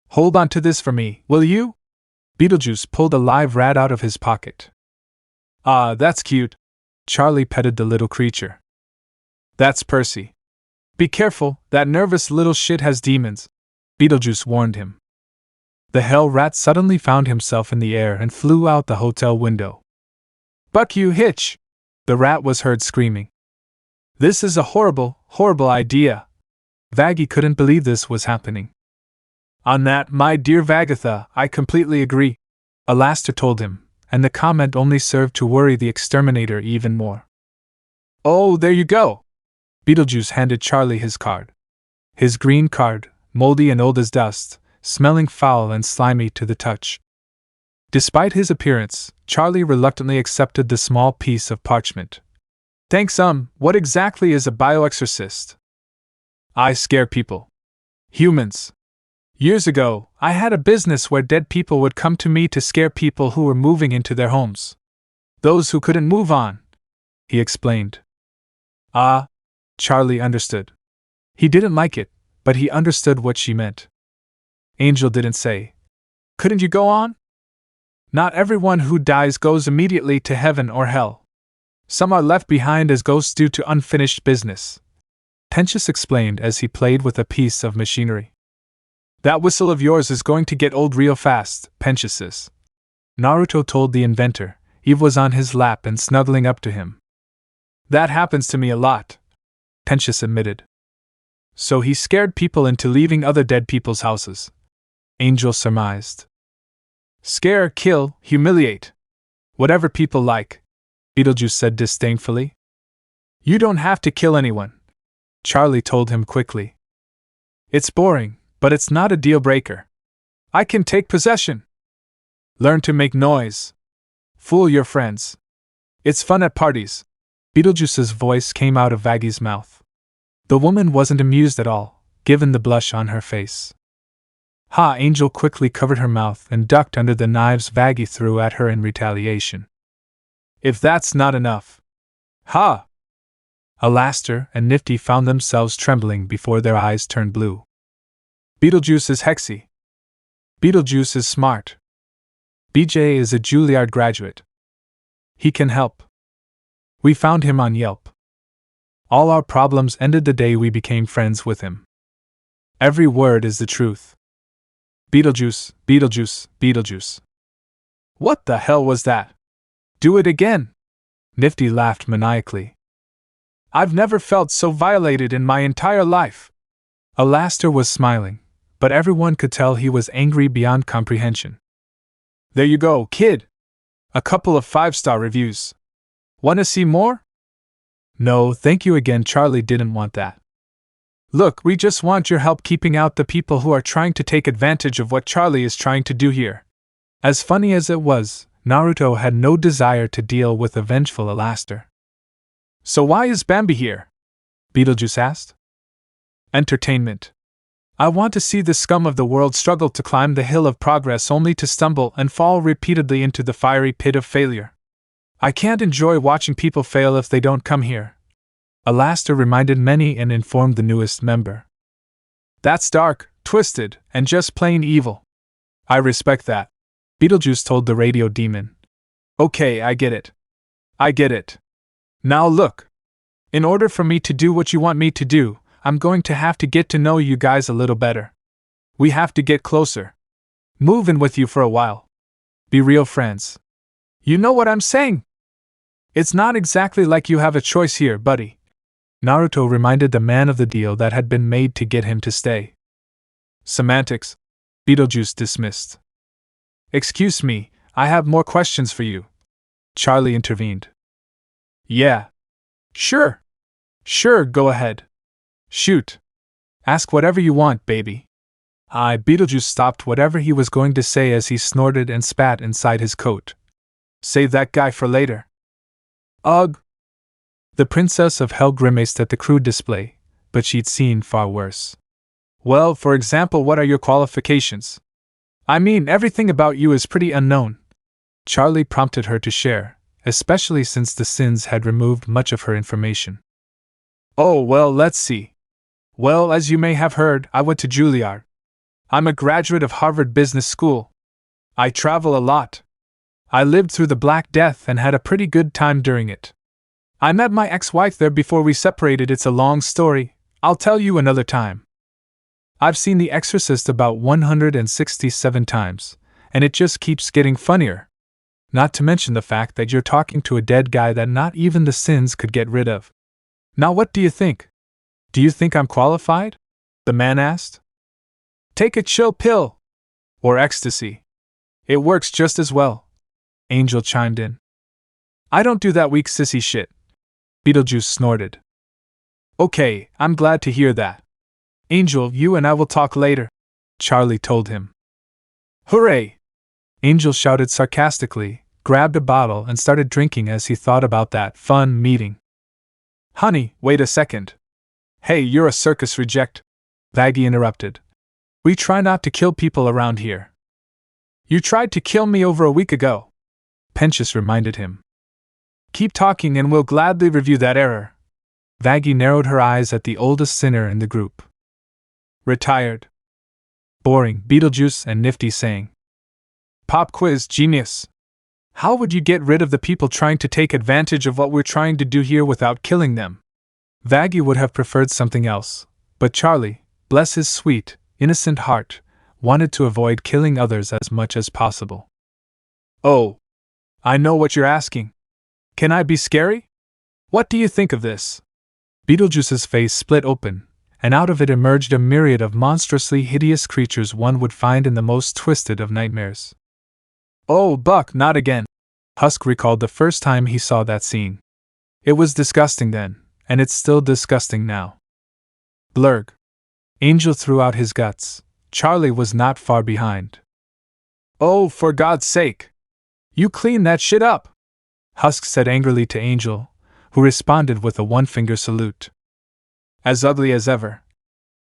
Hold on to this for me, will you? Beetlejuice pulled a live rat out of his pocket. That's cute. Charlie petted the little creature. That's Percy. Be careful, that nervous little shit has demons, Beetlejuice warned him. The hell rat suddenly found himself in the air and flew out the hotel window. Buck you hitch! The rat was heard screaming. This is a horrible, horrible idea. Vaggie couldn't believe this was happening. On that, my dear Vagatha, I completely agree, Alastor told him, and the comment only served to worry the exterminator even more. Oh, there you go! Beetlejuice handed Charlie his card. His green card, moldy and old as dust, smelling foul and slimy to the touch. Despite his appearance, Charlie reluctantly accepted the small piece of parchment. Thanks, what exactly is a bioexorcist? I scare people. Humans. Years ago, I had a business where dead people would come to me to scare people who were moving into their homes. Those who couldn't move on, he explained. Ah, Charlie understood. He didn't like it, but he understood what she meant. Angel didn't say, couldn't you go on? Not everyone who dies goes immediately to heaven or hell. Some are left behind as ghosts due to unfinished business, Pentious explained as he played with a piece of machinery. That whistle of yours is going to get old real fast, Pentious. Naruto told the inventor. Eve was on his lap and snuggling up to him. That happens to me a lot, Pentious admitted. So he scared people into leaving other dead people's houses, Angel surmised. Scare, kill, humiliate. Whatever people like, Beetlejuice said disdainfully. You don't have to kill anyone, Charlie told him quickly. It's boring, but it's not a deal breaker. I can take possession. Learn to make noise. Fool your friends. It's fun at parties. Beetlejuice's voice came out of Vaggie's mouth. The woman wasn't amused at all, given the blush on her face. Ha! Angel quickly covered her mouth and ducked under the knives Vaggie threw at her in retaliation. If that's not enough. Ha! Alastor and Nifty found themselves trembling before their eyes turned blue. Beetlejuice is hexy. Beetlejuice is smart. BJ is a Juilliard graduate. He can help. We found him on Yelp. All our problems ended the day we became friends with him. Every word is the truth. Beetlejuice, Beetlejuice, Beetlejuice. What the hell was that? Do it again! Nifty laughed maniacally. I've never felt so violated in my entire life. Alastor was smiling, but everyone could tell he was angry beyond comprehension. There you go, kid! A couple of 5-star reviews. Wanna see more? No, thank you again. Charlie didn't want that. Look, we just want your help keeping out the people who are trying to take advantage of what Charlie is trying to do here. As funny as it was, Naruto had no desire to deal with a vengeful Alastor. So why is Bambi here? Beetlejuice asked. Entertainment. I want to see the scum of the world struggle to climb the hill of progress only to stumble and fall repeatedly into the fiery pit of failure. I can't enjoy watching people fail if they don't come here. Alastor reminded many and informed the newest member. That's dark, twisted, and just plain evil. I respect that, Beetlejuice told the radio demon. Okay, I get it. I get it. Now look. In order for me to do what you want me to do, I'm going to have to get to know you guys a little better. We have to get closer. Move in with you for a while. Be real friends. You know what I'm saying? It's not exactly like you have a choice here, buddy. Naruto reminded the man of the deal that had been made to get him to stay. Semantics, Beetlejuice dismissed. Excuse me, I have more questions for you. Charlie intervened. Yeah. Sure. Sure, go ahead. Shoot. Ask whatever you want, baby. Beetlejuice stopped whatever he was going to say as he snorted and spat inside his coat. Save that guy for later. Ugh. The Princess of Hell grimaced at the crude display, but she'd seen far worse. Well, for example, what are your qualifications? I mean, everything about you is pretty unknown. Charlie prompted her to share, especially since the Sins had removed much of her information. Oh, well, let's see. Well, as you may have heard, I went to Juilliard. I'm a graduate of Harvard Business School. I travel a lot. I lived through the Black Death and had a pretty good time during it. I met my ex-wife there before we separated. It's a long story. I'll tell you another time. I've seen The Exorcist about 167 times, and it just keeps getting funnier. Not to mention the fact that you're talking to a dead guy that not even the sins could get rid of. Now what do you think? Do you think I'm qualified? The man asked. Take a chill pill. Or ecstasy. It works just as well. Angel chimed in. I don't do that weak sissy shit. Beetlejuice snorted. Okay, I'm glad to hear that. Angel, you and I will talk later, Charlie told him. Hooray! Angel shouted sarcastically, grabbed a bottle and started drinking as he thought about that fun meeting. Honey, wait a second. Hey, you're a circus reject, Vaggie interrupted. We try not to kill people around here. You tried to kill me over a week ago, Penchus reminded him. Keep talking and we'll gladly review that error. Vaggie narrowed her eyes at the oldest sinner in the group. Retired. Boring, Beetlejuice and Nifty saying. Pop quiz, genius. How would you get rid of the people trying to take advantage of what we're trying to do here without killing them? Vaggie would have preferred something else, but Charlie, bless his sweet, innocent heart, wanted to avoid killing others as much as possible. Oh, I know what you're asking. Can I be scary? What do you think of this? Beetlejuice's face split open, and out of it emerged a myriad of monstrously hideous creatures one would find in the most twisted of nightmares. Oh, Buck, not again. Husk recalled the first time he saw that scene. It was disgusting then, and it's still disgusting now. Blurg. Angel threw out his guts. Charlie was not far behind. Oh, for God's sake! You clean that shit up! Husk said angrily to Angel, who responded with a one-finger salute. As ugly as ever.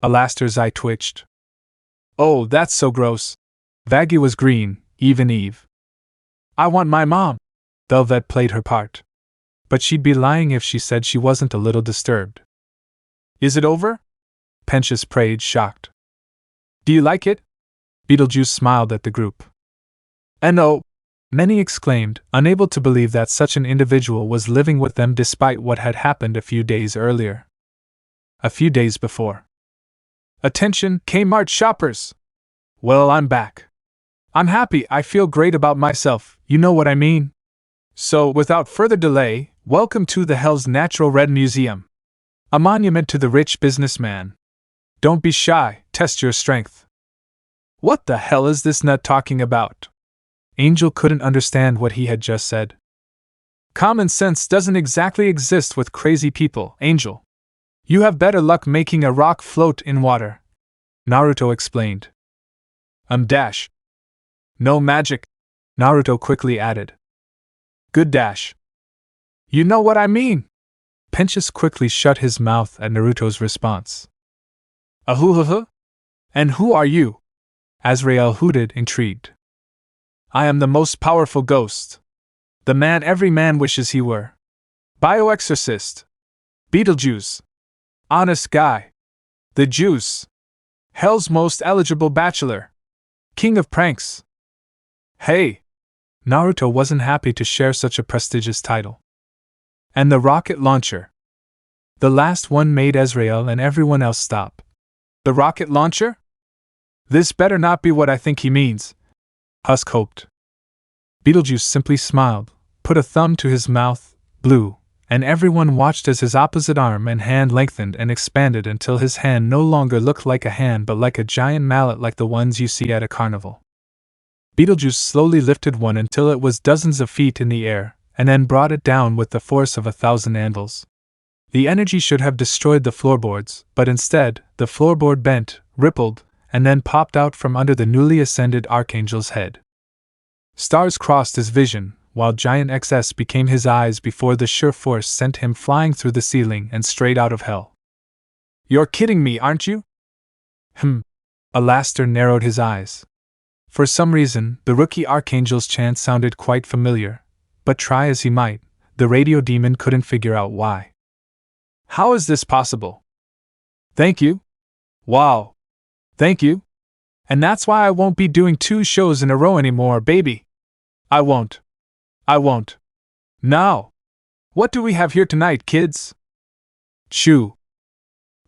Alastair's eye twitched. Oh, that's so gross. Vaggie was green, even Eve. I want my mom. Velvet played her part. But she'd be lying if she said she wasn't a little disturbed. Is it over? Penchus prayed, shocked. Do you like it? Beetlejuice smiled at the group. No, many exclaimed, unable to believe that such an individual was living with them despite what had happened a few days earlier. A few days before. Attention, Kmart shoppers! Well, I'm back. I'm happy, I feel great about myself, you know what I mean? So, without further delay, welcome to the Hell's Natural Red Museum. A monument to the rich businessman. Don't be shy, test your strength. What the hell is this nut talking about? Angel couldn't understand what he had just said. Common sense doesn't exactly exist with crazy people, Angel. You have better luck making a rock float in water, Naruto explained. Dash. No magic, Naruto quickly added. Good dash. You know what I mean? Penchus quickly shut his mouth at Naruto's response. Ahuhuhu? And who are you? Azrael hooted, intrigued. I am the most powerful ghost. The man every man wishes he were. Bioexorcist. Beetlejuice. Honest guy. The Juice. Hell's most eligible bachelor. King of pranks. Hey! Naruto wasn't happy to share such a prestigious title. And the rocket launcher. The last one made Azrael and everyone else stop. The rocket launcher? This better not be what I think he means, Husk hoped. Beetlejuice simply smiled, put a thumb to his mouth, blew, and everyone watched as his opposite arm and hand lengthened and expanded until his hand no longer looked like a hand but like a giant mallet like the ones you see at a carnival. Beetlejuice slowly lifted one until it was dozens of feet in the air, and then brought it down with the force of 1,000 anvils. The energy should have destroyed the floorboards, but instead, the floorboard bent, rippled, and then popped out from under the newly ascended Archangel's head. Stars crossed his vision, while Giant XS became his eyes before the sheer force sent him flying through the ceiling and straight out of hell. You're kidding me, aren't you? Alastair narrowed his eyes. For some reason, the rookie Archangel's chant sounded quite familiar, but try as he might, the radio demon couldn't figure out why. How is this possible? Thank you. Wow. Thank you. And that's why I won't be doing 2 shows in a row anymore, baby. I won't. Now. What do we have here tonight, kids? Chew.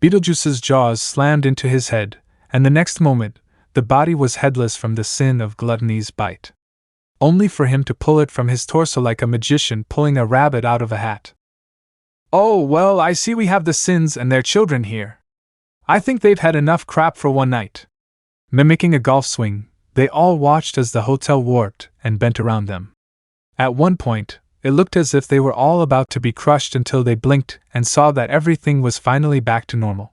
Beetlejuice's jaws slammed into his head, and the next moment, the body was headless from the sin of gluttony's bite. only for him to pull it from his torso like a magician pulling a rabbit out of a hat. "Oh, well, I see we have the Sins and their children here. I think they've had enough crap for one night." Mimicking a golf swing, they all watched as the hotel warped and bent around them. At one point, it looked as if they were all about to be crushed until they blinked and saw that everything was finally back to normal.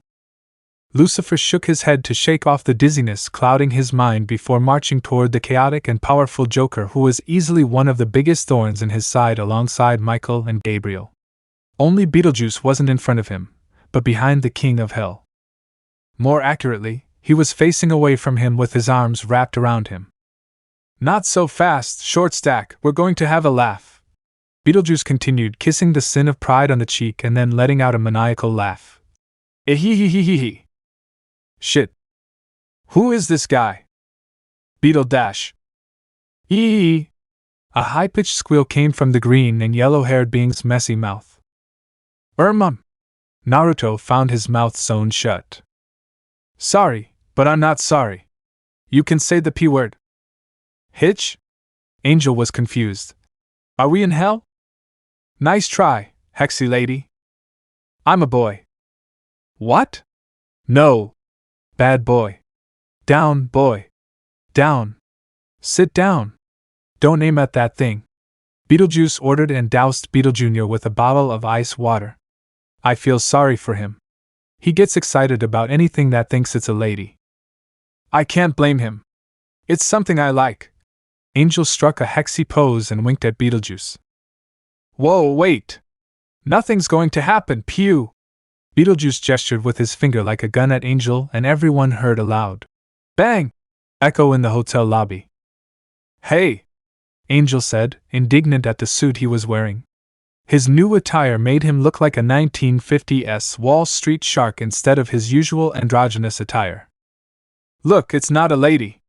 Lucifer shook his head to shake off the dizziness clouding his mind before marching toward the chaotic and powerful Joker, who was easily one of the biggest thorns in his side alongside Michael and Gabriel. Only Beetlejuice wasn't in front of him, but behind the King of Hell. More accurately, he was facing away from him with his arms wrapped around him. "Not so fast, Short Stack, we're going to have a laugh." Beetlejuice continued, kissing the Sin of Pride on the cheek and then letting out a maniacal laugh. "Ehehehehe. Shit. Who is this guy? Beetle Dash." "Eee." A high-pitched squeal came from the green and yellow-haired being's messy mouth. "Mum." Naruto found his mouth sewn shut. "Sorry, but I'm not sorry. You can say the P-word." "Hitch?" Angel was confused. "Are we in hell?" "Nice try, Hexy lady." "I'm a boy." "What?" "No. Bad boy. Down, boy. Down. Sit down. Don't aim at that thing." Beetlejuice ordered and doused Beetle Jr. with a bottle of ice water. I feel sorry for him. He gets excited about anything that thinks it's a lady. I can't blame him. It's something I like. Angel struck a hexy pose and winked at Beetlejuice. "Whoa, wait! Nothing's going to happen, pew!" Beetlejuice gestured with his finger like a gun at Angel, and everyone heard a loud bang echo in the hotel lobby. "Hey!" Angel said, indignant at the suit he was wearing. His new attire made him look like a 1950s Wall Street shark instead of his usual androgynous attire. "Look, it's not a lady.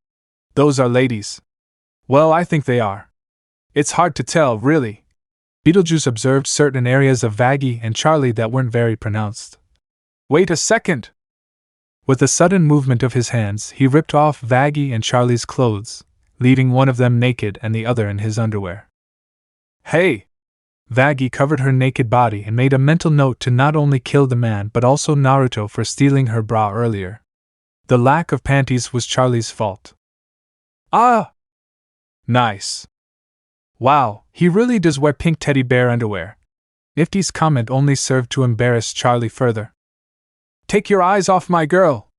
Those are ladies. Well, I think they are. It's hard to tell, really." Beetlejuice observed certain areas of Vaggie and Charlie that weren't very pronounced. "Wait a second!" With a sudden movement of his hands, he ripped off Vaggie and Charlie's clothes, leaving one of them naked and the other in his underwear. "Hey!" Vaggie covered her naked body and made a mental note to not only kill the man but also Naruto for stealing her bra earlier. The lack of panties was Charlie's fault. "Ah! Nice. Wow, he really does wear pink teddy bear underwear." Nifty's comment only served to embarrass Charlie further. "Take your eyes off my girl,"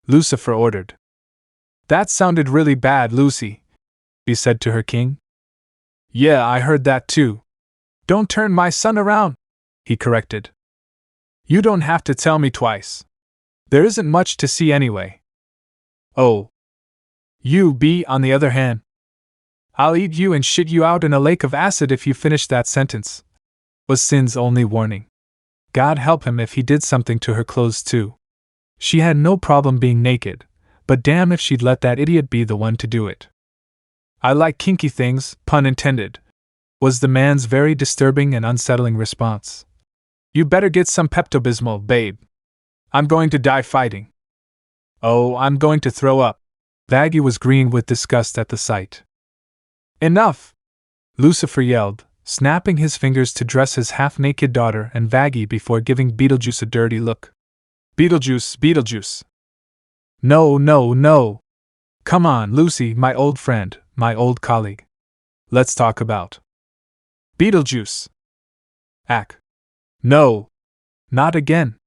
Lucifer ordered. "That sounded really bad, Lucy," he said to her king. "Yeah, I heard that too. Don't turn my son around," he corrected. "You don't have to tell me twice. There isn't much to see anyway." "Oh. You be, on the other hand. I'll eat you and shit you out in a lake of acid if you finish that sentence," was Sin's only warning. God help him if he did something to her clothes too. She had no problem being naked, but damn if she'd let that idiot be the one to do it. "I like kinky things, pun intended," was the man's very disturbing and unsettling response. "You better get some Pepto-Bismol, babe. I'm going to die fighting." "Oh, I'm going to throw up." Vaggie was green with disgust at the sight. "Enough!" Lucifer yelled, snapping his fingers to dress his half-naked daughter and Vaggie before giving Beetlejuice a dirty look. "Beetlejuice, Beetlejuice! No, no, no! Come on, Lucy, my old friend, my old colleague. Let's talk about Beetlejuice." "Ack. No! Not again!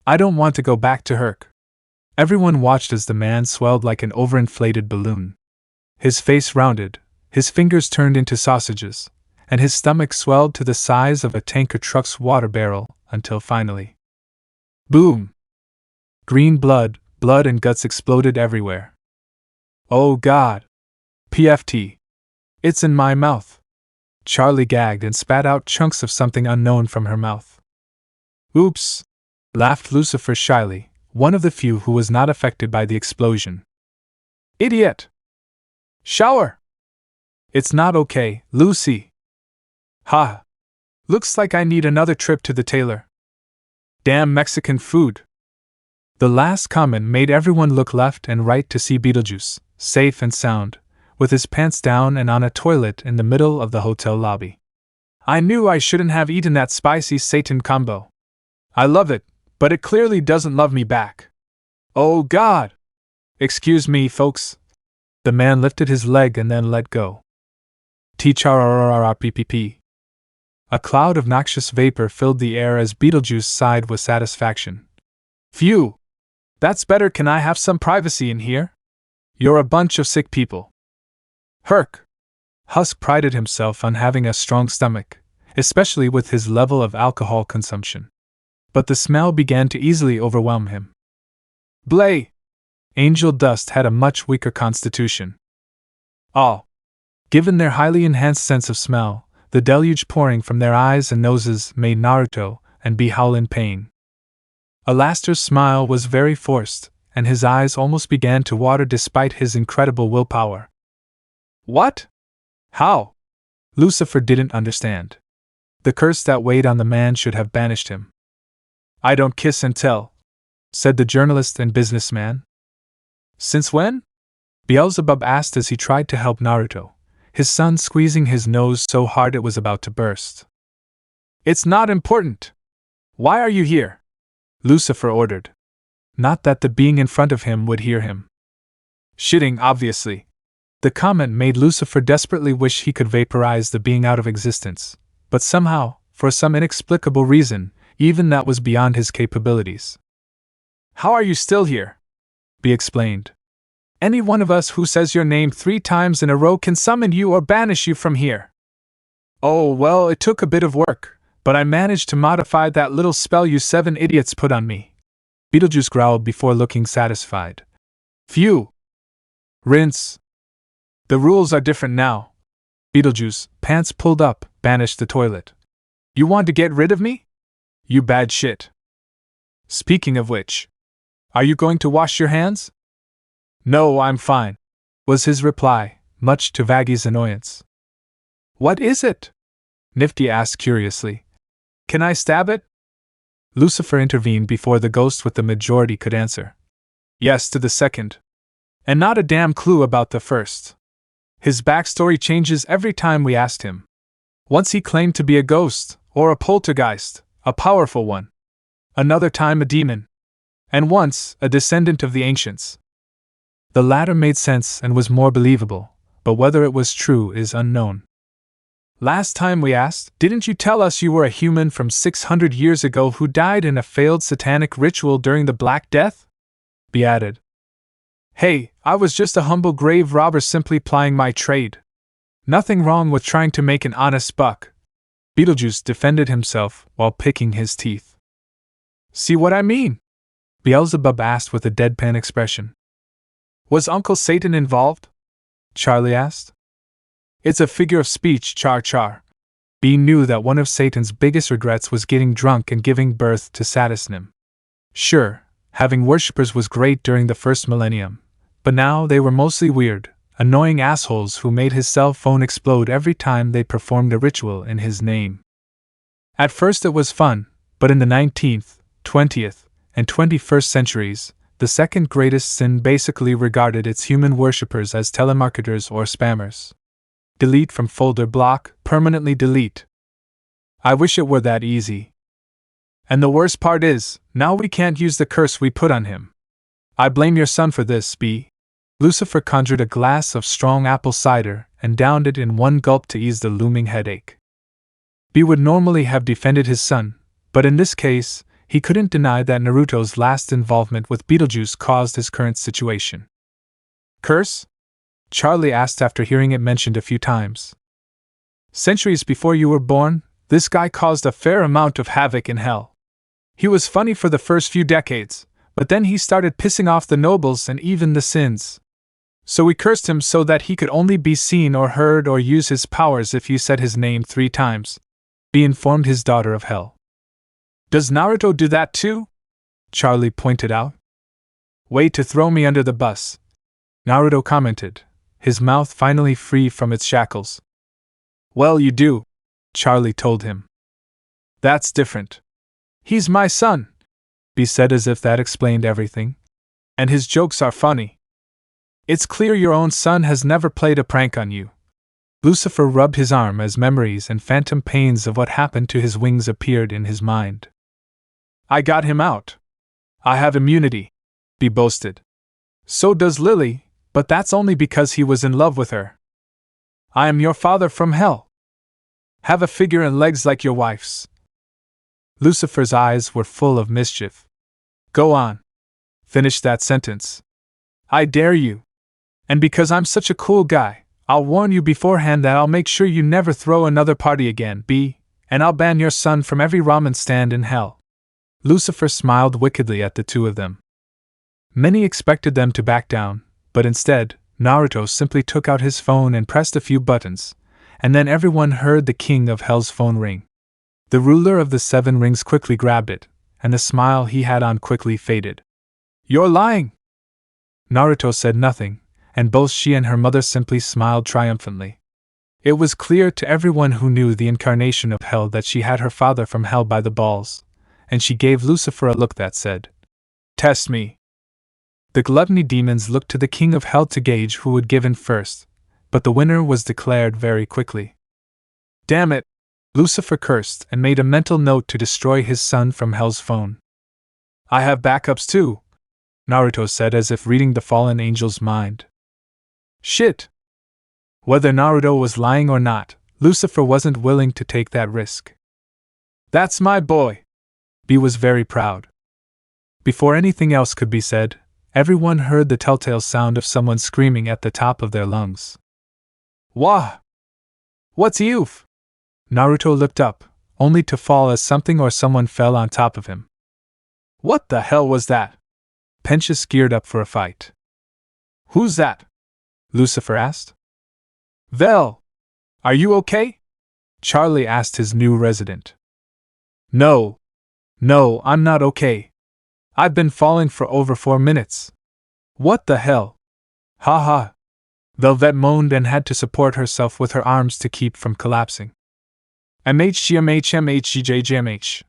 I don't want to go back to Herc." Everyone watched as the man swelled like an overinflated balloon. His face rounded, his fingers turned into sausages, and his stomach swelled to the size of a tanker truck's water barrel, until finally, boom! Green blood and guts exploded everywhere. "Oh God! PFT! It's in my mouth!" Charlie gagged and spat out chunks of something unknown from her mouth. "Oops!" laughed Lucifer shyly, one of the few who was not affected by the explosion. "Idiot! Shower! It's not okay, Lucy." "Ha! Looks like I need another trip to the tailor." "Damn Mexican food." The last comment made everyone look left and right to see Beetlejuice, safe and sound, with his pants down and on a toilet in the middle of the hotel lobby. I knew I shouldn't have eaten that spicy Satan combo. I love it, but it clearly doesn't love me back. Oh God! Excuse me, folks. The man lifted his leg and then let go. T-char-r-r-r-p-p-p. A cloud of noxious vapor filled the air as Beetlejuice sighed with satisfaction. Phew! That's better. Can I have some privacy in here? You're a bunch of sick people. Herc! Husk prided himself on having a strong stomach, especially with his level of alcohol consumption. But the smell began to easily overwhelm him. Blay! Angel Dust had a much weaker constitution. Oh! Given their highly enhanced sense of smell, the deluge pouring from their eyes and noses made Naruto and Bee howl in pain. Alastair's smile was very forced, and his eyes almost began to water despite his incredible willpower. What? How? Lucifer didn't understand. The curse that weighed on the man should have banished him. I don't kiss and tell, said the journalist and businessman. Since when? Beelzebub asked as he tried to help Naruto, his son squeezing his nose so hard it was about to burst. It's not important. Why are you here? Lucifer ordered. Not that the being in front of him would hear him. Shitting, obviously. The comment made Lucifer desperately wish he could vaporize the being out of existence, but somehow, for some inexplicable reason, even that was beyond his capabilities. How are you still here? Bee explained. Any one of us who says your name 3 times in a row can summon you or banish you from here. Oh, well, it took a bit of work, but I managed to modify that little spell you 7 idiots put on me. Beetlejuice growled before looking satisfied. Phew! Rinse. The rules are different now. Beetlejuice, pants pulled up, banished the toilet. You want to get rid of me? You bad shit. Speaking of which, are you going to wash your hands? No, I'm fine, was his reply, much to Vaggy's annoyance. What is it? Nifty asked curiously. Can I stab it? Lucifer intervened before the ghost with the majority could answer. Yes to the second. And not a damn clue about the first. His backstory changes every time we asked him. Once he claimed to be a ghost, or a poltergeist, a powerful one. Another time a demon. And once, a descendant of the ancients. The latter made sense and was more believable, but whether it was true is unknown. Last time we asked, didn't you tell us you were a human from 600 years ago who died in a failed satanic ritual during the Black Death? Bee added. Hey, I was just a humble grave robber simply plying my trade. Nothing wrong with trying to make an honest buck. Beetlejuice defended himself while picking his teeth. See what I mean? Beelzebub asked with a deadpan expression. Was Uncle Satan involved? Charlie asked. It's a figure of speech, char. Bee knew that one of Satan's biggest regrets was getting drunk and giving birth to Satisnim. Sure, having worshippers was great during the first millennium, but now they were mostly weird, annoying assholes who made his cell phone explode every time they performed a ritual in his name. At first it was fun, but in the 19th, 20th, and 21st centuries, the second greatest sin basically regarded its human worshippers as telemarketers or spammers. Delete from folder block, permanently delete. I wish it were that easy. And the worst part is, now we can't use the curse we put on him. I blame your son for this, Bee. Lucifer conjured a glass of strong apple cider and downed it in one gulp to ease the looming headache. Bee would normally have defended his son, but in this case, he couldn't deny that Naruto's last involvement with Beetlejuice caused his current situation. Curse? Charlie asked after hearing it mentioned a few times. Centuries before you were born, this guy caused a fair amount of havoc in hell. He was funny for the first few decades, but then he started pissing off the nobles and even the sins. So we cursed him so that he could only be seen or heard or use his powers if you said his name 3 times. Bee informed his daughter of hell. Does Naruto do that too? Charlie pointed out. Way to throw me under the bus, Naruto commented, his mouth finally free from its shackles. Well, you do, Charlie told him. That's different. He's my son, Bee said as if that explained everything. And his jokes are funny. It's clear your own son has never played a prank on you. Lucifer rubbed his arm as memories and phantom pains of what happened to his wings appeared in his mind. I got him out. I have immunity, he boasted. So does Lily, but that's only because he was in love with her. I am your father from hell. Have a figure and legs like your wife's. Lucifer's eyes were full of mischief. Go on. Finish that sentence. I dare you. And because I'm such a cool guy, I'll warn you beforehand that I'll make sure you never throw another party again, B, and I'll ban your son from every ramen stand in hell. Lucifer smiled wickedly at the two of them. Many expected them to back down, but instead, Naruto simply took out his phone and pressed a few buttons, and then everyone heard the king of hell's phone ring. The ruler of the 7 rings quickly grabbed it, and the smile he had on quickly faded. You're lying! Naruto said nothing, and both she and her mother simply smiled triumphantly. It was clear to everyone who knew the incarnation of hell that she had her father from hell by the balls, and she gave Lucifer a look that said, Test me. The gluttony demons looked to the king of hell to gauge who would give in first, but the winner was declared very quickly. Damn it! Lucifer cursed and made a mental note to destroy his son from hell's phone. I have backups too, Naruto said as if reading the fallen angel's mind. Shit! Whether Naruto was lying or not, Lucifer wasn't willing to take that risk. That's my boy! B was very proud. Before anything else could be said, everyone heard the telltale sound of someone screaming at the top of their lungs. Wah! What's oof? Naruto looked up, only to fall as something or someone fell on top of him. What the hell was that? Pensius geared up for a fight. Who's that? Lucifer asked. Vel! Are you okay? Charlie asked his new resident. No, I'm not okay. I've been falling for over 4 minutes. What the hell? Ha ha. Velvet moaned and had to support herself with her arms to keep from collapsing. MHGMHMHGJGMH.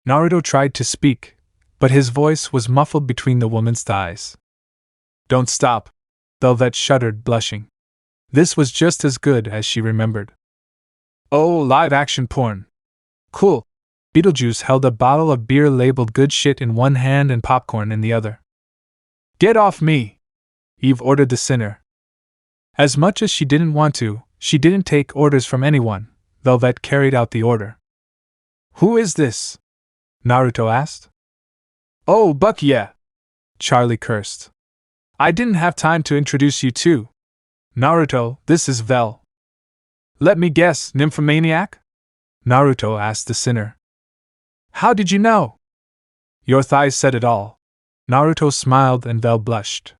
Naruto tried to speak, but his voice was muffled between the woman's thighs. Don't stop. Velvet shuddered, blushing. This was just as good as she remembered. Oh, live-action porn. Cool. Beetlejuice held a bottle of beer labeled good shit in one hand and popcorn in the other. Get off me! Eve ordered the sinner. As much as she didn't want to, she didn't take orders from anyone. Velvet carried out the order. Who is this? Naruto asked. Oh, Buck, yeah! Charlie cursed. I didn't have time to introduce you to. Naruto, this is Vel. Let me guess, nymphomaniac? Naruto asked the sinner. How did you know? Your thighs said it all. Naruto smiled and Vel blushed.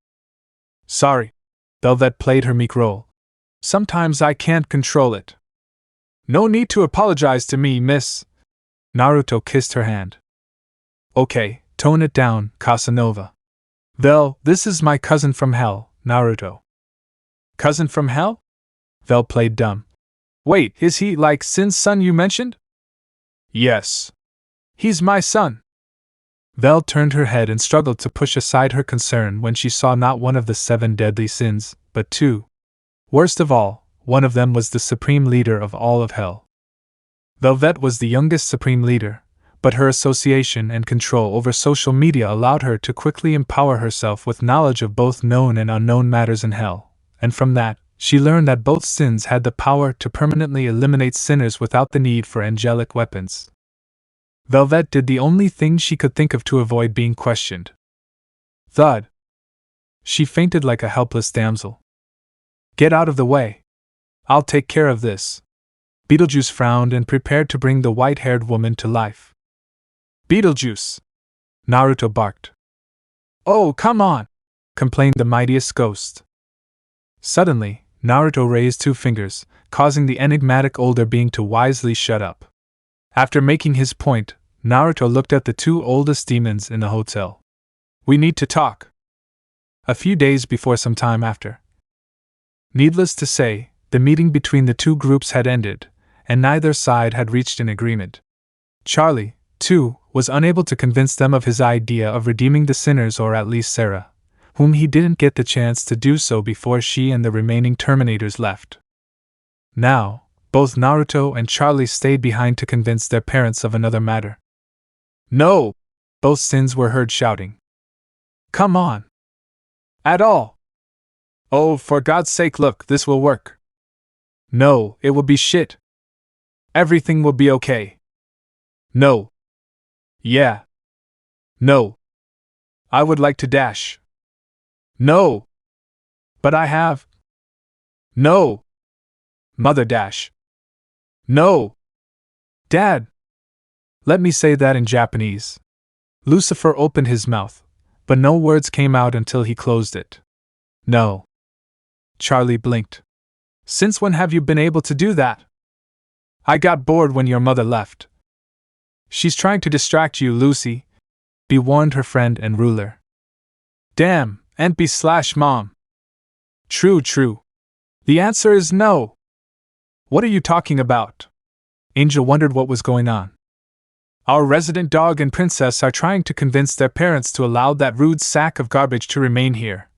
Sorry. Velvet played her meek role. Sometimes I can't control it. No need to apologize to me, miss. Naruto kissed her hand. Okay, tone it down, Casanova. Vel, this is my cousin from hell, Naruto. Cousin from hell? Vel played dumb. Wait, is he like Sin's son you mentioned? Yes. He's my son. Vel turned her head and struggled to push aside her concern when she saw not one of the 7 deadly sins, but 2. Worst of all, one of them was the supreme leader of all of hell. Velvet was the youngest supreme leader, but her association and control over social media allowed her to quickly empower herself with knowledge of both known and unknown matters in hell, and from that, she learned that both sins had the power to permanently eliminate sinners without the need for angelic weapons. Velvet did the only thing she could think of to avoid being questioned. Thud! She fainted like a helpless damsel. Get out of the way. I'll take care of this. Beetlejuice frowned and prepared to bring the white-haired woman to life. Beetlejuice! Naruto barked. Oh, come on! Complained the mightiest ghost. Suddenly, Naruto raised 2 fingers, causing the enigmatic older being to wisely shut up. After making his point, Naruto looked at the 2 oldest demons in the hotel. We need to talk. A few days before some time after. Needless to say, the meeting between the 2 groups had ended, and neither side had reached an agreement. Charlie, too, was unable to convince them of his idea of redeeming the sinners, or at least Sarah, whom he didn't get the chance to do so before she and the remaining Terminators left. Now, both Naruto and Charlie stayed behind to convince their parents of another matter. No! Both sins were heard shouting. Come on! At all! Oh, for God's sake, look, this will work. No, it will be shit. Everything will be okay. No. Yeah. No. I would like to dash. No. But I have. No. Mother dash. No. Dad. Let me say that in Japanese. Lucifer opened his mouth, but no words came out until he closed it. No. Charlie blinked. Since when have you been able to do that? I got bored when your mother left. She's trying to distract you, Lucy, Be warned her friend and ruler. Damn, Mom. True. The answer is no. What are you talking about? Angel wondered what was going on. Our resident dog and princess are trying to convince their parents to allow that rude sack of garbage to remain here.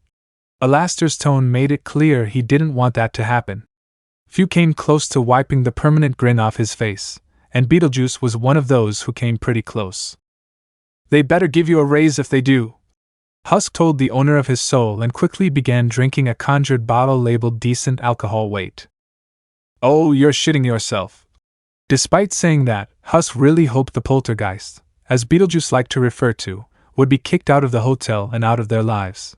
Alastair's tone made it clear he didn't want that to happen. Few came close to wiping the permanent grin off his face, and Beetlejuice was one of those who came pretty close. They better give you a raise if they do, Husk told the owner of his soul and quickly began drinking a conjured bottle labeled decent alcohol weight. Oh, you're shitting yourself. Despite saying that, Husk really hoped the poltergeist, as Beetlejuice liked to refer to, would be kicked out of the hotel and out of their lives.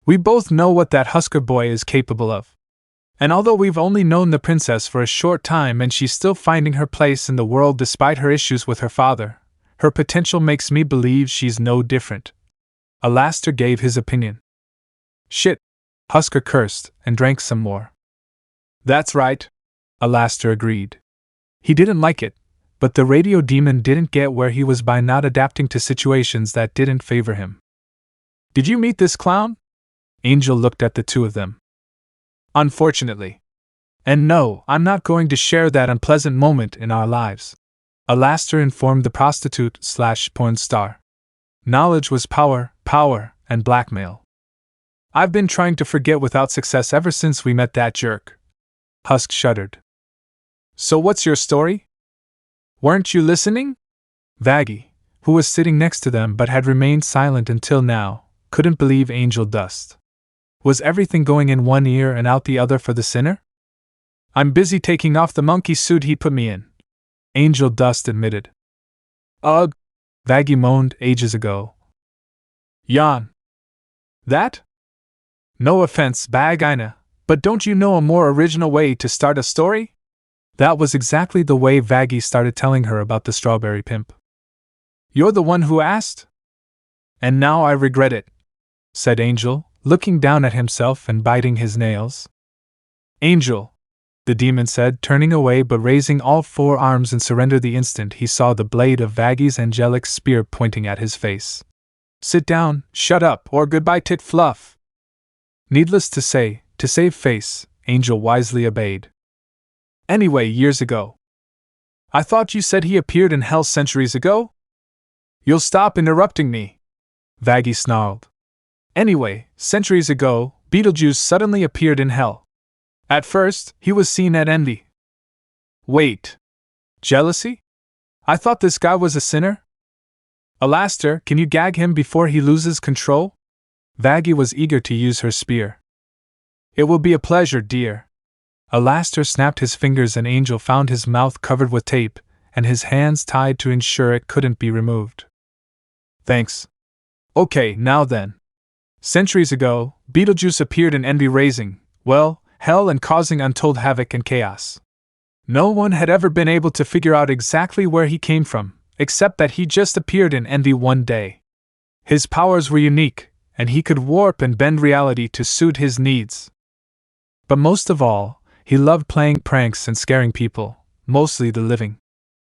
We both know what that Husker boy is capable of. And although we've only known the princess for a short time and she's still finding her place in the world despite her issues with her father, her potential makes me believe she's no different. Alastair gave his opinion. Shit, Husker cursed and drank some more. That's right, Alastair agreed. He didn't like it, but the radio demon didn't get where he was by not adapting to situations that didn't favor him. Did you meet this clown? Angel looked at the two of them. Unfortunately. And no, I'm not going to share that unpleasant moment in our lives, Alastair informed the prostitute/porn star. Knowledge was power, and blackmail. I've been trying to forget without success ever since we met that jerk. Husk shuddered. So what's your story? Weren't you listening? Vaggie, who was sitting next to them but had remained silent until now, couldn't believe Angel dust. Was everything going in one ear and out the other for the sinner? I'm busy taking off the monkey suit he put me in, Angel Dust admitted. Ugh, Vaggie moaned ages ago. Yawn. That? No offense, Bagina, but don't you know a more original way to start a story? That was exactly the way Vaggie started telling her about the strawberry pimp. You're the one who asked? And now I regret it, said Angel, looking down at himself and biting his nails. Angel, the demon said, turning away but raising all four arms in surrender the instant he saw the blade of Vaggie's angelic spear pointing at his face. Sit down, shut up, or goodbye tit fluff. Needless to say, to save face, Angel wisely obeyed. Anyway, years ago. I thought you said he appeared in hell centuries ago? You'll stop interrupting me, Vaggie snarled. Anyway, centuries ago, Beetlejuice suddenly appeared in hell. At first, he was seen at envy. Wait. Jealousy? I thought this guy was a sinner? Alastair, can you gag him before he loses control? Vaggie was eager to use her spear. It will be a pleasure, dear. Alastair snapped his fingers and Angel found his mouth covered with tape, and his hands tied to ensure it couldn't be removed. Thanks. Okay, now then. Centuries ago, Beetlejuice appeared in envy-raising, hell and causing untold havoc and chaos. No one had ever been able to figure out exactly where he came from, except that he just appeared in envy one day. His powers were unique, and he could warp and bend reality to suit his needs. But most of all, he loved playing pranks and scaring people, mostly the living.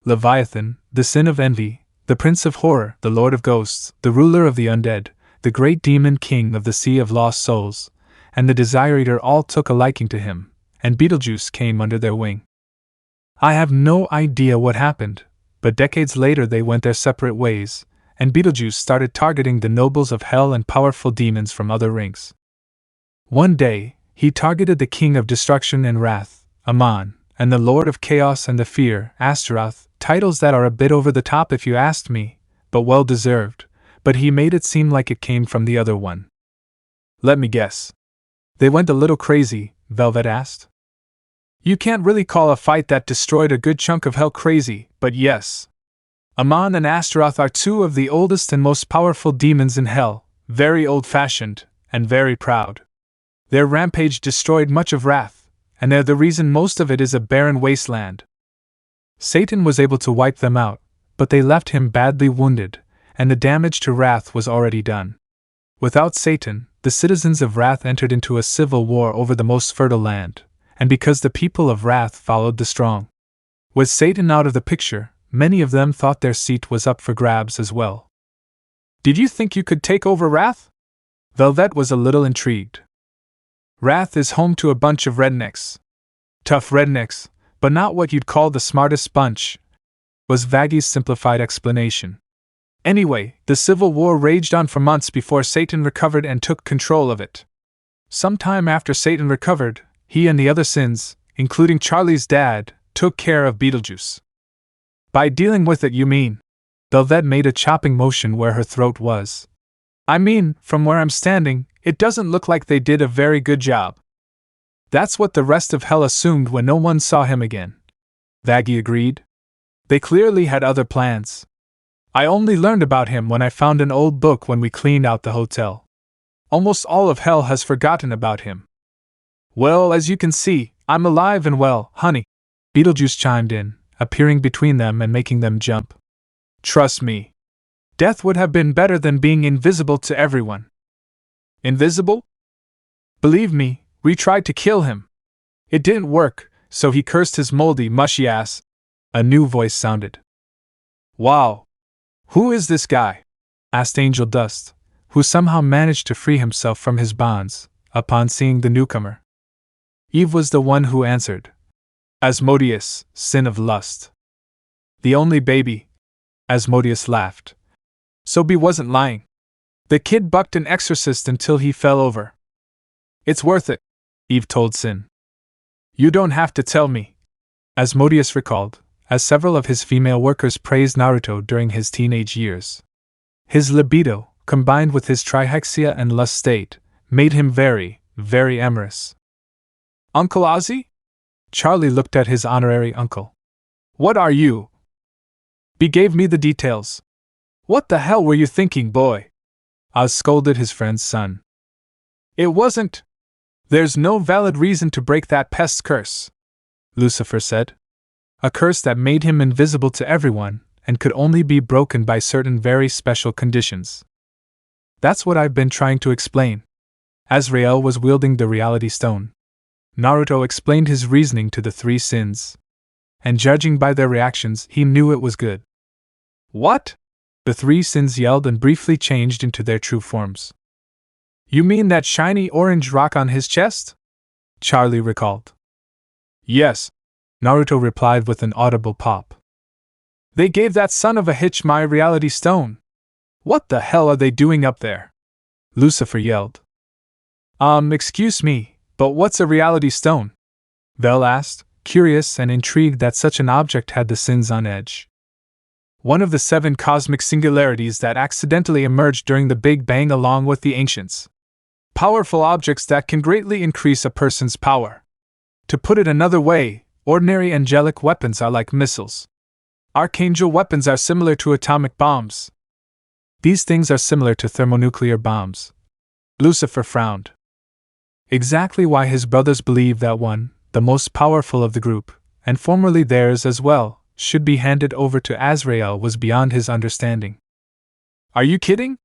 Leviathan, the sin of envy, the prince of horror, the lord of ghosts, the ruler of the undead, the great demon king of the sea of lost souls, and the Desire Eater all took a liking to him, and Beetlejuice came under their wing. I have no idea what happened, but decades later they went their separate ways, and Beetlejuice started targeting the nobles of hell and powerful demons from other rings. One day, he targeted the King of Destruction and Wrath, Amon, and the Lord of Chaos and the Fear, Astaroth, titles that are a bit over the top if you asked me, but well deserved, but he made it seem like it came from the other one. Let me guess. They went a little crazy, Velvet asked. You can't really call a fight that destroyed a good chunk of hell crazy, but yes. Amon and Astaroth are two of the oldest and most powerful demons in hell, very old-fashioned, and very proud. Their rampage destroyed much of Wrath, and they're the reason most of it is a barren wasteland. Satan was able to wipe them out, but they left him badly wounded, and the damage to Wrath was already done. Without Satan, the citizens of Wrath entered into a civil war over the most fertile land, and because the people of Wrath followed the strong. With Satan out of the picture, many of them thought their seat was up for grabs as well. Did you think you could take over Wrath? Velvet was a little intrigued. Wrath is home to a bunch of rednecks. Tough rednecks, but not what you'd call the smartest bunch, was Vaggy's simplified explanation. Anyway, the civil war raged on for months before Satan recovered and took control of it. Sometime after Satan recovered, he and the other sins, including Charlie's dad, took care of Beetlejuice. By dealing with it, you mean? Velvet made a chopping motion where her throat was. I mean, from where I'm standing, it doesn't look like they did a very good job. That's what the rest of hell assumed when no one saw him again. Vaggy agreed. They clearly had other plans. I only learned about him when I found an old book when we cleaned out the hotel. Almost all of hell has forgotten about him. Well, as you can see, I'm alive and well, honey, Beetlejuice chimed in, appearing between them and making them jump. Trust me. Death would have been better than being invisible to everyone. Invisible? Believe me, we tried to kill him. It didn't work, so he cursed his moldy, mushy ass. A new voice sounded. Wow. Who is this guy? Asked Angel Dust, who somehow managed to free himself from his bonds, upon seeing the newcomer. Eve was the one who answered. Asmodeus, sin of lust. The only baby. Asmodeus laughed. So B wasn't lying. The kid bucked an exorcist until he fell over. It's worth it, Eve told Sin. You don't have to tell me. Asmodeus recalled, as several of his female workers praised Naruto during his teenage years. His libido, combined with his trihyxia and lust state, made him very, very amorous. Uncle Ozzy? Charlie looked at his honorary uncle. What are you? B gave me the details. What the hell were you thinking, boy? Oz scolded his friend's son. It wasn't. There's no valid reason to break that pest's curse, Lucifer said. A curse that made him invisible to everyone, and could only be broken by certain very special conditions. That's what I've been trying to explain. Azrael was wielding the reality stone. Naruto explained his reasoning to the three sins. And judging by their reactions, he knew it was good. What? The three sins yelled and briefly changed into their true forms. You mean that shiny orange rock on his chest? Charlie recalled. Yes, Naruto replied with an audible pop. They gave that son of a hitch my reality stone. What the hell are they doing up there? Lucifer yelled. Excuse me, but what's a reality stone? Vel asked, curious and intrigued that such an object had the sins on edge. One of the 7 cosmic singularities that accidentally emerged during the Big Bang along with the ancients. Powerful objects that can greatly increase a person's power. To put it another way, ordinary angelic weapons are like missiles. Archangel weapons are similar to atomic bombs. These things are similar to thermonuclear bombs. Lucifer frowned. Exactly why his brothers believe that one, the most powerful of the group, and formerly theirs as well, should be handed over to Azrael was beyond his understanding. Are you kidding?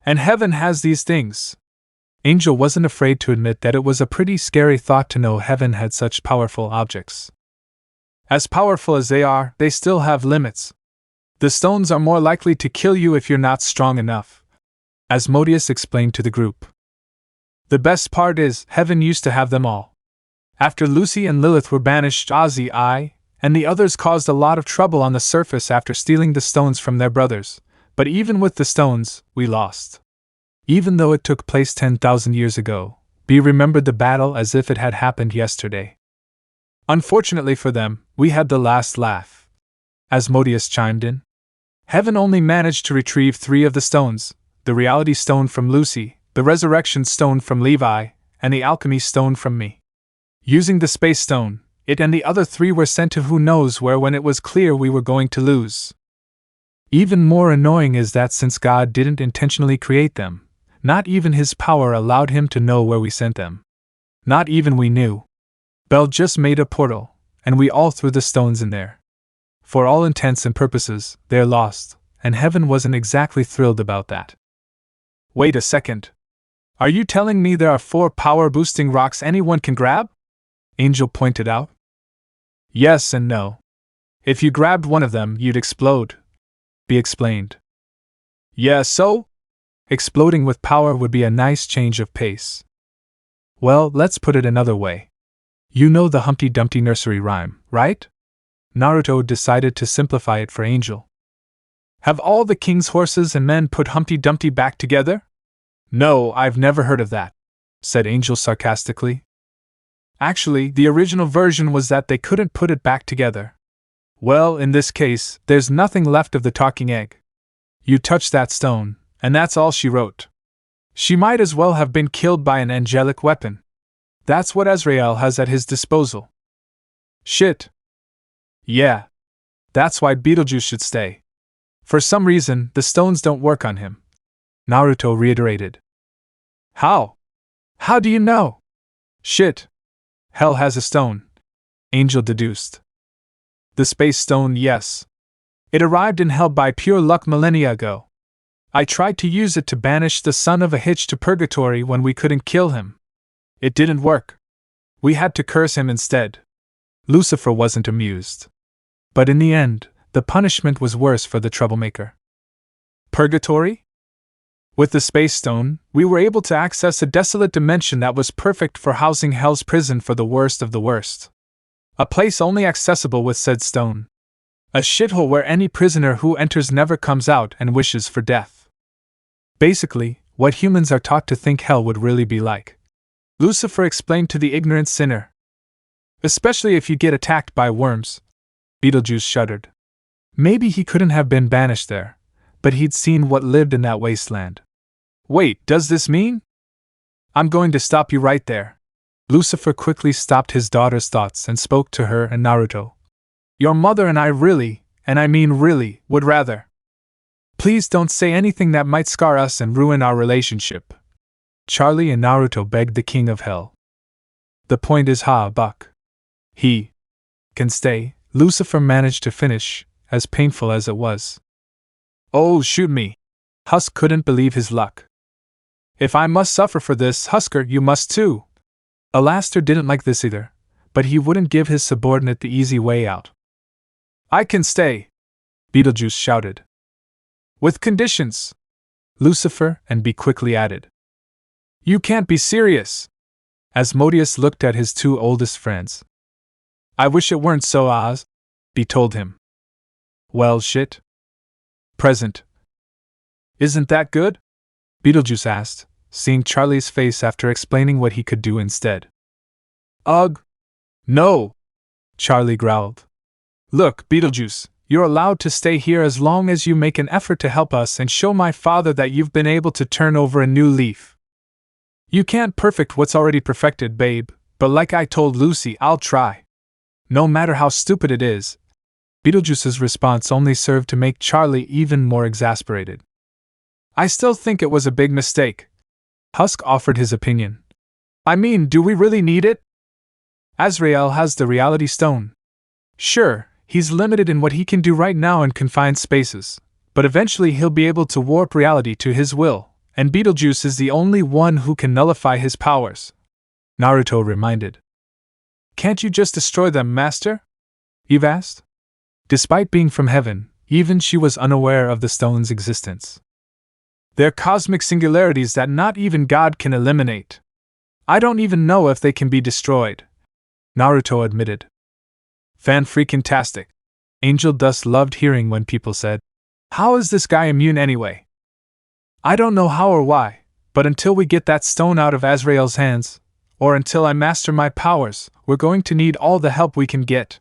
And heaven has these things. Angel wasn't afraid to admit that it was a pretty scary thought to know heaven had such powerful objects. As powerful as they are, they still have limits. The stones are more likely to kill you if you're not strong enough, Asmodeus explained to the group. The best part is, heaven used to have them all. After Lucy and Lilith were banished, Ozzy, I, and the others caused a lot of trouble on the surface after stealing the stones from their brothers. But even with the stones, we lost. Even though it took place 10,000 years ago, we remembered the battle as if it had happened yesterday. Unfortunately for them, we had the last laugh. Asmodeus chimed in. Heaven only managed to retrieve 3 of the stones, the reality stone from Lucy, the resurrection stone from Levi, and the alchemy stone from me. Using the space stone, it and the other 3 were sent to who knows where when it was clear we were going to lose. Even more annoying is that since God didn't intentionally create them, not even his power allowed him to know where we sent them. Not even we knew. Bel just made a portal, and we all threw the stones in there. For all intents and purposes, they're lost, and Heaven wasn't exactly thrilled about that. Wait a second. Are you telling me there are 4 power-boosting rocks anyone can grab? Angel pointed out. Yes and no. If you grabbed one of them, you'd explode. B explained. Yeah, so? Exploding with power would be a nice change of pace. Well, let's put it another way. You know the Humpty Dumpty nursery rhyme, right? Naruto decided to simplify it for Angel. Have all the king's horses and men put Humpty Dumpty back together? No, I've never heard of that, said Angel sarcastically. Actually, the original version was that they couldn't put it back together. Well, in this case, there's nothing left of the talking egg. You touch that stone, and that's all she wrote. She might as well have been killed by an angelic weapon. That's what Azrael has at his disposal. Shit. Yeah. That's why Beetlejuice should stay. For some reason, the stones don't work on him. Naruto reiterated. How? How do you know? Shit. Hell has a stone. Angel deduced. The space stone, yes. It arrived in Hell by pure luck millennia ago. I tried to use it to banish the son of a hitch to purgatory when we couldn't kill him. It didn't work. We had to curse him instead. Lucifer wasn't amused. But in the end, the punishment was worse for the troublemaker. Purgatory? With the space stone, we were able to access a desolate dimension that was perfect for housing Hell's prison for the worst of the worst. A place only accessible with said stone. A shithole where any prisoner who enters never comes out and wishes for death. Basically, what humans are taught to think hell would really be like. Lucifer explained to the ignorant sinner. Especially if you get attacked by worms. Beetlejuice shuddered. Maybe he couldn't have been banished there, but he'd seen what lived in that wasteland. Wait, does this mean? I'm going to stop you right there. Lucifer quickly stopped his daughter's thoughts and spoke to her and Naruto. Your mother and I really, and I mean really, would rather. Please don't say anything that might scar us and ruin our relationship. Charlie and Naruto begged the King of Hell. The point is, Buck. He can stay, Lucifer managed to finish, as painful as it was. Oh, shoot me. Husk couldn't believe his luck. If I must suffer for this, Husker, you must too. Alastair didn't like this either, but he wouldn't give his subordinate the easy way out. I can stay, Beetlejuice shouted. With conditions, Lucifer and B quickly added. You can't be serious. Asmodeus looked at his 2 oldest friends. I wish it weren't so, Oz, B told him. Well, shit. Present. Isn't that good? Beetlejuice asked, seeing Charlie's face after explaining what he could do instead. Ugh. No, Charlie growled. Look, Beetlejuice, you're allowed to stay here as long as you make an effort to help us and show my father that you've been able to turn over a new leaf. You can't perfect what's already perfected, babe, but like I told Lucy, I'll try. No matter how stupid it is. Beetlejuice's response only served to make Charlie even more exasperated. I still think it was a big mistake. Husk offered his opinion. I mean, do we really need it? Azrael has the reality stone. Sure, he's limited in what he can do right now in confined spaces, but eventually he'll be able to warp reality to his will, and Beetlejuice is the only one who can nullify his powers. Naruto reminded. Can't you just destroy them, Master? Eve asked. Despite being from heaven, even she was unaware of the stone's existence. They're cosmic singularities that not even God can eliminate. I don't even know if they can be destroyed, Naruto admitted. Fan-freaking-tastic. Angel Dust loved hearing when people said, How is this guy immune anyway? I don't know how or why, but until we get that stone out of Azrael's hands, or until I master my powers, we're going to need all the help we can get.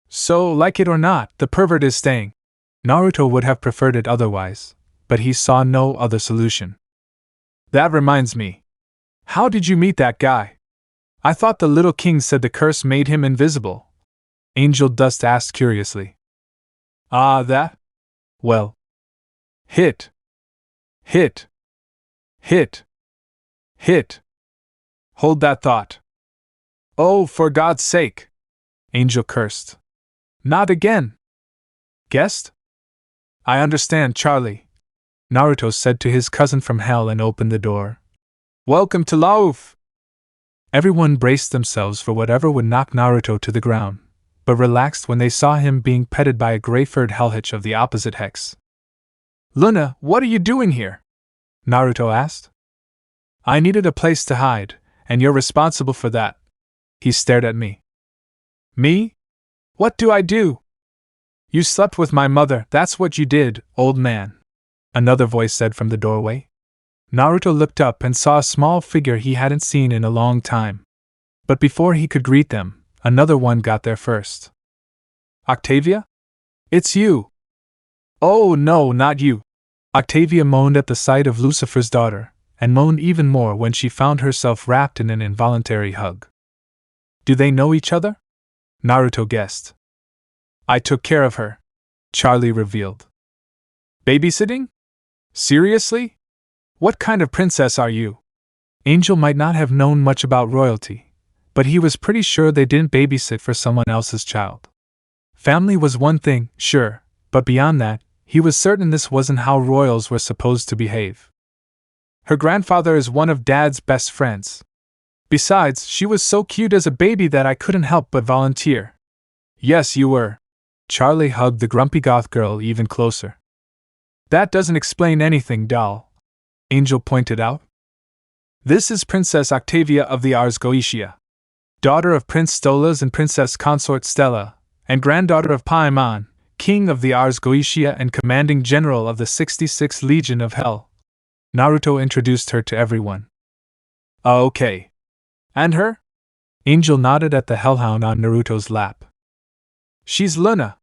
So, like it or not, the pervert is staying. Naruto would have preferred it otherwise, but he saw no other solution. That reminds me. How did you meet that guy? I thought the little king said the curse made him invisible. Angel Dust asked curiously. Ah, that? Well. Hit. Hit. Hit. Hit. Hold that thought. Oh, for God's sake! Angel cursed. Not again! Guessed? I understand, Charlie, Naruto said to his cousin from hell and opened the door. Welcome to Lauf! Everyone braced themselves for whatever would knock Naruto to the ground, but relaxed when they saw him being petted by a gray-furred hellhitch of the opposite hex. Luna, what are you doing here? Naruto asked. I needed a place to hide, and you're responsible for that. He stared at me. Me? What do I do? You slept with my mother, that's what you did, old man, another voice said from the doorway. Naruto looked up and saw a small figure he hadn't seen in a long time. But before he could greet them, another one got there first. Octavia? It's you! Oh no, not you! Octavia moaned at the sight of Lucifer's daughter, and moaned even more when she found herself wrapped in an involuntary hug. Do they know each other? Naruto guessed. I took care of her, Charlie revealed. Babysitting? Seriously? What kind of princess are you? Angel might not have known much about royalty, but he was pretty sure they didn't babysit for someone else's child. Family was one thing, sure, but beyond that, he was certain this wasn't how royals were supposed to behave. Her grandfather is one of Dad's best friends. Besides, she was so cute as a baby that I couldn't help but volunteer. Yes, you were. Charlie hugged the grumpy goth girl even closer. That doesn't explain anything, doll, Angel pointed out. This is Princess Octavia of the Ars Goetia, daughter of Prince Stolas and Princess Consort Stella, and granddaughter of Paimon, king of the Ars Goetia and commanding general of the 66th Legion of Hell. Naruto introduced her to everyone. Okay. And her? Angel nodded at the hellhound on Naruto's lap. She's Luna.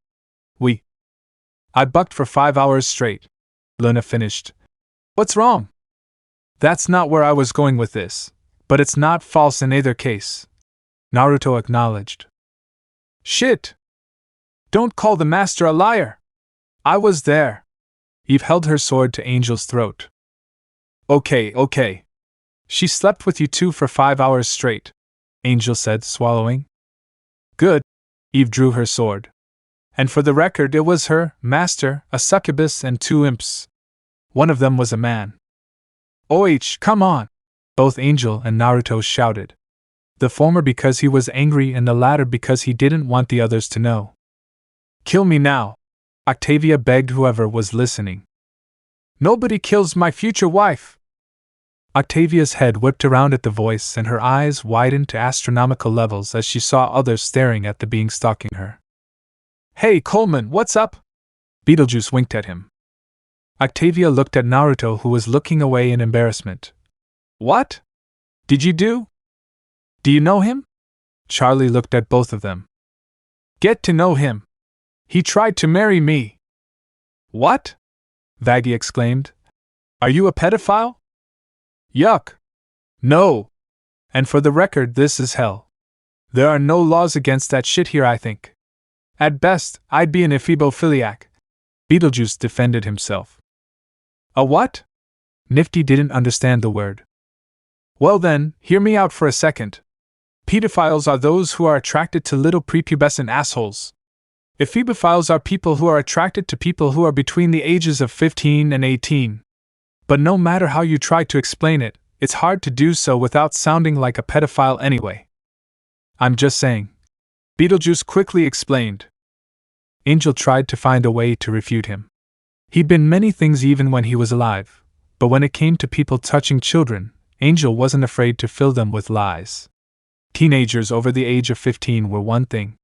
I bucked for 5 hours straight, Luna finished. What's wrong? That's not where I was going with this, but it's not false in either case, Naruto acknowledged. Shit! Don't call the master a liar! I was there. Eve held her sword to Angel's throat. Okay. She slept with you two for 5 hours straight, Angel said, swallowing. Good. Eve drew her sword. And for the record, it was her, master, a succubus, and 2 imps. One of them was a man. Come on! Both Angel and Naruto shouted. The former because he was angry and the latter because he didn't want the others to know. Kill me now, Octavia begged whoever was listening. Nobody kills my future wife! Octavia's head whipped around at the voice and her eyes widened to astronomical levels as she saw others staring at the being stalking her. Hey Coleman, what's up? Beetlejuice winked at him. Octavia looked at Naruto, who was looking away in embarrassment. What? Did you do? Do you know him? Charlie looked at both of them. Get to know him. He tried to marry me. What? Vaggie exclaimed. Are you a pedophile? Yuck. No. And for the record, this is hell. There are no laws against that shit here, I think. At best, I'd be an ephebophiliac. Beetlejuice defended himself. A what? Nifty didn't understand the word. Well then, hear me out for a second. Pedophiles are those who are attracted to little prepubescent assholes. Ephebophiles are people who are attracted to people who are between the ages of 15 and 18. But no matter how you try to explain it, it's hard to do so without sounding like a pedophile anyway. I'm just saying. Beetlejuice quickly explained. Angel tried to find a way to refute him. He'd been many things even when he was alive, but when it came to people touching children, Angel wasn't afraid to fill them with lies. Teenagers over the age of 15 were one thing.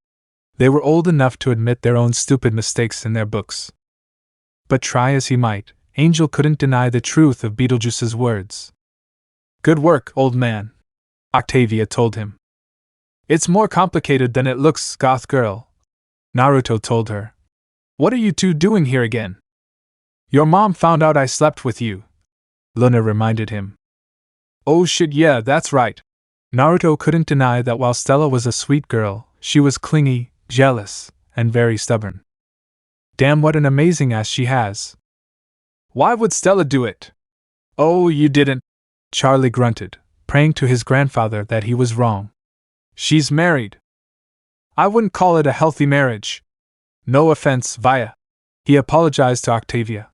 They were old enough to admit their own stupid mistakes in their books. But try as he might, Angel couldn't deny the truth of Beetlejuice's words. Good work, old man, Octavia told him. It's more complicated than it looks, goth girl, Naruto told her. What are you two doing here again? Your mom found out I slept with you, Luna reminded him. Oh shit, yeah, that's right. Naruto couldn't deny that while Stella was a sweet girl, she was clingy, jealous, and very stubborn. Damn, what an amazing ass she has. Why would Stella do it? Oh, you didn't, Charlie grunted, praying to his grandfather that he was wrong. She's married. I wouldn't call it a healthy marriage. No offense, Vaya. He apologized to Octavia.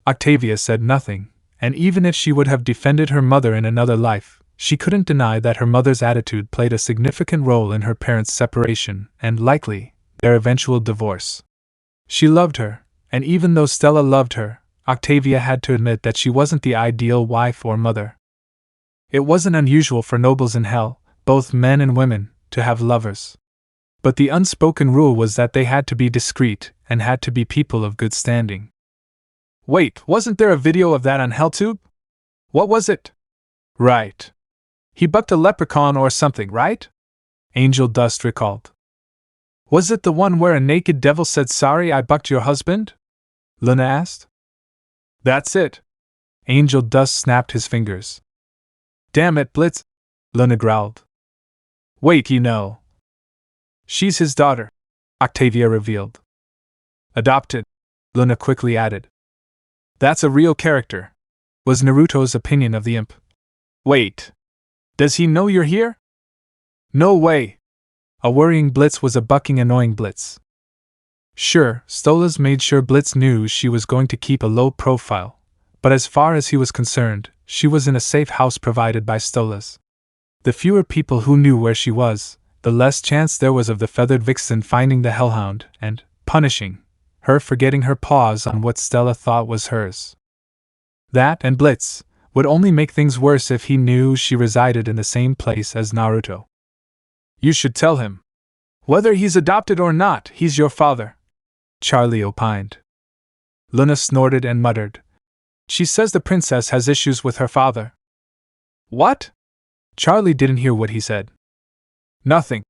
Octavia said nothing, and even if she would have defended her mother in another life, she couldn't deny that her mother's attitude played a significant role in her parents' separation and, likely, their eventual divorce. She loved her, and even though Stella loved her, Octavia had to admit that she wasn't the ideal wife or mother. It wasn't unusual for nobles in Hell, both men and women, to have lovers. But the unspoken rule was that they had to be discreet and had to be people of good standing. Wait, wasn't there a video of that on HellTube? What was it? Right. He bucked a leprechaun or something, right? Angel Dust recalled. Was it the one where a naked devil said, "Sorry, I bucked your husband?" Luna asked. That's it. Angel Dust snapped his fingers. Damn it, Blitz, Luna growled. Wait, you know. She's his daughter, Octavia revealed. Adopted, Luna quickly added. That's a real character, was Naruto's opinion of the imp. Wait. Does he know you're here? No way. A worrying Blitz was a bucking annoying Blitz. Sure, Stolas made sure Blitz knew she was going to keep a low profile, but as far as he was concerned, she was in a safe house provided by Stolas. The fewer people who knew where she was, the less chance there was of the feathered vixen finding the hellhound and punishing her for getting her paws on what Stella thought was hers. That and Blitz would only make things worse if he knew she resided in the same place as Naruto. You should tell him. Whether he's adopted or not, he's your father, Charlie opined. Luna snorted and muttered. She says the princess has issues with her father. What? Charlie didn't hear what he said. Nothing.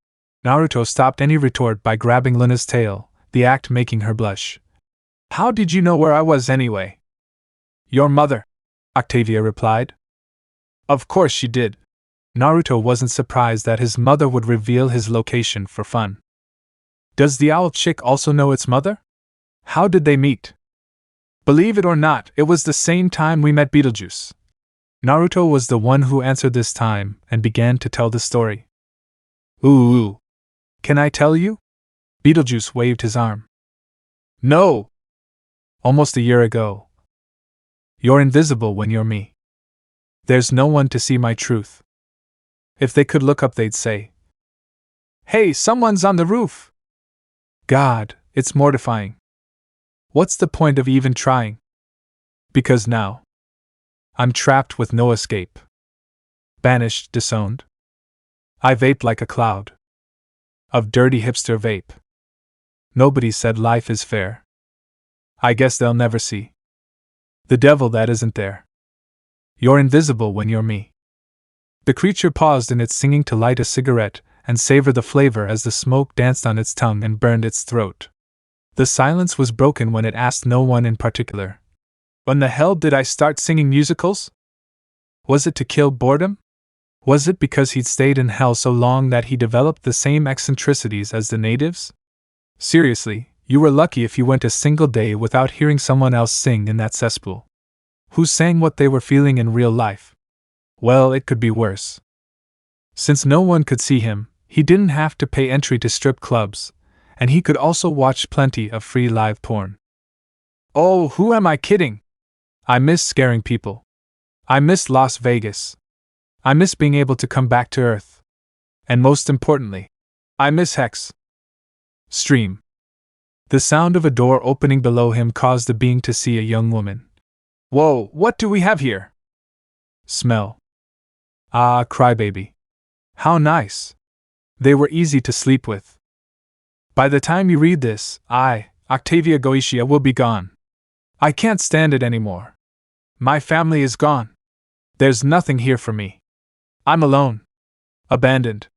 Naruto stopped any retort by grabbing Luna's tail, the act making her blush. How did you know where I was anyway? Your mother, Octavia replied. Of course she did. Naruto wasn't surprised that his mother would reveal his location for fun. Does the owl chick also know its mother? How did they meet? Believe it or not, it was the same time we met Beetlejuice. Naruto was the one who answered this time and began to tell the story. Ooh. Can I tell you? Beetlejuice waved his arm. No! Almost a year ago. You're invisible when you're me. There's no one to see my truth. If they could look up, they'd say, Hey, someone's on the roof! God, it's mortifying. What's the point of even trying? Because now I'm trapped with no escape. Banished, disowned. I vape like a cloud of dirty hipster vape. Nobody said life is fair. I guess they'll never see the devil that isn't there. You're invisible when you're me. The creature paused in its singing to light a cigarette and savor the flavor as the smoke danced on its tongue and burned its throat. The silence was broken when it asked no one in particular. When the hell did I start singing musicals? Was it to kill boredom? Was it because he'd stayed in hell so long that he developed the same eccentricities as the natives? Seriously, you were lucky if you went a single day without hearing someone else sing in that cesspool. Who sang what they were feeling in real life? Well, it could be worse. Since no one could see him, he didn't have to pay entry to strip clubs, and he could also watch plenty of free live porn. Oh, who am I kidding? I miss scaring people. I miss Las Vegas. I miss being able to come back to Earth. And most importantly, I miss Hex. Stream. The sound of a door opening below him caused the being to see a young woman. Whoa, what do we have here? Smell. Ah, crybaby. How nice. They were easy to sleep with. By the time you read this, I, Octavia Goetia, will be gone. I can't stand it anymore. My family is gone. There's nothing here for me. I'm alone. Abandoned.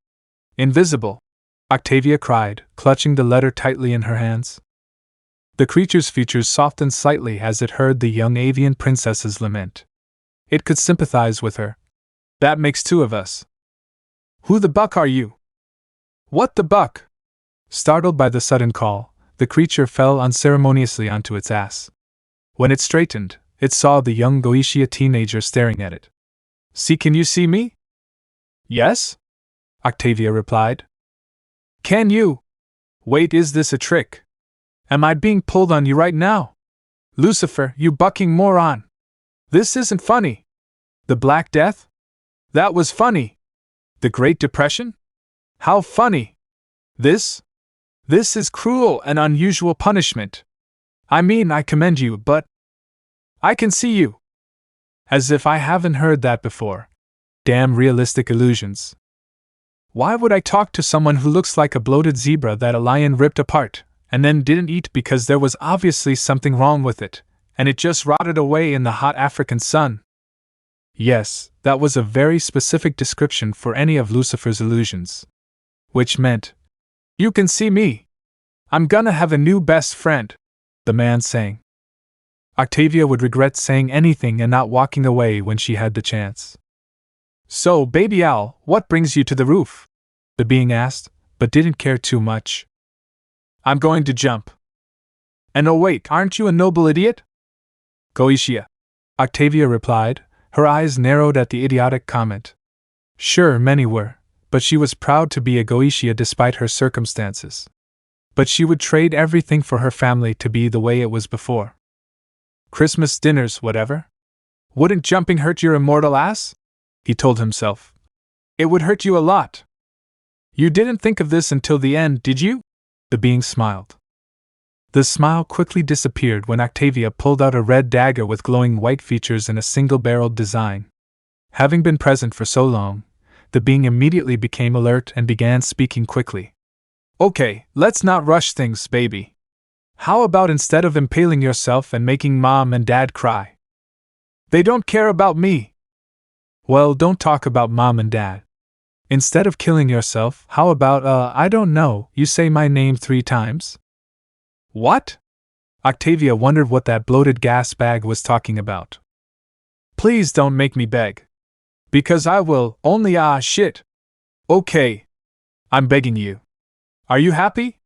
Invisible. Octavia cried, clutching the letter tightly in her hands. The creature's features softened slightly as it heard the young avian princess's lament. It could sympathize with her. That makes two of us. Who the buck are you? What the buck? Startled by the sudden call, the creature fell unceremoniously onto its ass. When it straightened, it saw the young Goichia teenager staring at it. See, can you see me? Yes? Octavia replied. Can you? Wait, is this a trick? Am I being pulled on you right now? Lucifer, you bucking moron! This isn't funny. The Black Death? That was funny. The Great Depression? How funny! This is cruel and unusual punishment. I mean, I commend you, but I can see you. As if I haven't heard that before. Damn realistic illusions. Why would I talk to someone who looks like a bloated zebra that a lion ripped apart, and then didn't eat because there was obviously something wrong with it, and it just rotted away in the hot African sun? Yes, that was a very specific description for any of Lucifer's illusions. Which meant, you can see me. I'm gonna have a new best friend, the man sang. Octavia would regret saying anything and not walking away when she had the chance. So, baby owl, what brings you to the roof? The being asked, but didn't care too much. I'm going to jump. And oh wait, aren't you a noble idiot? Goichia, Octavia replied, her eyes narrowed at the idiotic comment. Sure, many were, but she was proud to be a Goichia despite her circumstances. But she would trade everything for her family to be the way it was before. Christmas dinners, whatever. Wouldn't jumping hurt your immortal ass? He told himself. It would hurt you a lot. You didn't think of this until the end, did you? The being smiled. The smile quickly disappeared when Octavia pulled out a red dagger with glowing white features in a single-barreled design. Having been present for so long, the being immediately became alert and began speaking quickly. Okay, let's not rush things, baby. How about instead of impaling yourself and making Mom and Dad cry? They don't care about me. Well, don't talk about Mom and Dad. Instead of killing yourself, how about, I don't know, you say my name 3 times? What? Octavia wondered what that bloated gas bag was talking about. Please don't make me beg. Because I will, only shit. Okay. I'm begging you. Are you happy?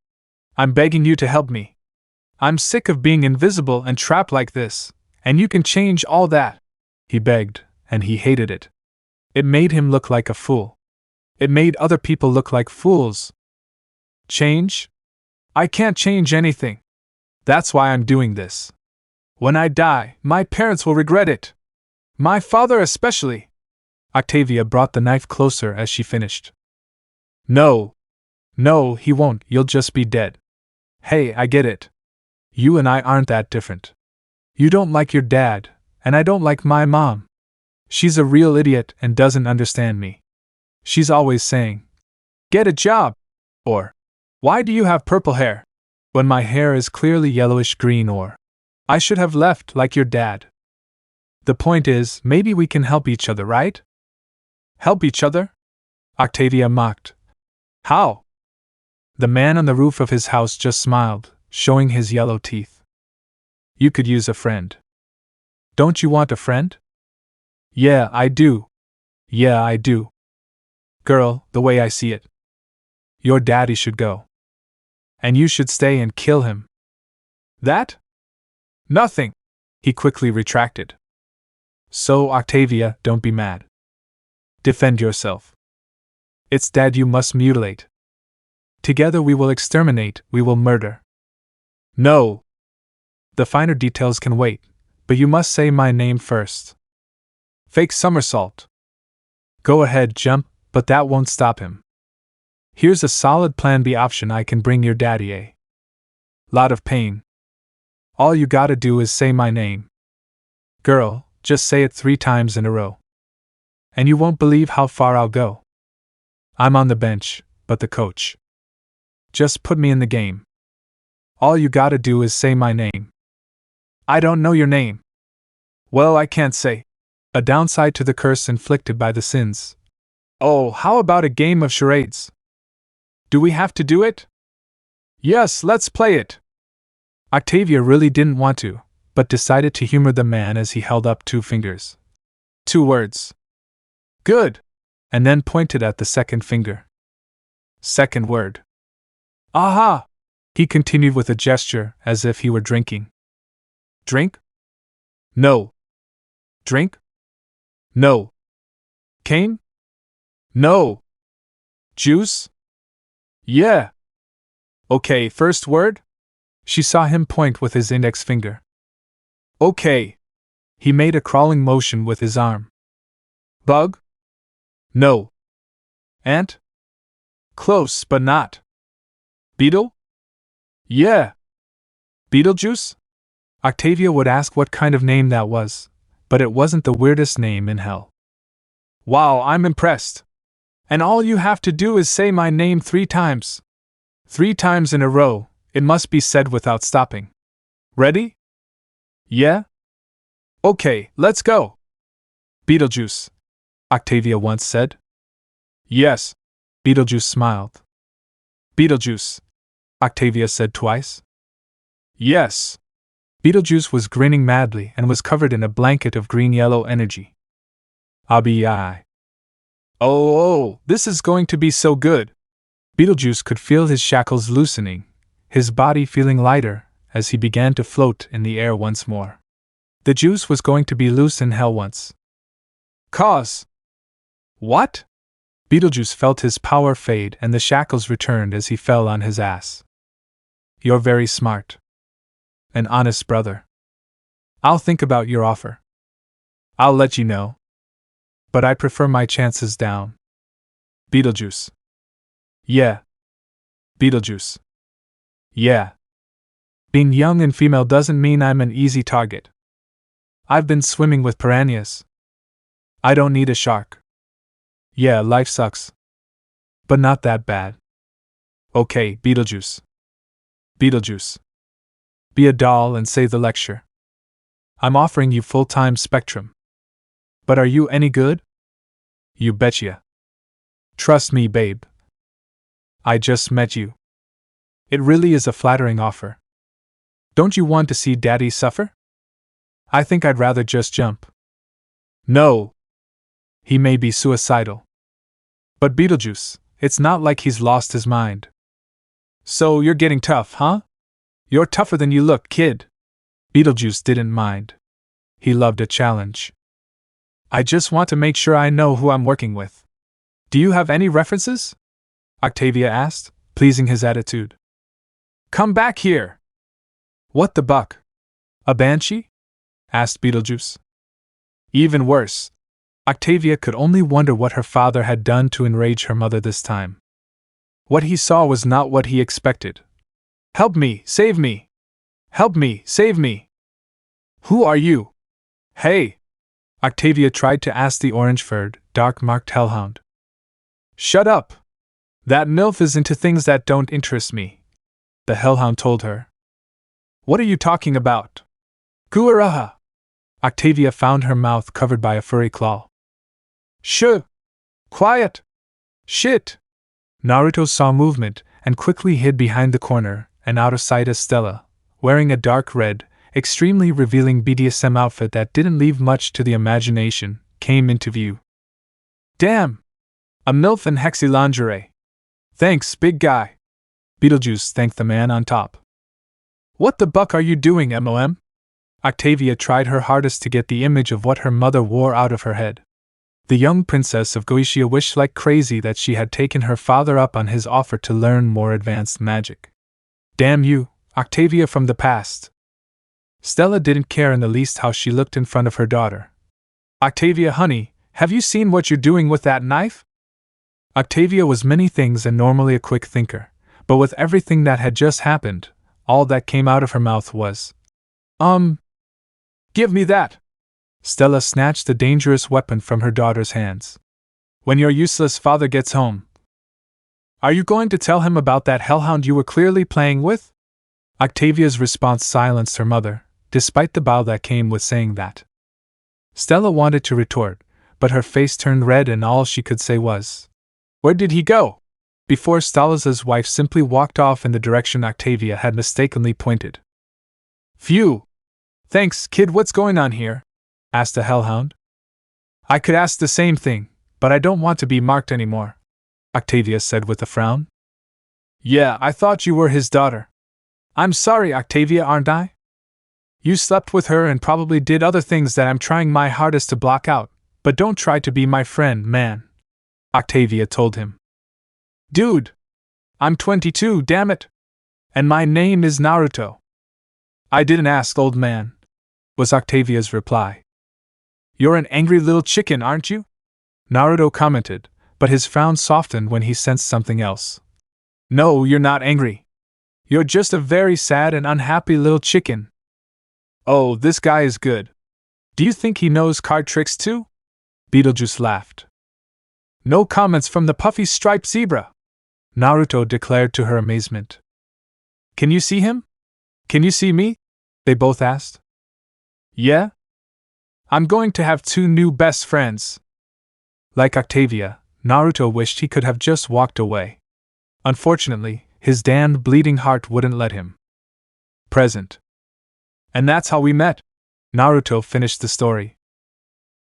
I'm begging you to help me. I'm sick of being invisible and trapped like this, and you can change all that. He begged, and he hated it. It made him look like a fool. It made other people look like fools. Change? I can't change anything. That's why I'm doing this. When I die, my parents will regret it. My father especially. Octavia brought the knife closer as she finished. No. No, he won't, you'll just be dead. Hey, I get it. You and I aren't that different. You don't like your dad, and I don't like my mom. She's a real idiot and doesn't understand me. She's always saying, get a job, or, why do you have purple hair, when my hair is clearly yellowish-green, or, I should have left like your dad. The point is, maybe we can help each other, right? Help each other? Octavia mocked. How? The man on the roof of his house just smiled, showing his yellow teeth. You could use a friend. Don't you want a friend? Yeah, I do. Yeah, I do. Girl, the way I see it, your daddy should go. And you should stay and kill him. That? Nothing. He quickly retracted. So, Octavia, don't be mad. Defend yourself. It's Dad you must mutilate. Together we will exterminate, we will murder. No. The finer details can wait, but you must say my name first. Fake somersault. Go ahead, jump, but that won't stop him. Here's a solid plan B option I can bring your daddy a lot of pain. All you gotta do is say my name. Girl, just say it 3 times in a row. And you won't believe how far I'll go. I'm on the bench, but the coach. Just put me in the game. All you gotta do is say my name. I don't know your name. Well, I can't say. A downside to the curse inflicted by the sins. Oh, how about a game of charades? Do we have to do it? Yes, let's play it. Octavia really didn't want to, but decided to humor the man as he held up 2 fingers. 2 words. Good. And then pointed at the second finger. Second word. Aha! He continued with a gesture as if he were drinking. Drink? No. Drink? No. Cane? No. Juice? Yeah. Okay, first word? She saw him point with his index finger. Okay. He made a crawling motion with his arm. Bug? No. Ant? Close, but not. Beetle? Yeah. Beetlejuice? Octavia would ask what kind of name that was, but it wasn't the weirdest name in hell. Wow, I'm impressed. And all you have to do is say my name 3 times. 3 times in a row, it must be said without stopping. Ready? Yeah? Okay, let's go. Beetlejuice, Octavia once said. Yes, Beetlejuice smiled. Beetlejuice, Octavia said twice. Yes. Beetlejuice was grinning madly and was covered in a blanket of green-yellow energy. Abi. Oh, this is going to be so good. Beetlejuice could feel his shackles loosening, his body feeling lighter as he began to float in the air once more. The juice was going to be loose in hell once. Cause. What? Beetlejuice felt his power fade and the shackles returned as he fell on his ass. You're very smart. An honest brother. I'll think about your offer. I'll let you know. But I prefer my chances down. Beetlejuice. Yeah. Beetlejuice. Yeah. Being young and female doesn't mean I'm an easy target. I've been swimming with piranhas. I don't need a shark. Yeah, life sucks. But not that bad. Okay, Beetlejuice. Beetlejuice. Be a doll and say the lecture. I'm offering you full-time Spectrum. But are you any good? You betcha. Trust me, babe. I just met you. It really is a flattering offer. Don't you want to see Daddy suffer? I think I'd rather just jump. No. He may be suicidal. But Beetlejuice, it's not like he's lost his mind. So you're getting tough, huh? You're tougher than you look, kid. Beetlejuice didn't mind. He loved a challenge. I just want to make sure I know who I'm working with. Do you have any references? Octavia asked, pleasing his attitude. Come back here! What the buck? A banshee? Asked Beetlejuice. Even worse. Octavia could only wonder what her father had done to enrage her mother this time. What he saw was not what he expected. Help me, save me! Help me, save me! Who are you? Hey! Octavia tried to ask the orange-furred, dark-marked hellhound. Shut up! That MILF is into things that don't interest me, the hellhound told her. What are you talking about? Guaraha! Octavia found her mouth covered by a furry claw. Shh! Quiet! Shit! Naruto saw movement and quickly hid behind the corner and out of sight as Stella, wearing a dark red, extremely revealing BDSM outfit that didn't leave much to the imagination, came into view. Damn! A MILF in hexy lingerie. Thanks, big guy. Beetlejuice thanked the man on top. What the buck are you doing, MOM? Octavia tried her hardest to get the image of what her mother wore out of her head. The young princess of Goishia wished like crazy that she had taken her father up on his offer to learn more advanced magic. Damn you, Octavia from the past. Stella didn't care in the least how she looked in front of her daughter. Octavia, honey, have you seen what you're doing with that knife? Octavia was many things and normally a quick thinker, but with everything that had just happened, all that came out of her mouth was, Give me that! Stella snatched the dangerous weapon from her daughter's hands. When your useless father gets home. Are you going to tell him about that hellhound you were clearly playing with? Octavia's response silenced her mother, despite the bow that came with saying that. Stella wanted to retort, but her face turned red and all she could say was, "Where did he go?" Before Stella's wife simply walked off in the direction Octavia had mistakenly pointed. "Phew! Thanks, kid, what's going on here?" asked the hellhound. "I could ask the same thing, but I don't want to be marked anymore," Octavia said with a frown. "Yeah, I thought you were his daughter." "I'm sorry, Octavia, aren't I? You slept with her and probably did other things that I'm trying my hardest to block out, but don't try to be my friend, man," Octavia told him. "Dude! I'm 22, damn it! And my name is Naruto." "I didn't ask, old man," was Octavia's reply. "You're an angry little chicken, aren't you?" Naruto commented, but his frown softened when he sensed something else. "No, you're not angry. You're just a very sad and unhappy little chicken." "Oh, this guy is good. Do you think he knows card tricks too?" Beetlejuice laughed. "No comments from the puffy striped zebra," Naruto declared to her amazement. "Can you see him? Can you see me?" they both asked. "Yeah? I'm going to have 2 new best friends." Like Octavia, Naruto wished he could have just walked away. Unfortunately, his damned bleeding heart wouldn't let him. Present. "And that's how we met," Naruto finished the story.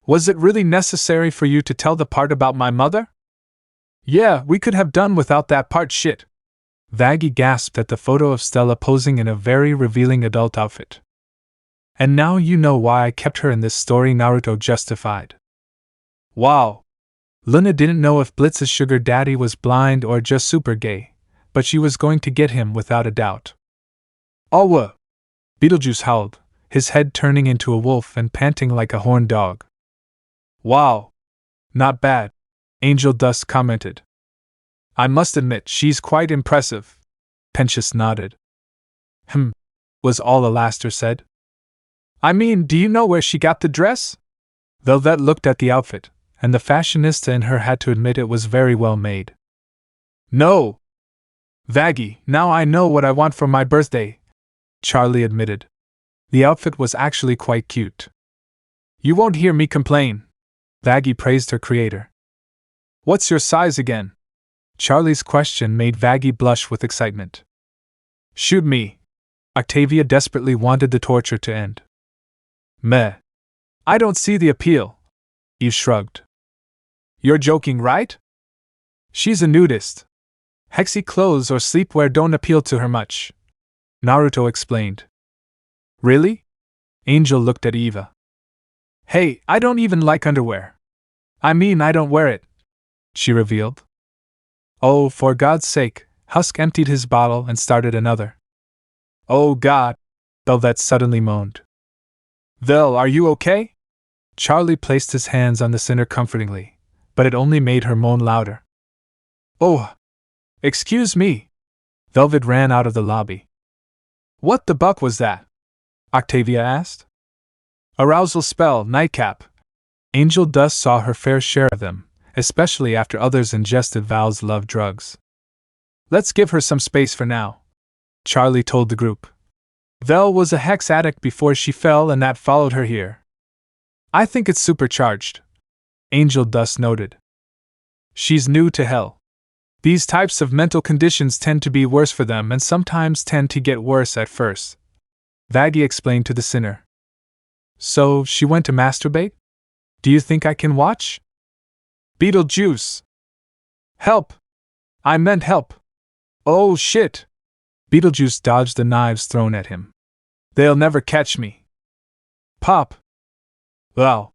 "Was it really necessary for you to tell the part about my mother?" "Yeah, we could have done without that part, shit." Vaggie gasped at the photo of Stella posing in a very revealing adult outfit. "And now you know why I kept her in this story," Naruto justified. Wow. Luna didn't know if Blitz's sugar daddy was blind or just super gay, but she was going to get him without a doubt. "Awa!" Beetlejuice howled, his head turning into a wolf and panting like a horned dog. "Wow. Not bad," Angel Dust commented. "I must admit she's quite impressive." Pentious nodded. Was all Alaster said. "I mean, do you know where she got the dress?" Velvet looked at the outfit, and the fashionista in her had to admit it was very well made. "No! Vaggie, now I know what I want for my birthday," Charlie admitted. The outfit was actually quite cute. "You won't hear me complain," Vaggie praised her creator. "What's your size again?" Charlie's question made Vaggie blush with excitement. "Shoot me." Octavia desperately wanted the torture to end. "Meh. I don't see the appeal." Eve shrugged. "You're joking, right? She's a nudist. Hexy clothes or sleepwear don't appeal to her much," Naruto explained. "Really?" Angel looked at Eva. "Hey, I don't even like underwear. I mean, I don't wear it," she revealed. "Oh, for God's sake," Husk emptied his bottle and started another. "Oh God," Velvet suddenly moaned. "Vel, are you okay?" Charlie placed his hands on the sinner comfortingly, but it only made her moan louder. "Oh, excuse me." Velvet ran out of the lobby. "What the buck was that?" Octavia asked. "Arousal spell, nightcap." Angel Dust saw her fair share of them, especially after others ingested Val's love drugs. "Let's give her some space for now," Charlie told the group. "Vel was a hex addict before she fell and that followed her here. I think it's supercharged," Angel Dust noted. "She's new to hell. These types of mental conditions tend to be worse for them and sometimes tend to get worse at first," Vaggie explained to the sinner. "So, she went to masturbate? Do you think I can watch?" "Beetlejuice! Help! I meant help! Oh shit!" Beetlejuice dodged the knives thrown at him. "They'll never catch me." "Pop! Wow!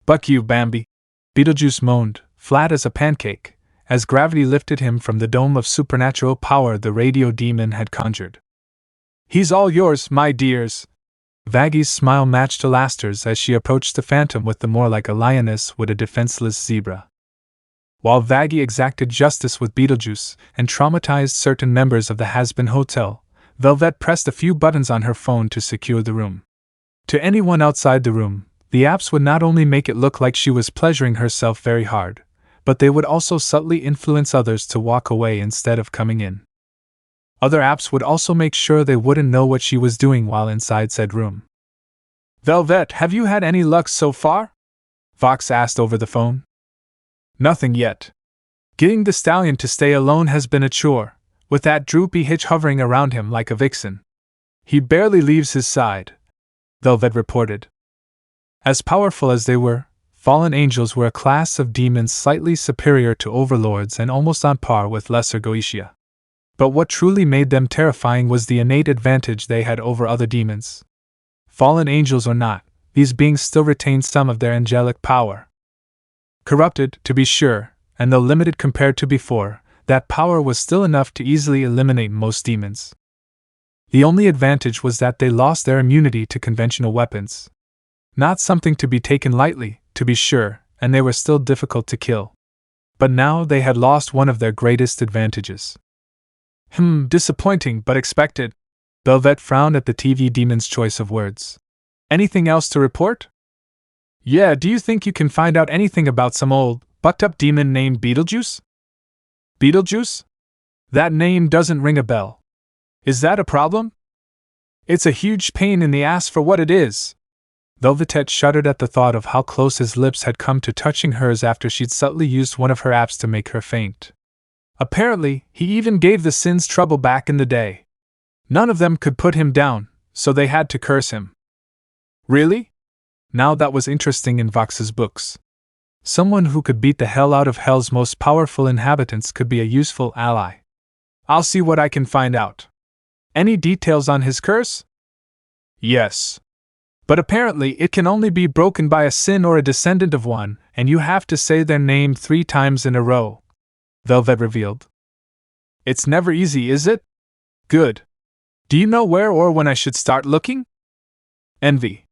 Buck you, Bambi!" Beetlejuice moaned, flat as a pancake, as gravity lifted him from the dome of supernatural power the radio demon had conjured. "He's all yours, my dears." Vaggie's smile matched Alaster's as she approached the phantom with the more like a lioness would a defenseless zebra. While Vaggie exacted justice with Beetlejuice and traumatized certain members of the Has-Been Hotel, Velvet pressed a few buttons on her phone to secure the room. To anyone outside the room, the apps would not only make it look like she was pleasuring herself very hard, but they would also subtly influence others to walk away instead of coming in. Other apps would also make sure they wouldn't know what she was doing while inside said room. Velvet, have you had any luck so far? Vox asked over the phone. Nothing yet. Getting the stallion to stay alone has been a chore, with that droopy hitch hovering around him like a vixen. He barely leaves his side, Velvet reported. As powerful as they were, fallen angels were a class of demons slightly superior to overlords and almost on par with lesser Goetia. But what truly made them terrifying was the innate advantage they had over other demons. Fallen angels or not, these beings still retained some of their angelic power. Corrupted, to be sure, and though limited compared to before, that power was still enough to easily eliminate most demons. The only advantage was that they lost their immunity to conventional weapons. Not something to be taken lightly, to be sure, and they were still difficult to kill. But now they had lost one of their greatest advantages. Disappointing but expected. Velvet frowned at the TV demon's choice of words. Anything else to report? Yeah, do you think you can find out anything about some old, bucked-up demon named Beetlejuice? Beetlejuice? That name doesn't ring a bell. Is that a problem? It's a huge pain in the ass for what it is. Velvetette shuddered at the thought of how close his lips had come to touching hers after she'd subtly used one of her apps to make her faint. Apparently, he even gave the Sins trouble back in the day. None of them could put him down, so they had to curse him. Really? Now that was interesting in Vox's books. Someone who could beat the hell out of Hell's most powerful inhabitants could be a useful ally. I'll see what I can find out. Any details on his curse? Yes. But apparently it can only be broken by a sin or a descendant of one, and you have to say their name 3 times in a row, Velvet revealed. It's never easy, is it? Good. Do you know where or when I should start looking? Envy.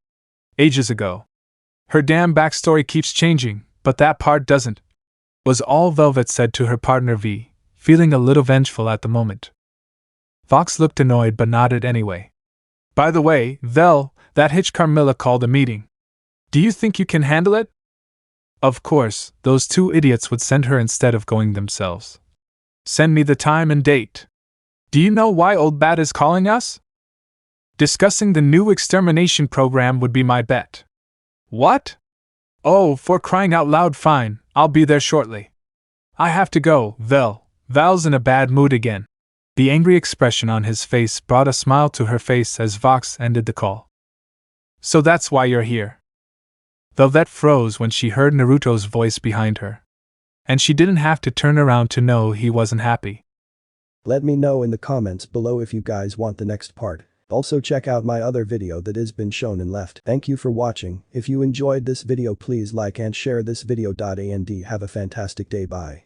Ages ago. Her damn backstory keeps changing, but that part doesn't, was all Velvet said to her partner V, feeling a little vengeful at the moment. Vox looked annoyed but nodded anyway. By the way, Vel, that hitch Carmilla called a meeting. Do you think you can handle it? Of course, those 2 idiots would send her instead of going themselves. Send me the time and date. Do you know why Old Bat is calling us? Discussing the new extermination program would be my bet. What? Oh, for crying out loud, fine, I'll be there shortly. I have to go, Vel. Val's in a bad mood again. The angry expression on his face brought a smile to her face as Vox ended the call. So that's why you're here. Velvet froze when she heard Naruto's voice behind her. And she didn't have to turn around to know he wasn't happy. Let me know in the comments below if you guys want the next part. Also check out my other video that has been shown and left. Thank you for watching. If you enjoyed this video, please like and share this video. And have a fantastic day. Bye.